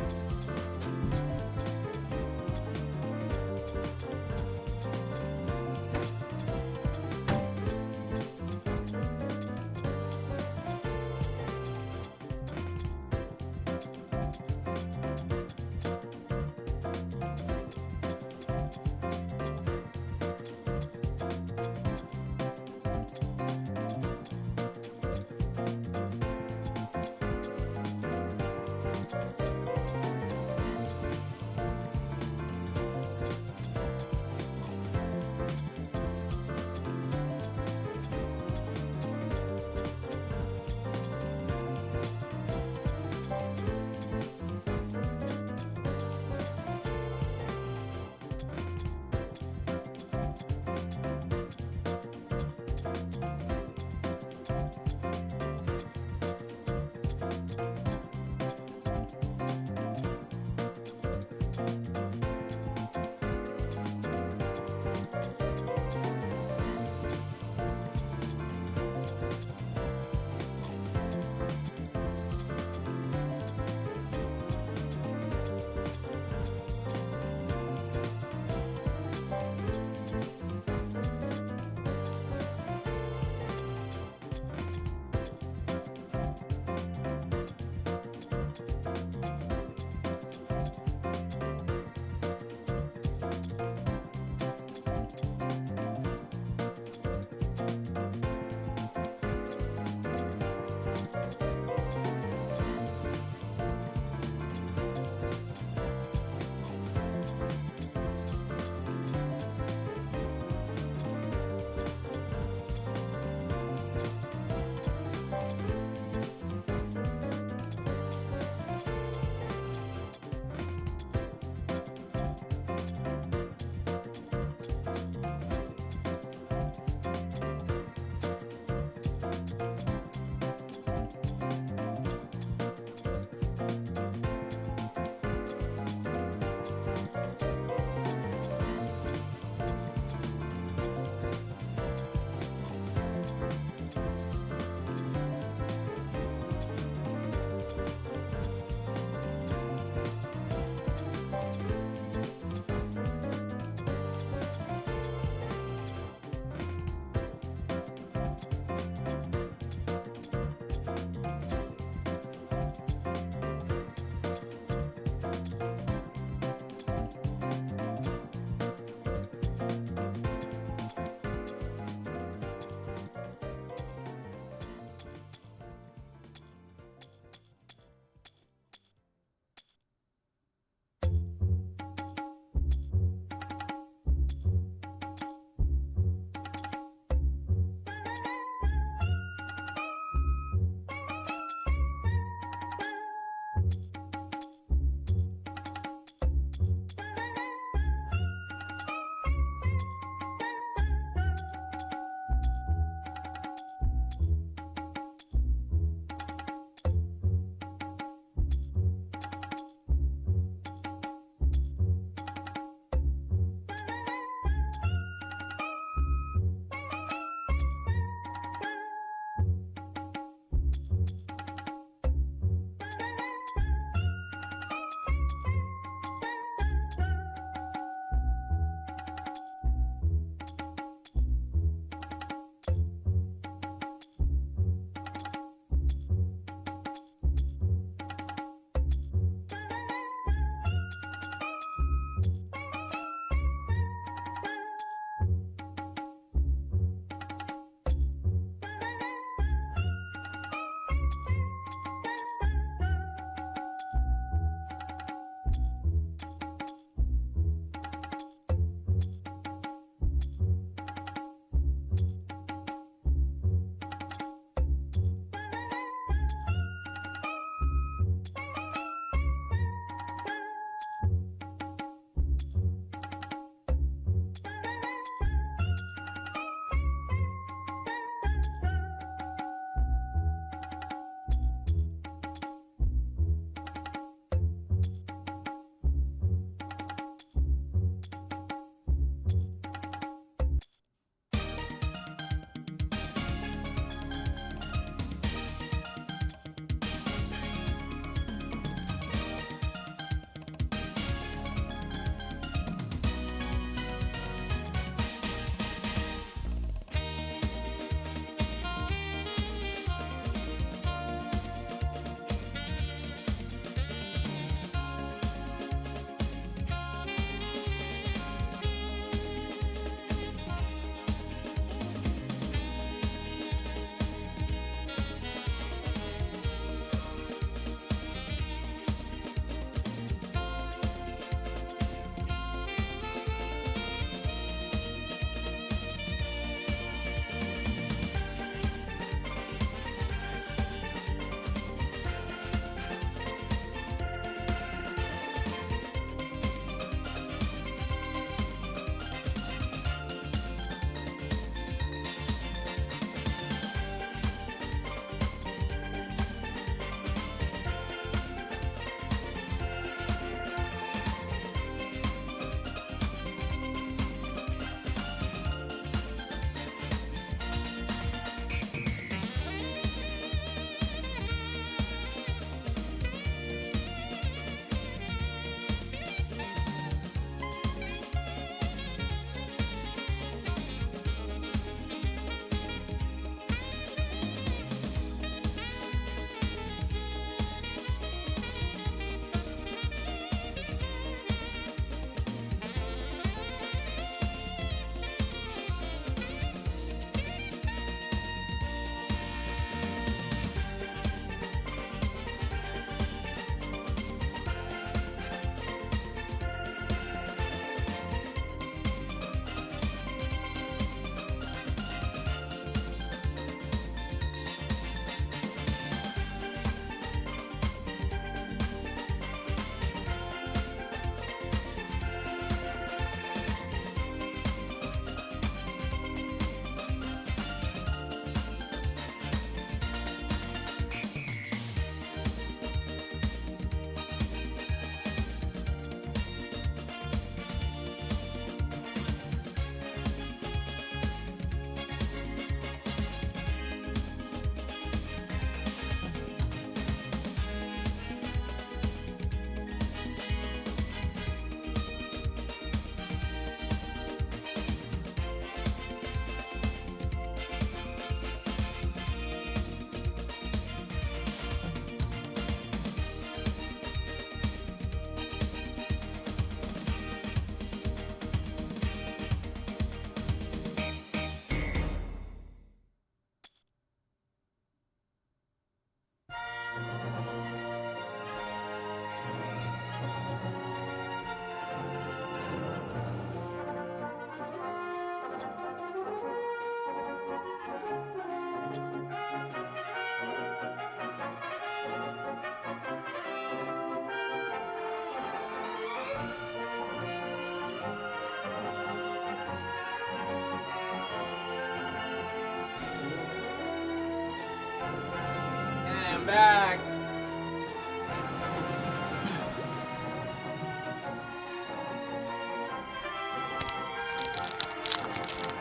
back.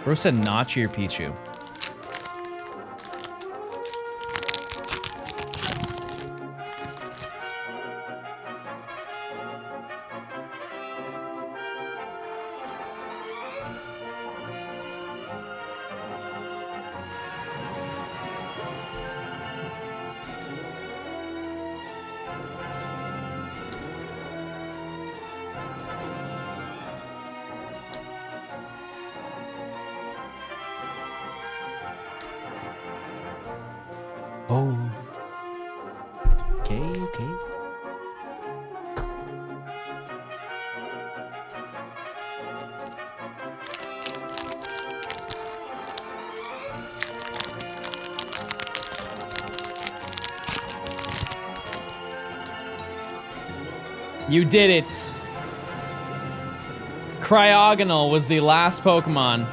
Bro said not your Pichu. Oh. Okay, okay. You did it. Cryogonal was the last Pokemon.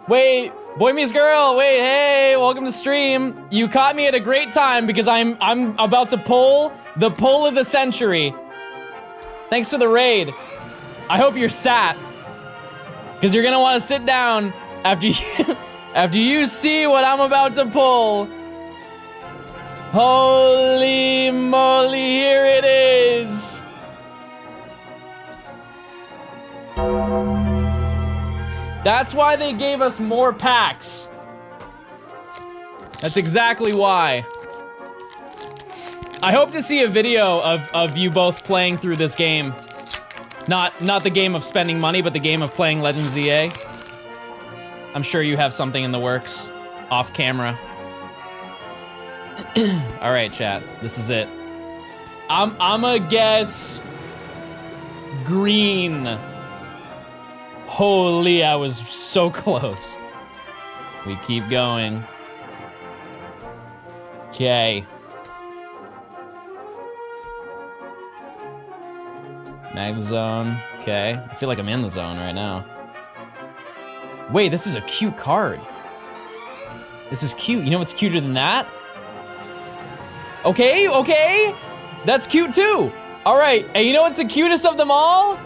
Wait, boy meets girl. Wait, hey, welcome to stream. You caught me at a great time because I'm about to pull the poll of the century. Thanks for the raid. I hope you're sat, because you're gonna want to sit down after you see what I'm about to pull. Holy moly, here it is. That's why they gave us more packs. That's exactly why. I hope to see a video of you both playing through this game. Not the game of spending money, but the game of playing Legends ZA. I'm sure you have something in the works, off camera. All right, chat, this is it. I'ma guess green. Holy, I was so close. We keep going. Okay. Mag zone. Okay. I feel like I'm in the zone right now. Wait, this is a cute card. This is cute. You know what's cuter than that? Okay, okay. That's cute too. All right, and you know what's the cutest of them all?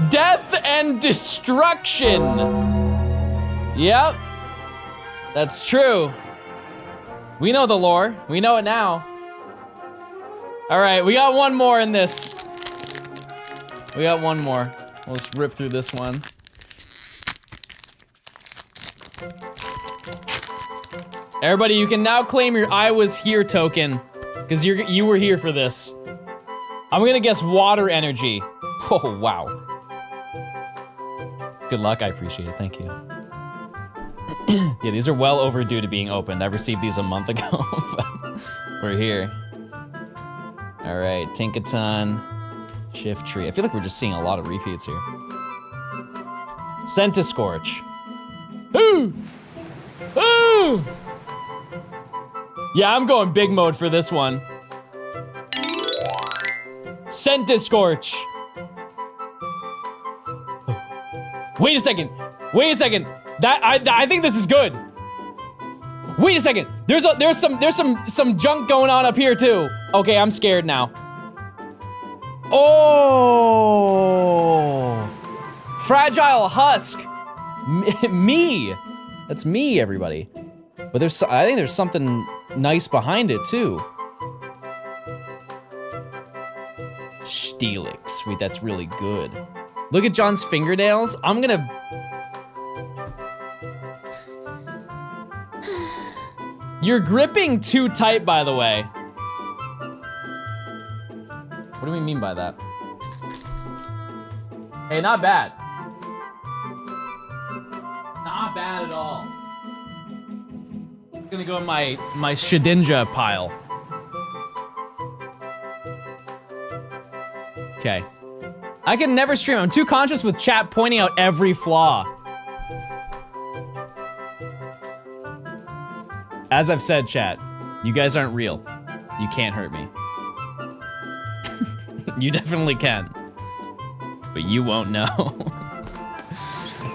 Death and destruction. Yep. That's true. We know the lore. We know it now. All right, we got one more in this. We got one more. Let's rip through this one. Everybody, you can now claim your I was here token, because you were here for this. I'm gonna guess water energy. Oh, wow. Good luck, I appreciate it, thank you. Yeah, these are well overdue to being opened. I received these a month ago, but we're here. All right, Tinkaton, Shift Tree. I feel like we're just seeing a lot of repeats here. Centiscorch. Ooh! Ooh! Yeah, I'm going big mode for this one. Centiscorch. Wait a second. Wait a second. I think this is good. Wait a second. There's some junk going on up here too. Okay, I'm scared now. Oh. Fragile Husk. Me. That's me, everybody. But I think there's something nice behind it too. Steelix. Sweet, that's really good. Look at John's fingernails. I'm gonna... You're gripping too tight, by the way. What do we mean by that? Hey, not bad. Not bad at all. It's gonna go in my Shedinja pile. Okay. I can never stream. I'm too conscious with chat pointing out every flaw. As I've said, chat, you guys aren't real. You can't hurt me. You definitely can. But you won't know.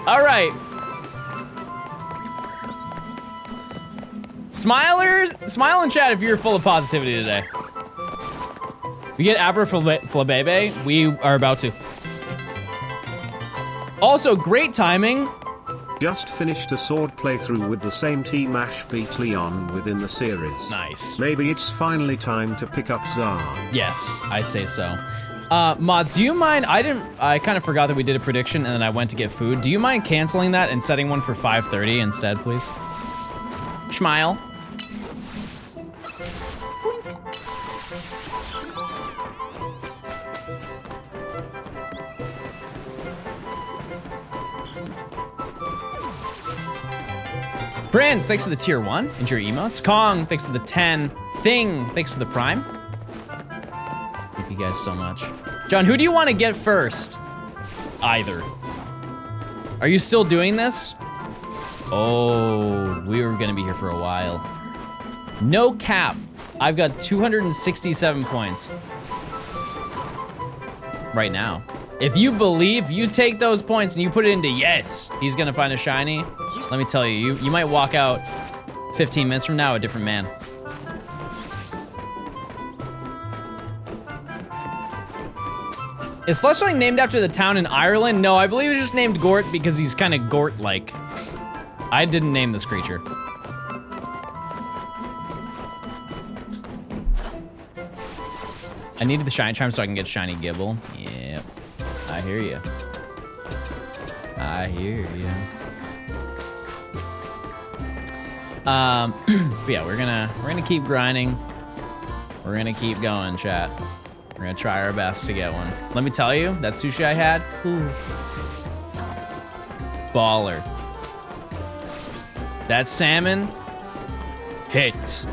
All right. Smile in chat if you're full of positivity today. We get ABRA Flabebe. We are about to. Also, great timing. Just finished a sword playthrough with the same team Ash beat Leon within the series. Nice. Maybe it's finally time to pick up Zar. Yes, I say so. Mods, do you mind, I kind of forgot that we did a prediction and then I went to get food. Do you mind canceling that and setting one for 5:30 instead, please? Smile. Prince, thanks for the tier 1. Enjoy your emotes. Kong, thanks for the 10. Thing, thanks for the prime. Thank you guys so much. John, who do you want to get first? Either. Are you still doing this? Oh, we were gonna be here for a while. No cap. I've got 267 points. Right now. If you believe, you take those points and you put it into yes, he's gonna find a shiny. Let me tell you, you might walk out 15 minutes from now a different man. Is Fletchling named after the town in Ireland? No, I believe it's just named Gort because he's kind of Gort-like. I didn't name this creature. I needed the shiny charm so I can get shiny Gibble. Yep, I hear you. I hear you. But yeah, we're gonna keep grinding. We're gonna keep going, chat. We're gonna try our best to get one. Let me tell you, that sushi I had, ooh, baller. That salmon, hit.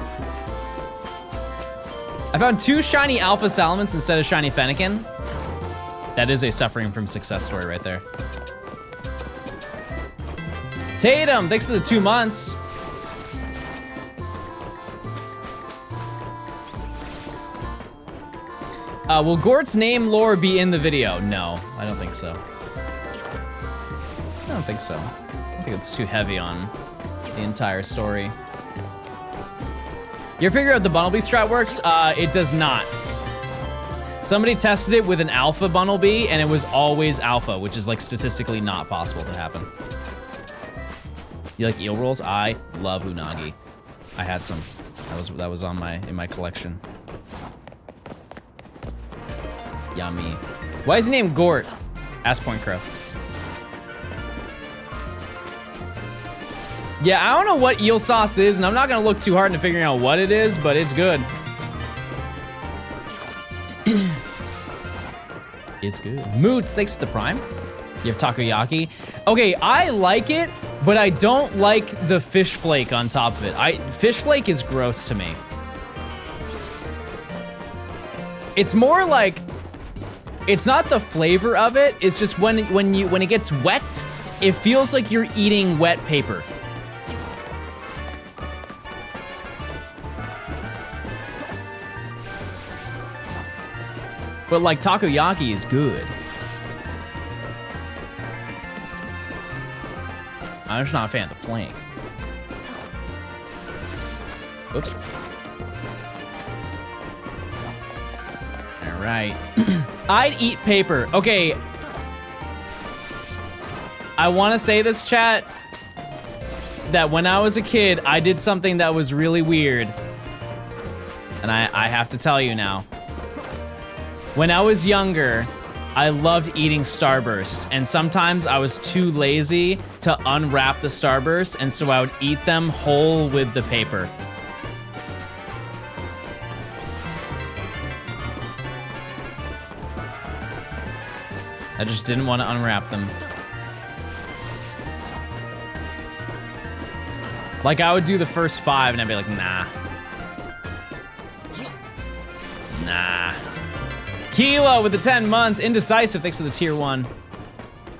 I found 2 shiny alpha salamence instead of shiny fennekin. That is a suffering from success story right there. Tatum, thanks for the 2 months. Will Gort's name lore be in the video? No, I don't think so. I don't think so. I think it's too heavy on the entire story. You figure out the Bunnelby strat works? It does not. Somebody tested it with an alpha Bunnelby and it was always alpha, which is like statistically not possible to happen. You like eel rolls? I love unagi. I had some. That was on in my collection. Yummy. Why is he named Gort? Ask Point Crow. Yeah, I don't know what eel sauce is, and I'm not gonna look too hard into figuring out what it is, but it's good. It's good. Moots, thanks to the prime. You have takoyaki. Okay, I like it, but I don't like the fish flake on top of it. Fish flake is gross to me. It's more like, it's not the flavor of it, it's just when it gets wet, it feels like you're eating wet paper. But like takoyaki is good. I'm just not a fan of the flank. Oops. All right. I'd eat paper. Okay. I want to say this, chat, that when I was a kid, I did something that was really weird. And I have to tell you now. When I was younger, I loved eating Starbursts, and sometimes I was too lazy to unwrap the Starbursts, and so I would eat them whole with the paper. I just didn't want to unwrap them. Like, I would do the first 5, and I'd be like, nah. Nah. Kilo with the 10 months. Indecisive, thanks to the tier 1.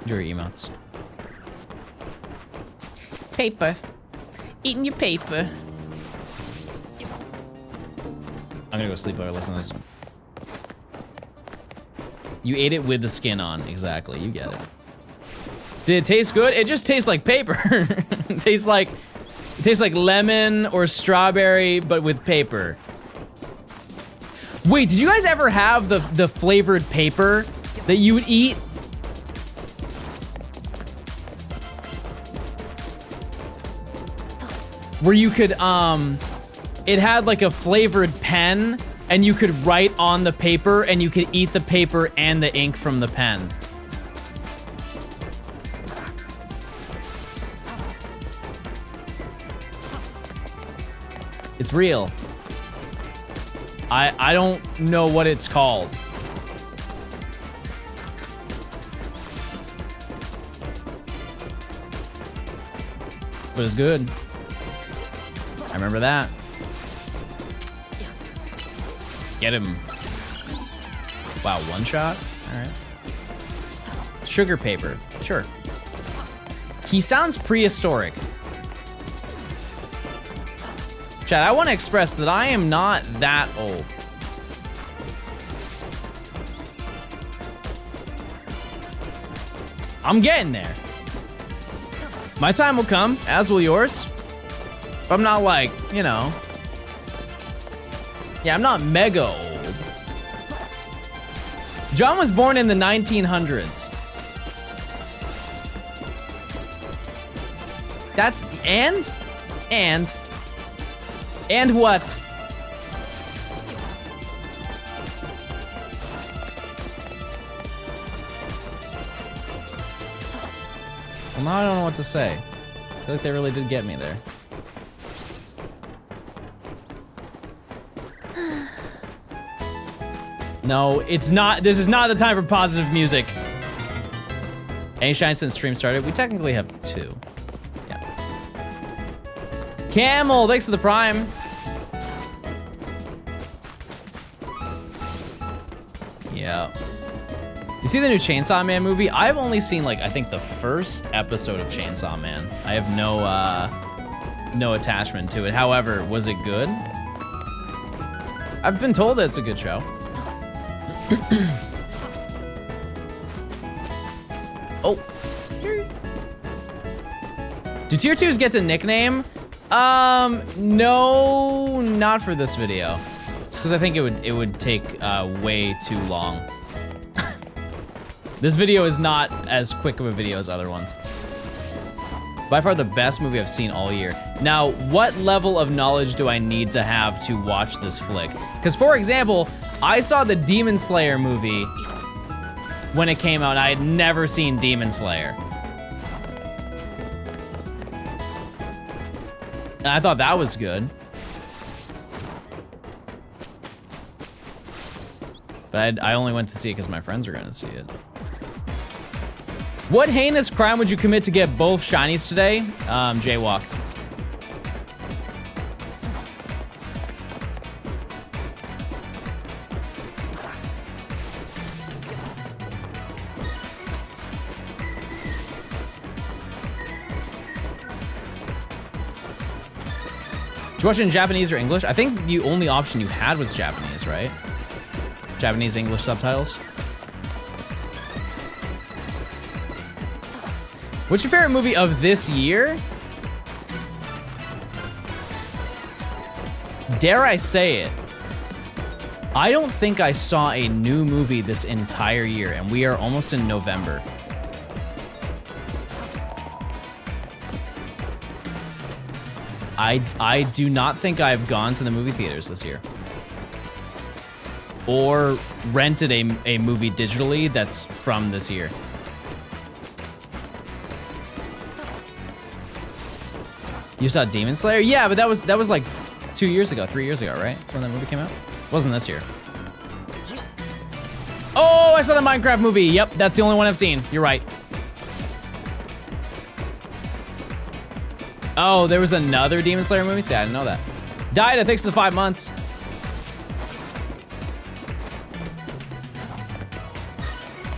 Enjoy your emotes. Paper. Eating your paper. I'm gonna go sleep while I listen to this. You ate it with the skin on, exactly, you get it. Did it taste good? It just tastes like paper. It tastes like lemon or strawberry, but with paper. Wait, did you guys ever have the flavored paper that you would eat? Where you could, it had like a flavored pen and you could write on the paper and you could eat the paper and the ink from the pen. It's real. I don't know what it's called. But it's good. I remember that. Get him. Wow, one shot? All right. Sugar paper, sure. He sounds prehistoric. Chad, I want to express that I am not that old. I'm getting there. My time will come, as will yours. But I'm not like, you know. Yeah, I'm not mega old. John was born in the 1900s. That's, and what? Well, now I don't know what to say. I feel like they really did get me there. No, it's not. This is not the time for positive music. Any shine since stream started? We technically have 2. Camel, thanks for the prime. Yeah. You see the new Chainsaw Man movie? I've only seen like, I think the first episode of Chainsaw Man. I have no attachment to it. However, was it good? I've been told that it's a good show. Oh. Do tier 2s get to nickname? No, not for this video. Just because I think it would take way too long. This video is not as quick of a video as other ones. By far the best movie I've seen all year. Now, what level of knowledge do I need to have to watch this flick? Because for example, I saw the Demon Slayer movie when it came out, and I had never seen Demon Slayer. And I thought that was good. But I only went to see it because my friends were going to see it. What heinous crime would you commit to get both shinies today? Jaywalk. Did you watch it in Japanese or English? I think the only option you had was Japanese, right? Japanese, English subtitles. What's your favorite movie of this year? Dare I say it? I don't think I saw a new movie this entire year, and we are almost in November. I do not think I've gone to the movie theaters this year. Or rented a movie digitally that's from this year. You saw Demon Slayer? Yeah, but that was like 2 years ago, 3 years ago, right? When that movie came out? It wasn't this year. Oh, I saw the Minecraft movie. Yep, that's the only one I've seen. You're right. Oh, there was another Demon Slayer movie? See, I didn't know that. Died, thanks for the 5 months.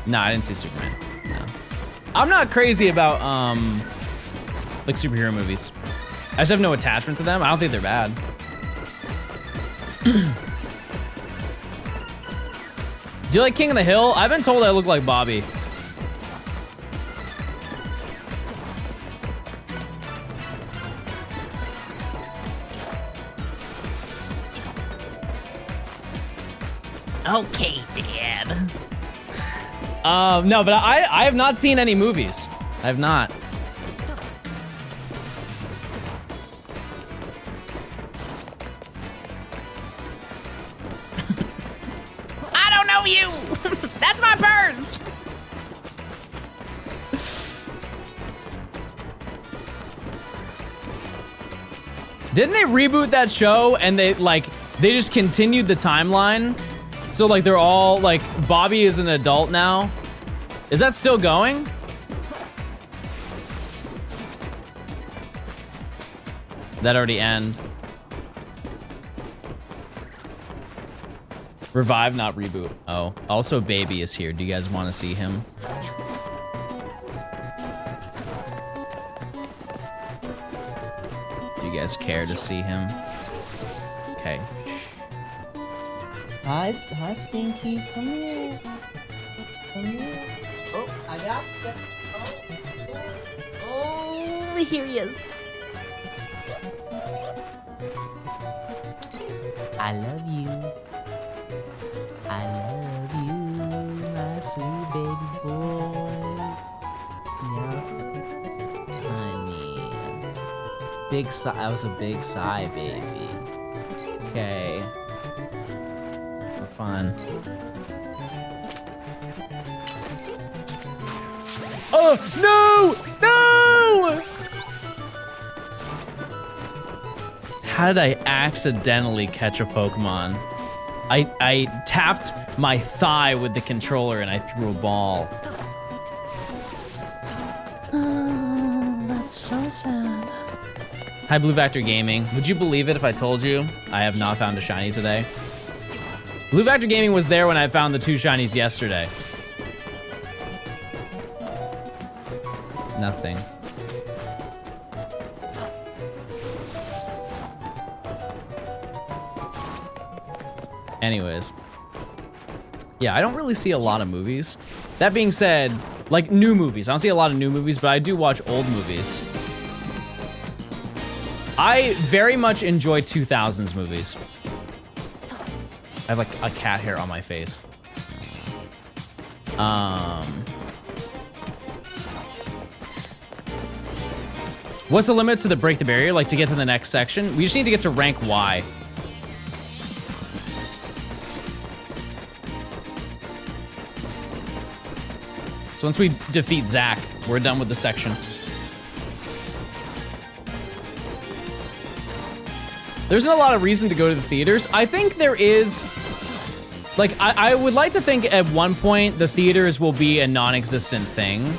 No, I didn't see Superman. No. I'm not crazy about like superhero movies. I just have no attachment to them. I don't think they're bad. Do you like King of the Hill? I've been told I look like Bobby. Okay, Dad. No, but I have not seen any movies. I have not. I don't know you. That's my purse. Didn't they reboot that show and they just continued the timeline? So like they're all like, Bobby is an adult now. Is that still going? That already end. Revive, not reboot. Oh, also Baby is here. Do you guys want to see him? Do you guys care to see him? Okay. Hi, Stinky. Come here. Come here. Oh, I got you. Oh, here he is. I love you. I love you, my sweet baby boy. Yeah. Honey. Big sigh. That was a big sigh, baby. Okay. Fun. Oh, no! No! How did I accidentally catch a Pokemon? I tapped my thigh with the controller and I threw a ball. Oh, that's so sad. Hi, Blue Vector Gaming. Would you believe it if I told you I have not found a shiny today? Blue Vector Gaming was there when I found the 2 shinies yesterday. Nothing. Anyways. Yeah, I don't really see a lot of movies. That being said, like new movies. I don't see a lot of new movies, but I do watch old movies. I very much enjoy 2000s movies. I have like a cat hair on my face. What's the limit to the break the barrier? Like to get to the next section? We just need to get to rank Y. So once we defeat Zach, we're done with the section. There isn't a lot of reason to go to the theaters. I think there is, like, I would like to think at one point the theaters will be a non-existent thing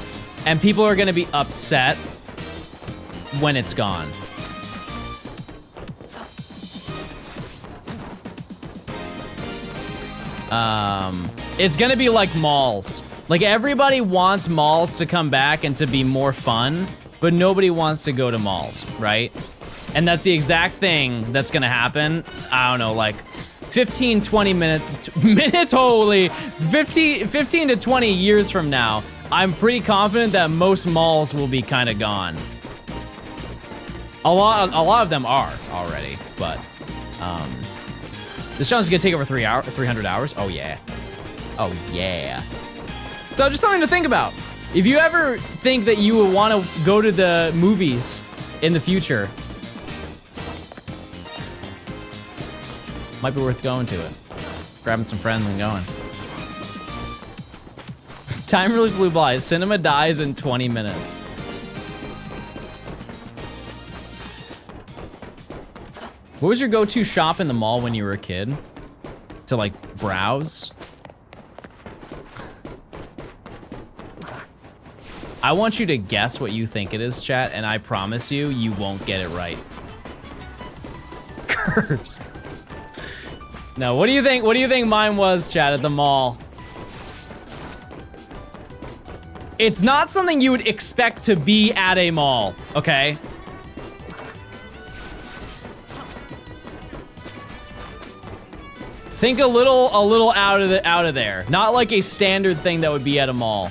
and people are gonna be upset when it's gone. It's gonna be like malls. Like everybody wants malls to come back and to be more fun, but nobody wants to go to malls, right? And that's the exact thing that's gonna happen. I don't know, like 15, 20 minutes, holy, 15 to 20 years from now, I'm pretty confident that most malls will be kind of gone. A lot of them are already, but this challenge is gonna take over 300 hours. Oh yeah. Oh yeah. So just something to think about. If you ever think that you will want to go to the movies in the future, might be worth going to it. Grabbing some friends and going. Time really flew by. Cinema dies in 20 minutes. What was your go-to shop in the mall when you were a kid? To like browse? I want you to guess what you think it is, chat, and I promise you, you won't get it right. Curves. No, what do you think? What do you think mine was, chat, at the mall? It's not something you would expect to be at a mall, okay? Think a little out of there. Not like a standard thing that would be at a mall.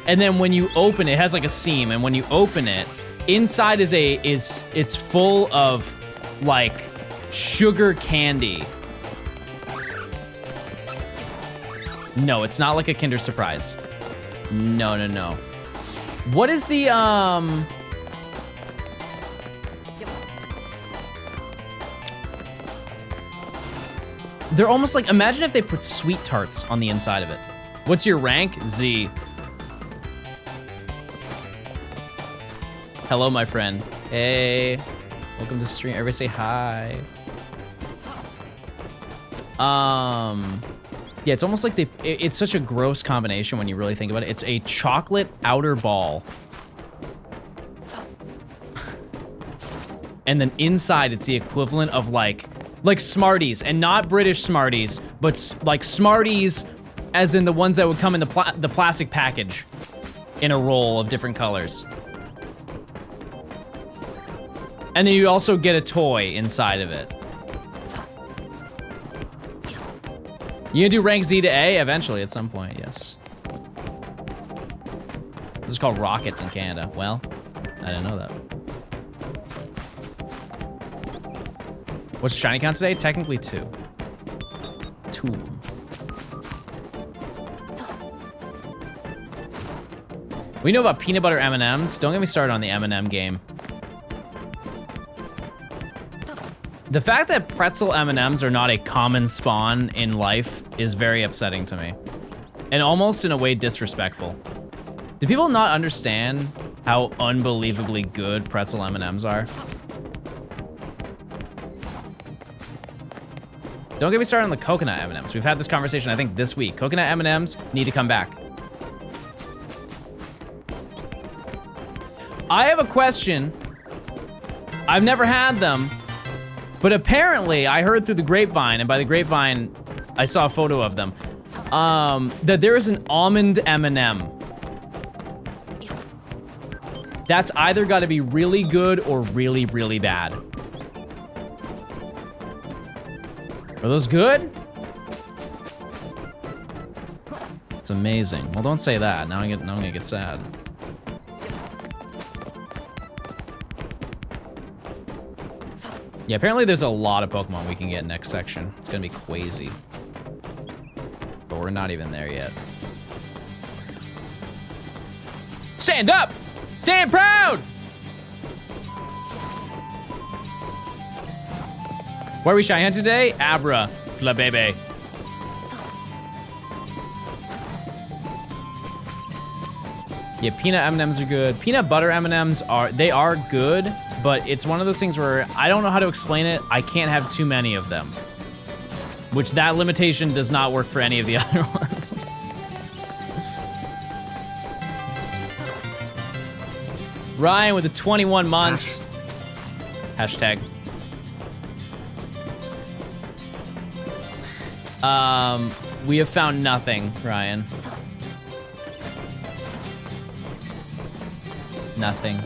And then when you open it, it has like a seam, and when you open it, inside it's full of like sugar candy. No, it's not like a Kinder Surprise. No, no, no. What is the they're almost like, imagine if they put sweet tarts on the inside of it. What's your rank? Z. Hello, my friend. Hey, welcome to the stream. Everybody say hi. Yeah, it's almost like it's such a gross combination when you really think about it. It's a chocolate outer ball. And then inside, it's the equivalent of like Smarties, and not British Smarties, but like Smarties as in the ones that would come in the plastic package in a roll of different colors. And then you also get a toy inside of it. You gonna do rank Z to A? Eventually, at some point, yes. This is called Rockets in Canada. Well, I didn't know that. What's shiny count today? Technically 2. 2. We know about peanut butter M&Ms. Don't get me started on the M&M game. The fact that pretzel M&Ms are not a common spawn in life is very upsetting to me. and almost in a way disrespectful. Do people not understand how unbelievably good pretzel M&Ms are? Don't get me started on the coconut M&Ms. We've had this conversation, I think, this week. Coconut M&Ms need to come back. I have a question. I've never had them, but apparently I heard through the grapevine, and by the grapevine, I saw a photo of them, that there is an almond M&M. That's either got to be really good or really, really bad. Are those good? It's amazing. Well, don't say that. Now I'm gonna get sad. Yeah, apparently there's a lot of Pokemon we can get next section. It's gonna be crazy. But we're not even there yet. Stand up! Stand proud! Where are we shiny hunting today? Abra, Flabebe. Yeah, peanut M&Ms are good. Peanut butter M&Ms are good, but it's one of those things where I don't know how to explain it. I can't have too many of them. Which that limitation does not work for any of the other ones. Ryan with the 21 months. Hashtag. We have found nothing, Ryan. Nothing.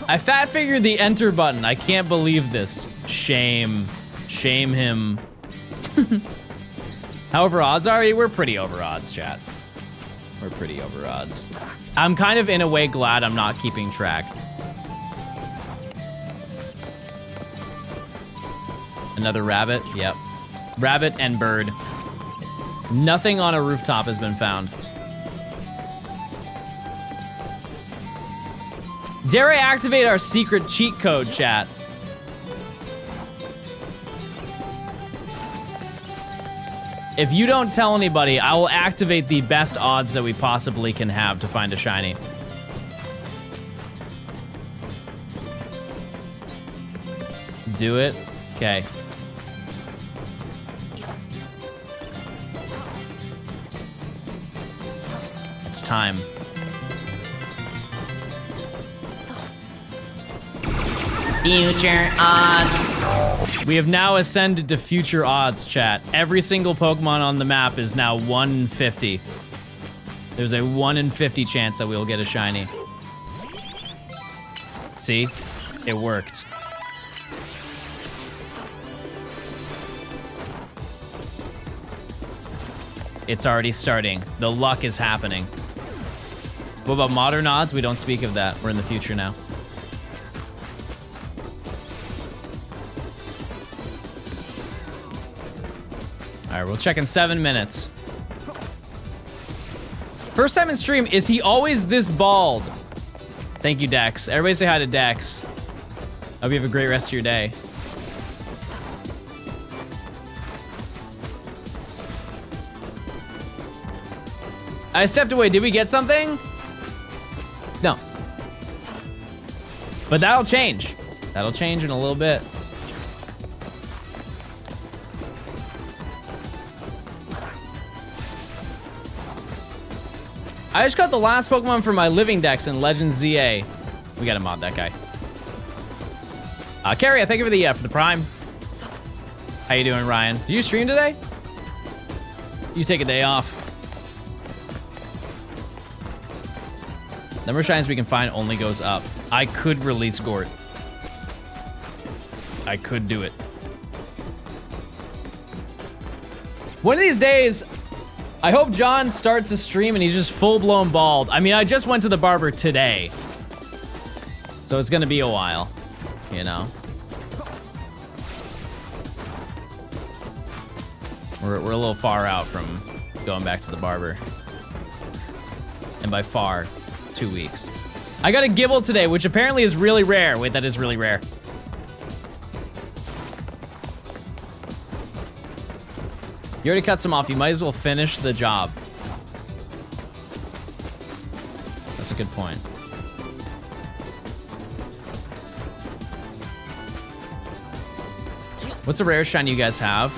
I fat figured the enter button. I can't believe this. Shame. Shame him. However odds are, we're pretty over odds, chat. We're pretty over odds. I'm kind of in a way glad I'm not keeping track. Another rabbit, yep. Rabbit and bird. Nothing on a rooftop has been found. Dare I activate our secret cheat code, chat? If you don't tell anybody, I will activate the best odds that we possibly can have to find a shiny. Do it? Okay. It's time. Future odds. We have now ascended to future odds, chat. Every single Pokemon on the map is now 1 in 50. There's a 1 in 50 chance that we'll get a shiny. See? It worked. It's already starting. The luck is happening. What about modern odds? We don't speak of that. We're in the future now. All right, we'll check in 7 minutes. First time in stream, is he always this bald? Thank you, Dex. Everybody say hi to Dex. Hope you have a great rest of your day. I stepped away. Did we get something? No. But that'll change. That'll change in a little bit. I just got the last Pokemon for my living dex in Legends ZA. We gotta mod that guy. Carrie, thank you for the Prime. How you doing, Ryan? Did you stream today? You take a day off. Number of shines we can find only goes up. I could release Gort. I could do it. One of these days, I hope John starts a stream and he's just full-blown bald. I mean, I just went to the barber today. So it's gonna be a while, you know? We're a little far out from going back to the barber. And by far, 2 weeks. I got a Gibble today, which apparently is really rare. Wait, that is really rare. You already cut some off. You might as well finish the job. That's a good point. What's the rarest shine you guys have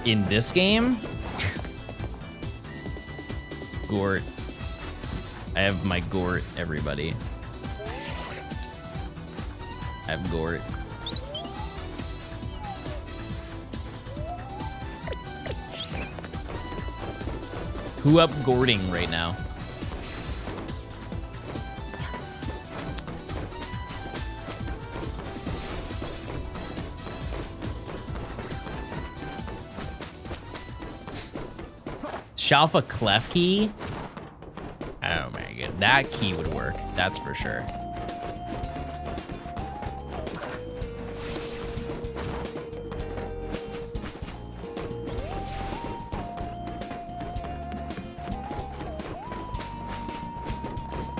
in this game? Gort. I have my Gort, everybody. I have Gort. Who up Gorting right now? Shalfa Clef key? Oh my god, that key would work, that's for sure.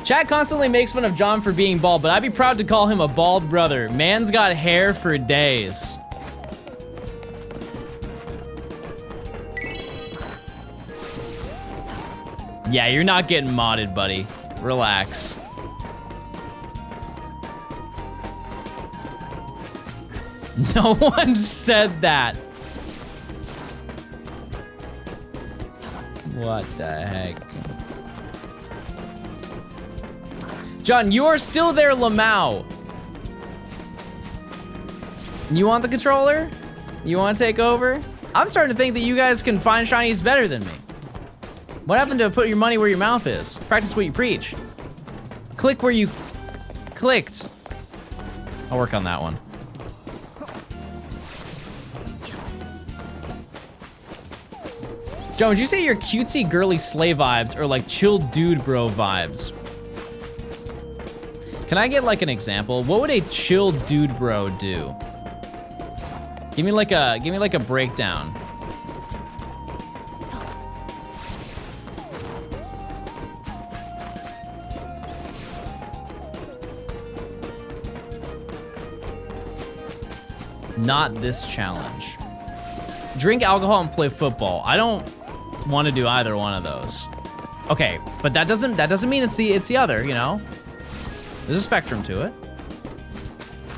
Chat constantly makes fun of John for being bald, but I'd be proud to call him a bald brother. Man's got hair for days. Yeah, you're not getting modded, buddy. Relax. No one said that. What the heck? John, you are still there, Lamau. You want the controller? You want to take over? I'm starting to think that you guys can find shinies better than me. What happened to put your money where your mouth is? Practice what you preach. Click where you clicked. I'll work on that one. John, would you say your cutesy girly slay vibes are like chill dude bro vibes? Can I get like an example? What would a chill dude bro do? Give me like a breakdown. Not this challenge. Drink alcohol and play football. I don't want to do either one of those. Okay, but that doesn't mean it's the other, you know? There's a spectrum to it.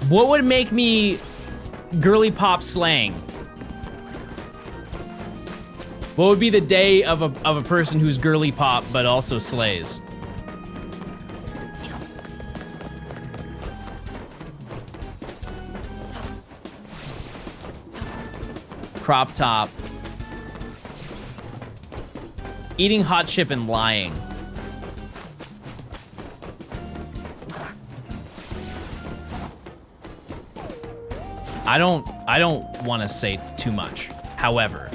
What would make me girly pop slang? What would be the day of a person who's girly pop but also slays? Crop top. Eating hot chip and lying. I don't want to say too much. However,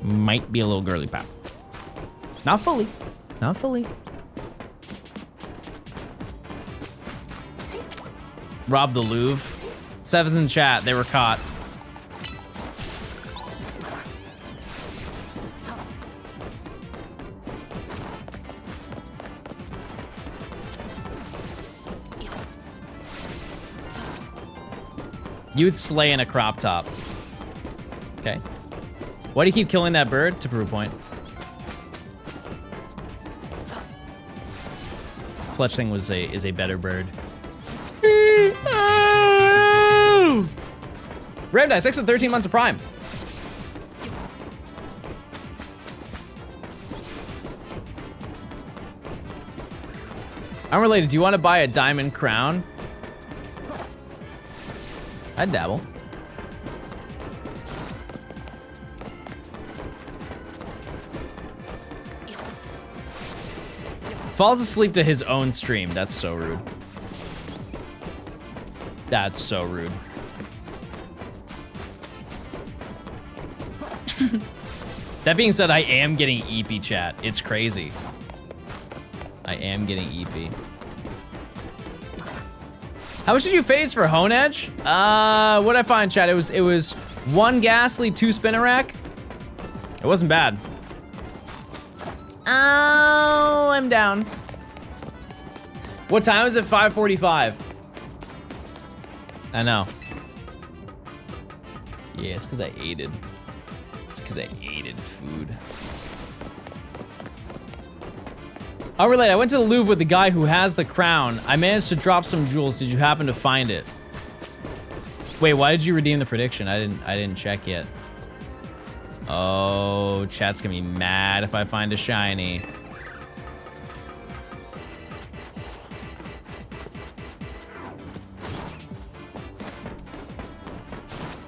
might be a little girly pop. Not fully. Not fully. Rob the Louvre. Sevens in chat, they were caught. You'd slay in a crop top. Okay. Why do you keep killing that bird? To prove a point. Fletchling is a better bird. Ram Dice, 6 and 13 months of Prime. Unrelated, do you want to buy a diamond crown? I'd dabble. Falls asleep to his own stream. That's so rude. That's so rude. That being said, I am getting EP chat. It's crazy. I am getting EP. How much did you phase for Hone Edge? What'd I find, chat? It was 1 ghastly, 2 spinnerack. It wasn't bad. Oh, I'm down. What time is it? 5:45. I know. Yeah, it's because I ate it. It's because I ate food. Oh, relate. I went to the Louvre with the guy who has the crown. I managed to drop some jewels. Did you happen to find it? Wait, why did you redeem the prediction? I didn't check yet. Oh, chat's gonna be mad if I find a shiny.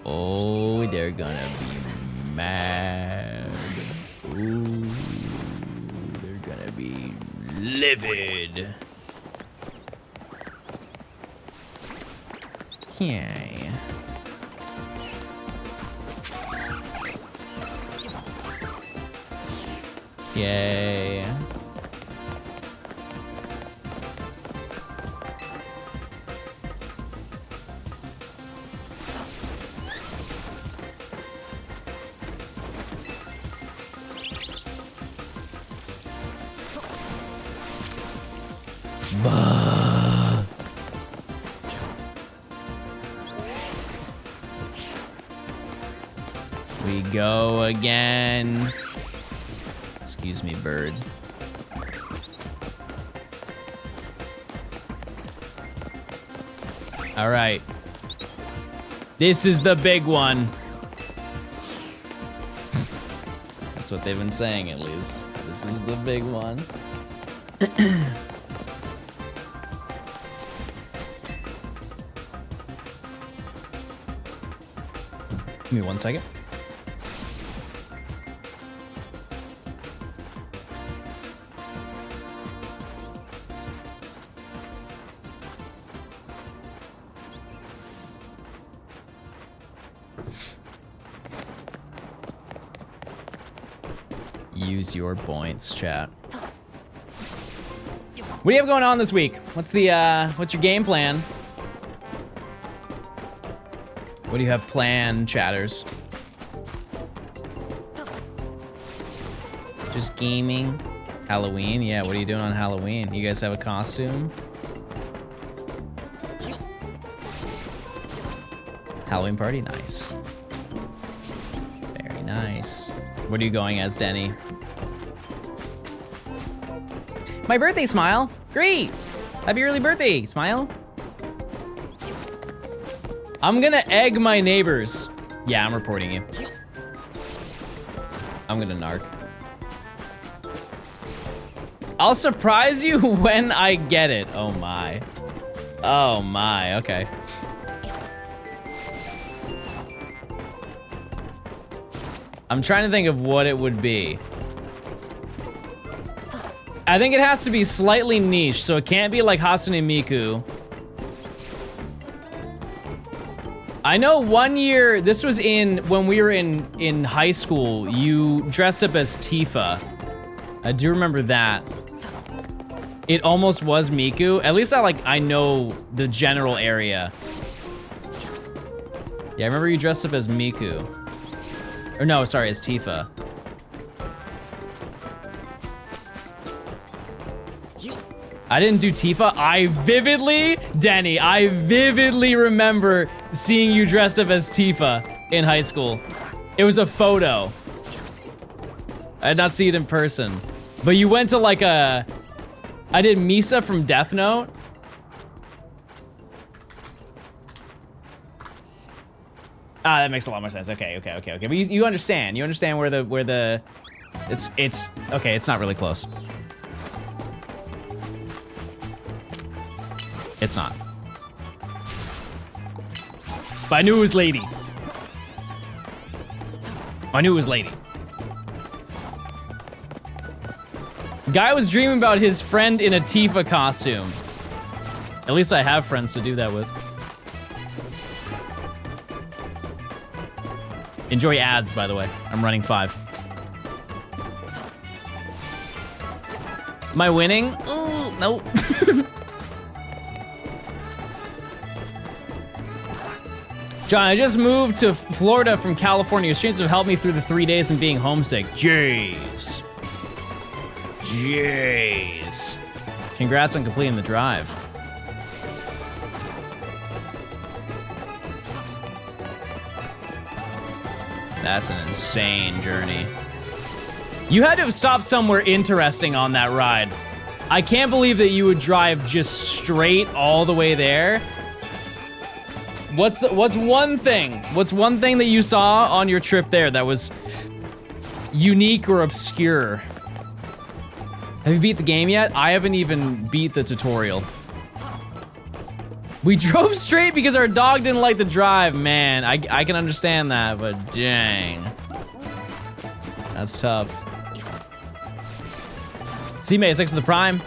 Oh, they're gonna be mad. Ooh, they're gonna be livid. Okay. Okay. Bah. We go again. Excuse me, bird. All right. This is the big one. That's what they've been saying, at least. This is the big one. Give me 1 second. Use your points, chat. What do you have going on this week? What's your game plan? What do you have planned, chatters? Just gaming? Halloween? Yeah, what are you doing on Halloween? You guys have a costume? Halloween party? Nice. Very nice. What are you going as, Denny? My birthday, Smile. Great. Happy early birthday, Smile. I'm gonna egg my neighbors. Yeah, I'm reporting you. I'm gonna narc. I'll surprise you when I get it. Oh my. Oh my, okay. I'm trying to think of what it would be. I think it has to be slightly niche, so it can't be like Hatsune Miku. I know one year, this was when we were in high school, you dressed up as Tifa. I do remember that. It almost was Miku. At least I know the general area. Yeah, I remember you dressed up as Miku. Or no, sorry, as Tifa. I didn't do Tifa. Denny, I vividly remember seeing you dressed up as Tifa in high school. It was a photo. I did not see it in person. But you went to I did Misa from Death Note. Ah, that makes a lot more sense. Okay. But you understand. You understand where the it's okay, it's not really close. It's not. But I knew it was Lady. I knew it was Lady. Guy was dreaming about his friend in a Tifa costume. At least I have friends to do that with. Enjoy ads, by the way. I'm running 5. Am I winning? Ooh, nope. John, I just moved to Florida from California. Your streams have helped me through the 3 days and being homesick. Jeez. Congrats on completing the drive. That's an insane journey. You had to have stopped somewhere interesting on that ride. I can't believe that you would drive just straight all the way there. What's one thing that you saw on your trip there that was unique or obscure? Have you beat the game yet? I haven't even beat the tutorial. We drove straight because our dog didn't like the drive. Man, I can understand that, but dang. That's tough. C-May, 6 of the Prime.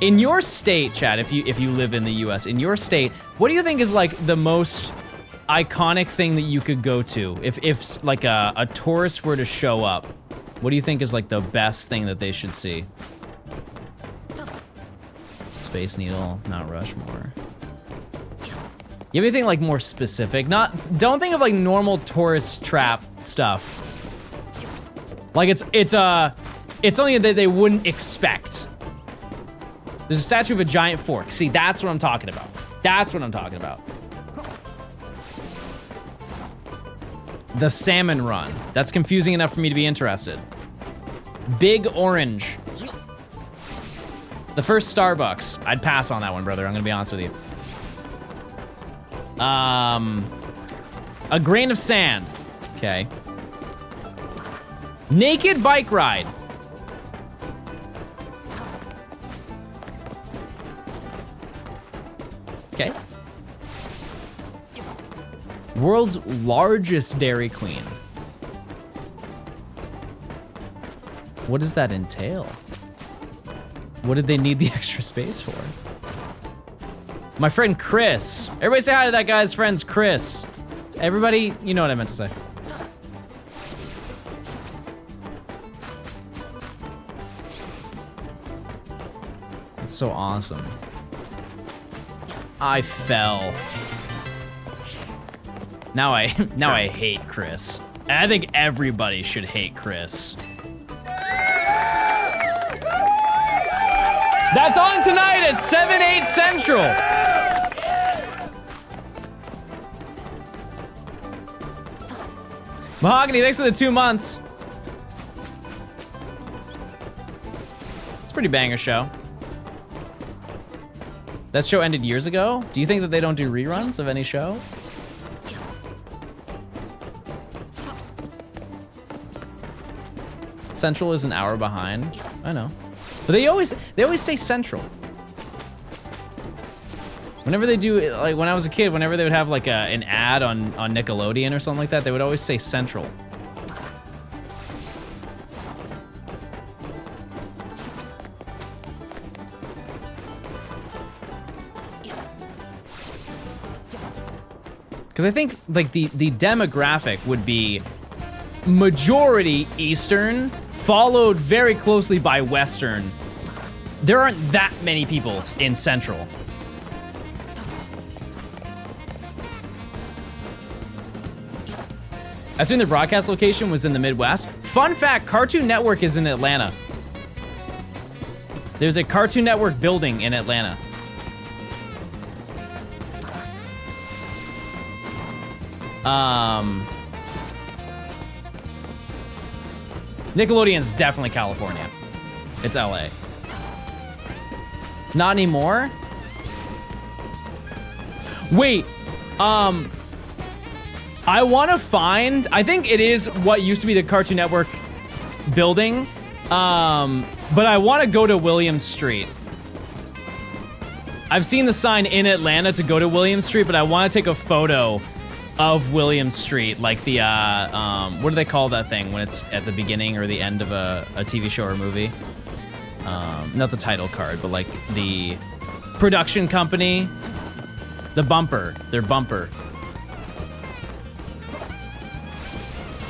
In your state, Chad, if you live in the US, in your state, what do you think is like the most iconic thing that you could go to? If like a tourist were to show up, what do you think is like the best thing that they should see? Space Needle, Mount Rushmore. You have anything like more specific? Don't think of like normal tourist trap stuff. Like it's something that they wouldn't expect. There's a statue of a giant fork. See, that's what I'm talking about. That's what I'm talking about. The Salmon Run. That's confusing enough for me to be interested. Big Orange. The first Starbucks. I'd pass on that one, brother. I'm gonna be honest with you. A Grain of Sand. Okay. Naked Bike Ride. Okay. World's largest Dairy Queen. What does that entail? What did they need the extra space for? My friend Chris. Everybody say hi to that guy's friend's Chris. Everybody, you know what I meant to say. It's so awesome. I fell. Now I hate Chris. And I think everybody should hate Chris. That's on tonight at 7, 8 Central. Mahogany, thanks for the 2 months. It's a pretty banger show. That show ended years ago? Do you think that they don't do reruns of any show? Central is an hour behind. I know. But they always say Central. Whenever they do, like when I was a kid, whenever they would have like an ad on Nickelodeon or something like that, they would always say Central. Because I think like the demographic would be majority Eastern, followed very closely by Western. There aren't that many people in Central. I assume the broadcast location was in the Midwest. Fun fact, Cartoon Network is in Atlanta. There's a Cartoon Network building in Atlanta. Nickelodeon's definitely California. It's LA. Not anymore? Wait, I wanna find, I think it is what used to be the Cartoon Network building, but I wanna go to Williams Street. I've seen the sign in Atlanta to go to Williams Street, but I wanna take a photo of Williams Street, like the, what do they call that thing when it's at the beginning or the end of a TV show or movie? Not the title card, but like the production company, the bumper, their bumper.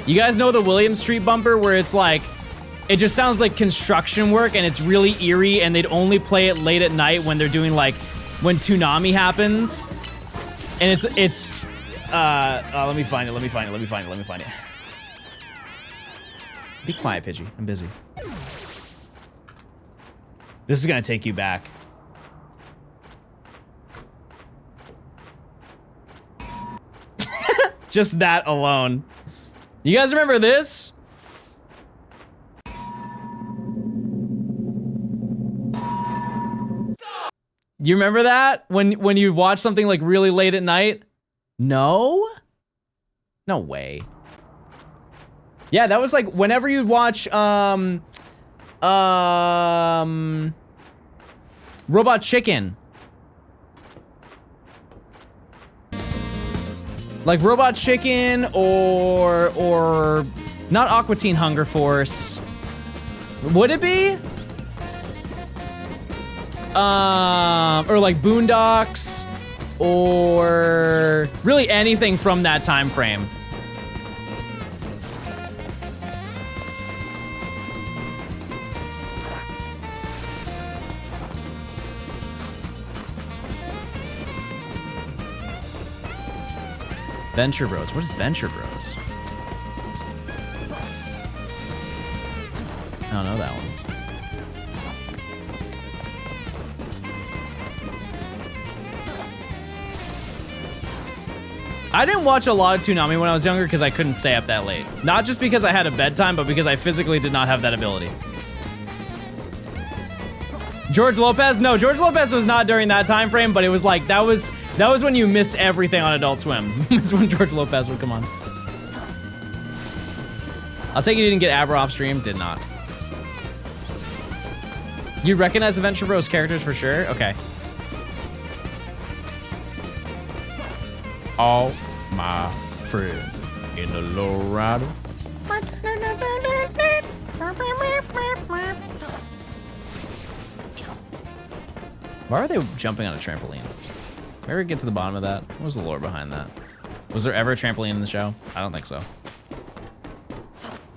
You guys know the Williams Street bumper where it's like, it just sounds like construction work and it's really eerie and they'd only play it late at night when they're doing like, when Toonami happens. And it's let me find it. Be quiet, Pidgey. I'm busy. This is gonna take you back. Just that alone. You guys remember this? You remember that? When you watch something like really late at night? No? No way. Yeah, that was like whenever you'd watch Robot Chicken. Like Robot Chicken or not Aqua Teen Hunger Force. Would it be? Or like Boondocks or really anything from that time frame. Venture Bros. What is Venture Bros? I don't know that one. I didn't watch a lot of Toonami when I was younger because I couldn't stay up that late. Not just because I had a bedtime, but because I physically did not have that ability. George Lopez? No, George Lopez was not during that time frame, but it was like, that was when you missed everything on Adult Swim. It's when George Lopez would come on. I'll take it you didn't get ABRA off stream. Did not. You recognize the Venture Bros characters for sure? Okay. All my friends in the lowrider. Why are they jumping on a trampoline? Maybe get to the bottom of that. What was the lore behind that? Was there ever a trampoline in the show? I don't think so.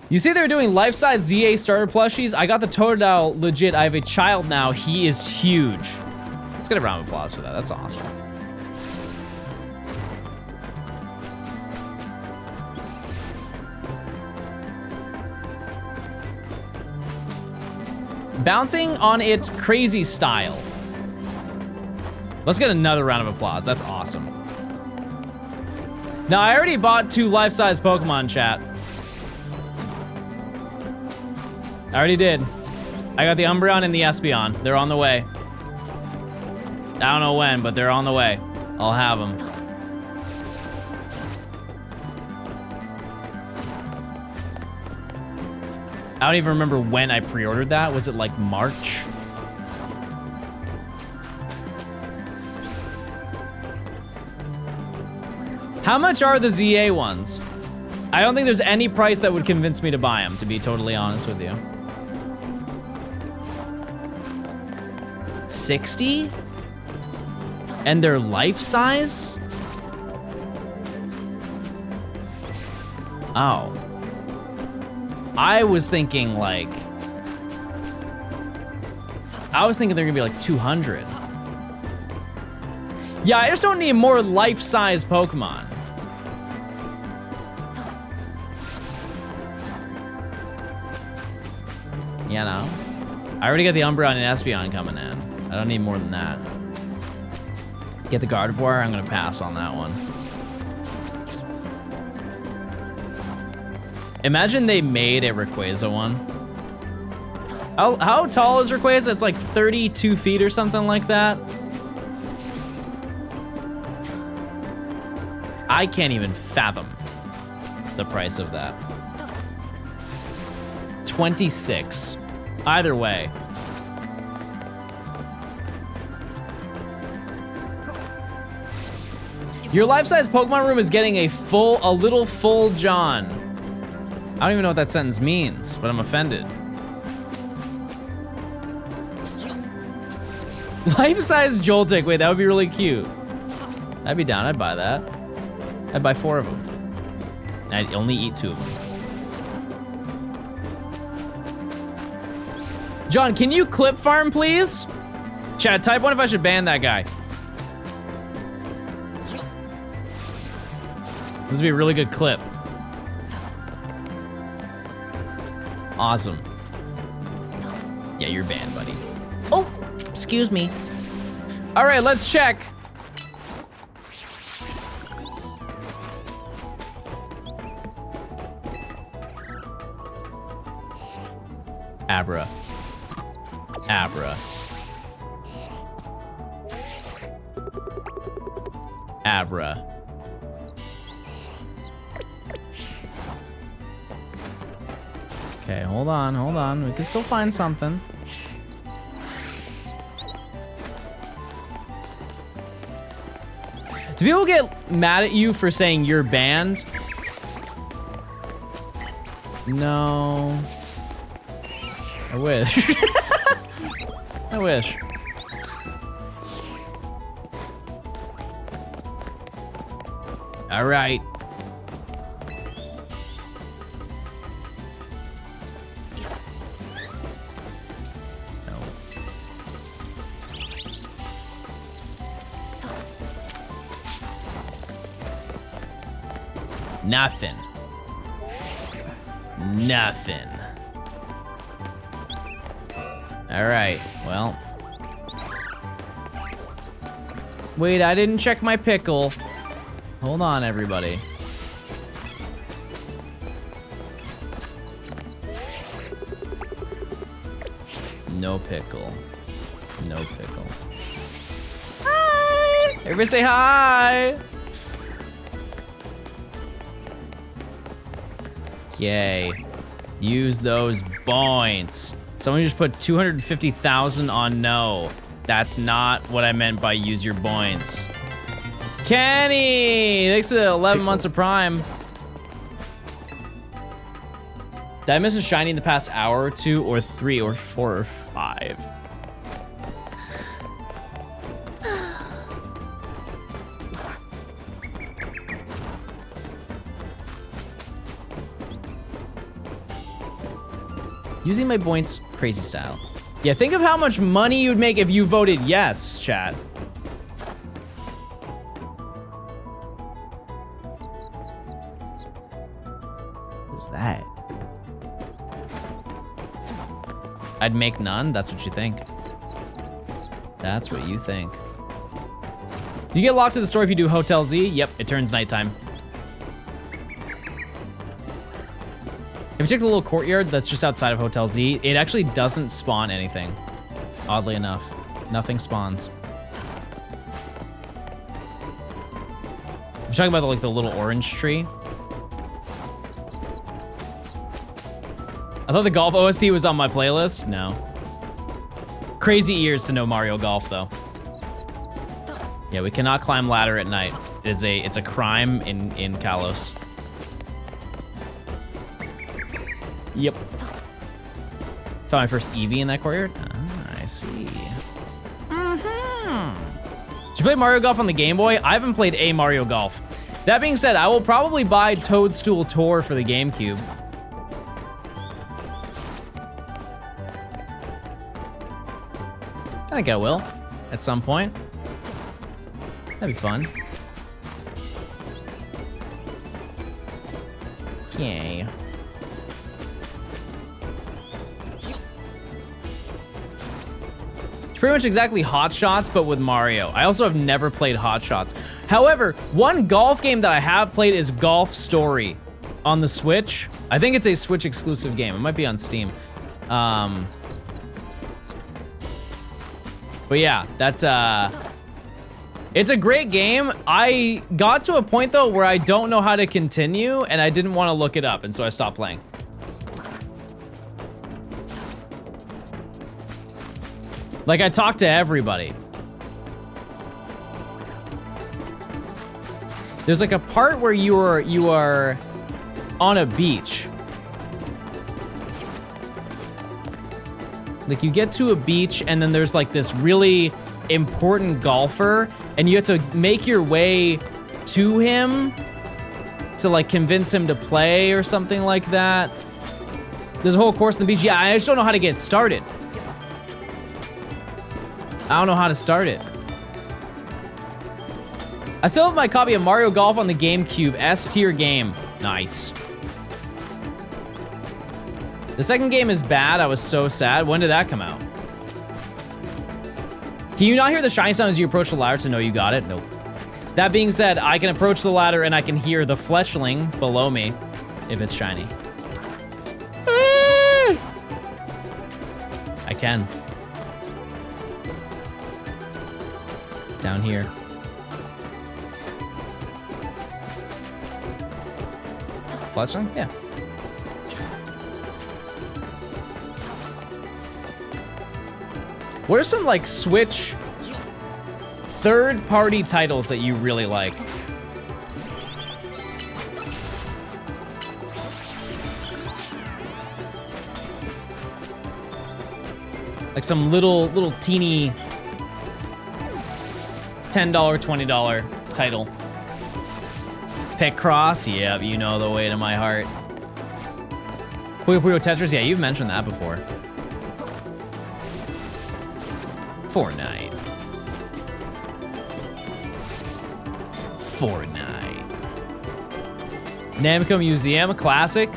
You say they were doing life-size ZA starter plushies? I got the Totodile legit. I have a child now. He is huge. Let's get a round of applause for that. That's awesome. Bouncing on it crazy style. Let's get another round of applause. That's awesome. Now, I already bought 2 life-size Pokemon, chat. I already did. I got the Umbreon and the Espeon. They're on the way. I don't know when, but they're on the way. I'll have them. I don't even remember when I pre-ordered that. Was it like March? How much are the ZA ones? I don't think there's any price that would convince me to buy them, to be totally honest with you. 60? And they're life size? Oh. I was thinking like, they're gonna be like 200. Yeah, I just don't need more life-size Pokemon. You know? I already got the Umbreon and Espeon coming in. I don't need more than that. Get the Gardevoir? I'm gonna pass on that one. Imagine they made a Rayquaza one. How tall is Rayquaza? It's like 32 feet or something like that. I can't even fathom the price of that. 26. Either way. Your life-size Pokemon room is getting a little full John. I don't even know what that sentence means, but I'm offended. Life-size Joltik, wait, that would be really cute. I'd be down, I'd buy that. I'd buy 4 of them. I'd only eat 2 of them. John, can you clip farm, please? Chad, type 1 if I should ban that guy. This would be a really good clip. Awesome. Yeah, you're banned, buddy. Oh, excuse me. All right, let's check. Abra. Abra. Abra. Okay, hold on. We can still find something. Do people get mad at you for saying you're banned? No. I wish. I wish. All right. Nothing. Nothing. All right, well. Wait, I didn't check my pickle. Hold on, everybody. No pickle. No pickle. Hi! Everybody say hi! Yay. Use those points. Someone just put 250,000 on no. That's not what I meant by use your points. Kenny! Thanks for the 11 months of Prime. Did I miss a shiny in the past hour or two, or 3 or 4 or 5? Using my points crazy style. Yeah, think of how much money you'd make if you voted yes, chat. What's that? I'd make none? That's what you think. That's what you think. Do you get locked to the store if you do Hotel Z? Yep, it turns nighttime. If you check the little courtyard that's just outside of Hotel Z, it actually doesn't spawn anything. Oddly enough, nothing spawns. You're talking about like the little orange tree. I thought the golf OST was on my playlist. No. Crazy ears to know Mario Golf though. Yeah, we cannot climb ladder at night. It's a crime in Kalos. Yep. Found my first Eevee in that courtyard. Ah, I see. Did you play Mario Golf on the Game Boy? I haven't played a Mario Golf. That being said, I will probably buy Toadstool Tour for the GameCube. I think I will, at some point. That'd be fun. Okay. It's pretty much exactly Hot Shots, but with Mario. I also have never played Hot Shots. However, one golf game that I have played is Golf Story on the Switch. I think it's a Switch exclusive game. It might be on Steam. But yeah, that's it's a great game. I got to a point though where I don't know how to continue and I didn't want to look it up, and so I stopped playing. Like, I talked to everybody. There's like a part where you are on a beach. Like, you get to a beach and then there's like this really important golfer and you have to make your way to him to like convince him to play or something like that. There's a whole course on the beach. Yeah, I just don't know how to get started. I don't know how to start it. I still have my copy of Mario Golf on the GameCube, S-tier game. Nice. The second game is bad. I was so sad. When did that come out? Can you not hear the shiny sound as you approach the ladder to know you got it? Nope. That being said, I can approach the ladder and I can hear the fletchling below me if it's shiny. can. It's down here. Fletchling? Yeah. What are some like Switch third-party titles that you really like? Like some little teeny $10, $20 title. Picross, yeah, you know the way to my heart. Puyo Puyo Tetris, yeah, you've mentioned that before. Fortnite. Namco Museum, a classic.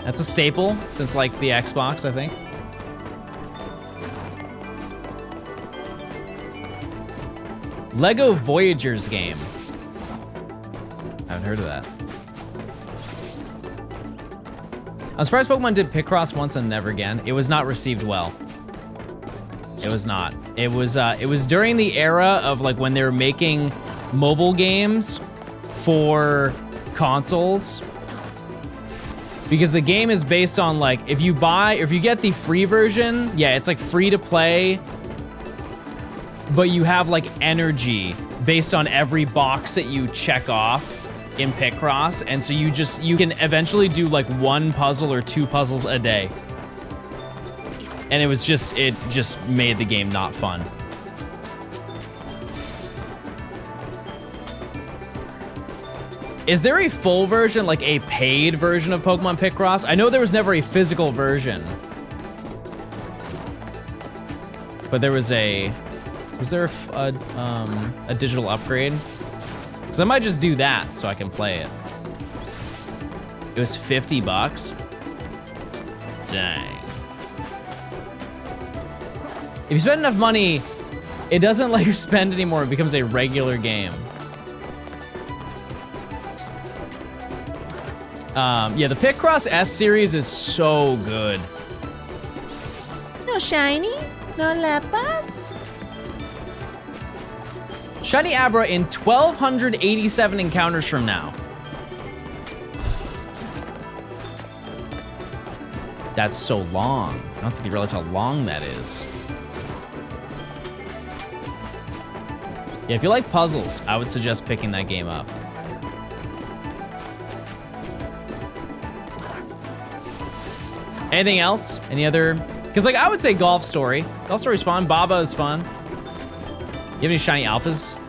That's a staple since like the Xbox, I think. Lego Voyagers game. I haven't heard of that. I'm surprised Pokemon did Picross once and never again. It was not received well. It was not. It was during the era of like when they were making mobile games for consoles. Because the game is based on like, if you get the free version, yeah, it's like free to play, but you have like energy based on every box that you check off in Picross, and so you can eventually do like one puzzle or two puzzles a day. And it just made the game not fun. Is there a full version, like a paid version of Pokemon Picross? I know there was never a physical version. But there was there a digital upgrade? Because I might just do that so I can play it. It was $50. Dang. If you spend enough money, it doesn't let you spend anymore. It becomes a regular game. Yeah, the Picross S series is so good. No shiny, no lapas. Shiny Abra in 1,287 encounters from now. That's so long. I don't think you realize how long that is. Yeah, if you like puzzles, I would suggest picking that game up. Anything else? Any other? Because like I would say Golf Story. Golf Story's fun. Baba is fun. You have any shiny alphas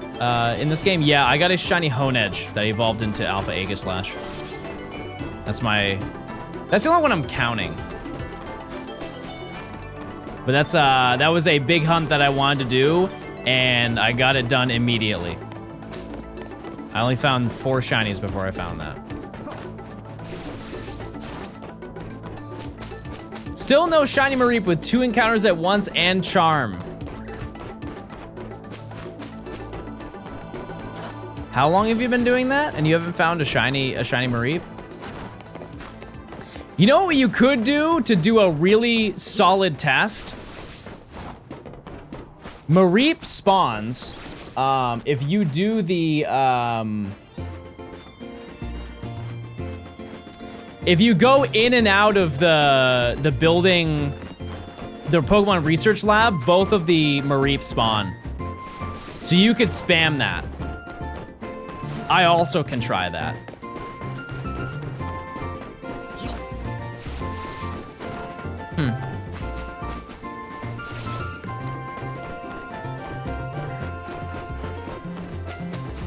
in this game? Yeah, I got a shiny Honedge that evolved into Alpha Aegislash. That's the only one I'm counting. But that was a big hunt that I wanted to do, and I got it done immediately. I only found 4 shinies before I found that. Still no shiny Mareep with 2 encounters at once and charm. How long have you been doing that and you haven't found a shiny Mareep? You know what you could do to do a really solid test? Mareep spawns, if you do the, if you go in and out of the building, the Pokemon Research Lab, both of the Mareep spawn. So you could spam that. I also can try that.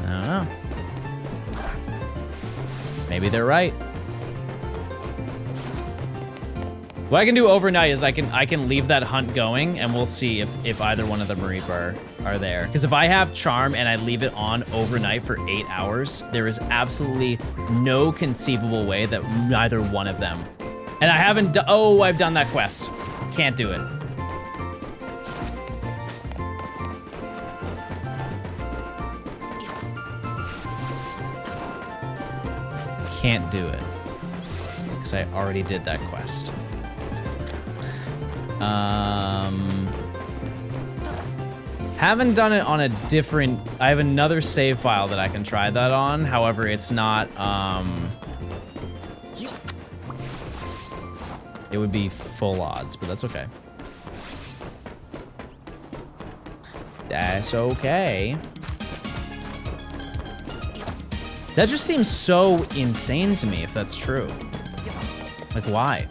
I don't know. Maybe they're right. What I can do overnight is I can leave that hunt going, and we'll see if either one of the Mareep are there. Because if I have Charm and I leave it on overnight for 8 hours, there is absolutely no conceivable way that neither one of them. And I haven't I've done that quest. Can't do it. Can't do it. Because I already did that quest. Haven't done it on a different, I have another save file that I can try that on. However, it's not, it would be full odds, but that's okay. That's okay. That just seems so insane to me if that's true. Like, why?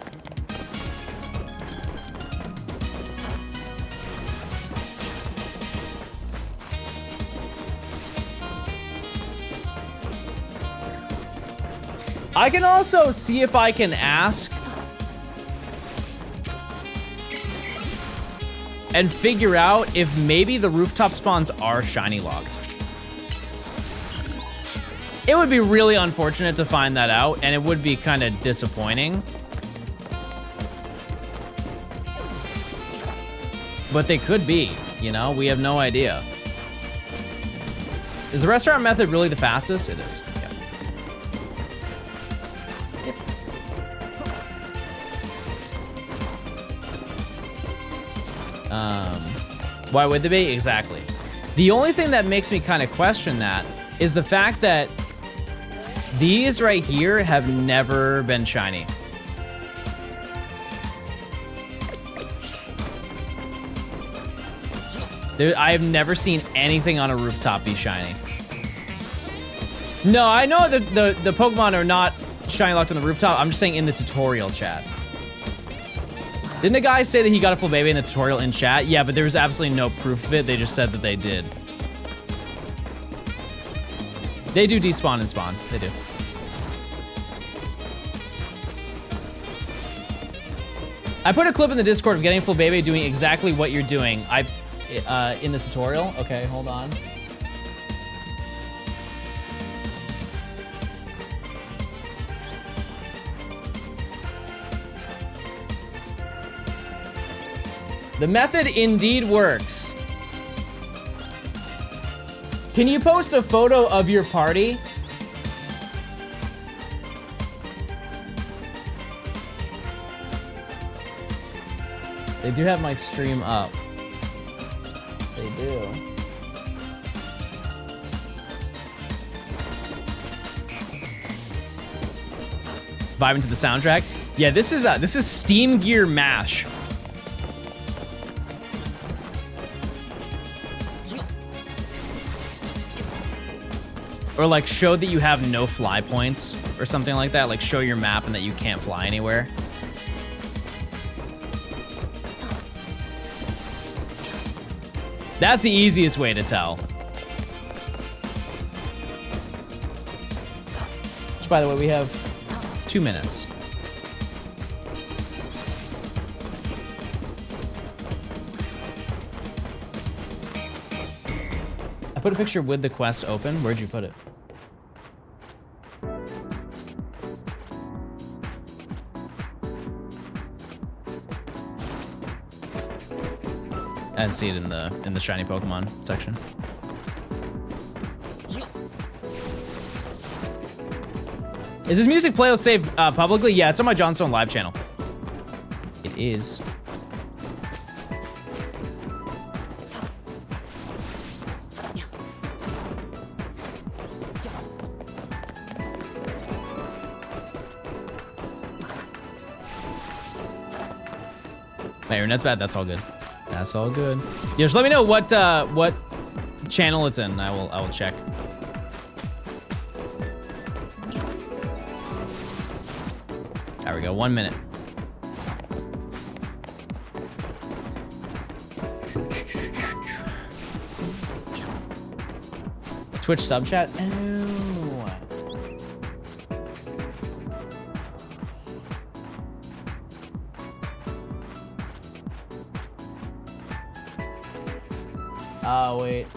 I can also see if I can ask and figure out if maybe the rooftop spawns are shiny locked. It would be really unfortunate to find that out, and it would be kind of disappointing. But they could be, you know? We have no idea. Is the restaurant method really the fastest? It is. Why would they be? Exactly. The only thing that makes me kind of question that is the fact that these right here have never been shiny. I have never seen anything on a rooftop be shiny. No, I know that the Pokemon are not shiny locked on the rooftop. I'm just saying in the tutorial chat. Didn't a guy say that he got a full baby in the tutorial in chat? Yeah, but there was absolutely no proof of it. They just said that they did. They do despawn and spawn. They do. I put a clip in the Discord of getting a full baby doing exactly what you're doing. In the tutorial. Okay, hold on. The method indeed works. Can you post a photo of your party? They do have my stream up. They do. Vibing to the soundtrack. Yeah, this is Steam Gear Mash. Or like show that you have no fly points or something like that. Like show your map and that you can't fly anywhere. That's the easiest way to tell. Which, by the way, we have 2 minutes. I put a picture with the quest open. Where'd you put it? I didn't see it in the shiny Pokemon section. Is this music playlist saved publicly? Yeah, it's on my Johnstone live channel. It is. My internet's bad. That's all good. That's all good. Yeah, just let me know what channel it's in. I will check. There we go. 1 minute. Twitch sub chat. Oh, wait.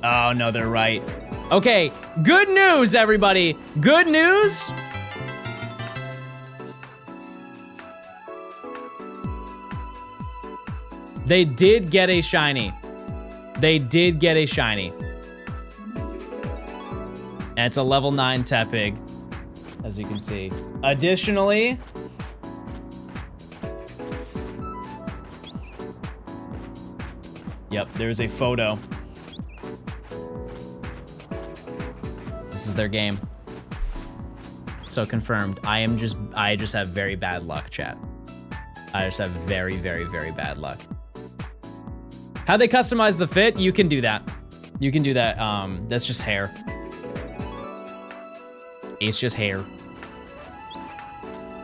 Oh, no, they're right. Okay, good news, everybody. Good news. They did get a shiny. They did get a shiny. And it's a level 9 Tepig. as you can see. Additionally, yep, there's a photo. This is their game. So confirmed. I just have very bad luck, chat. I just have very, very, very bad luck. How they customize the fit? You can do that. You can do that. That's just hair. It's just hair.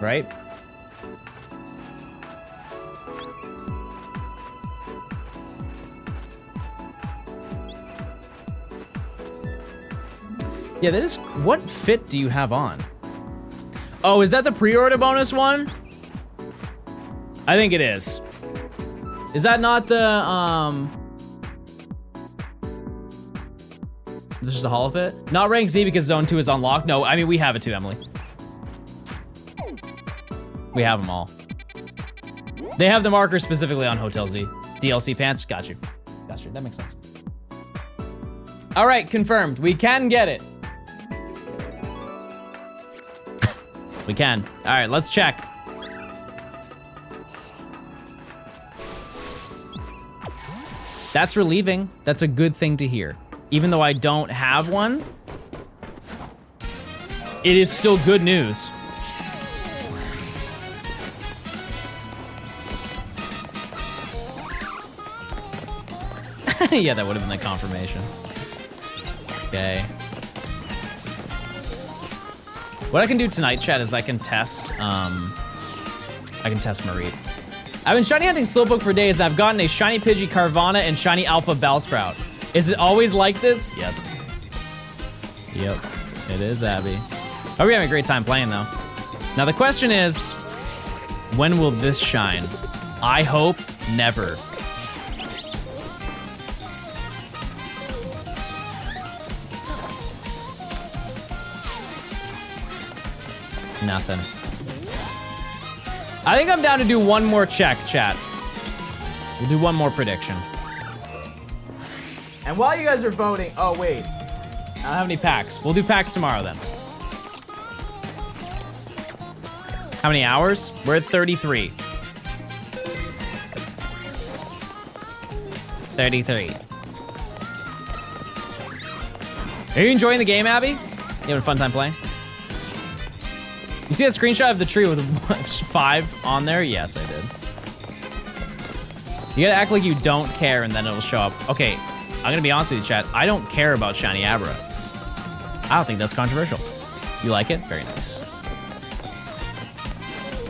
Right? Yeah, that is, what fit do you have on? Oh, is that the pre-order bonus one? I think it is. Is that not the, this is the holo fit? Not rank Z because zone 2 is unlocked. No, I mean, we have it too, Emily. We have them all. They have the marker specifically on Hotel Z. DLC pants, got you. Got you, that makes sense. All right, confirmed. We can get it. We can. All right, let's check. That's relieving. That's a good thing to hear. Even though I don't have one, it is still good news. Yeah, that would have been the confirmation. Okay. What I can do tonight, chat, is I can test Marie. I've been shiny hunting Slowpoke for days, and I've gotten a shiny Pidgey Carvana and shiny Alpha Bellsprout. Is it always like this? Yes. Yep, it is, Abby. Oh, we're having a great time playing, though. Now, the question is, when will this shine? I hope never. Nothing. I think I'm down to do one more check, chat. We'll do one more prediction. And while you guys are voting, oh wait, I don't have any packs. We'll do packs tomorrow then. How many hours? We're at 33. 33. Are you enjoying the game, Abby? You having a fun time playing? You see that screenshot of the tree with 5 on there? Yes, I did. You gotta act like you don't care and then it'll show up. Okay, I'm gonna be honest with you, chat. I don't care about shiny ABRA. I don't think that's controversial. You like it? Very nice.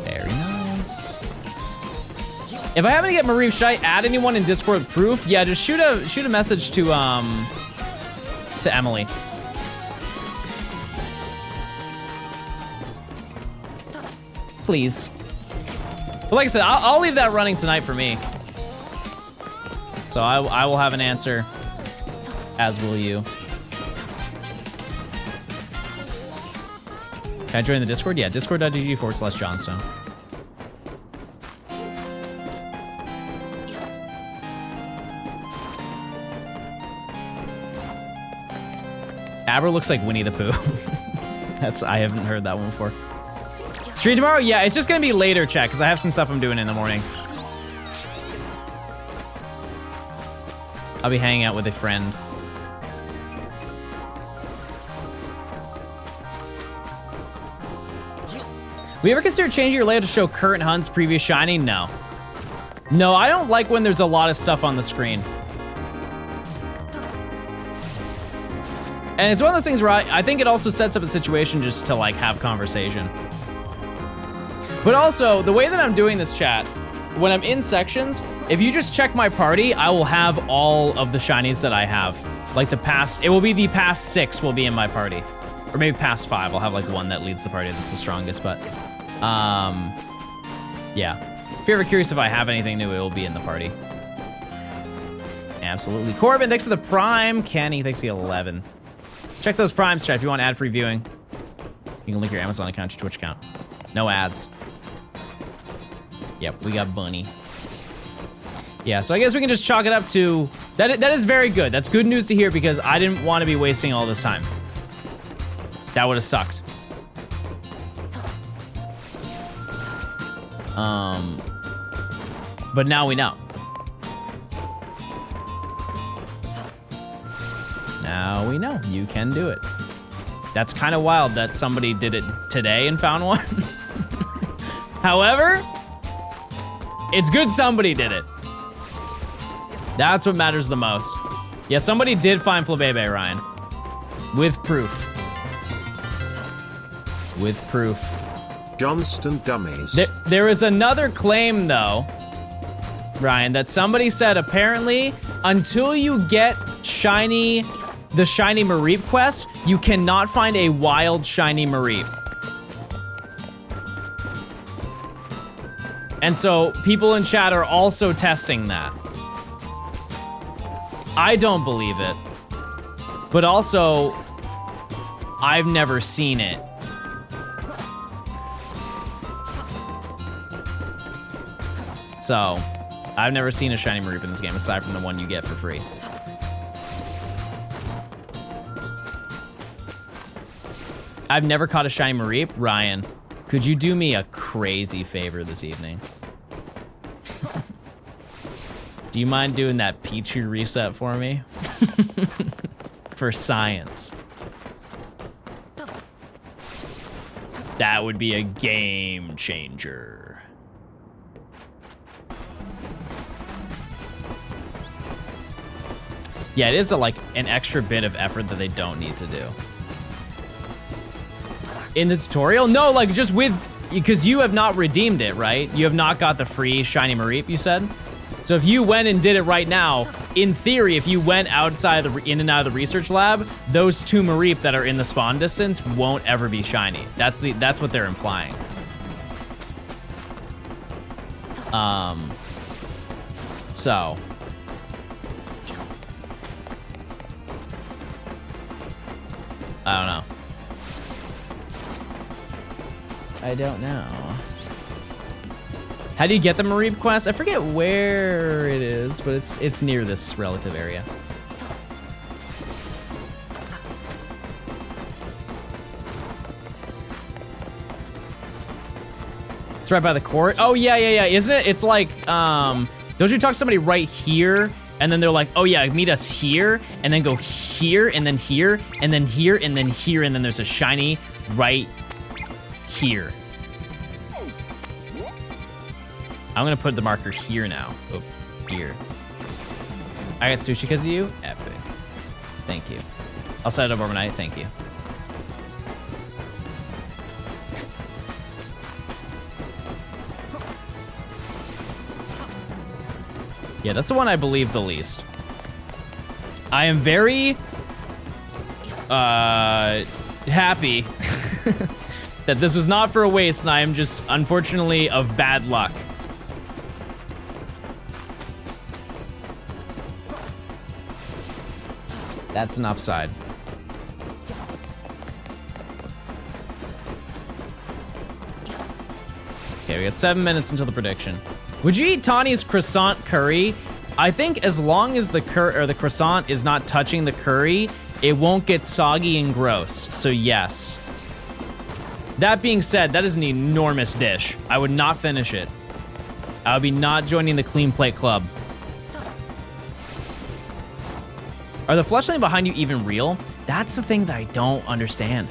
Very nice. If I happen to get Marie, should I add anyone in Discord proof? Yeah, just shoot a message to Emily. Please. But like I said, I'll leave that running tonight for me. So I will have an answer, as will you. Can I join the Discord? Yeah, discord.gg/Johnstone. ABRA looks like Winnie the Pooh. I haven't heard that one before. Stream tomorrow? Yeah, it's just gonna be later, chat, because I have some stuff I'm doing in the morning. I'll be hanging out with a friend. We ever consider changing your layout to show current hunts, previous shiny? No. No, I don't like when there's a lot of stuff on the screen. And it's one of those things where I think it also sets up a situation just to like have conversation. But also, the way that I'm doing this, chat, when I'm in sections, if you just check my party, I will have all of the shinies that I have. Like it will be the past 6 will be in my party. Or maybe past 5, I'll have like one that leads the party that's the strongest, but, yeah. If you're ever curious if I have anything new, it will be in the party. Absolutely. Corbin, thanks for the Prime. Kenny, thanks for the 11. Check those Primes, chat, if you want ad-free viewing. You can link your Amazon account to your Twitch account. No ads. Yep, we got Bunny. Yeah, so I guess we can just chalk it up to, that is very good. That's good news to hear because I didn't want to be wasting all this time. That would have sucked. But now we know. Now we know you can do it. That's kind of wild that somebody did it today and found one. However, it's good somebody did it. That's what matters the most. Yeah, somebody did find Flabebe, Ryan. With proof. With proof. Johnstone dummies. There is another claim, though, Ryan, that somebody said apparently until you get the shiny Mareep quest, you cannot find a wild shiny Mareep. And so people in chat are also testing that. I don't believe it, but also I've never seen it. So, I've never seen a shiny Mareep in this game aside from the one you get for free. I've never caught a shiny Mareep. Ryan, could you do me a crazy favor this evening? Do you mind doing that Pichu reset for me? For science. That would be a game changer. Yeah, it is like an extra bit of effort that they don't need to do. In the tutorial? No, like just with, because you have not redeemed it, right? You have not got the free shiny Mareep, you said? So if you went and did it right now, in theory, if you went outside in and out of the research lab, those 2 Mareep that are in the spawn distance won't ever be shiny. That's what they're implying. So. I don't know. I don't know. How do you get the Mareep quest? I forget where it is, but it's near this relative area. It's right by the court. Oh yeah, isn't it? It's like, don't you talk to somebody right here, and then they're like, oh yeah, meet us here, and then go here, and then here, and then here, and then here, and then there's a shiny right here. I'm gonna put the marker here now. Oh, here. I got sushi because of you? Epic. Thank you. I'll set it up overnight, thank you. Yeah, that's the one I believe the least. I am very happy that this was not for a waste, and I am just unfortunately of bad luck. That's an upside. Okay, we got 7 minutes until the prediction. Would you eat Tawny's croissant curry? I think as long as the croissant is not touching the curry, it won't get soggy and gross, so yes. That being said, that is an enormous dish. I would not finish it. I would be not joining the Clean Plate Club. Are the fleshling behind you even real? That's the thing that I don't understand.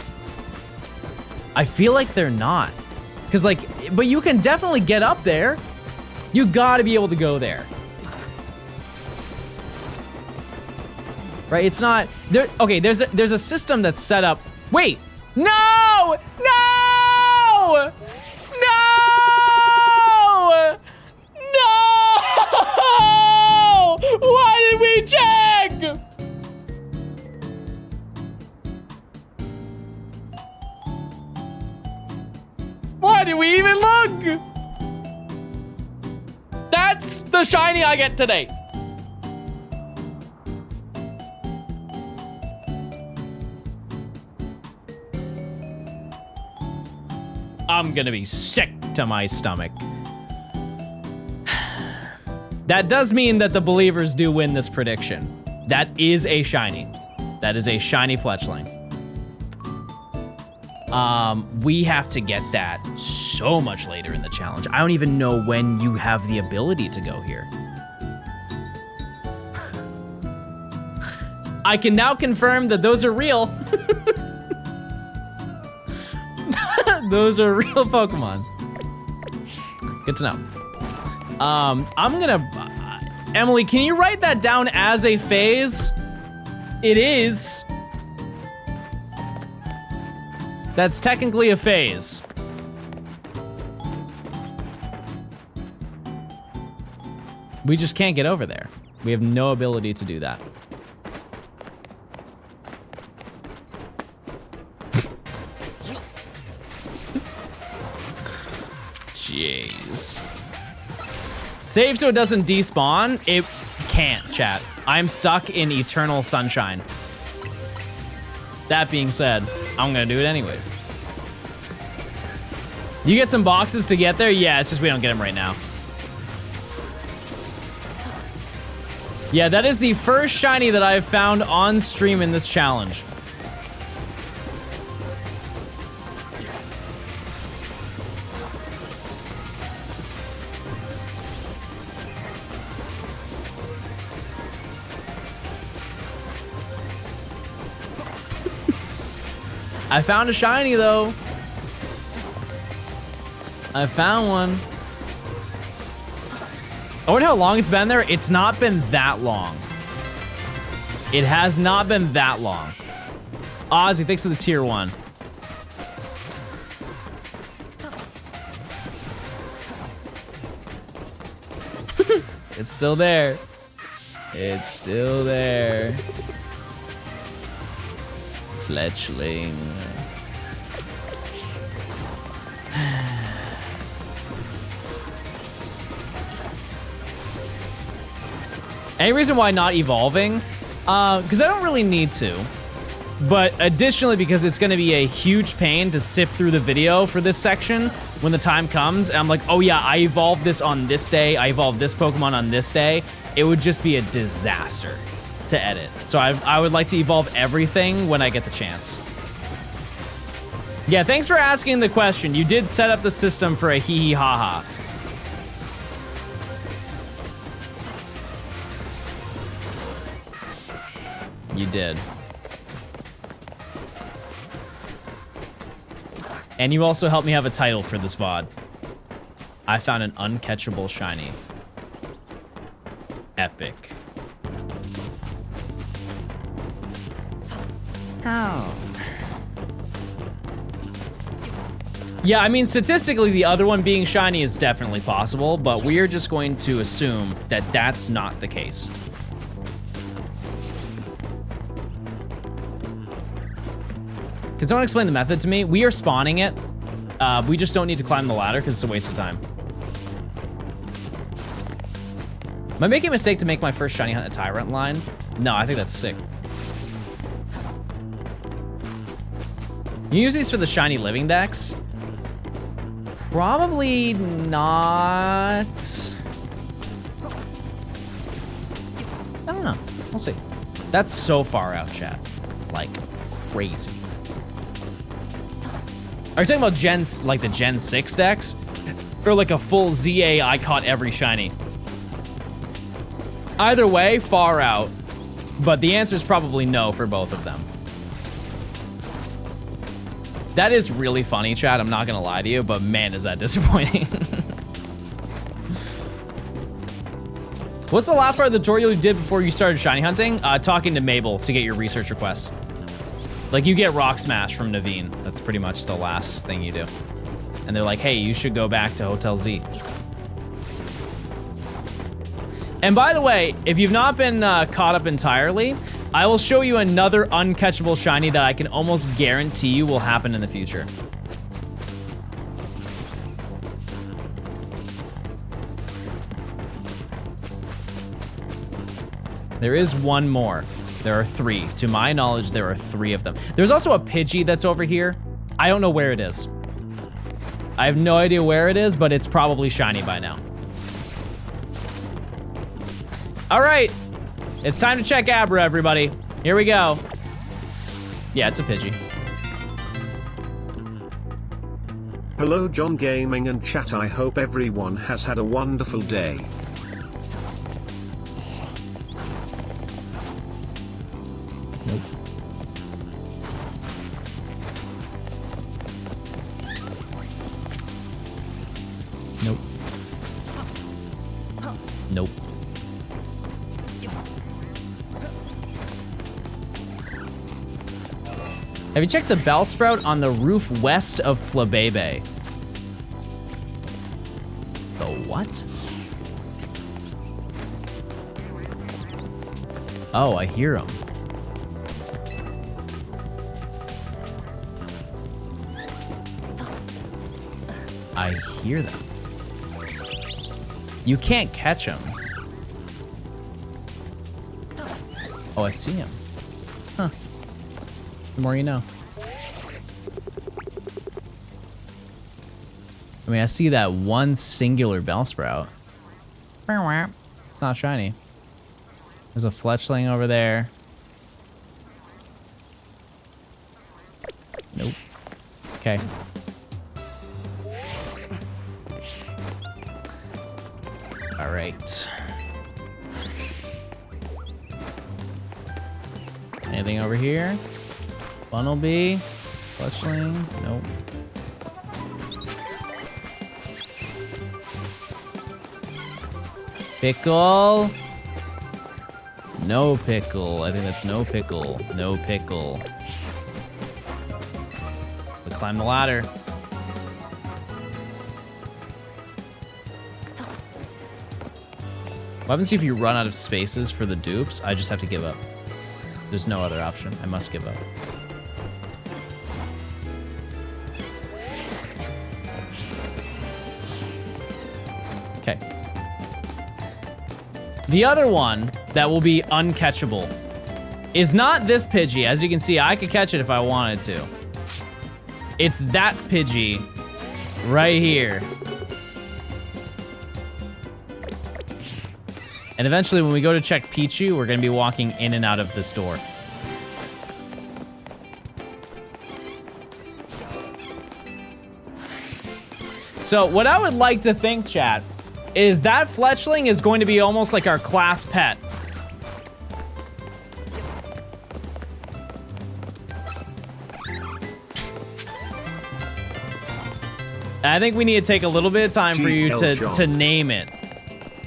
I feel like they're not. Cause like, but you can definitely get up there. You gotta be able to go there. Right, it's not, there. Okay, there's a system that's set up. Wait, no! No! No! No! Why did we check? Why did we even look? That's the shiny I get today. I'm gonna be sick to my stomach. That does mean that the believers do win this prediction. That is a shiny. That is a shiny fletchling. we have to get that so much later in the challenge. I don't even know when you have the ability to go here. I can now confirm that those are real. Those are real Pokemon. Good to know. I'm gonna, Emily, can you write that down as a phase? It is. That's technically a phase. We just can't get over there. We have no ability to do that. Jeez. Save so it doesn't despawn? It can't, chat. I'm stuck in eternal sunshine. That being said, I'm gonna do it anyways. You get some boxes to get there? Yeah, it's just we don't get them right now. Yeah, that is the first shiny that I've found on stream in this challenge. I found a shiny though. I found one. I wonder how long it's been there. It's not been that long. It has not been that long. Ozzy, thanks for the tier 1. It's still there. It's still there. Fletchling. Any reason why not evolving? Because I don't really need to. But additionally, because it's gonna be a huge pain to sift through the video for this section when the time comes, and I'm like, oh yeah, I evolved this on this day, I evolved this Pokemon on this day, it would just be a disaster to edit. So I would like to evolve everything when I get the chance. Yeah, thanks for asking the question. You did set up the system for a hee hee ha ha. You did. And you also helped me have a title for this VOD. I found an uncatchable shiny. Epic. Oh. Yeah, I mean, statistically, the other one being shiny is definitely possible, but we're just going to assume that that's not the case. Can someone explain the method to me? We are spawning it. We just don't need to climb the ladder because it's a waste of time. Am I making a mistake to make my first shiny hunt a Tyrant line? No, I think that's sick. You use these for the shiny living decks? Probably not. I don't know. We'll see. That's so far out, chat. Like, crazy. Are you talking about like the Gen 6 decks? Or like a full ZA, I caught every shiny? Either way, far out. But the answer is probably no for both of them. That is really funny, chat. I'm not gonna lie to you, but man, is that disappointing. What's the last part of the tutorial you did before you started shiny hunting? Talking to Mabel to get your research requests. Like, you get Rock Smash from Naveen. That's pretty much the last thing you do. And they're like, hey, you should go back to Hotel Z. And by the way, if you've not been caught up entirely, I will show you another uncatchable shiny that I can almost guarantee you will happen in the future. There is one more. There are 3. To my knowledge, there are 3 of them. There's also a Pidgey that's over here. I don't know where it is. I have no idea where it is, but it's probably shiny by now. All right, it's time to check ABRA, everybody. Here we go. Yeah, it's a Pidgey. Hello John Gaming and chat, I hope everyone has had a wonderful day. Nope. Nope. Nope. Have you checked the bell sprout on the roof west of Flabebe? The what? Oh, I hear him. I hear them. You can't catch him. Oh, I see him. Huh. The more you know. I mean, I see that one singular bell sprout. It's not shiny. There's a fletchling over there. Nope. Okay. All right. Anything over here? Funnelbee? Fletchling? Nope. Pickle? No pickle. I think that's no pickle. No pickle. We climb the ladder. What happens if you run out of spaces for the dupes? I just have to give up. There's no other option. I must give up. Okay. The other one that will be uncatchable is not this Pidgey. As you can see, I could catch it if I wanted to. It's that Pidgey right here. And eventually when we go to check Pichu, we're gonna be walking in and out of this door. So what I would like to think, chat, is that Fletchling is going to be almost like our class pet. I think we need to take a little bit of time for you to name it.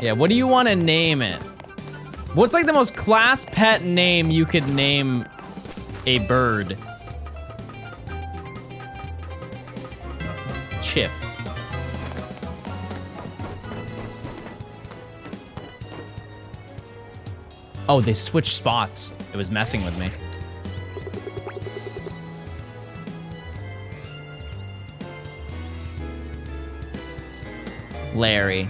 Yeah, what do you want to name it? What's like the most class pet name you could name a bird? Chip. Oh, they switched spots. It was messing with me. Larry.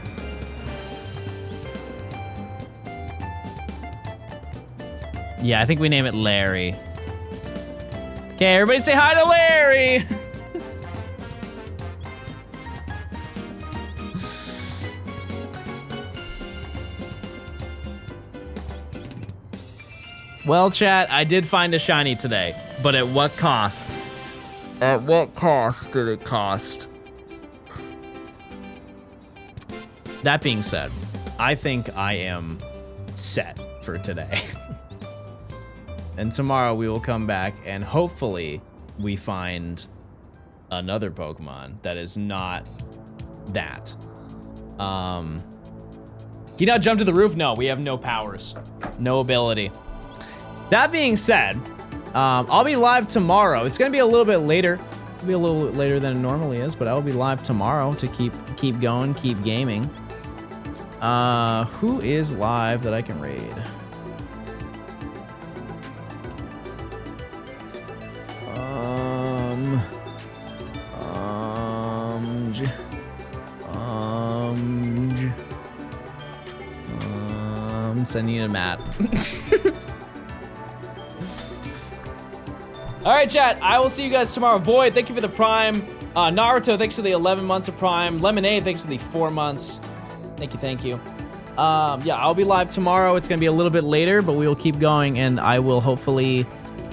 Yeah, I think we name it Larry. Okay, everybody say hi to Larry! Well, chat, I did find a shiny today, but at what cost? At what cost did it cost? That being said, I think I am set for today. And tomorrow we will come back and hopefully we find another Pokemon that is not that. Can you not jump to the roof? No, we have no powers. No ability. That being said, I'll be live tomorrow. It's gonna be a little bit later. It'll be a little bit later than it normally is, but I will be live tomorrow to keep going, keep gaming. Who is live that I can raid? Sending you to Matt. All right, chat. I will see you guys tomorrow. Void, thank you for the Prime. Naruto, thanks for the 11 months of Prime. Lemonade, thanks for the 4 months. Thank you, thank you. Yeah, I'll be live tomorrow. It's gonna be a little bit later, but we will keep going, and I will hopefully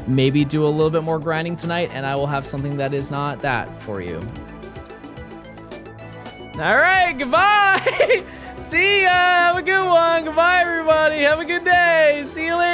maybe do a little bit more grinding tonight, and I will have something that is not that for you. All right, goodbye. See ya. Have a good one. Goodbye, everybody. Have a good day. See you later.